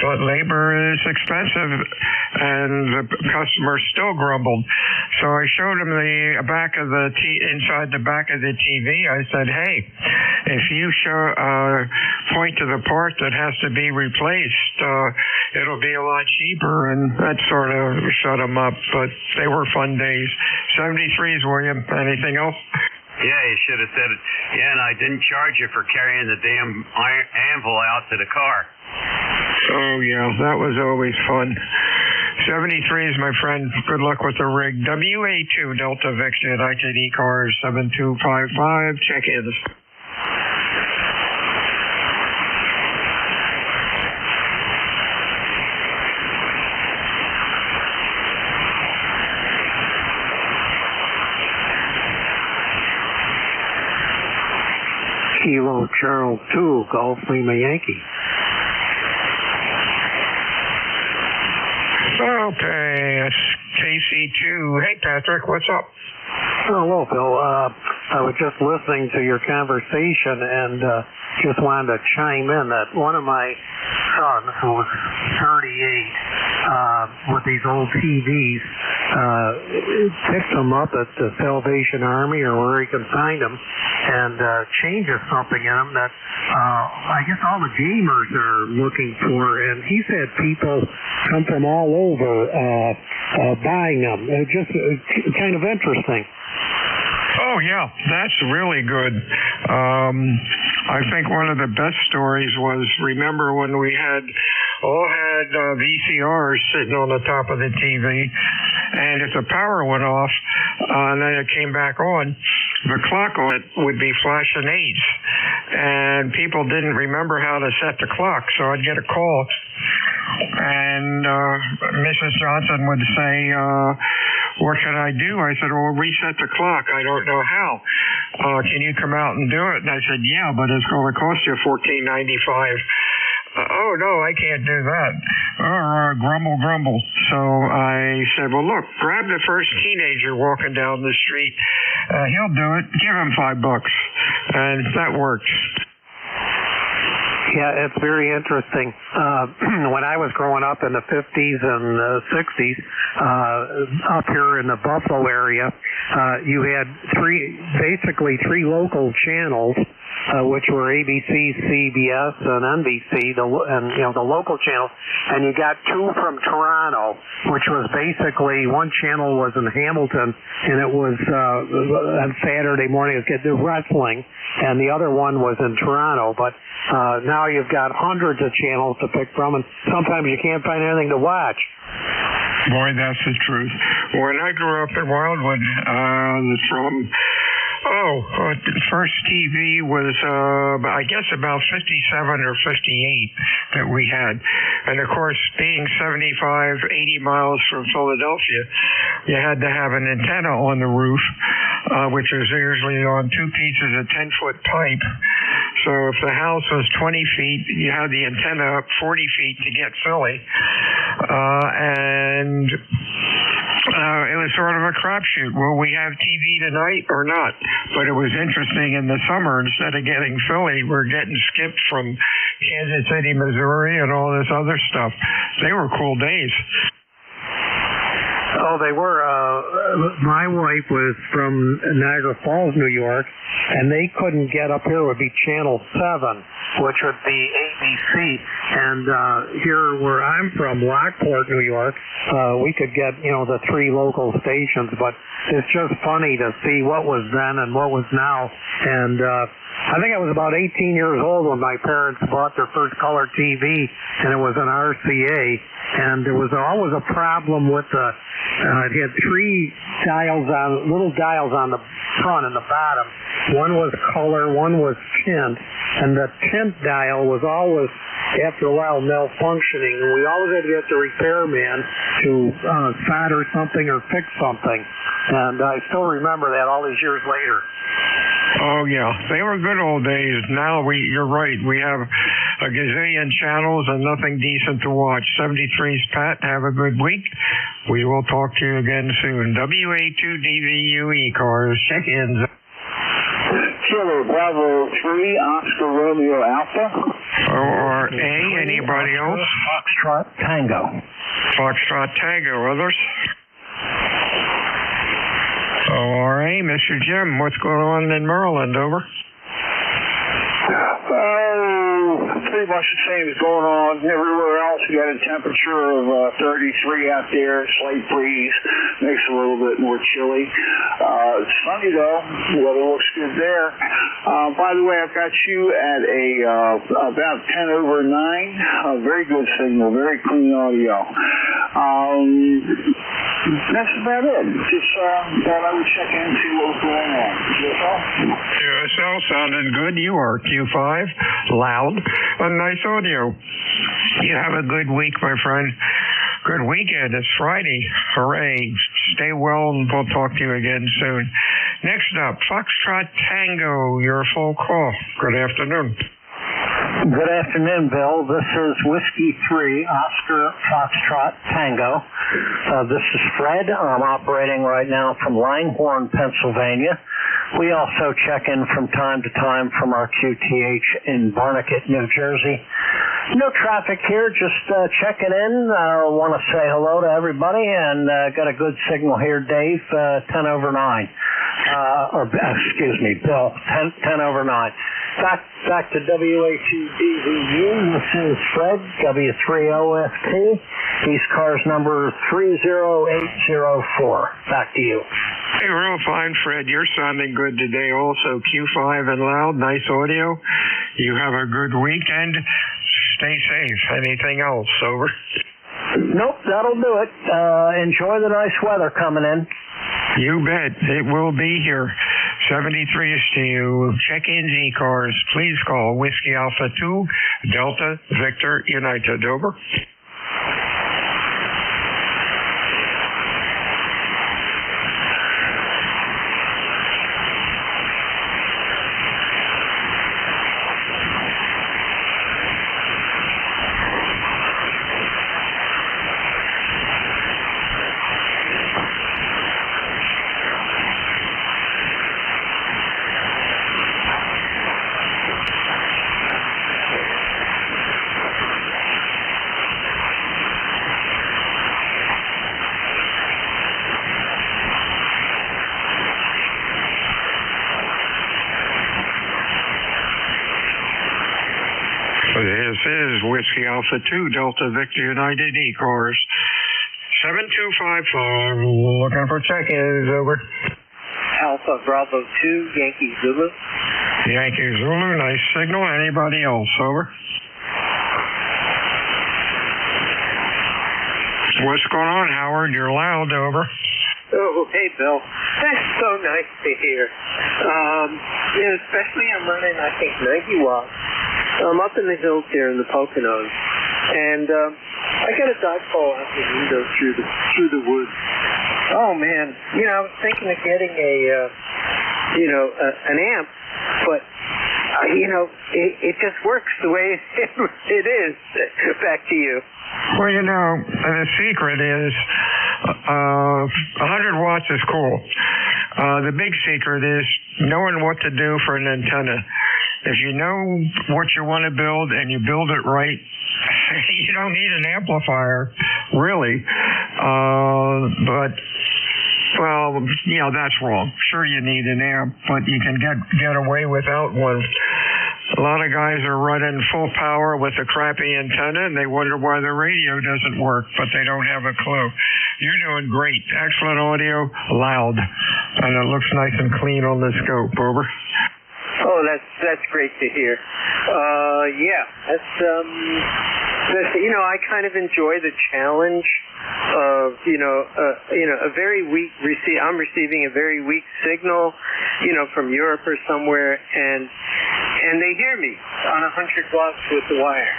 but labor is expensive. And the customer still grumbled. So I showed him the back of the inside the back of the TV. I said, hey, if you point to the part that has to be replaced, it'll be a lot cheaper. And that sort of shut him up. But they were fun days. 73s, William. Anything else? Yeah, you should have said it. Yeah, and I didn't charge you for carrying the damn anvil out to the car. Oh, yeah, that was always fun. 73s, my friend. Good luck with the rig. WA2 Delta Victor United ECARS 7255. Check-ins. Kilo Charles 2, Golf Lima Yankee. Okay, it's KC2. Hey, Patrick, what's up? Hello, Bill. I was just listening to your conversation and just wanted to chime in that one of my sons, who was 38, with these old TVs, picked them up at the Salvation Army or where he can find them and changes something in them that I guess all the gamers are looking for. And he's had people come from all over buying them. Just kind of interesting. Oh, yeah, that's really good. I think one of the best stories was, remember when we all had VCRs sitting on the top of the TV, and if the power went off and then it came back on, the clock on it would be flashing 8s, and people didn't remember how to set the clock, so I'd get a call, and Mrs. Johnson would say, what can I do? I said, well, reset the clock. I don't know how. Can you come out and do it? And I said, yeah, but it's going to cost you $14.95. Oh, no, I can't do that. Grumble. So I said, well, look, grab the first teenager walking down the street. He'll do it. Give him $5. And that worked. Yeah, it's very interesting. When I was growing up in the 50s and 60s, up here in the Buffalo area, you had basically three local channels, which were ABC, CBS, and NBC, the local channels, and you got two from Toronto, which was basically one channel was in Hamilton, and it was on Saturday morning it was wrestling, and the other one was in Toronto. But now you've got hundreds of channels to pick from, and sometimes you can't find anything to watch. Boy, that's the truth. When I grew up in Wildwood, first TV was, I guess, about 57 or 58 that we had. And, of course, being 75, 80 miles from Philadelphia, you had to have an antenna on the roof, which was usually on two pieces of 10-foot pipe. So if the house was 20 feet, you had the antenna up 40 feet to get Philly. And it was sort of a crapshoot. Will we have TV tonight or not? But it was interesting in the summer, instead of getting Philly, we're getting skipped from Kansas City, Missouri, and all this other stuff. They were cool days. Oh, they were. My wife was from Niagara Falls, New York, and they couldn't get up here. It would be Channel 7, which would be ABC. And here where I'm from, Lockport, New York, we could get, the three local stations. But it's just funny to see what was then and what was now. And I think I was about 18 years old when my parents bought their first color TV, and it was an RCA. And there was always a problem with it had three little dials on the front and the bottom. One was color, one was tint, and the tint dial was always, after a while, malfunctioning. And we always had to get the repairman to solder something or fix something. And I still remember that all these years later. Oh, yeah. They were good old days. Now, you're right. We have a gazillion channels and nothing decent to watch. 73's Pat. Have a good week. We will talk to you again soon. WA2DVU ECARS. Check-ins. Kilo Bravo 3, Oscar Romeo Alpha. Or A, anybody else? Foxtrot Tango. Foxtrot Tango. Others? All right, Mr. Jim, what's going on in Maryland? Over. Pretty much the same is going on everywhere else. We got a temperature of 33 out there, slight breeze, makes it a little bit more chilly. It's sunny though, weather looks good there. By the way, I've got you at about 10 over 9, a very good signal, very clean audio. That's about it. Just thought I would check in and see what was going on. QSL sounding good. You are Q5, loud, and nice audio. You have a good week, my friend. Good weekend. It's Friday. Hooray. Stay well, and we'll talk to you again soon. Next up, Foxtrot Tango, your full call. Good afternoon. Good afternoon, Bill. This is Whiskey 3, Oscar Foxtrot Tango. This is Fred. I'm operating right now from Langhorne, Pennsylvania. We also check in from time to time from our QTH in Barnegat, New Jersey. No traffic here, just checking in. I want to say hello to everybody, and got a good signal here, Dave, 10 over 9. Excuse me, Bill, 10 over 9. Back to WA2DVU. This is Fred, W3OFT. ECARS number 30804. Back to you. Hey, real fine, Fred. You're sounding good today also. Q5 and loud, nice audio. You have a good weekend. Stay safe. Anything else? Over. Nope, that'll do it. Enjoy the nice weather coming in. You bet. It will be here. 73 is to you. Check-ins ECARS. Please call Whiskey Alpha 2, Delta, Victor, United. Over. Alpha 2 Delta Victor United ECARS 7255. Looking for check-ins. Over. Alpha Bravo 2 Yankee Zulu. Yankee Zulu, nice signal. Anybody else? Over. What's going on, Howard? You're loud. Over. Oh, hey, Bill. That's so nice to hear. Especially I'm running, I think, 90 watts. I'm up in the hills here in the Poconos, and I got a dodgeball out the window through the woods. Oh man, I was thinking of getting an amp, but it just works the way it is. Back to you. Well, the secret is 100 watts is cool. The big secret is knowing what to do for an antenna. If you know what you want to build and you build it right, you don't need an amplifier, really. That's wrong. Sure, you need an amp, but you can get away without one. A lot of guys are running full power with a crappy antenna, and they wonder why the radio doesn't work, but they don't have a clue. You're doing great. Excellent audio, loud, and it looks nice and clean on the scope. Over. Oh, that's great to hear. I kind of enjoy the challenge of a very weak I'm receiving a very weak signal, from Europe or somewhere, and they hear me on 100 watts with the wire.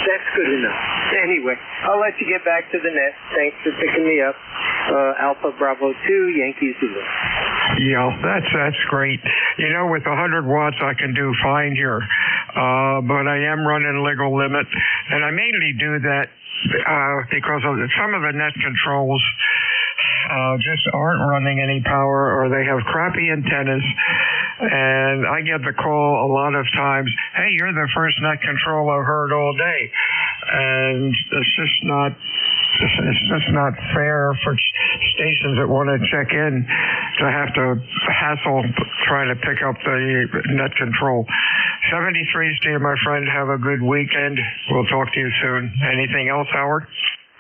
That's good enough. Anyway, I'll let you get back to the net. Thanks for picking me up. Alpha Bravo 2 Yankee Zulu. Yeah, that's great. With 100 watts, I can do fine here. But I am running legal limit, and I mainly do that because of some of the net controls just aren't running any power, or they have crappy antennas. And I get the call a lot of times, hey, you're the first net control I've heard all day. And it's just not fair for stations that want to check in to have to hassle trying to pick up the net control. 73's to you, my friend. Have a good weekend. We'll talk to you soon. Anything else, Howard?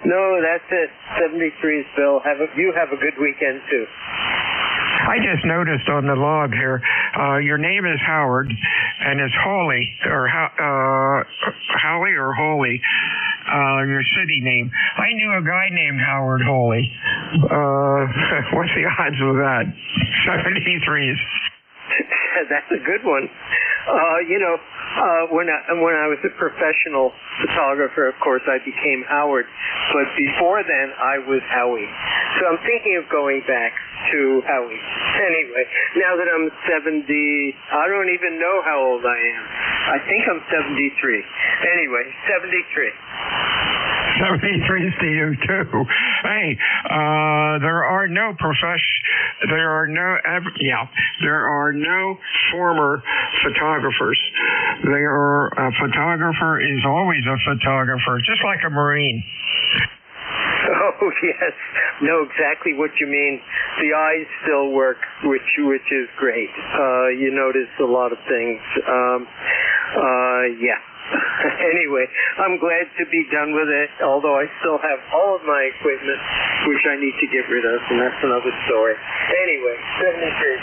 No, that's it. 73's, Bill. You have a good weekend, too. I just noticed on the log here, your name is Howard, and it's Hawley, or Howie or Hawley, your city name. I knew a guy named Howard Hawley. What's the odds of that? 73's. That's a good one. When I was a professional photographer, of course, I became Howard. But before then, I was Howie. So I'm thinking of going back to Howie. Anyway, now that I'm 70, I don't even know how old I am. I think I'm 73. Anyway, 73. 73's to you too. Hey, there are no former photographers. A photographer is always a photographer, just like a Marine. Oh yes, know exactly what you mean. The eyes still work, which is great. You notice a lot of things. Yeah. Anyway, I'm glad to be done with it, although I still have all of my equipment, which I need to get rid of, and that's another story. Anyway, 73's.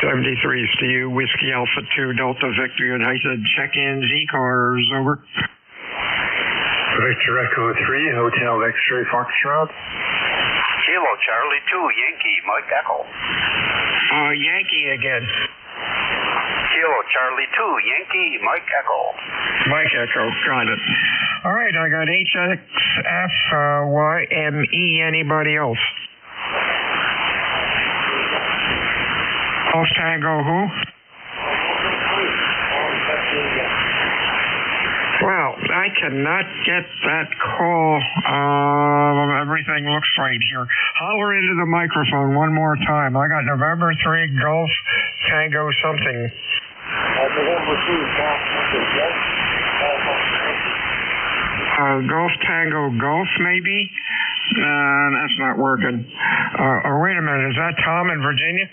73's to you, Whiskey Alpha 2 Delta Victor United. Check-ins, ECARS, over. Victor Echo 3, Hotel X-Ray Foxtrot. Kilo Charlie 2, Yankee, Mike Echo. Yankee again. Kilo Charlie 2, Yankee, Mike Echo. Mike Echo, got it. All right, I got HXFYME. Anybody else? Golf Tango who? Well, I cannot get that call. Everything looks right here. Holler into the microphone one more time. I got November 3 Golf Tango something. Golf Tango Golf, maybe? That's not working. Or wait a minute, is that Tom in Virginia?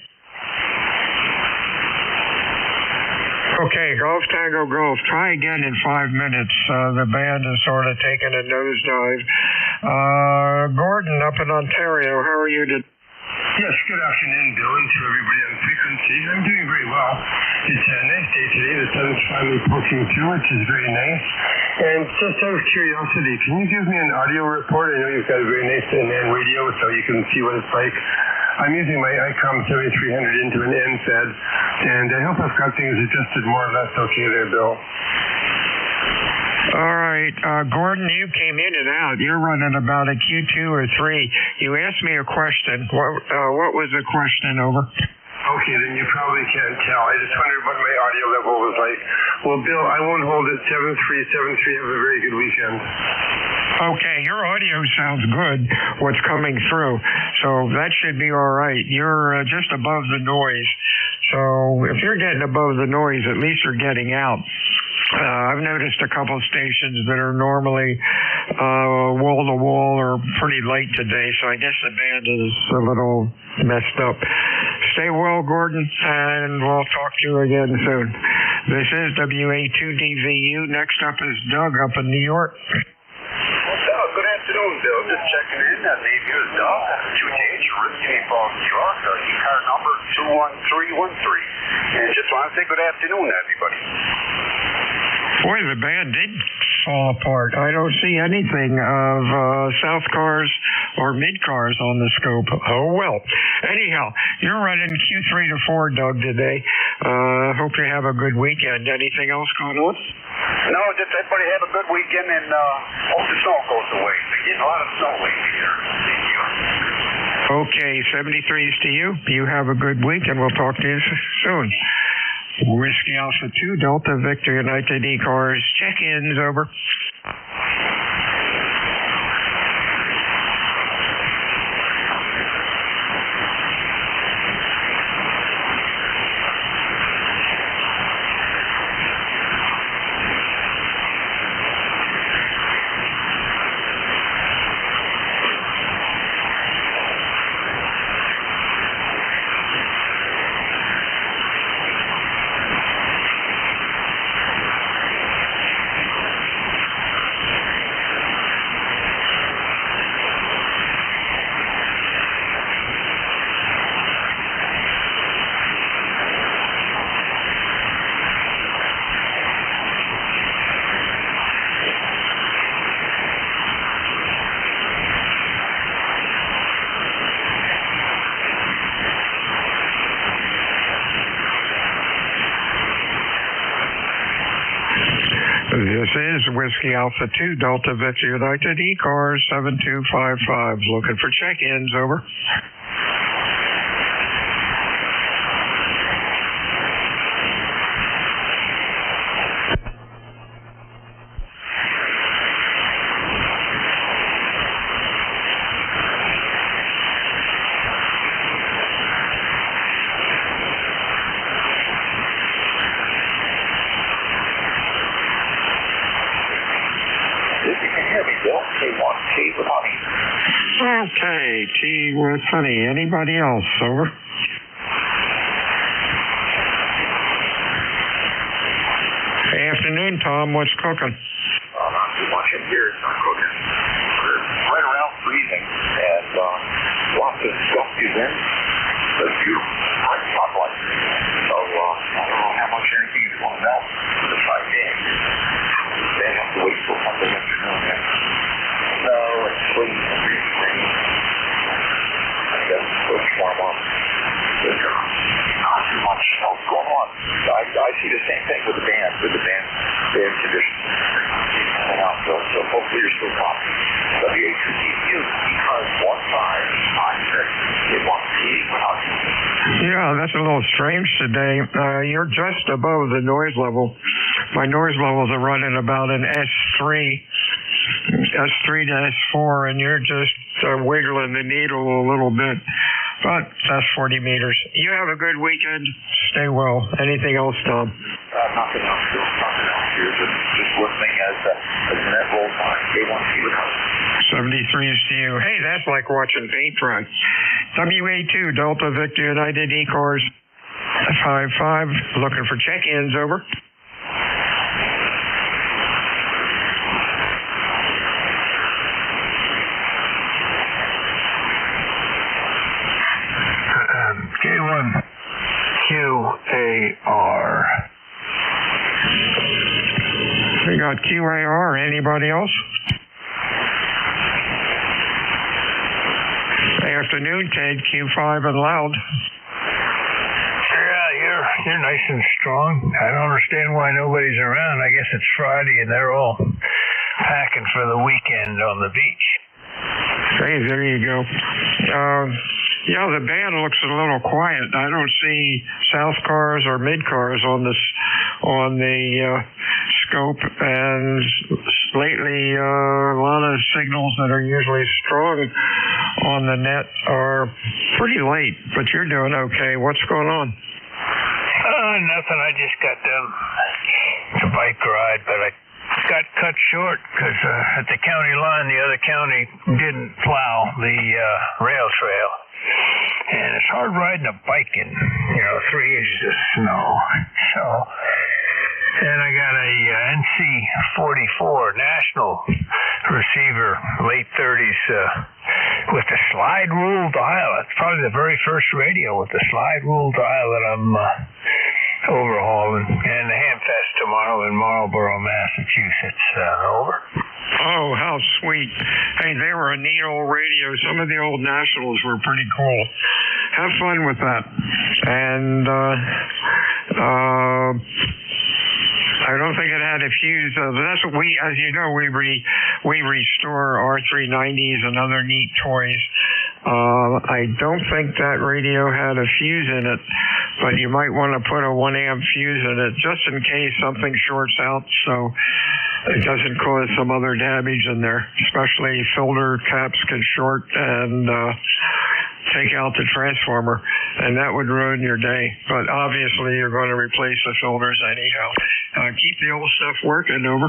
Okay, Golf Tango Golf. Try again in 5 minutes. The band is sort of taking a nosedive. Gordon up in Ontario, how are you today? Yes, good afternoon, Bill, and to everybody on frequency. I'm doing very well. It's a nice day today. The sun's finally poking through, which is very nice. And just out of curiosity, can you give me an audio report? I know you've got a very nice NAN radio, so you can see what it's like. I'm using my ICOM 7300 into an NFED, and I hope I've got things adjusted more or less okay there, Bill. All right, Gordon, you came in and out. You're running about a Q2 or 3. You asked me a question. What was the question, over? Okay, then you probably can't tell. I just wondered what my audio level was like. Well, Bill, I won't hold it. 7373. Have a very good weekend. Okay, your audio sounds good, what's coming through. So that should be all right. You're just above the noise. So if you're getting above the noise, at least you're getting out. I've noticed a couple stations that are normally wall-to-wall or pretty late today, so I guess the band is a little messed up. Stay well, Gordon, and we'll talk to you again soon. This is WA2DVU. Next up is Doug up in New York. Well, good afternoon, Bill. Just checking in. The name here is Doug. 2JH, originating from New York. ECARS number 21313. And just want to say good afternoon to everybody. Boy, the band did fall apart. I don't see anything of South Cars or Mid Cars on the scope. Oh, well. Anyhow, you're running Q3 to 4, Doug, today. Hope you have a good weekend. Anything else going on? No, just everybody have a good weekend, and hope the snow goes away. We're getting a lot of snow lately here. Okay, 73s to you. You have a good week, and we'll talk to you soon. Whiskey Alpha 2, Delta Victor United ECARS. Check-ins, over. This is Whiskey Alpha 2, Delta Victor United, ECARS 7255. Looking for check-ins, over. Okay, tea with honey. Anybody else, over? Afternoon, Tom. What's cooking? Not too much in here. It's not cooking. We're right around freezing, and lots of stuff is in. It's beautiful. Right sunlight. So I don't know how much anything is going to melt for the 5 days. They have to wait till Sunday afternoon. No, it's sleet and rain. I guess it's warm up. There's not too much else going on. I see the same thing with the band conditions. So hopefully you're still talking. WA2DVU, because 1556, it wants to eat without you. Yeah, that's a little strange today. You're just above the noise level. My noise levels are running about an S3 to S4, and you're just wiggling the needle a little bit. But that's 40 meters. You have a good weekend. Stay well. Anything else, Tom? Nothing else. Nothing else. You're just listening as the net rolls on. K1C with us. 73s to you. Hey, that's like watching paint dry. WA2, Delta Victor United ECARS. 55, looking for check-ins, over. K1 QAR. We got QAR. Anybody else? Afternoon, Ted. Q5 and loud. Yeah, you're nice and strong. I don't understand why nobody's around. I guess it's Friday and they're all packing for the weekend on the beach. Hey, there you go. Yeah, the band looks a little quiet. I don't see South Cars or Mid Cars on the scope, and lately a lot of signals that are usually strong on the net are pretty late. But you're doing okay. What's going on? Nothing. I just got done the bike ride, but I got cut short because at the county line, the other county didn't plow the rail trail. And it's hard riding a bike in, 3 inches of snow. So, and I got a NC44 national receiver, late 30s, with the slide rule dial. It's probably the very first radio with the slide rule dial that I'm overhauling. And the Hamfest tomorrow in Marlborough, Massachusetts. Over. Oh, how sweet. Hey, they were a neat old radio. Some of the old nationals were pretty cool. Have fun with that. And I don't think it had a fuse. That's what as you know, we restore R390s and other neat toys. I don't think that radio had a fuse in it, but you might want to put a 1 amp fuse in it just in case something shorts out, so it doesn't cause some other damage in there. Especially filter caps can short and take out the transformer, and that would ruin your day. But obviously, you're going to replace the filters anyhow. Keep the old stuff working, over.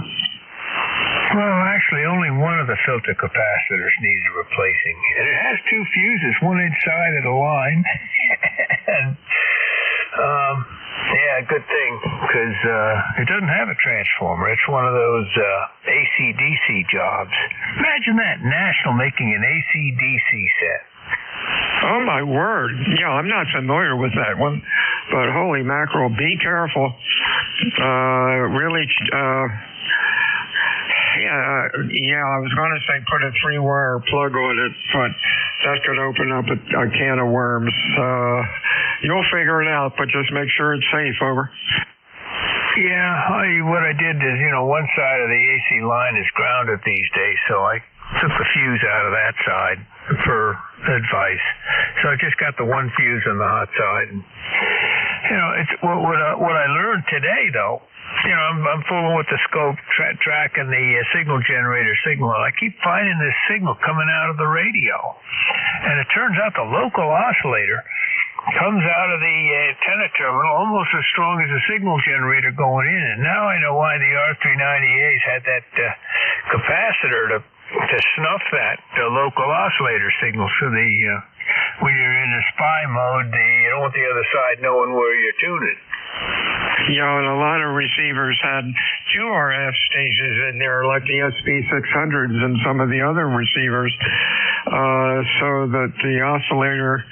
Well, actually, only one of the filter capacitors needed replacing. And it has 2 fuses, one inside of the line. And, yeah, good thing, because it doesn't have a transformer. It's one of those AC-DC jobs. Imagine that, National making an AC-DC set. Oh, my word. Yeah, I'm not familiar with that one. But holy mackerel, be careful. Really... Yeah, I was going to say put a 3-wire plug on it, but that could open up a can of worms. You'll figure it out, but just make sure it's safe, over. Yeah, what I did is, one side of the AC line is grounded these days, so I took the fuse out of that side for advice. So I just got the one fuse on the hot side. And, it's what I learned today, though. I'm fooling with the scope, tracking the signal generator signal. I keep finding this signal coming out of the radio. And it turns out the local oscillator comes out of the antenna terminal almost as strong as the signal generator going in. And now I know why the R390As had that capacitor to snuff the local oscillator signal. So when you're in the spy mode, you don't want the other side knowing where you're tuning. Yeah, and a lot of receivers had 2 RF stages in there, like the SB600s and some of the other receivers, so that the oscillator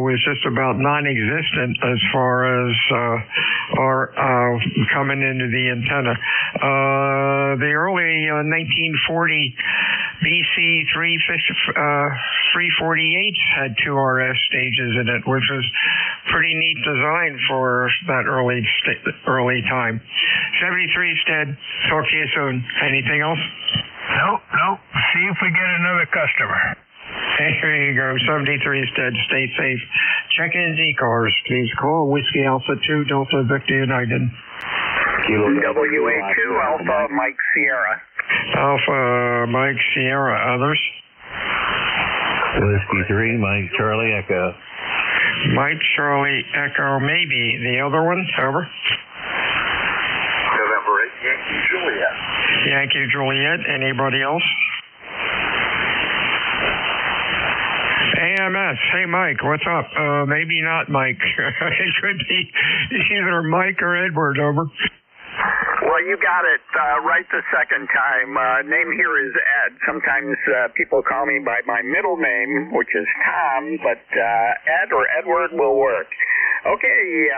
was just about non-existent as far as coming into the antenna. The early 1940 BC 348s had 2 RF stages in it, which was pretty neat design for that early time. 73's dead. Talk to you soon. Anything else? Nope. See if we get another customer. Hey, here you go. 73's dead. Stay safe. Check in ECARS. Please call Whiskey Alpha 2 Delta Victor United. WA2 Alpha Mike Sierra. Alpha Mike Sierra. Others? Whiskey 3 Mike Charlie Echo. Mike Charlie Echo. Maybe the other one. Over. November 8 Yankee Juliet. Yankee Juliet. Anybody else? And WAMS. Hey, Mike, what's up? Maybe not Mike. It could be either Mike or Edward, over. Well, you got it right the second time. Name here is Ed. Sometimes people call me by my middle name, which is Tom, but Ed or Edward will work. Okay,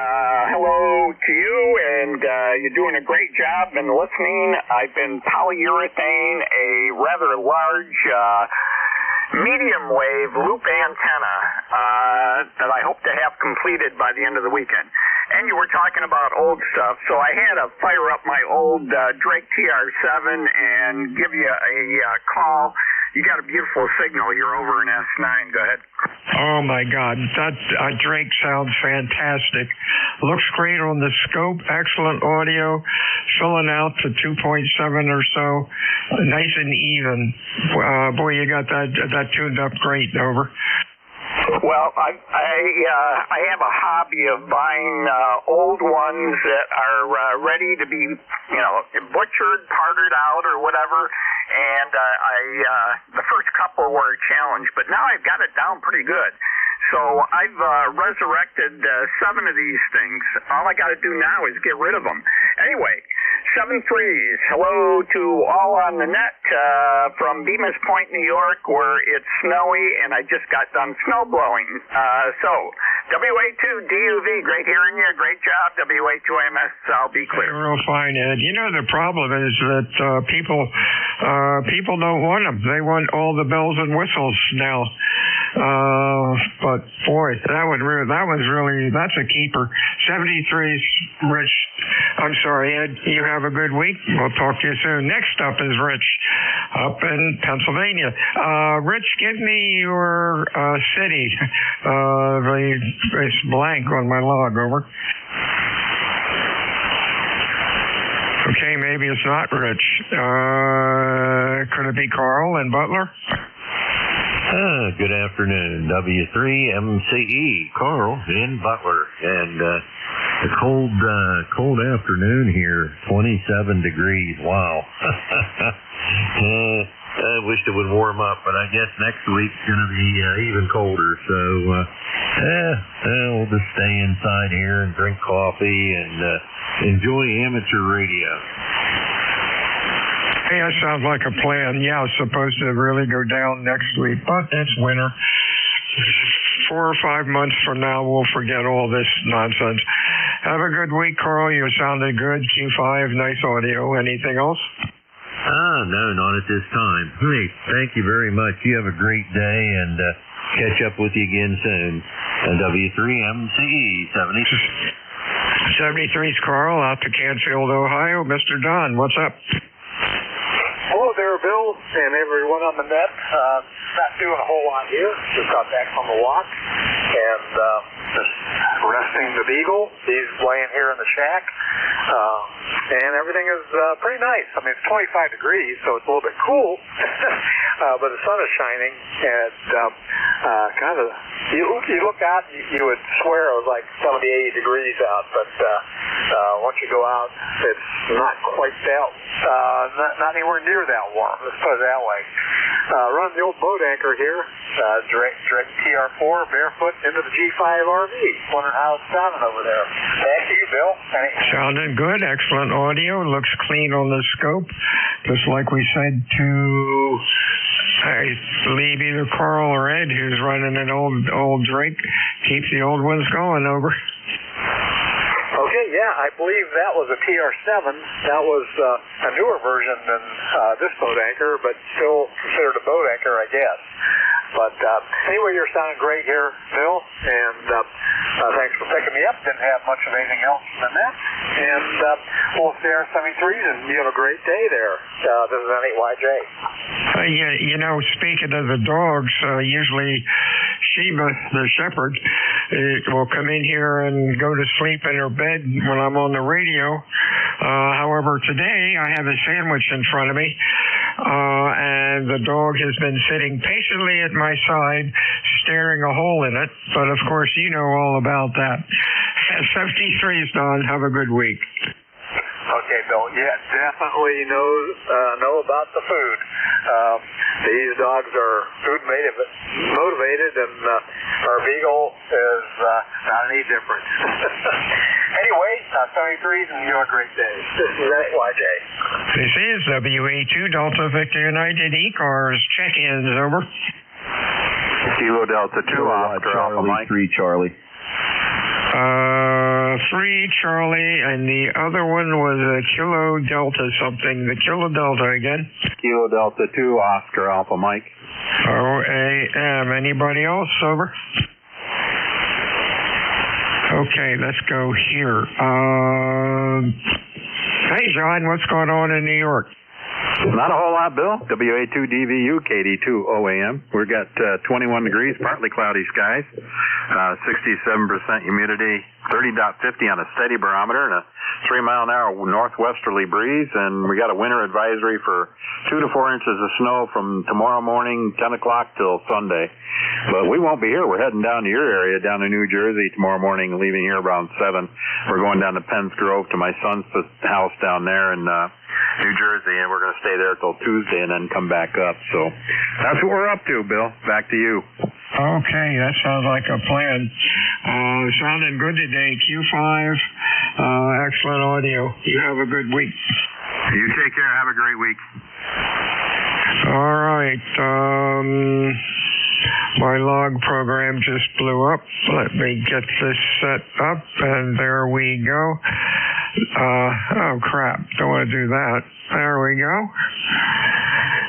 hello to you, and you're doing a great job. Been listening. I've been polyurethane a rather large medium wave loop antenna that I hope to have completed by the end of the weekend. And you were talking about old stuff, so I had to fire up my old Drake TR7 and give you a call. You got a beautiful signal. You're over in S9. Go ahead. Oh, my God. That Drake sounds fantastic. Looks great on the scope. Excellent audio. Filling out to 2.7 or so. Nice and even. Boy, you got that tuned up great, over. Well, I have a hobby of buying old ones that are ready to be, butchered, parted out, or whatever. And the first couple were a challenge, but now I've got it down pretty good. So I've resurrected 7 of these things. All I got to do now is get rid of them. Anyway, 7 threes. Hello to all on the net from Bemis Point, New York, where it's snowy, and I just got done snow blowing. So, WA2DUV, great hearing you. Great job. WA2AMS, I'll be clear. Real fine, Ed. The problem is that people don't want them. They want all the bells and whistles now. But boy, that's a keeper. 73's Rich. I'm sorry, Ed. You have a good week. We'll talk to you soon. Next up is Rich up in Pennsylvania. Rich, give me your city. It's blank on my log, over. Okay, maybe it's not Rich. Could it be Carl in Butler? Good afternoon. W3MCE, Carl in Butler. And a cold afternoon here, 27 degrees. Wow. I wished it would warm up, but I guess next week's going to be even colder. So, we'll just stay inside here and drink coffee and enjoy amateur radio. Hey, that sounds like a plan. Yeah, it's supposed to really go down next week, but it's winter. 4 or 5 months from now, we'll forget all this nonsense. Have a good week, Carl. You sounded good. Q5, nice audio. Anything else? No, not at this time. Hey, thank you very much. You have a great day, and catch up with you again soon. W3MCE 73's Carl out to Canfield, Ohio. Mr. Don, what's up? Hello there, Bill, and everyone on the net. Not doing a whole lot here. Just got back from the walk and just resting the beagle. He's laying here in the shack. And everything is pretty nice. I mean, it's 25 degrees, so it's a little bit cool. But the sun is shining, and you look out, you would swear it was like 70, 80 degrees out, but once you go out, it's not quite that, not anywhere near that warm. Let's put it that way. Run the old boat anchor here, direct TR4, barefoot into the G5 RV. Wondering how it's sounding over there. Thank you, Bill. Sounding good. Excellent audio. Looks clean on the scope. Just like we said to, I believe, either Carl or Ed, who's running an old Drake. Keep the old ones going, over. Okay, yeah, I believe that was a TR7. That was a newer version than this boat anchor, but still considered a boat anchor, I guess. But anyway, you're sounding great here, Bill, and thanks for picking me up. Didn't have much of anything else than that. And we'll see our 73s, and you have a great day there. This is N8YJ. Speaking of the dogs, usually Sheba, the shepherd, will come in here and go to sleep in her bed when I'm on the radio. However, today I have a sandwich in front of me, and the dog has been sitting patiently at my side, staring a hole in it. But of course, you know all about that. 73's Don. Have a good week. Okay, Bill. Yeah, definitely know about the food. These dogs are food motivated, and our beagle is not any different. Anyway, 73s, and you have a great day. This is YJ. This is WA2 Delta Victor United ECARS. Check-ins, over. Kilo Delta 2, Oscar Alpha Mike. 3 Charlie. 3 Charlie, and the other one was a Kilo Delta something. The Kilo Delta again. Kilo Delta 2, Oscar Alpha Mike. OAM. Anybody else? Over. Okay, let's go here. Hey, John, what's going on in New York? Not a whole lot, Bill. WA2 DVU, KD2 OAM. We've got 21 degrees, partly cloudy skies, 67% humidity, 30.50 on a steady barometer, and a 3-mile-an-hour northwesterly breeze. And we got a winter advisory for 2 to 4 inches of snow from tomorrow morning, 10 o'clock till Sunday. But we won't be here. We're heading down to your area, down to New Jersey tomorrow morning, leaving here around 7. We're going down to Penns Grove to my son's house down there in New Jersey, and we're going to stay there till Tuesday and then come back up. So that's what we're up to, Bill. Back to you. Okay, that sounds like a plan. Sounding good today. Q5, excellent audio. You have a good week. You take care. Have a great week. All right. My log program just blew up. Let me get this set up, and there we go. Oh, crap. Don't want to do that. There we go.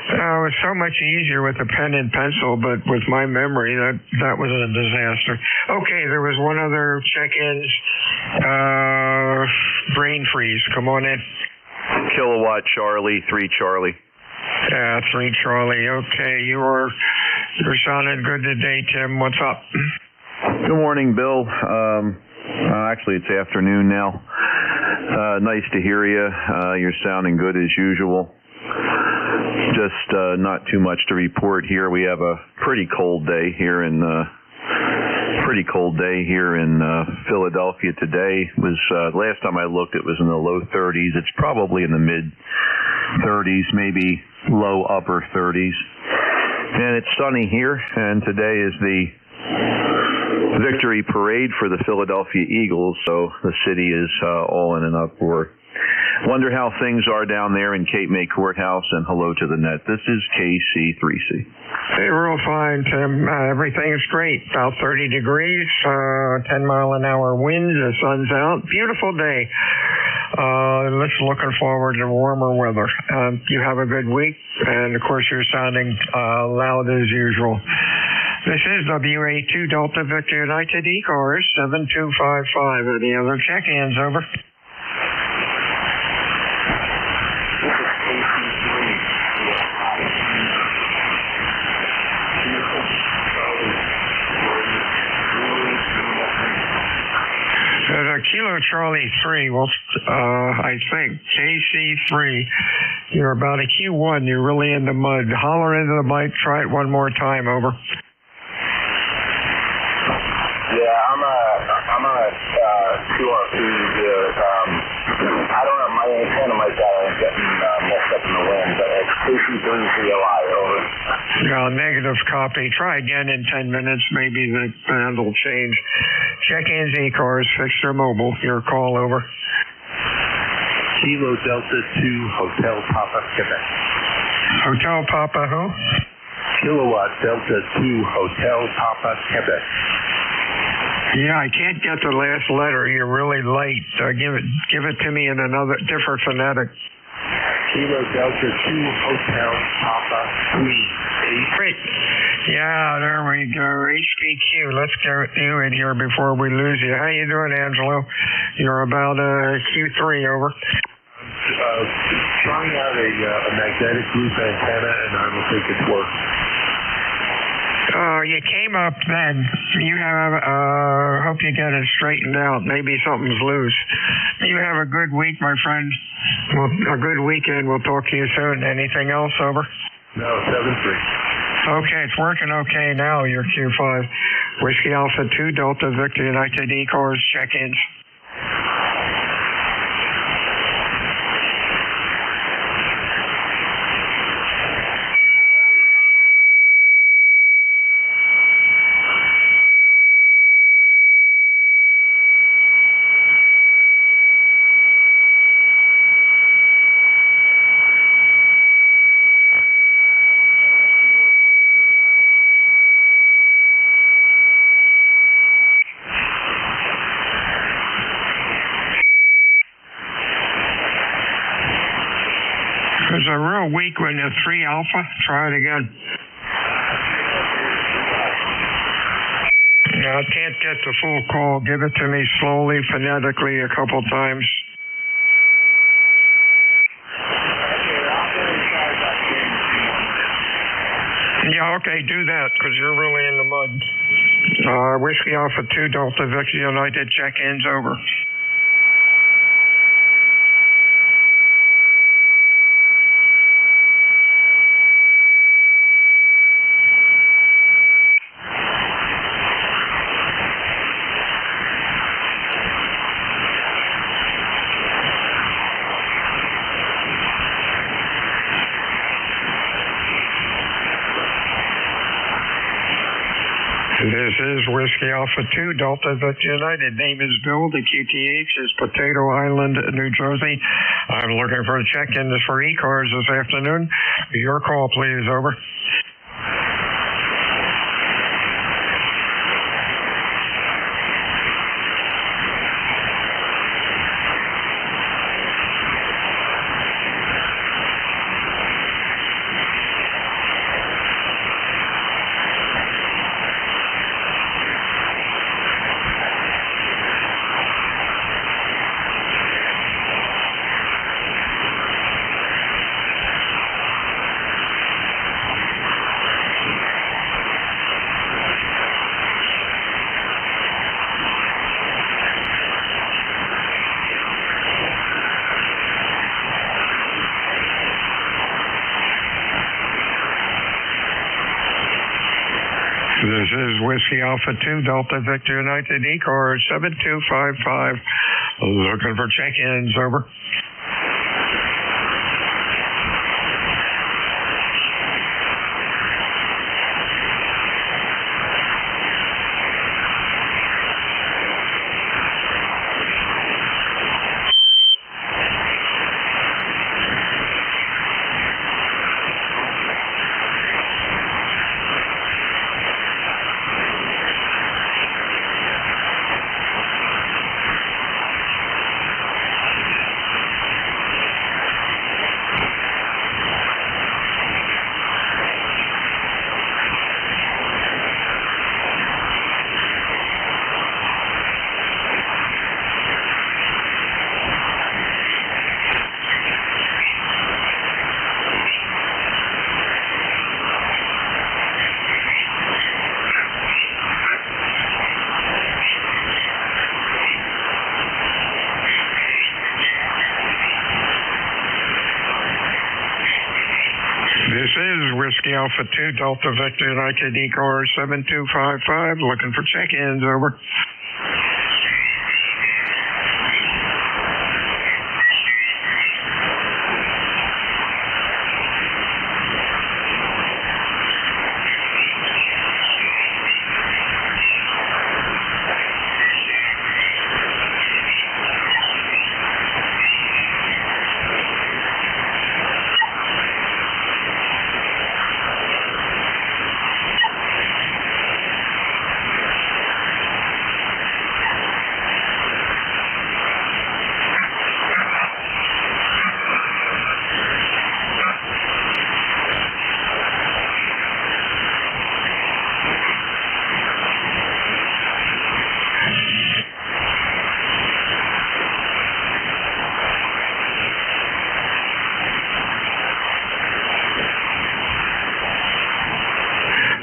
It was so much easier with a pen and pencil, but with my memory, that was a disaster. Okay, there was one other check-in. Brain freeze. Come on in. Kilowatt Charlie, 3 Charlie. Yeah, 3 Charlie. Okay, you're sounding good today, Tim. What's up? Good morning, Bill. Actually, it's afternoon now. Nice to hear you. You're sounding good as usual. Just not too much to report here. We have a pretty cold day here in Philadelphia today. Was last time I looked, it was in the low 30s. It's probably in the mid 30s, maybe low upper 30s. And it's sunny here. And today is the victory parade for the Philadelphia Eagles, so the city is all in an uproar. Wonder how things are down there in Cape May Courthouse, and hello to the net. This is KC3C. Hey, real fine, Tim. Everything's great. About 30 degrees, 10-mile-an-hour winds, the sun's out. Beautiful day. Looking forward to warmer weather. You have a good week, and of course you're sounding loud as usual. This is WA2 Delta Victor United ECARS 7255. Any other check-ins? Over. Kilo Charlie 3, well, I think, KC3, you're about a Q1, you're really in the mud. Holler into the mic, try it one more time, over. Yeah, I'm a QR2. I don't know, my antenna might be getting messed up in the wind, but it's KC3CLI, over. Yeah, negative copy. Try again in 10 minutes, maybe the band will change. Check-ins, ECARS, fix their mobile. Your call, over. Kilo Delta 2, Hotel Papa, Quebec. Hotel Papa who? Kilowatt Delta 2, Hotel Papa, Quebec. Yeah, I can't get the last letter. You're really late. Give it to me in another different phonetic. Kilo Delta 2, Hotel Papa, 3. Great. Yeah, there we go. HPQ. Let's get you in here before we lose you. How you doing, Angelo? You're about Q3, over. Trying out a magnetic loop antenna, and I don't think it's working. You came up then. You have, hope you get it straightened out. Maybe something's loose. You have a good week, my friend. Well, a good weekend. We'll talk to you soon. Anything else, over? No, 7-3. Okay, it's working okay now, your Q5. Whiskey Alpha 2, Delta Victor United ECARS, check-ins. little weak with the 3 Alpha. Try it again. I can't get the full call. Give it to me slowly, phonetically, a couple times. Yeah, okay, do that, because you're really in the mud. Whiskey Alpha 2, Delta Victor United, check-ins over. This is Whiskey Alpha 2, Delta Victor United. Name is Bill. The QTH is Potato Island, New Jersey. I'm looking for a check-in for ECARS this afternoon. Your call, please. Over. This is Whiskey Alpha 2, Delta Victor United, ECARS 7255. Looking for check-ins. Over. This is Whiskey Alpha 2, Delta Victor United, ECARS 7255. Looking for check-ins. Over.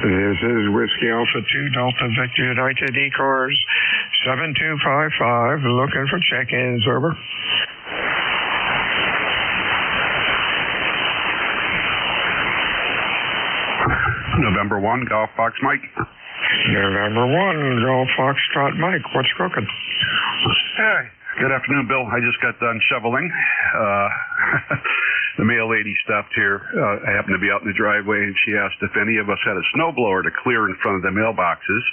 This is Whiskey Alpha 2, Delta Victor United, ECARS 7255. Looking for check-ins. Over. November 1, Golf Fox Mike. November 1, Golf Foxtrot Mike. What's cooking? Hey, good afternoon, Bill. I just got done shoveling. The mail lady stopped here. I happened to be out in the driveway, and she asked if any of us had a snowblower to clear in front of the mailboxes.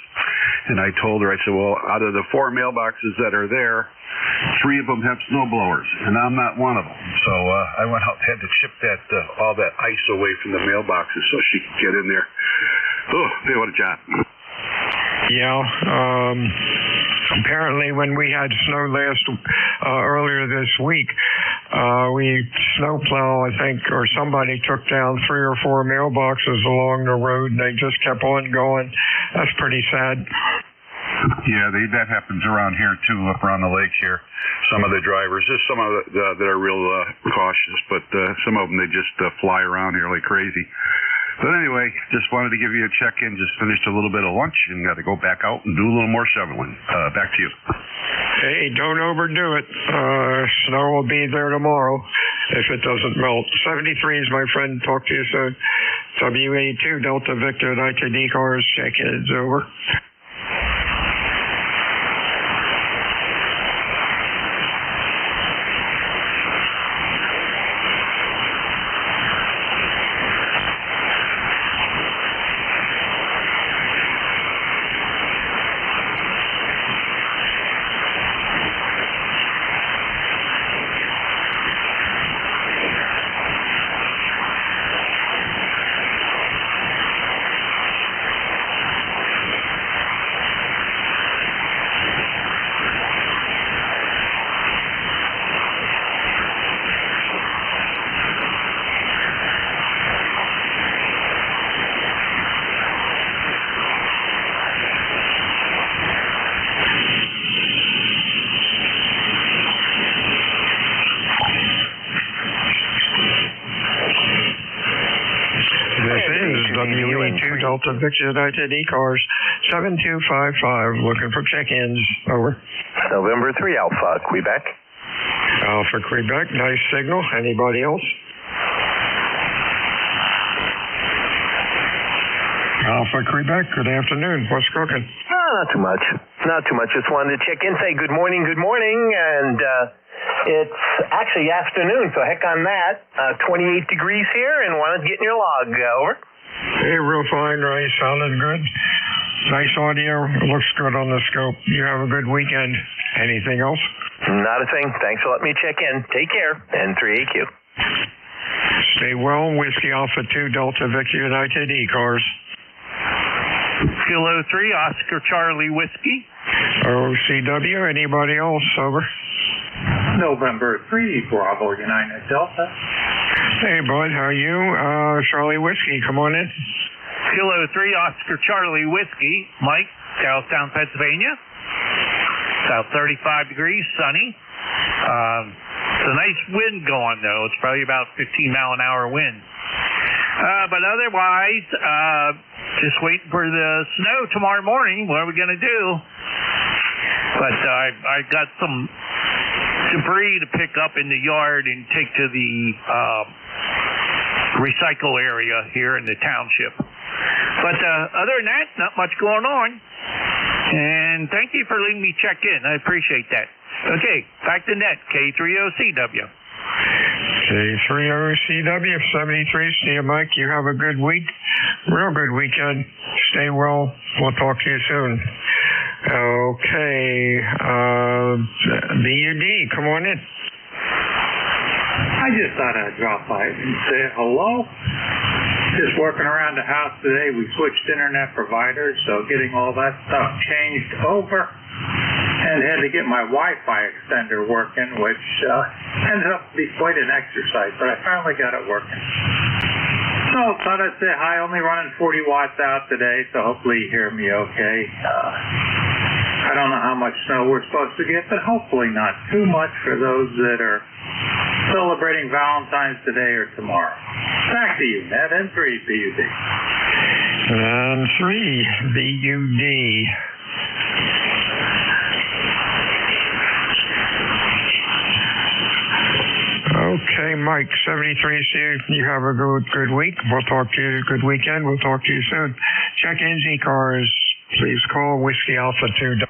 And I told her, I said, well, out of the 4 mailboxes that are there, 3 of them have snowblowers, and I'm not one of them. So I went out and had to chip that all that ice away from the mailboxes so she could get in there. Oh, hey, what a job. Yeah, Apparently, when we had snow earlier this week, we snowplow, I think, or somebody took down 3 or 4 mailboxes along the road, and they just kept on going. That's pretty sad. Yeah, that happens around here too, up around the lake here. Some of the drivers, there's some of that are real cautious, but some of them, they just fly around here like crazy. But anyway, just wanted to give you a check-in. Just finished a little bit of lunch and got to go back out and do a little more shoveling. Back to you. Hey, don't overdo it. Snow will be there tomorrow if it doesn't melt. 73s, my friend. Talk to you soon. WA2 Delta Victor United ECARS. Check-in's over. WA2 Delta Victor United ECARS 7255 looking for check-ins. Over. November 3 Alpha, Quebec. Alpha, Quebec. Nice signal. Anybody else? Alpha, Quebec. Good afternoon. What's cooking? Not too much. Not too much. Just wanted to check in, say good morning, and it's actually afternoon, so heck on that. 28 degrees here, and wanted to get in your log. Over. Hey, real fine, Ray. Sounded good. Nice audio. Looks good on the scope. You have a good weekend. Anything else? Not a thing. Thanks for letting me check in. Take care. N3AQ. Stay well. Whiskey Alpha 2 Delta Victor United ECARS. Kilo 3 Oscar Charlie Whiskey. OCW. Anybody else? Over. November 3 Bravo United Delta. Hey, bud. How are you? Charlie Whiskey. Come on in. Kilo 3 Oscar Charlie Whiskey. Mike, Charlestown, Pennsylvania. About 35 degrees, sunny. It's a nice wind going, though. It's probably about 15-mile-an-hour wind. But otherwise, just waiting for the snow tomorrow morning. What are we going to do? But I got some debris to pick up in the yard and take to the recycle area here in the township. But other than that, not much going on. And thank you for letting me check in. I appreciate that. Okay, back to net, K30CW. K30CW 73. See you, Mike. You have a good week. Real good weekend. Stay well. We'll talk to you soon. Okay. BUD, come on in. I just thought I'd drop by and say hello. Just working around the house today. We switched internet providers, so getting all that stuff changed over. And had to get my Wi-Fi extender working, which ended up to be quite an exercise, but I finally got it working. So thought I'd say hi, only running 40 watts out today, so hopefully you hear me okay. I don't know how much snow we're supposed to get, but hopefully not too much for those that are celebrating Valentine's today or tomorrow. Back to you, Ned, and 3 BUD. And 3 BUD. Okay, Mike, 73, see you have a good week. We'll talk to you. Good weekend. We'll talk to you soon. Check-ins, ECARS. Please call Whiskey Alpha 2.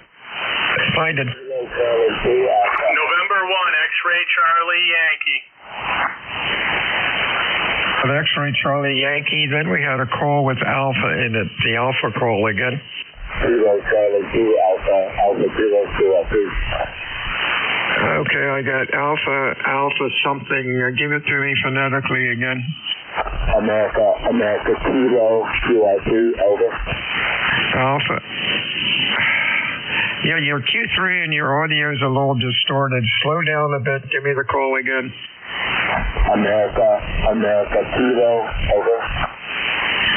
Find it. November 1, X-Ray Charlie Yankee. At X-Ray Charlie Yankee, then we had a call with Alpha in it. The Alpha call again. Kilo Charlie 2 Alpha Kilo 2 Okay, I got Alpha something. Give it to me phonetically again. America Kilo 2 over. Alpha. Yeah, your Q3 and your audio is a little distorted. Slow down a bit. Give me the call again. America Kilo, over.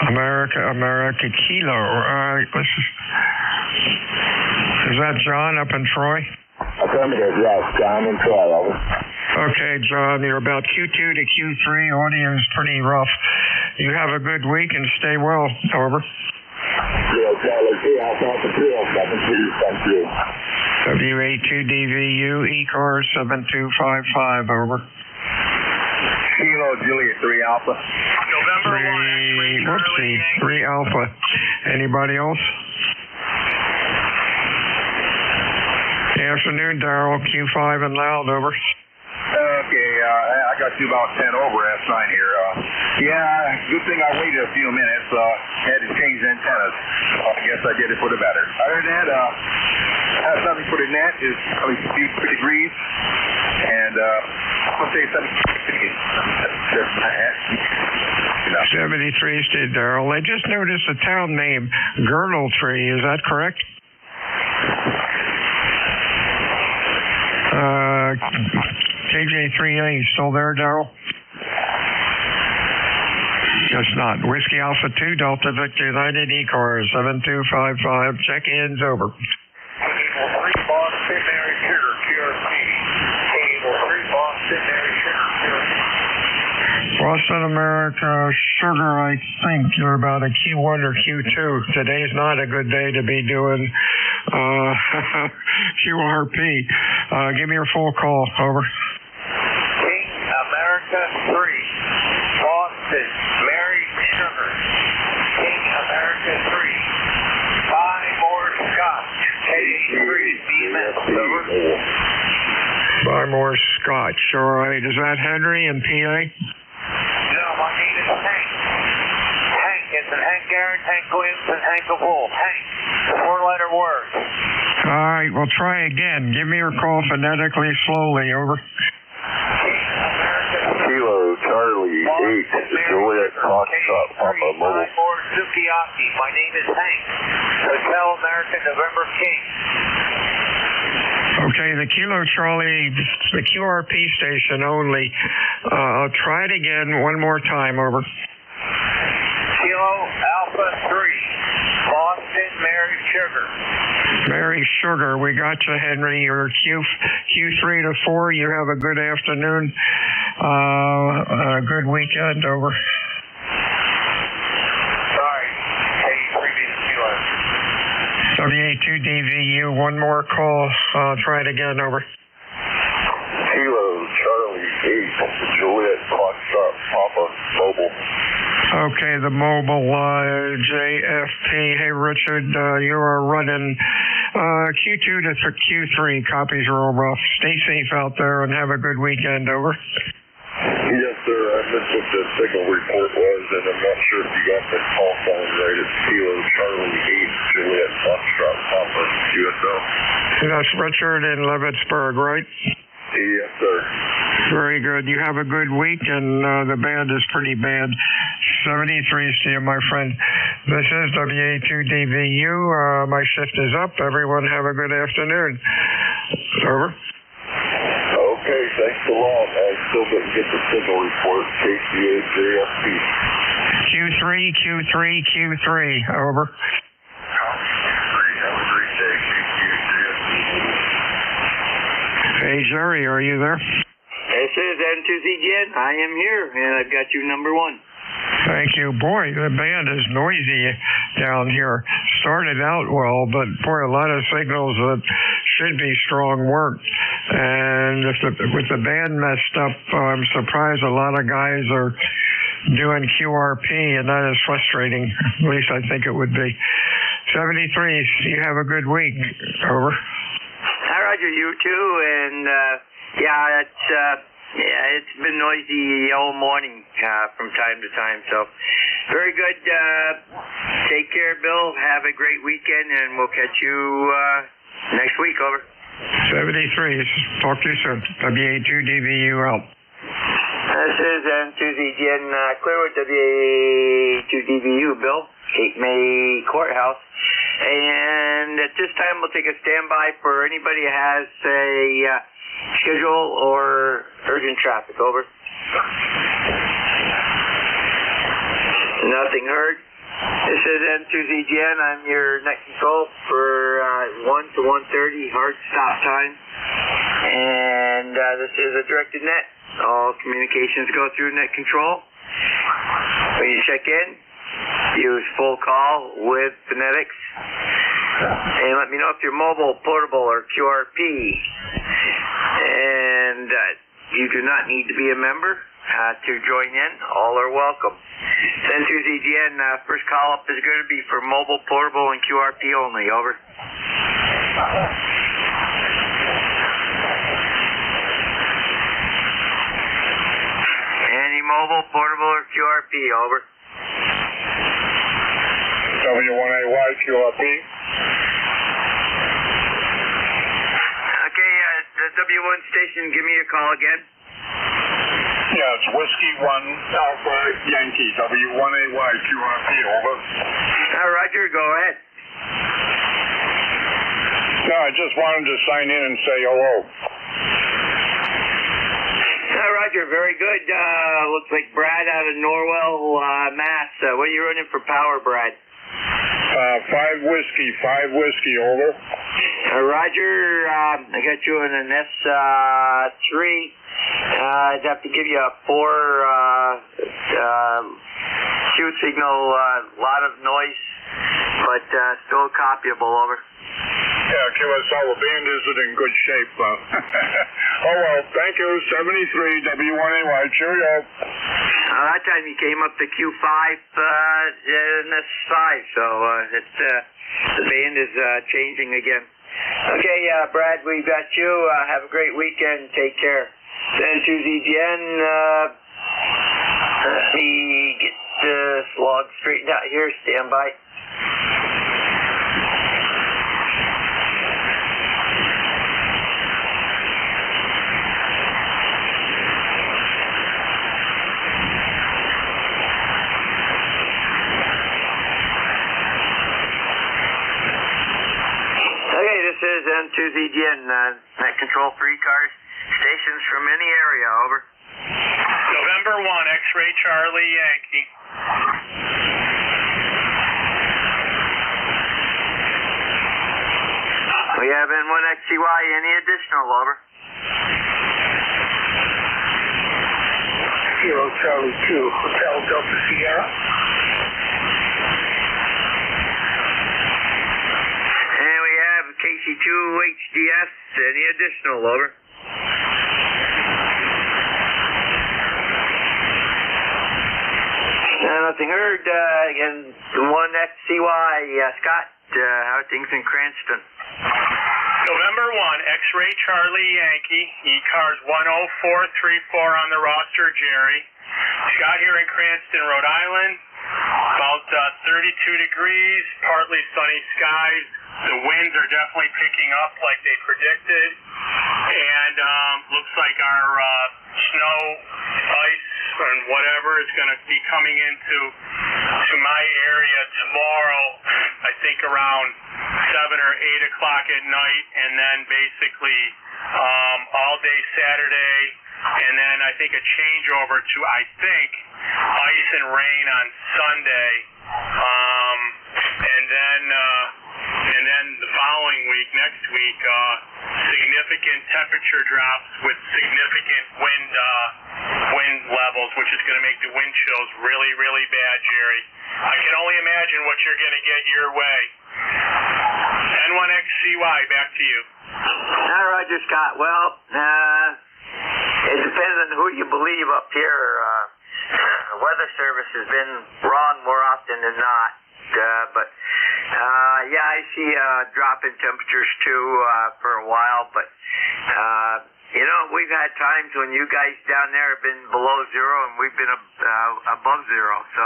America Kilo. All right, is that John up in Troy? Affirmative, yes. John and Troy, over. Okay, John, you're about Q2 to Q3. Audio is pretty rough. You have a good week and stay well. Over. WA2DVU, ECARS 7255, over. Kilo Juliet 3 Alpha. November 3 Alpha. Anybody else? Afternoon, Daryl, Q5 and loud, over. Okay, I got you about 10 over S9 here. Yeah, good thing I waited a few minutes. Had to change the antennas. I guess I did it for the better. Other than that, have something for the net is probably 50 degrees. And I'm going to say 73 Steve Daryl. I just noticed a town name, Girdle Tree. Is that correct? KJ3A, still there, Daryl? Guess not. Whiskey Alpha 2, Delta Victor United, ECARS 7255. Check-ins over. Boston, Mary Sugar, QRP. Table 3, Boston, Mary Sugar, QRP. Boston America Sugar, I think you're about a Q1 or Q2. Today's not a good day to be doing QRP. Give me your full call. Over. King America 3, Boston, Mary Sugar. King America 3, 5 more Scotch. K3, BMS, over. 5 more Scotch. All right. Is that Henry in PA? No, my name is Hank. Hank, it's an Hank Aaron, Hank Williams, and Hank of Wolf. Hank, 4-letter word. All right, well, try again. Give me your call phonetically slowly. Over. Kilo Charlie 8, Juliet Foxtrot, Papa Mobile. Sukiyaki, my name is Hank. Hotel American November King. Okay, the Kilo Charlie, the QRP station only. I'll try it again one more time. Over. Kilo Alpha 3, Boston Mary Sugar. Mary Sugar, we got you, Henry. You're Q3 to 4. You have a good afternoon. A good weekend. Over. Sorry, previous Kilo. WA2DVU, one more call. Try it again. Over. Kilo Charlie 8, Juliet Foxtrot, Papa Mobile. Okay, the mobile JFP. Hey, Richard, you are running Q2 to Q3. Copies are all rough. Stay safe out there and have a good weekend. Over. Yes, sir. I missed what the signal report was, and I'm not sure if you got the call sign right. It's Kilo Charlie 8, Juliet Foxtrot, Papa, USO. That's Richard in Leavittsburg, right? Yes, sir. Very good. You have a good week, and the band is pretty bad. 73 to you, my friend. This is WA2DVU. My shift is up. Everyone have a good afternoon. Over. Okay, thanks a lot. I still didn't get the signal report. KCA-JFP. Q3. Over. Hey, Jerry, are you there? This is N2CGN. I am here, and I've got you number 1. Thank you. Boy, the band is noisy down here. Started out well, but boy, a lot of signals that should be strong work. And with the band messed up, I'm surprised a lot of guys are doing QRP, and that is frustrating. At least I think it would be. 73, you have a good week. Over. Hi, Roger, you too, and it's been noisy all morning from time to time, so very good. Take care, Bill. Have a great weekend, and we'll catch you next week. Over. 73, talk to you soon. WA2DVU out. This is N2CGN, clear with WA2DVU, Bill. Cape May Courthouse. And at this time, we'll take a standby for anybody who has a schedule or urgent traffic. Over. Nothing heard. This is N2ZGN. I'm your net control for 1 to 1:30 hard stop time. And this is a directed net. All communications go through net control. When you check in, use full call with phonetics. And let me know if you're mobile, portable, or QRP. And you do not need to be a member to join in. All are welcome. N2ZGN, first call up is going to be for mobile, portable, and QRP only. Over. Any mobile, portable, or QRP? Over. W1AY QRP. Okay, the W1 station, give me a call again. Yeah, it's Whiskey 1 Alpha Yankee, W1AY QRP, over. Roger, go ahead. No, I just wanted to sign in and say hello. Roger, very good. Looks like Brad out of Norwell, Mass. What are you running for power, Brad? 5 whiskey, over. Roger, I got you in an S3. I'd have to give you a 4 Q signal, lot of noise, but still copyable. Over. Yeah, QSL, the band isn't in good shape. Oh, well, thank you. 73 W1AY, cheerio. That time you came up to Q5 in S5, so the band is changing again. Okay, Brad, we got you. Have a great weekend. Take care. N2ZGN, let me get this log straightened out here. Stand by. Okay, this is N2ZGN, net control for ECARS. Stations from any area, over. November 1, X-Ray Charlie Yankee. We have N1XCY, any additional, over. Kilo Charlie 2, Hotel Delta Sierra. And we have KC2 HDS, any additional, over. Nothing heard. Again, 1XCY, Scott, how are things in Cranston? November 1, X-Ray Charlie Yankee, ECARS 10434 on the roster, Jerry. Scott here in Cranston, Rhode Island. About 32 degrees, partly sunny skies. The winds are definitely picking up like they predicted. And looks like our snow, ice, and whatever is going to be coming into my area tomorrow, I think around 7 or 8 o'clock at night, and then basically all day Saturday, and then I think a changeover to, I think, ice and rain on Sunday, and then the following week, next week, significant temperature drops with significant wind levels, which is going to make the wind chills really, really bad, Jerry. I can only imagine what you're going to get your way. N1XCY, back to you. Roger, Scott. Well, it depends on who you believe up here. The Weather Service has been wrong more often than not. But yeah, I see a drop in temperatures too for a while. But you know, we've had times when you guys down there have been below zero and we've been above zero. So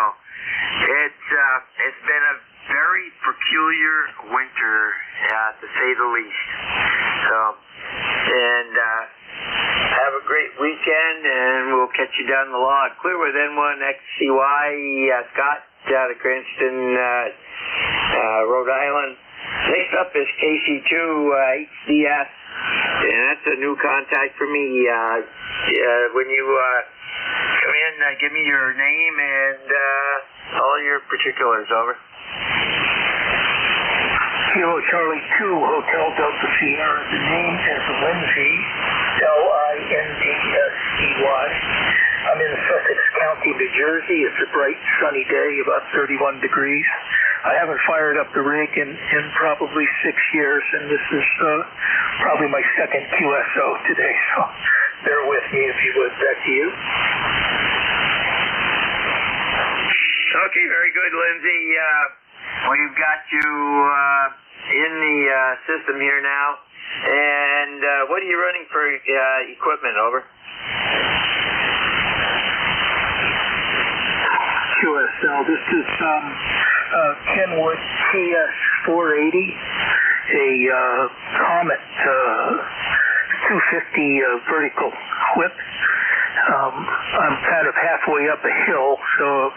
it's been a very peculiar winter, to say the least. So, and have a great weekend, and we'll catch you down the log. Clear with N1XCY, Scott. out of Cranston, Rhode Island. Next up is KC2 HDS, and that's a new contact for me. When you come in, give me your name and all your particulars. Over. Kilo Charlie 2, Hotel Delta Sierra. The name is Lindsay, Lindsey. I'm in Sussex County, New Jersey. It's a bright, sunny day, about 31 degrees. I haven't fired up the rig in probably 6 years, and this is probably my second QSO today, so bear with me if you would. Back to you. Okay, very good, Lindsay. We've got you in the system here now. And what are you running for equipment? Over. QSL. This is Kenwood TS480, a Comet 250 vertical whip. I'm kind of halfway up a hill, so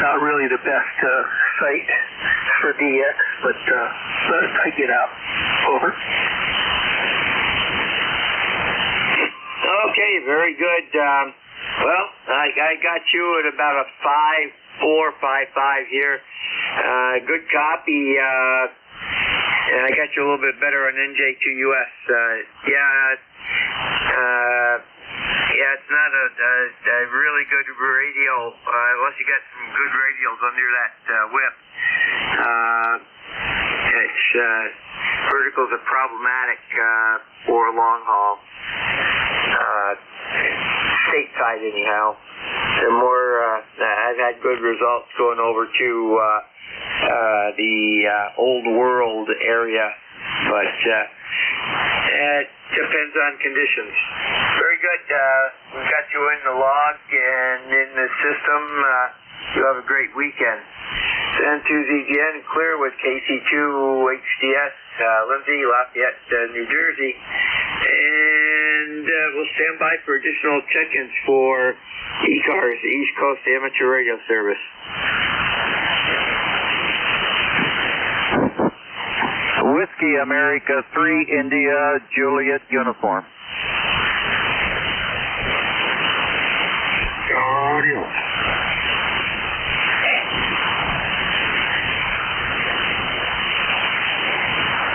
not really the best site for DX, but I get out. Over. Okay, very good. Well, I got you at about a 5.455 here. Good copy. And I got you a little bit better on NJ2US. It's not a really good radio, unless you got some good radios under that whip. Verticals are problematic for long haul. Stateside anyhow. They're more, I've had good results going over to the old world area, but it depends on conditions. Very good. We've got you in the log and in the system. You have a great weekend. San Susie again, clear with KC2 HDS, Lindsay, Lafayette, New Jersey. And we'll stand by for additional check-ins for ECARS, the East Coast Amateur Radio Service. Whiskey America 3 India Juliet uniform. Adios.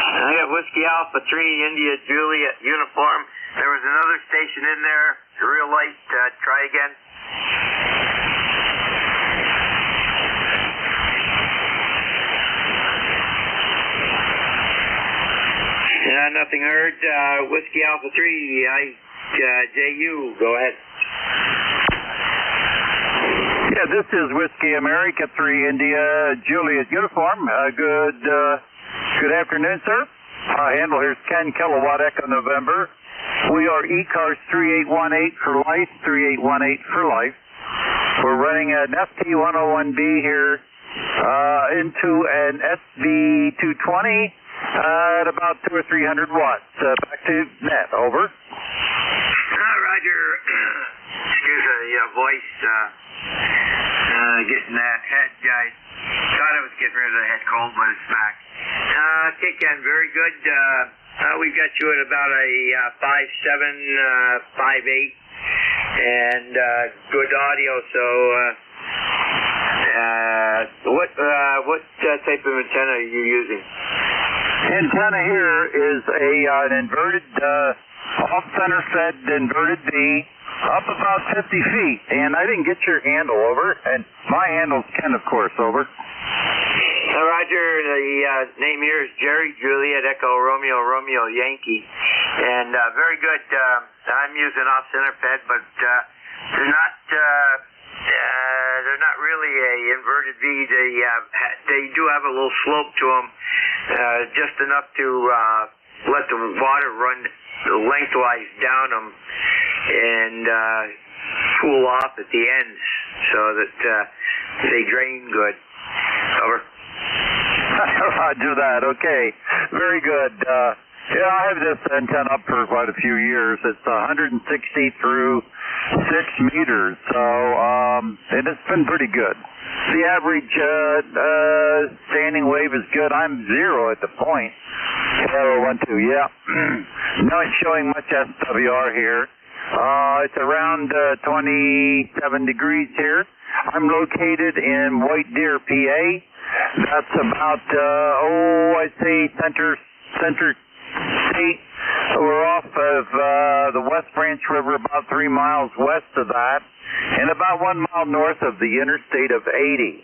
I got Whiskey Alpha 3 India Juliet uniform. There was another station in there, real light. Try again. Nothing heard. Whiskey Alpha 3, JU, go ahead. Yeah, this is Whiskey America 3 India Juliet uniform. Good afternoon, sir. Handle here's 10 kilowatt Echo November. We are ECARS 3818 for life, 3818 for life. We're running an FT101B here into an SV220 at about 200 or 300 watts. Back to net. Over. Roger. Excuse the voice. Getting that head. I thought I was getting rid of the head cold, but it's back. Okay, Ken, very good. We've got you at about a 5.7, 5.8, and good audio. So, what type of antenna are you using? Antenna here is an inverted, off-center fed inverted V, up about 50 feet. And I didn't get your handle. Over. And my handle's Ken, of course. Over. Roger, the name here is Jerry Juliet Echo Romeo Romeo Yankee, and very good. I'm using off-center fed, but they're not really a inverted V. They do have a little slope to them, just enough to let the water run lengthwise down them and cool off at the ends so that they drain good. Over. Roger that. Okay. Very good. Yeah, I have this antenna up for quite a few years. It's 160 through 6 meters, so and it's been pretty good. The average standing wave is good. I'm 0 at the point. 1, 2, yeah. Not showing much SWR here. It's around 27 degrees here. I'm located in White Deer, PA. That's about, I'd say center state. We're off of the West Branch River, about 3 miles west of that, and about 1 mile north of the interstate of 80.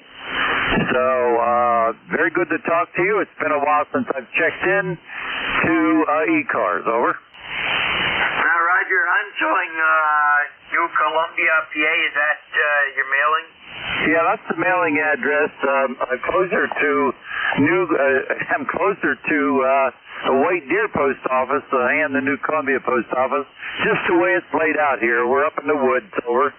So, very good to talk to you. It's been a while since I've checked in to ECARS. Over. Roger, I'm showing New Columbia, PA. Is that your mailing? Yeah, that's the mailing address. Closer to I'm closer to the White Deer Post Office and the New Columbia Post Office. Just the way it's laid out here. We're up in the woods. Over.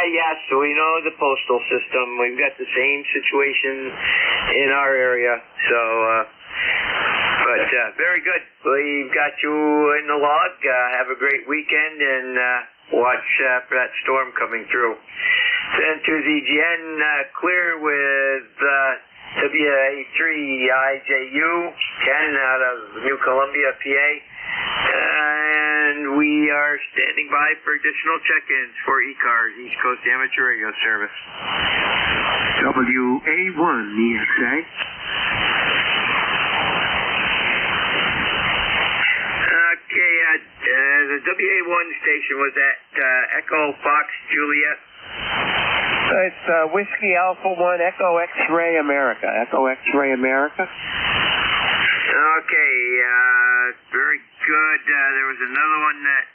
Yes, we know the postal system. We've got the same situation in our area. So, but very good. We've got you in the log. Have a great weekend and watch for that storm coming through. Send to ZGN, clear with WA3IJU, Ken out of New Columbia, PA. And we are standing by for additional check-ins for ECARS, East Coast Amateur Radio Service. WA1 EXA. Okay, the WA1 station was at Echo Fox Juliet. It's Whiskey Alpha 1 Echo X-Ray America. Echo X-Ray America. Okay, very good. There was another one that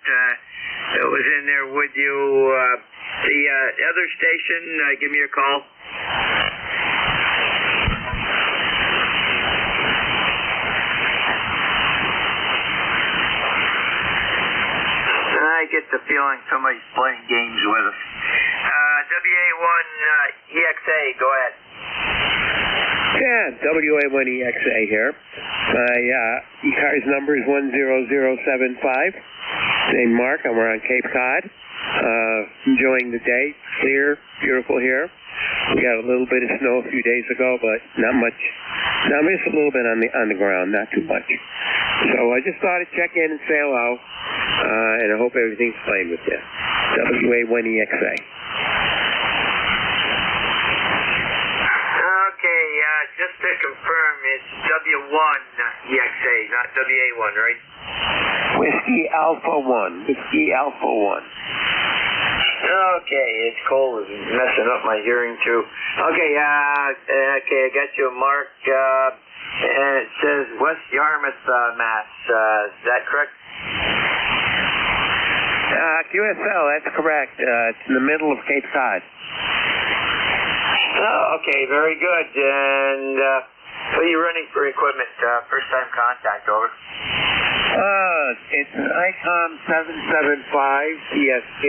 was in there with you. The other station, give me a call. I get the feeling somebody's playing games with us. WA1 EXA, go ahead. Yeah, WA1 EXA here. My ECARS number is 10075. Named Mark, and we're on Cape Cod. Enjoying the day. Clear, beautiful here. We got a little bit of snow a few days ago, but not much. Now just a little bit on the ground, not too much. So I just thought I'd check in and say hello, and I hope everything's fine with you. WA1 EXA. Okay, just to confirm, it's W1 EXA, not WA1, right? Whiskey Alpha 1. Whiskey Alpha 1. Okay, it's cold. It's messing up my hearing too. Okay, I got you, Mark. And it says West Yarmouth, Mass. Is that correct? QSL, that's correct. It's in the middle of Cape Cod. Okay, very good. And what are you running for equipment? First time contact, over. It's an ICOM 775 CST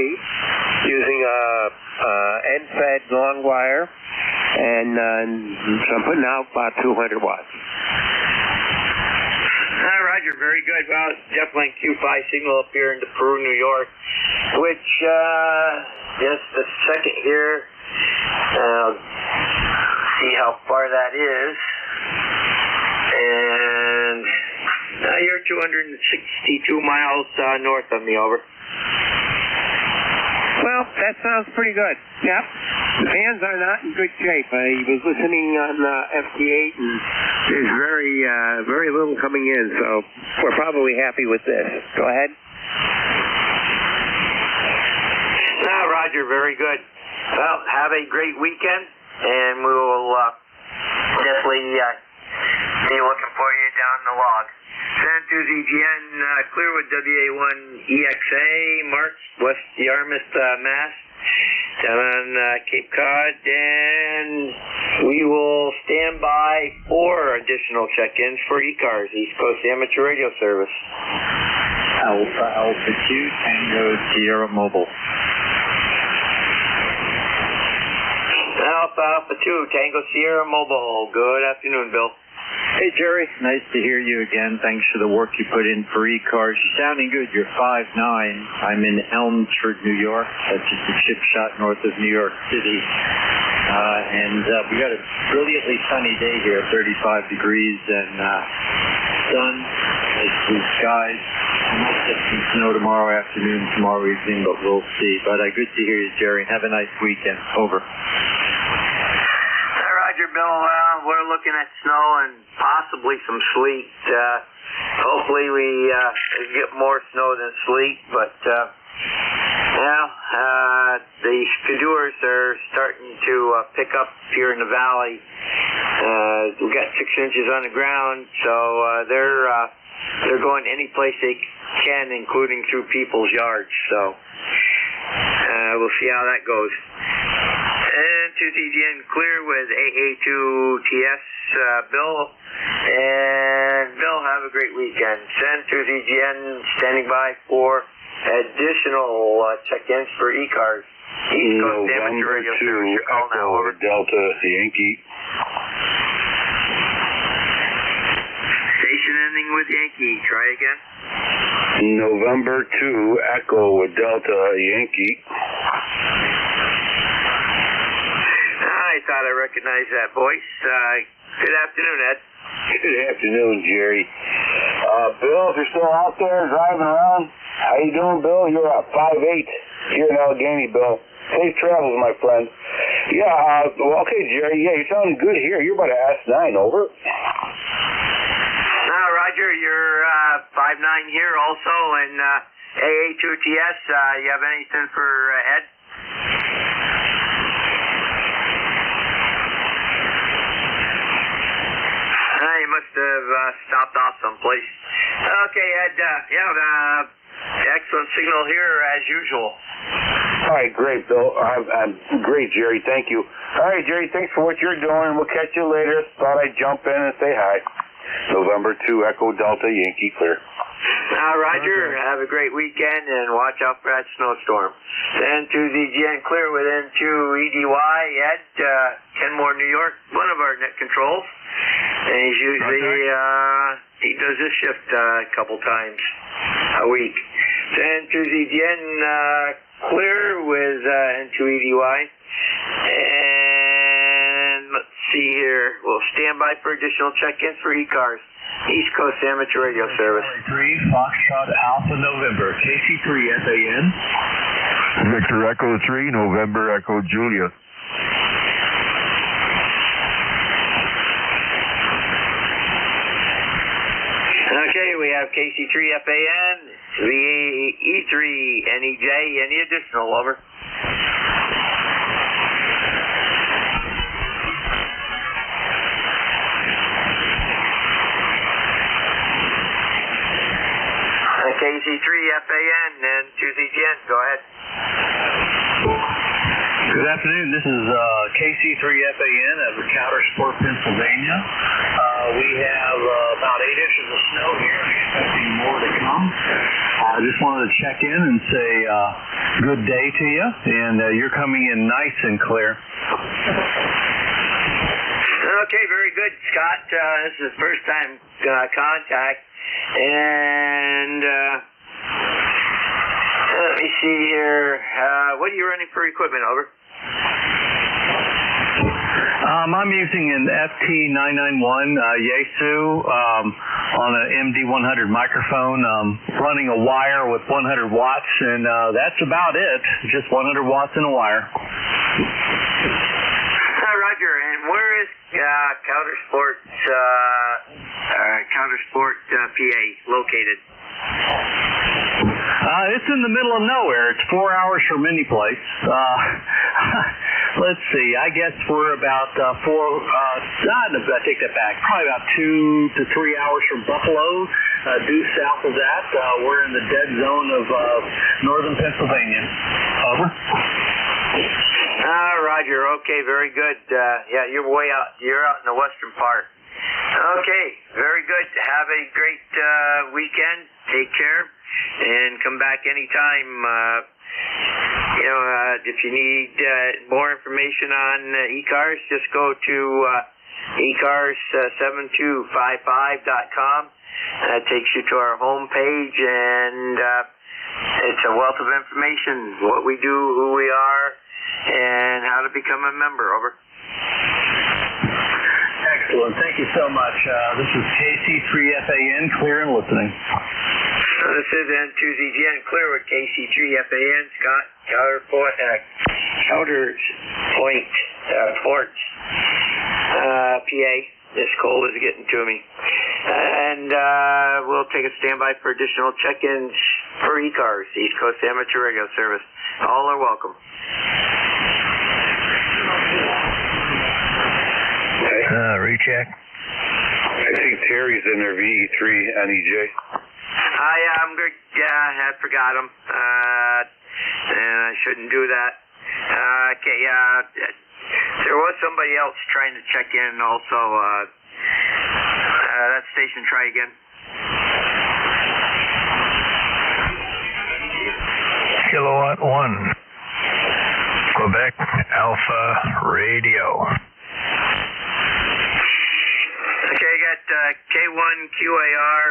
using a end-fed long wire, and so I'm putting out about 200 watts. Roger, very good. Well, it's definitely Q5 signal up here in Peru, New York, which just a second here. I'll see how far that is. And you're 262 miles north of me, over. Well, that sounds pretty good. Yep. The fans are not in good shape. I was listening on FT8, and there's very little coming in, so we're probably happy with this. Go ahead. Roger, very good. Well, have a great weekend, and we will definitely be looking for you down the log. San ZGN, clear with WA1 EXA, Mark, West Yarmouth, Mass, down on Cape Cod, and we will stand by for additional check-ins for ECARS, East Coast Amateur Radio Service. Alpha 2, Tango Sierra Mobile. Alpha 2, Tango Sierra Mobile. Good afternoon, Bill. Hey, Jerry. Nice to hear you again. Thanks for the work you put in for ECARS. You're sounding good. You're 5'9". I'm in Elmsford, New York. That's just a chip shot north of New York City. And we got a brilliantly sunny day here, 35 degrees and sun, nice blue skies. I might get some snow tomorrow afternoon, tomorrow evening, but we'll see. But good to hear you, Jerry. Have a nice weekend. Over. Roger, Bill. We're looking at snow and possibly some sleet. Hopefully we get more snow than sleet, but the skidooers are starting to pick up here in the valley. We got 6 inches on the ground, so they're going any place they can, including through people's yards. So we'll see how that goes. And 2CGN clear with AA2TS, Bill. And Bill, have a great weekend. Send 2CGN standing by for additional check-ins for ECARS. East Coast Amateur Radio Service. Your call now. Over. Delta Yankee. Station ending with Yankee. Try again. November 2, Echo with Delta Yankee. I thought I recognized that voice. Good afternoon, Ed. Good afternoon, Jerry. Bill, if you're still out there driving around, how you doing, Bill? You're at 5'8" here in Allegheny, Bill. Safe travels, my friend. Yeah, well, okay, Jerry. Yeah, you're sounding good here. You're about to ask 9, over. Roger, you're 5'9" here also, and AA2TS. You have anything for Ed? You must have stopped off someplace. Okay, Ed. Excellent signal here as usual. All right, great, Bill. I'm great, Jerry. Thank you. All right, Jerry, thanks for what you're doing. We'll catch you later. Thought I'd jump in and say hi. November 2, Echo Delta Yankee clear. Roger, have a great weekend and watch out for that snowstorm. Then to the GN clear with N2 EDY at Kenmore, New York, one of our net controls. And he's usually, he does this shift a couple times a week. Then to the GN clear with N2 EDY. And let's see here. We'll stand by for additional check-ins for ECARS. East Coast Amateur Radio Service. 3, Foxtrot Alpha November, KC3 FAN. Victor Echo 3, November Echo Julia. Okay, we have KC3 FAN, VE3 NEJ, any additional, over. KC3 FAN and 2CGN, go ahead. Good afternoon. This is KC3 FAN of Coudersport, Pennsylvania. We have about 8 inches of snow here and expecting more to come. I just wanted to check in and say good day to you, and you're coming in nice and clear. Okay, very good, Scott. This is the first time contact. And let me see here. What are you running for equipment, over? I'm using an FT991 Yaesu on an MD100 microphone, running a wire with 100 watts, and that's about it. Just 100 watts in a wire. Roger. And where is Coudersport PA located? It's in the middle of nowhere. It's 4 hours from any place. Let's see. I guess we're about I take that back. Probably about 2 to 3 hours from Buffalo. Due south of that, we're in the dead zone of northern Pennsylvania. Over. Roger. Okay, very good. Yeah, you're way out. You're out in the western part. Okay, very good. Have a great weekend. Take care, and come back anytime. If you need more information on ECARS, just go to ECARS7255.com. That takes you to our home page, and it's a wealth of information, what we do, who we are, and how to become a member. Over. Excellent. Thank you so much. This is KC3FAN, clear and listening. This is N2ZGN, clear with KC3FAN, Scott Counterpoint Ports, PA. This cold is getting to me. And we'll take a standby for additional check-ins for ECARS, East Coast Amateur Radio Service. All are welcome. Recheck. I think Terry's in there, VE3 NEJ. I'm good. Yeah, I forgot him. And I shouldn't do that. Okay, there was somebody else trying to check in also. That station, try again. Kilowatt 1. Quebec Alpha Radio. Okay, I got K1QAR.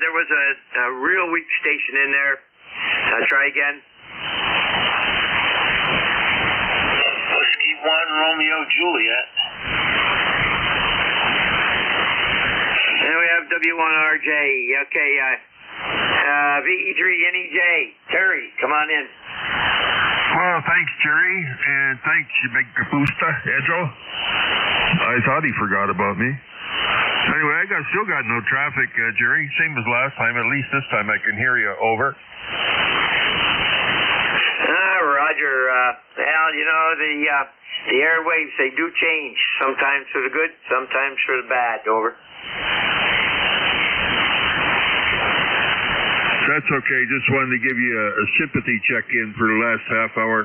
There was a real weak station in there. Try again. Whiskey 1 Romeo Juliet. And we have W1RJ. Okay, VE3 NEJ. Terry, come on in. Well, thanks, Jerry, and thanks, you big kapusta, Edro. I thought he forgot about me. Anyway, I still got no traffic, Jerry. Same as last time. At least this time I can hear you. Over. Roger. Al, you know, the airwaves, they do change. Sometimes for the good, sometimes for the bad. Over. That's okay. Just wanted to give you a sympathy check-in for the last half hour.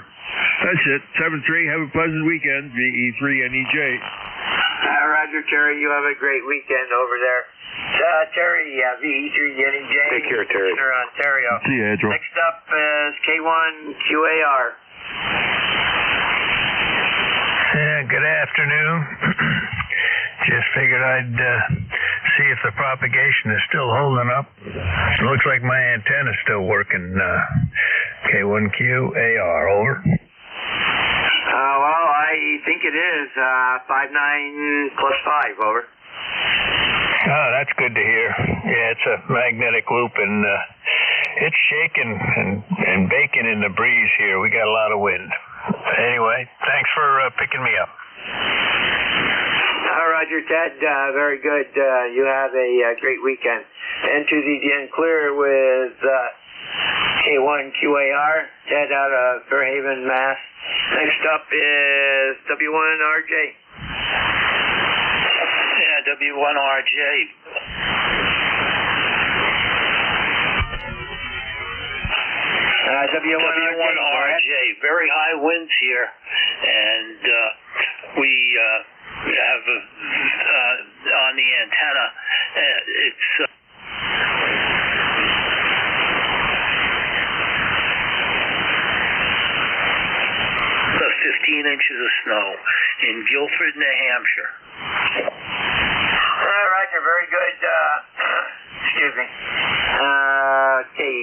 That's it. 7-3. Have a pleasant weekend. VE3 NEJ. Roger, Terry. You have a great weekend over there. Terry, VE3 NEJ. Take care, Terry. Ontario. See you, Andrew. Next up is K1QAR. Good afternoon. Just figured I'd see if the propagation is still holding up. It looks like my antenna's still working. K1QAR, over. Well, I think it is 59 plus 5, over. Oh, that's good to hear. Yeah, it's a magnetic loop, and it's shaking and baking in the breeze here. We got a lot of wind. Anyway, thanks for picking me up. Roger, Ted. Very good. You have a great weekend. N2ZGN clear with K1QAR. Ted out of Fairhaven, Mass. Next up is W1RJ. Yeah, W1RJ. W1RJ. Very high winds here, and we have on the antenna. It's about 15 inches of snow in Guilford, New Hampshire. Roger, very good. Excuse me. Okay,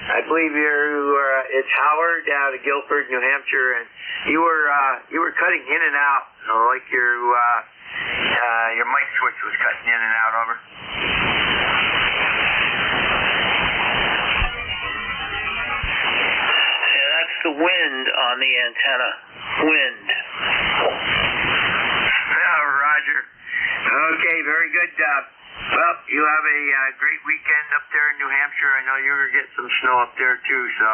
I believe it's Howard out of Guilford, New Hampshire, and you were cutting in and out, like your mic switch was cutting in and out. Over. Yeah, that's the wind on the antenna. Wind. Roger. Okay, very good. Well, you have a great weekend up there in New Hampshire. I know you're going to get some snow up there too, so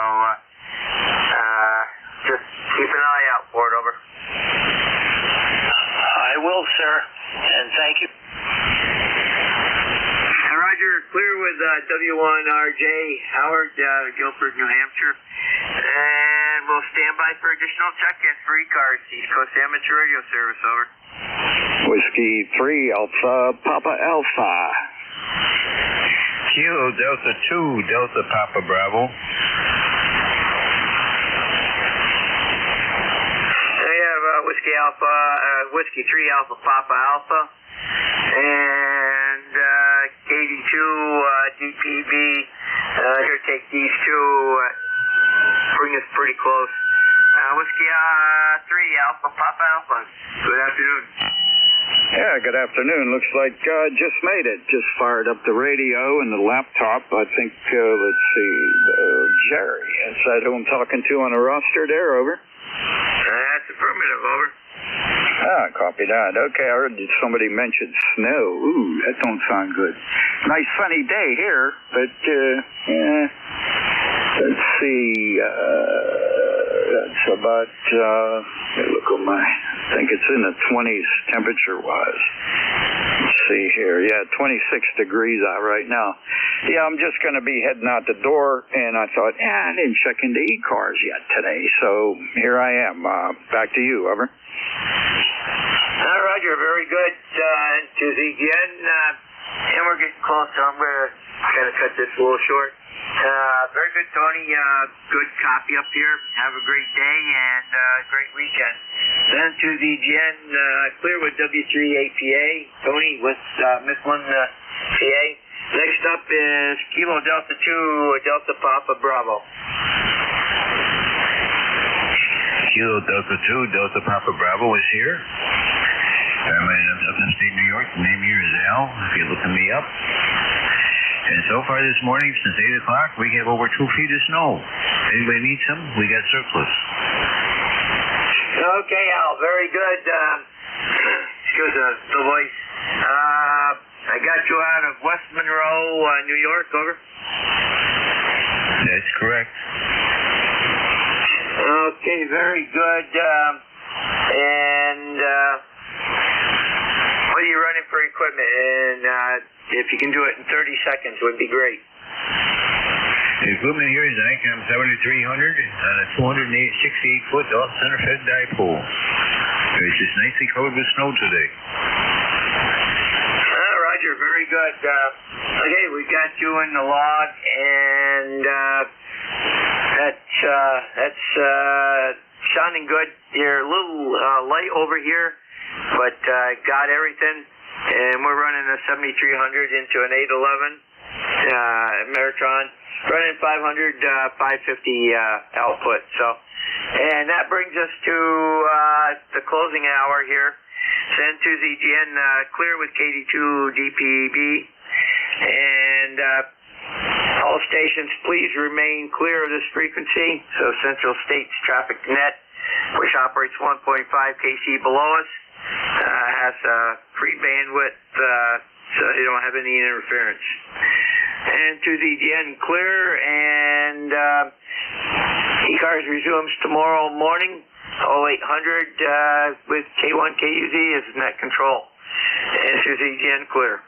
just keep an eye out for it. Over. I will, sir, and thank you. Roger, clear with W1RJ, Howard, Guilford, New Hampshire. And we'll stand by for additional check-in for ECARS, East Coast Amateur Radio Service. Over. Whiskey 3 Alpha Papa Alpha. Kilo Delta 2 Delta Papa Bravo. I have Whiskey Whiskey 3 Alpha Papa Alpha, and KD2 DPB. Here, take these two, bring us pretty close. Whiskey 3 Alpha Papa Alpha. Good afternoon. Yeah, good afternoon. Looks like just made it. Just fired up the radio and the laptop. I think, let's see, Jerry. Is that who I'm talking to on the roster there? Over. That's affirmative. Over. Ah, copy that. Okay, I heard somebody mention snow. Ooh, that don't sound good. Nice sunny day here, but, let's see, that's about, look at I think it's in the 20s temperature-wise. Let's see here. Yeah, 26 degrees out right now. Yeah, I'm just going to be heading out the door, and I thought, I didn't check into ECARS yet today, so here I am. Back to you, over. Roger, very good. To the again, and we're getting close, so I'm going to kind of cut this a little short. Very good, Tony. Good copy up here. Have a great day and great weekend. Then to the GN, clear with W3APA. Tony with Mifflin, PA. Next up is Kilo Delta 2, Delta Papa Bravo. Kilo Delta 2, Delta Papa Bravo is here. My name's upstate New York. The name here is Al, if you're looking me up. And so far this morning, since 8 o'clock, we have over 2 feet of snow. Anybody needs some? We got surplus. Okay, Al, very good. Excuse the voice. I got you out of West Monroe, New York, over. That's correct. Okay, very good. And what are you running for equipment? And if you can do it in 30 seconds, would be great. The equipment here is an ICOM 7300 on a 268-foot center-fed dipole. It's just nicely covered with snow today. Roger, very good. Okay, we got you in the log, and that's sounding good. You're a little light over here, but got everything. And we're running a 7300 into an 811 Meritron, running 500, 550 output. So, and that brings us to the closing hour here. Send to ZGN clear with KD2 DPB, and all stations please remain clear of this frequency. So Central States Traffic Net, which operates 1.5 kc below us, has free bandwidth, so you don't have any interference. And to the DN clear, and ECARS resumes tomorrow morning, 0800 with K1 KUZ as net control. And to the DN clear.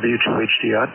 W2HDI.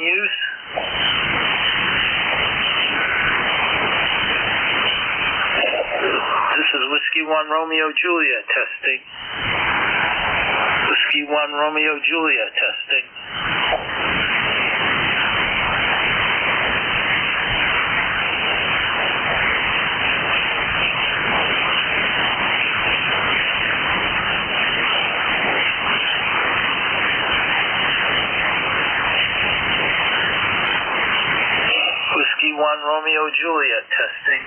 use? This is Whiskey 1 Romeo Juliet testing. Whiskey 1 Romeo Juliet testing. Whiskey 1 Romeo Juliet testing.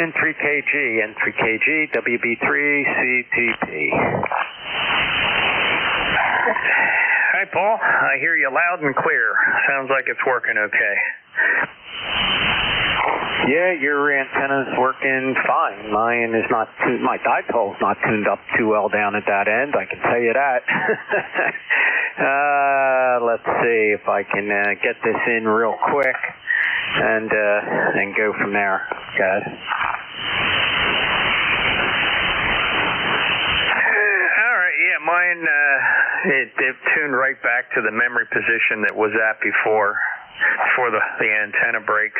N3KG, N3KG, WB3, CTP. Hi, Paul. I hear you loud and clear. Sounds like it's working okay. Yeah, your antenna's working fine. Mine is not tuned, my dipole's not tuned up too well down at that end, I can tell you that. Let's see if I can get this in real quick and go from there. Good. mine, it tuned right back to the memory position that was at before the antenna break.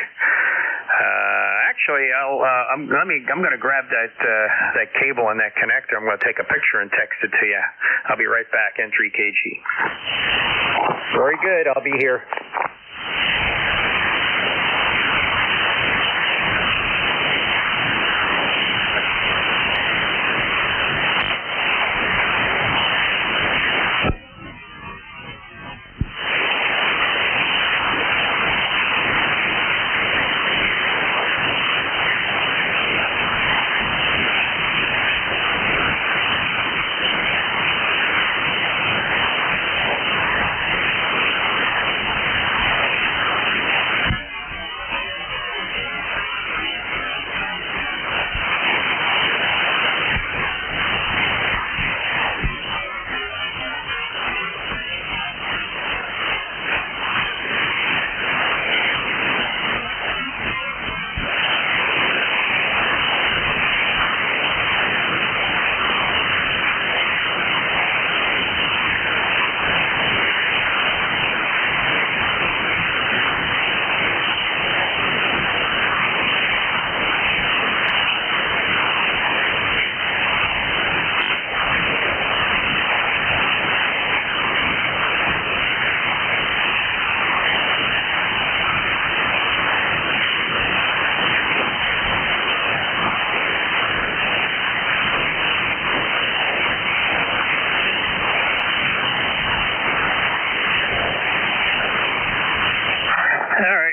Actually, I'm going to grab that cable and that connector. I'm going to take a picture and text it to you. I'll be right back. N3KG. Very good. I'll be here.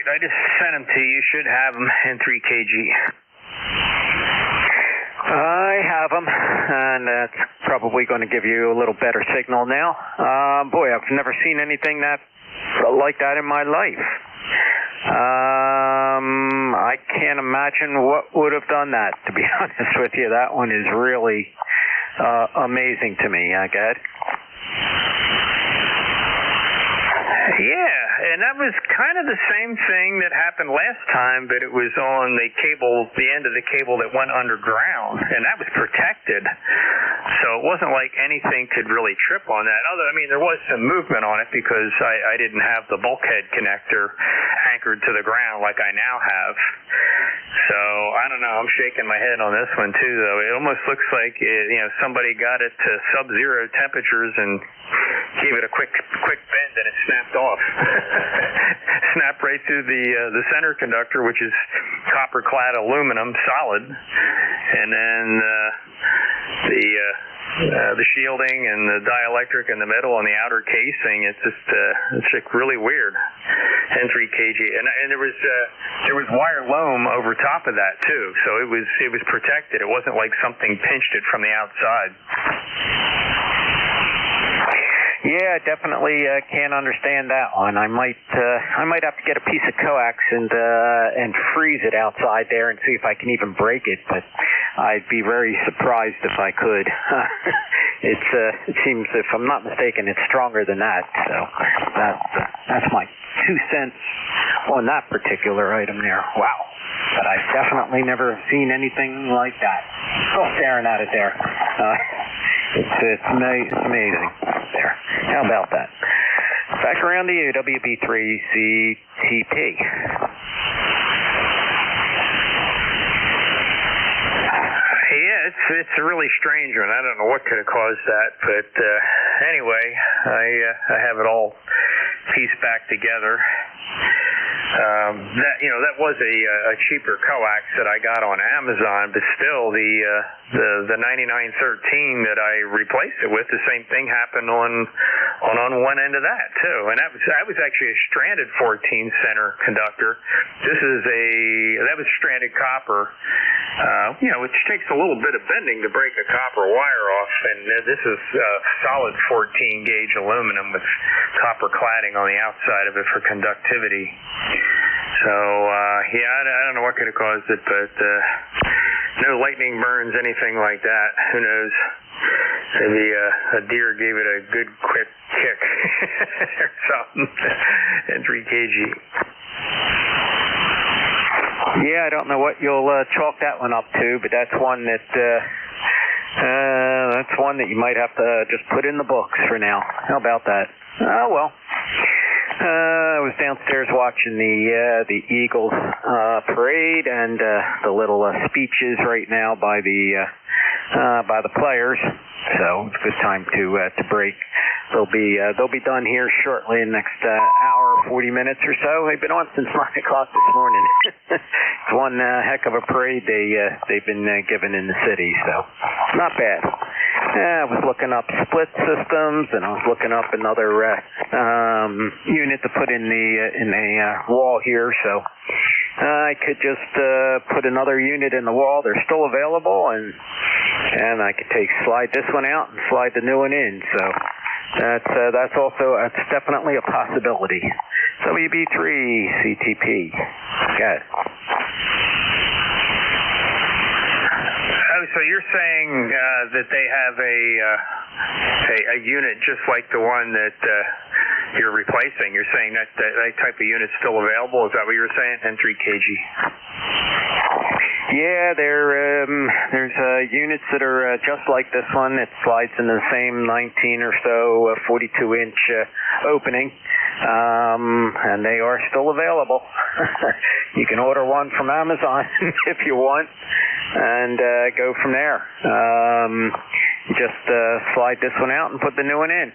I just sent them to you. You should have them in 3KG. I have them, and that's probably going to give you a little better signal now. Boy, I've never seen anything like that in my life. I can't imagine what would have done that, to be honest with you. That one is really amazing to me, I get. Yeah, and that was kind of the same thing that happened last time, but it was on the end of the cable that went underground, and that was protected. So it wasn't like anything could really trip on that. Although, I mean, there was some movement on it because I didn't have the bulkhead connector anchored to the ground like I now have. So, I don't know, I'm shaking my head on this one too, though. It almost looks like somebody got it to sub-zero temperatures and gave it a quick bend and it snapped off. Snapped right through the center conductor, which is copper-clad aluminum, solid, and then the shielding and the dielectric in the middle and the outer casing. It's just really weird. N3KG, and there was wire loam over top of that too, so it was protected. It wasn't like something pinched it from the outside. Yeah, definitely can't understand that one. I might have to get a piece of coax and freeze it outside there and see if I can even break it. But I'd be very surprised if I could. It seems, if I'm not mistaken, it's stronger than that. So that's my 2 cents on that particular item there. Wow. But I've definitely never seen anything like that. Still staring at it there. It's amazing there. How about that? Back around to you, WB3CTP. Yeah, it's a really strange one. I don't know what could have caused that, but anyway, I have it all pieced back together. That was a cheaper coax that I got on Amazon, but still the 9913 that I replaced it with, the same thing happened on one end of that too, and that was actually a stranded 14 center conductor. That was stranded copper, which takes a little bit of bending to break a copper wire off, and this is solid 14 gauge aluminum with copper cladding on the outside of it for conductivity. So, I don't know what could have caused it, but no lightning burns, anything like that. Who knows? Maybe a deer gave it a good quick kick or something. N3KG. Yeah, I don't know what you'll chalk that one up to, but that's one that That's one that you might have to just put in the books for now. How about that? Oh, well. I was downstairs watching the Eagles parade and the little speeches right now by the players. So it's a good time to break. They'll be done here shortly in the next hour, 40 minutes or so. They've been on since 9 o'clock this morning. It's one heck of a parade they've been given in the city, so not bad. I was looking up split systems, and I was looking up another unit to put in the wall here, so I could just put another unit in the wall. They're still available, and I could slide this one out and slide the new one in. So that's definitely a possibility. WB3 CTP. Got it. Oh, so you're saying that they have a unit just like the one that you're replacing. You're saying that type of unit's still available? Is that what you're saying? N3KG. Yeah, there's units that are just like this one. It slides in the same 19 or so 42-inch opening, and they are still available. You can order one from Amazon if you want, and go from there. Just slide this one out and put the new one in.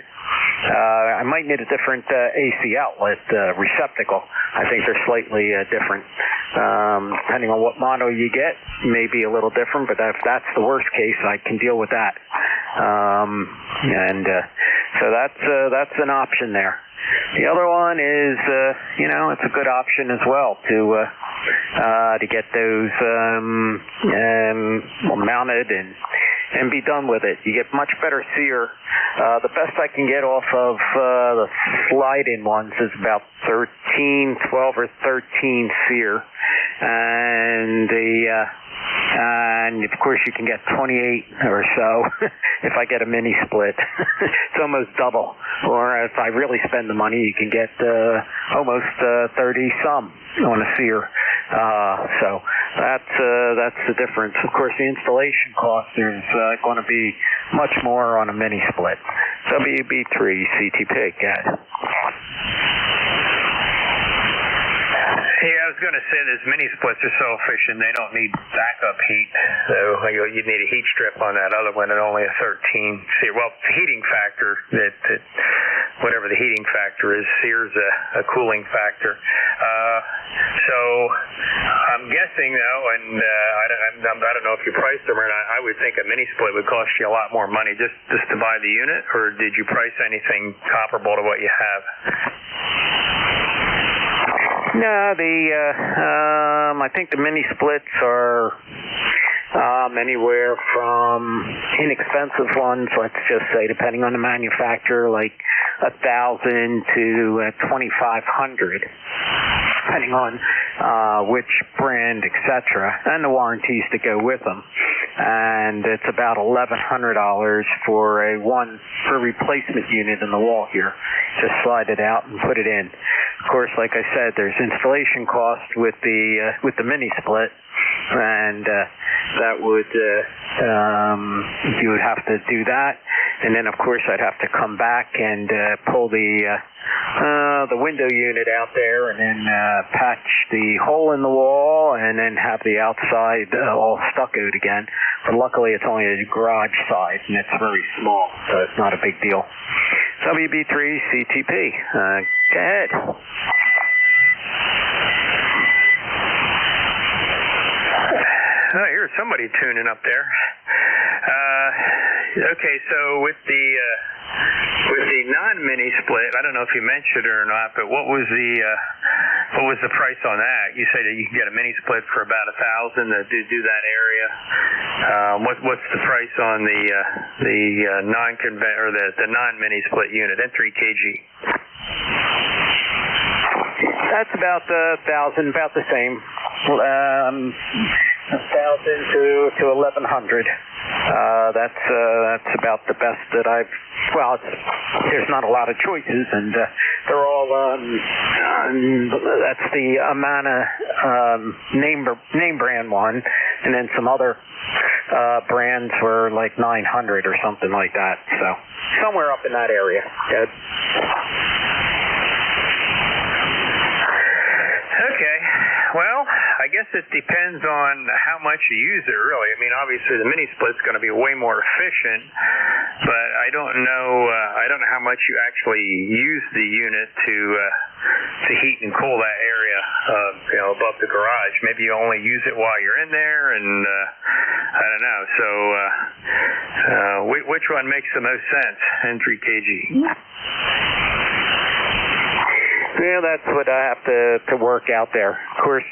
I might need a different AC outlet receptacle. I think they're slightly different. Depending on what model you get, may be a little different, but if that's the worst case, I can deal with that. So that's an option there. The other one is, it's a good option as well to get those mounted and be done with it. You get much better sear. The best I can get off of the slide-in ones is about 12 or 13 sear, and of course you can get 28 or so if I get a mini split. It's almost double. Or if I really spend the money, you can get almost 30 some on a sear. So that's the difference. Of course, the installation cost is going to be much more on a mini split. WB3 CTP, guys. Yeah, I was going to say this mini splits are so efficient they don't need backup heat. So you need a heat strip on that other one at only a 13. Well, heating factor, that whatever the heating factor is, sear's a cooling factor. So I'm guessing though, and I don't know if you priced them or not. I would think a mini split would cost you a lot more money just to buy the unit, or did you price anything comparable to what you have? No, I think the mini splits are anywhere from inexpensive ones, let's just say, depending on the manufacturer, like $1,000 to $2,500, depending on which brand, etc., and the warranties to go with them. And it's about $1,100 for a replacement unit in the wall here. Just slide it out and put it in. Of course, like I said, there's installation cost with the mini split, and that would you would have to do that, and then of course I'd have to come back and pull the window unit out there, and then patch the hole in the wall, and then have the outside all stuccoed again. But luckily it's only a garage size, and it's very small, so it's not a big deal. WB3 CTP. Go ahead. Oh, here's somebody tuning up there. Okay, so with the non-mini split, I don't know if you mentioned it or not, but what was the price on that? You said that you can get a mini split for about $1,000 to do that area. What's the price on the non-mini split unit, N3KG? That's about $1,000, about the same. $1,000 to $1,100. That's about the best that I've. Well, there's not a lot of choices, and they're all. That's the Amana name brand one, and then some other brands were like 900 or something like that. So somewhere up in that area. Ed. Okay. Well, I guess it depends on how much you use it, really. I mean, obviously the mini split's going to be way more efficient, but I don't know how much you actually use the unit to heat and cool that area, above the garage. Maybe you only use it while you're in there, and I don't know. So, which one makes the most sense? N3 kg. Yeah, that's what I have to work out there. Of course,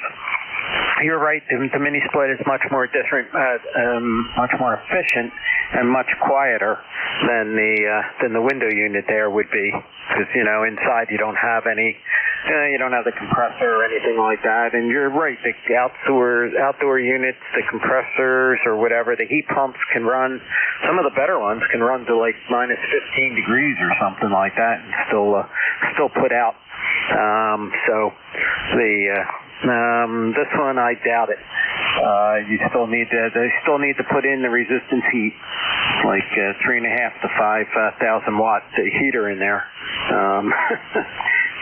you're right. The mini split is much more much more efficient and much quieter than the window unit there would be, because inside you don't have any, you don't have the compressor or anything like that. And you're right. The outdoor units, the compressors or whatever, the heat pumps can run. Some of the better ones can run to like minus 15 degrees or something like that, and still put out. This one, I doubt it. They still need to put in the resistance heat, like 3.5 to 5,000 watt heater in there,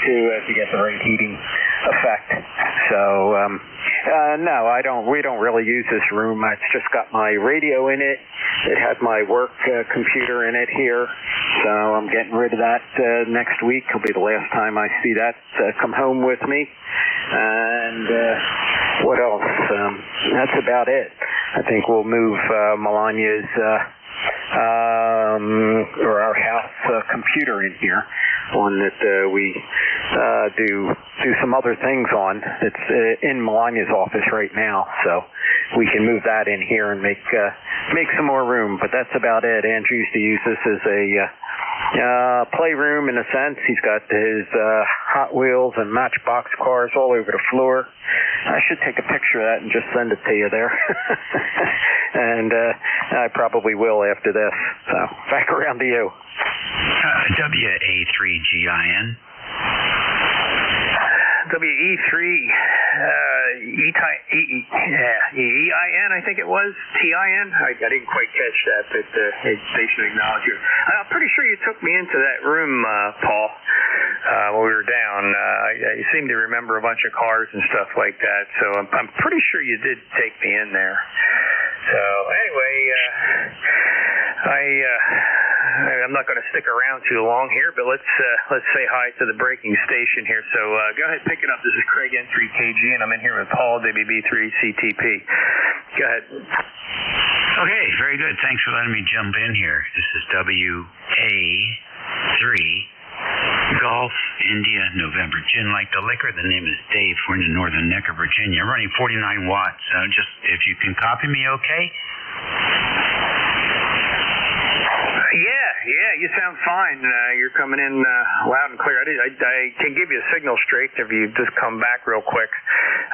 to get the right heating effect. So, no, we don't really use this room. It's just got my radio in it. It has my work computer in it here. So I'm getting rid of that next week. It'll be the last time I see that come home with me. And what else? That's about it. I think we'll move Melania's or our house computer in here, one that we do some other things on. It's in Melania's office right now, so we can move that in here and make some more room. But that's about it. Andrew used to use this as a playroom in a sense. He's got his Hot Wheels and Matchbox cars all over the floor. I should take a picture of that and just send it to you there. And I probably will after this. So back around to you. WA3GIN. WE3 EIN, I think it was. TIN? I didn't quite catch that, but they should acknowledge you. I'm pretty sure you took me into that room, Paul, when we were down. You seem to remember a bunch of cars and stuff like that, so I'm pretty sure you did take me in there. So anyway, I'm not going to stick around too long here, but let's say hi to the breaking station here. So go ahead, pick it up. This is Craig N3KG, and I'm in here with Paul WB3CTP. Go ahead. Okay, very good. Thanks for letting me jump in here. This is WA3 Golf India November. Gin like the liquor. The name is Dave. We're in the northern neck of Virginia. I'm running 49 watts. Just if you can copy me, okay? Yeah, you sound fine. You're coming in loud and clear. I can give you a signal straight if you just come back real quick.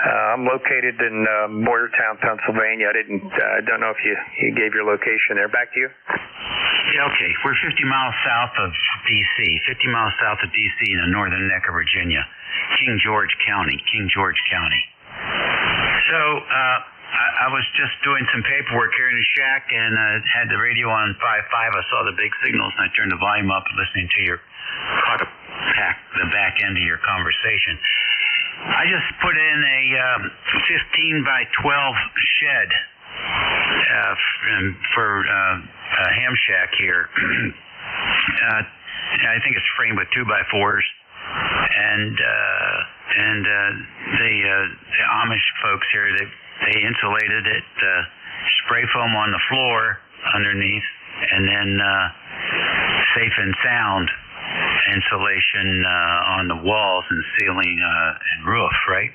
I'm located in Boyertown, Pennsylvania. I don't know if you gave your location there. Back to you. Yeah, okay. We're 50 miles south of D.C., 50 miles south of D.C. in the northern neck of Virginia, King George County. So, I was just doing some paperwork here in the shack and had the radio on 5.5. I saw the big signals and I turned the volume up listening to caught the back end of your conversation. I just put in a 15 by 12 shed for a ham shack here. I think it's framed with 2x4s. And the Amish folks here, they insulated it, spray foam on the floor underneath, and then safe and sound insulation on the walls and ceiling and roof, right?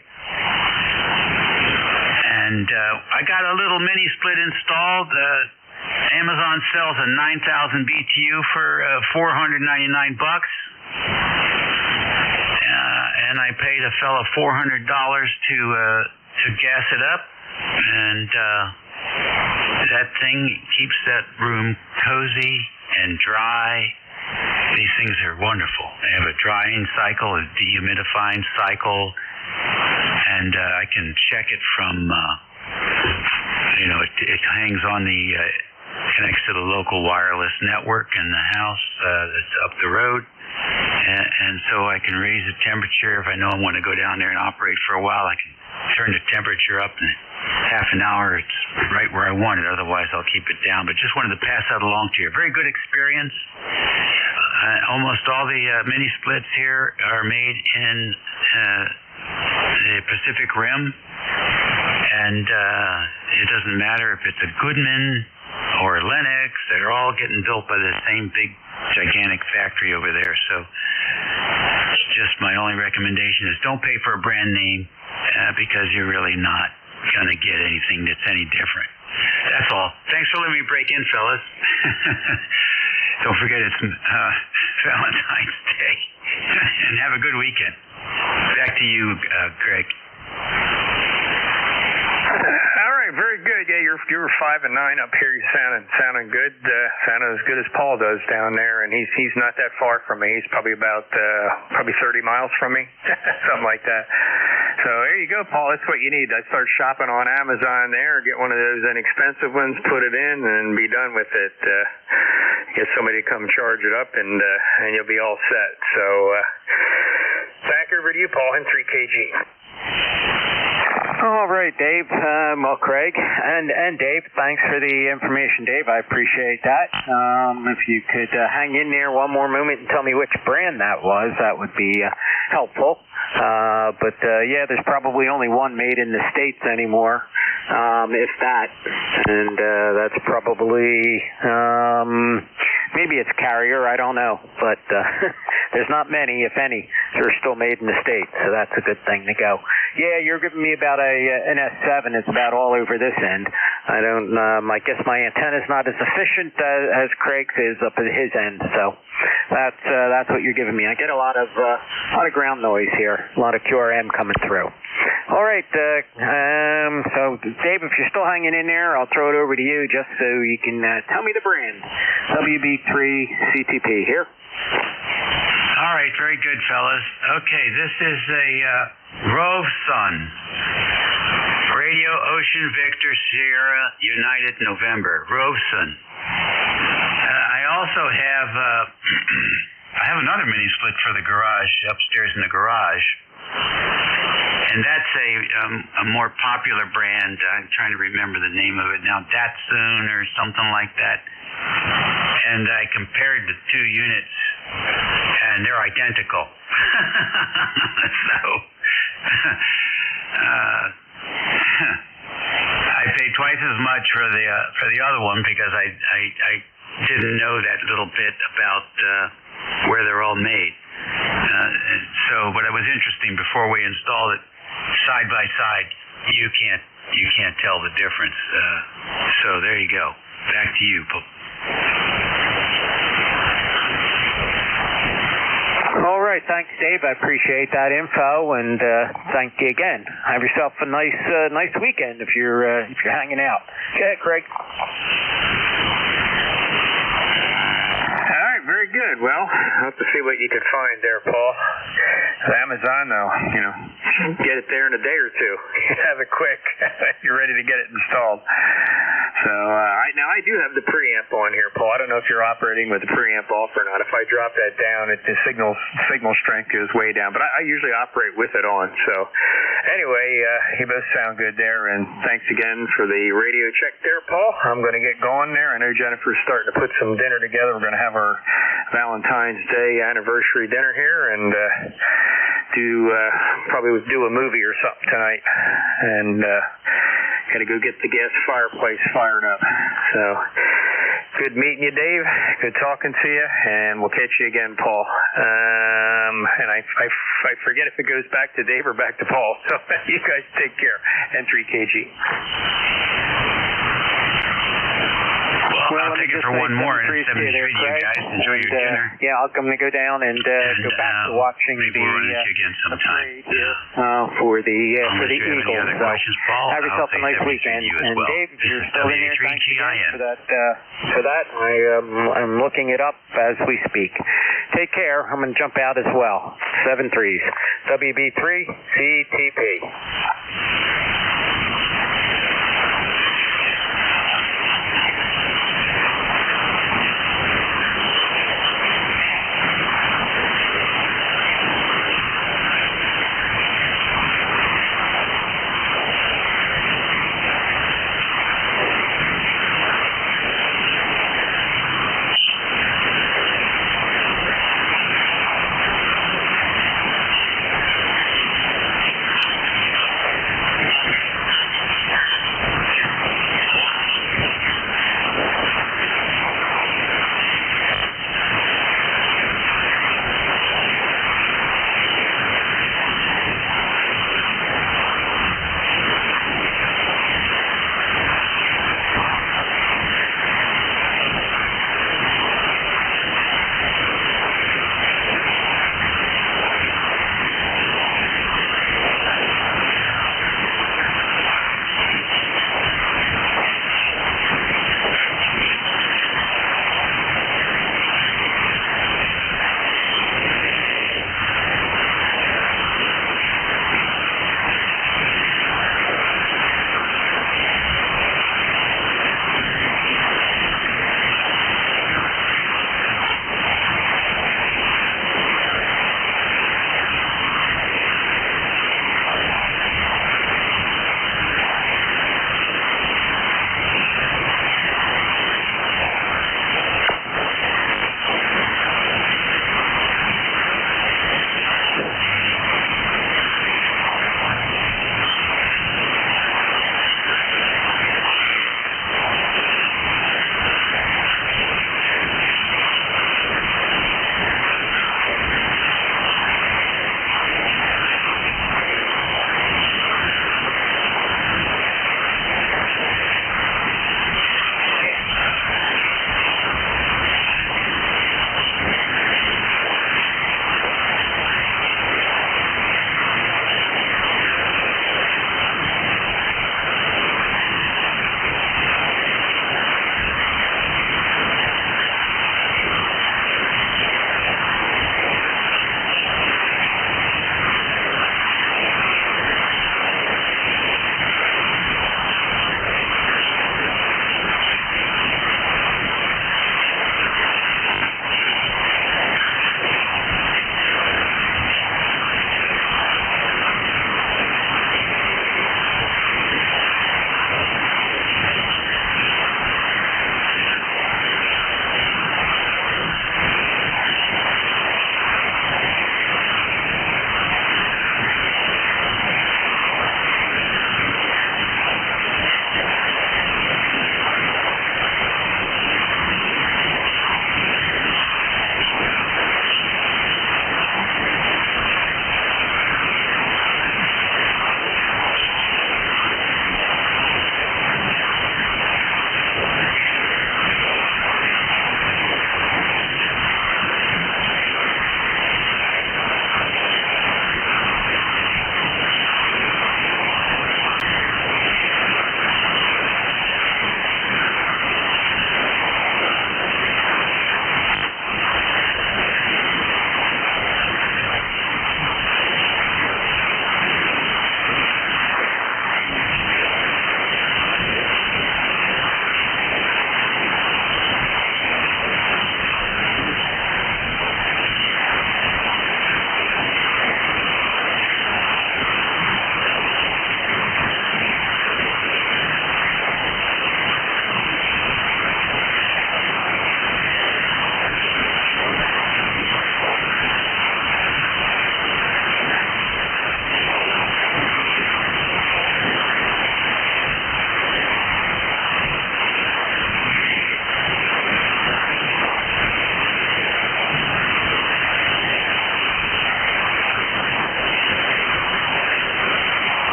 And I got a little mini split installed. Amazon sells a 9,000 BTU for $499. And I paid a fellow $400 to gas it up, and that thing keeps that room cozy and dry. These things are wonderful. They have a drying cycle, a dehumidifying cycle, and I can check it from it hangs on the connects to the local wireless network in the house that's up the road. And so I can raise the temperature. If I know I want to go down there and operate for a while, I can turn the temperature up in half an hour. It's right where I want it. Otherwise, I'll keep it down. But just wanted to pass that along to you. Very good experience. Almost all the mini splits here are made in the Pacific Rim. And it doesn't matter if it's a Goodman or a Lennox. They're all getting built by the same big, gigantic factory over there. So just my only recommendation is don't pay for a brand name because you're really not going to get anything that's any different. That's all. Thanks for letting me break in, fellas. Don't forget it's Valentine's Day. And have a good weekend. Back to you, Greg. All right, very good. Yeah, you're 5 and 9 up here. You're sounding good. Sounding as good as Paul does down there, and he's not that far from me. He's probably about 30 miles from me, something like that. So there you go, Paul. That's what you need. I'd start shopping on Amazon there, get one of those inexpensive ones, put it in, and be done with it. Get somebody to come charge it up, and you'll be all set. So back over to you, Paul, in 3KG. All right, Dave. Well, Craig and Dave, thanks for the information, Dave. I appreciate that. If you could hang in there one more moment and tell me which brand that was, that would be helpful. But yeah, there's probably only one made in the States anymore, if that. And that's probably, maybe it's Carrier, I don't know. But there's not many, if any, that are still made in the States, so that's a good thing to go. Yeah, you're giving me about an S7. It's about all over this end. I guess my antenna's not as efficient as Craig's is up at his end, so that's what you're giving me. I get a lot of ground noise here, a lot of QRM coming through. All right, so Dave, if you're still hanging in there, I'll throw it over to you just so you can tell me the brand. WB3 CTP here. All right, very good, fellas. Okay, this is a Rove Sun. Radio Ocean Victor Sierra United November. Rove Sun. I also have I have another mini split for the garage, upstairs in the garage. And that's a more popular brand. I'm trying to remember the name of it now. Datsun or something like that. And I compared the two units, and they're identical. So I paid twice as much for the other one because I didn't know that little bit about where they're all made. But it was interesting. Before we installed it side by side, you can't tell the difference. So there you go. Back to you. All right, thanks, Dave. I appreciate that info, and thank you again. Have yourself a nice weekend if you're hanging out. Okay, Craig. All right, very good. Well, I'll have to see what you can find there, Paul. Amazon, though, get it there in a day or two. Have it quick. You're ready to get it installed. So right now I do have the preamp on here, Paul. I don't know if you're operating with the preamp off or not. If I drop that down, the signal strength goes way down. But I usually operate with it on. So anyway, you both sound good there. And thanks again for the radio check there, Paul. I'm going to get going there. I know Jennifer's starting to put some dinner together. We're going to have our Valentine's Day anniversary dinner here and probably do a movie or something tonight. And got to go get the gas fireplace fired up. So good meeting you, Dave. Good talking to you, and we'll catch you again, Paul. And I forget if it goes back to Dave or back to Paul. So you guys take care. And 3KG. Well, I'll take it for one more, and it's 7:30. You guys enjoy your dinner. Yeah, I'm going to go down and go back to watching maybe we'll run into you again sometime. For the Eagles. Have any other questions, Paul? Have yourself a nice weekend. And well. Dave, if you're still in there, thanks again for that. I'm looking it up as we speak. Take care. I'm going to jump out as well. 7 3s. WB3 CTP.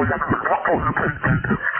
That's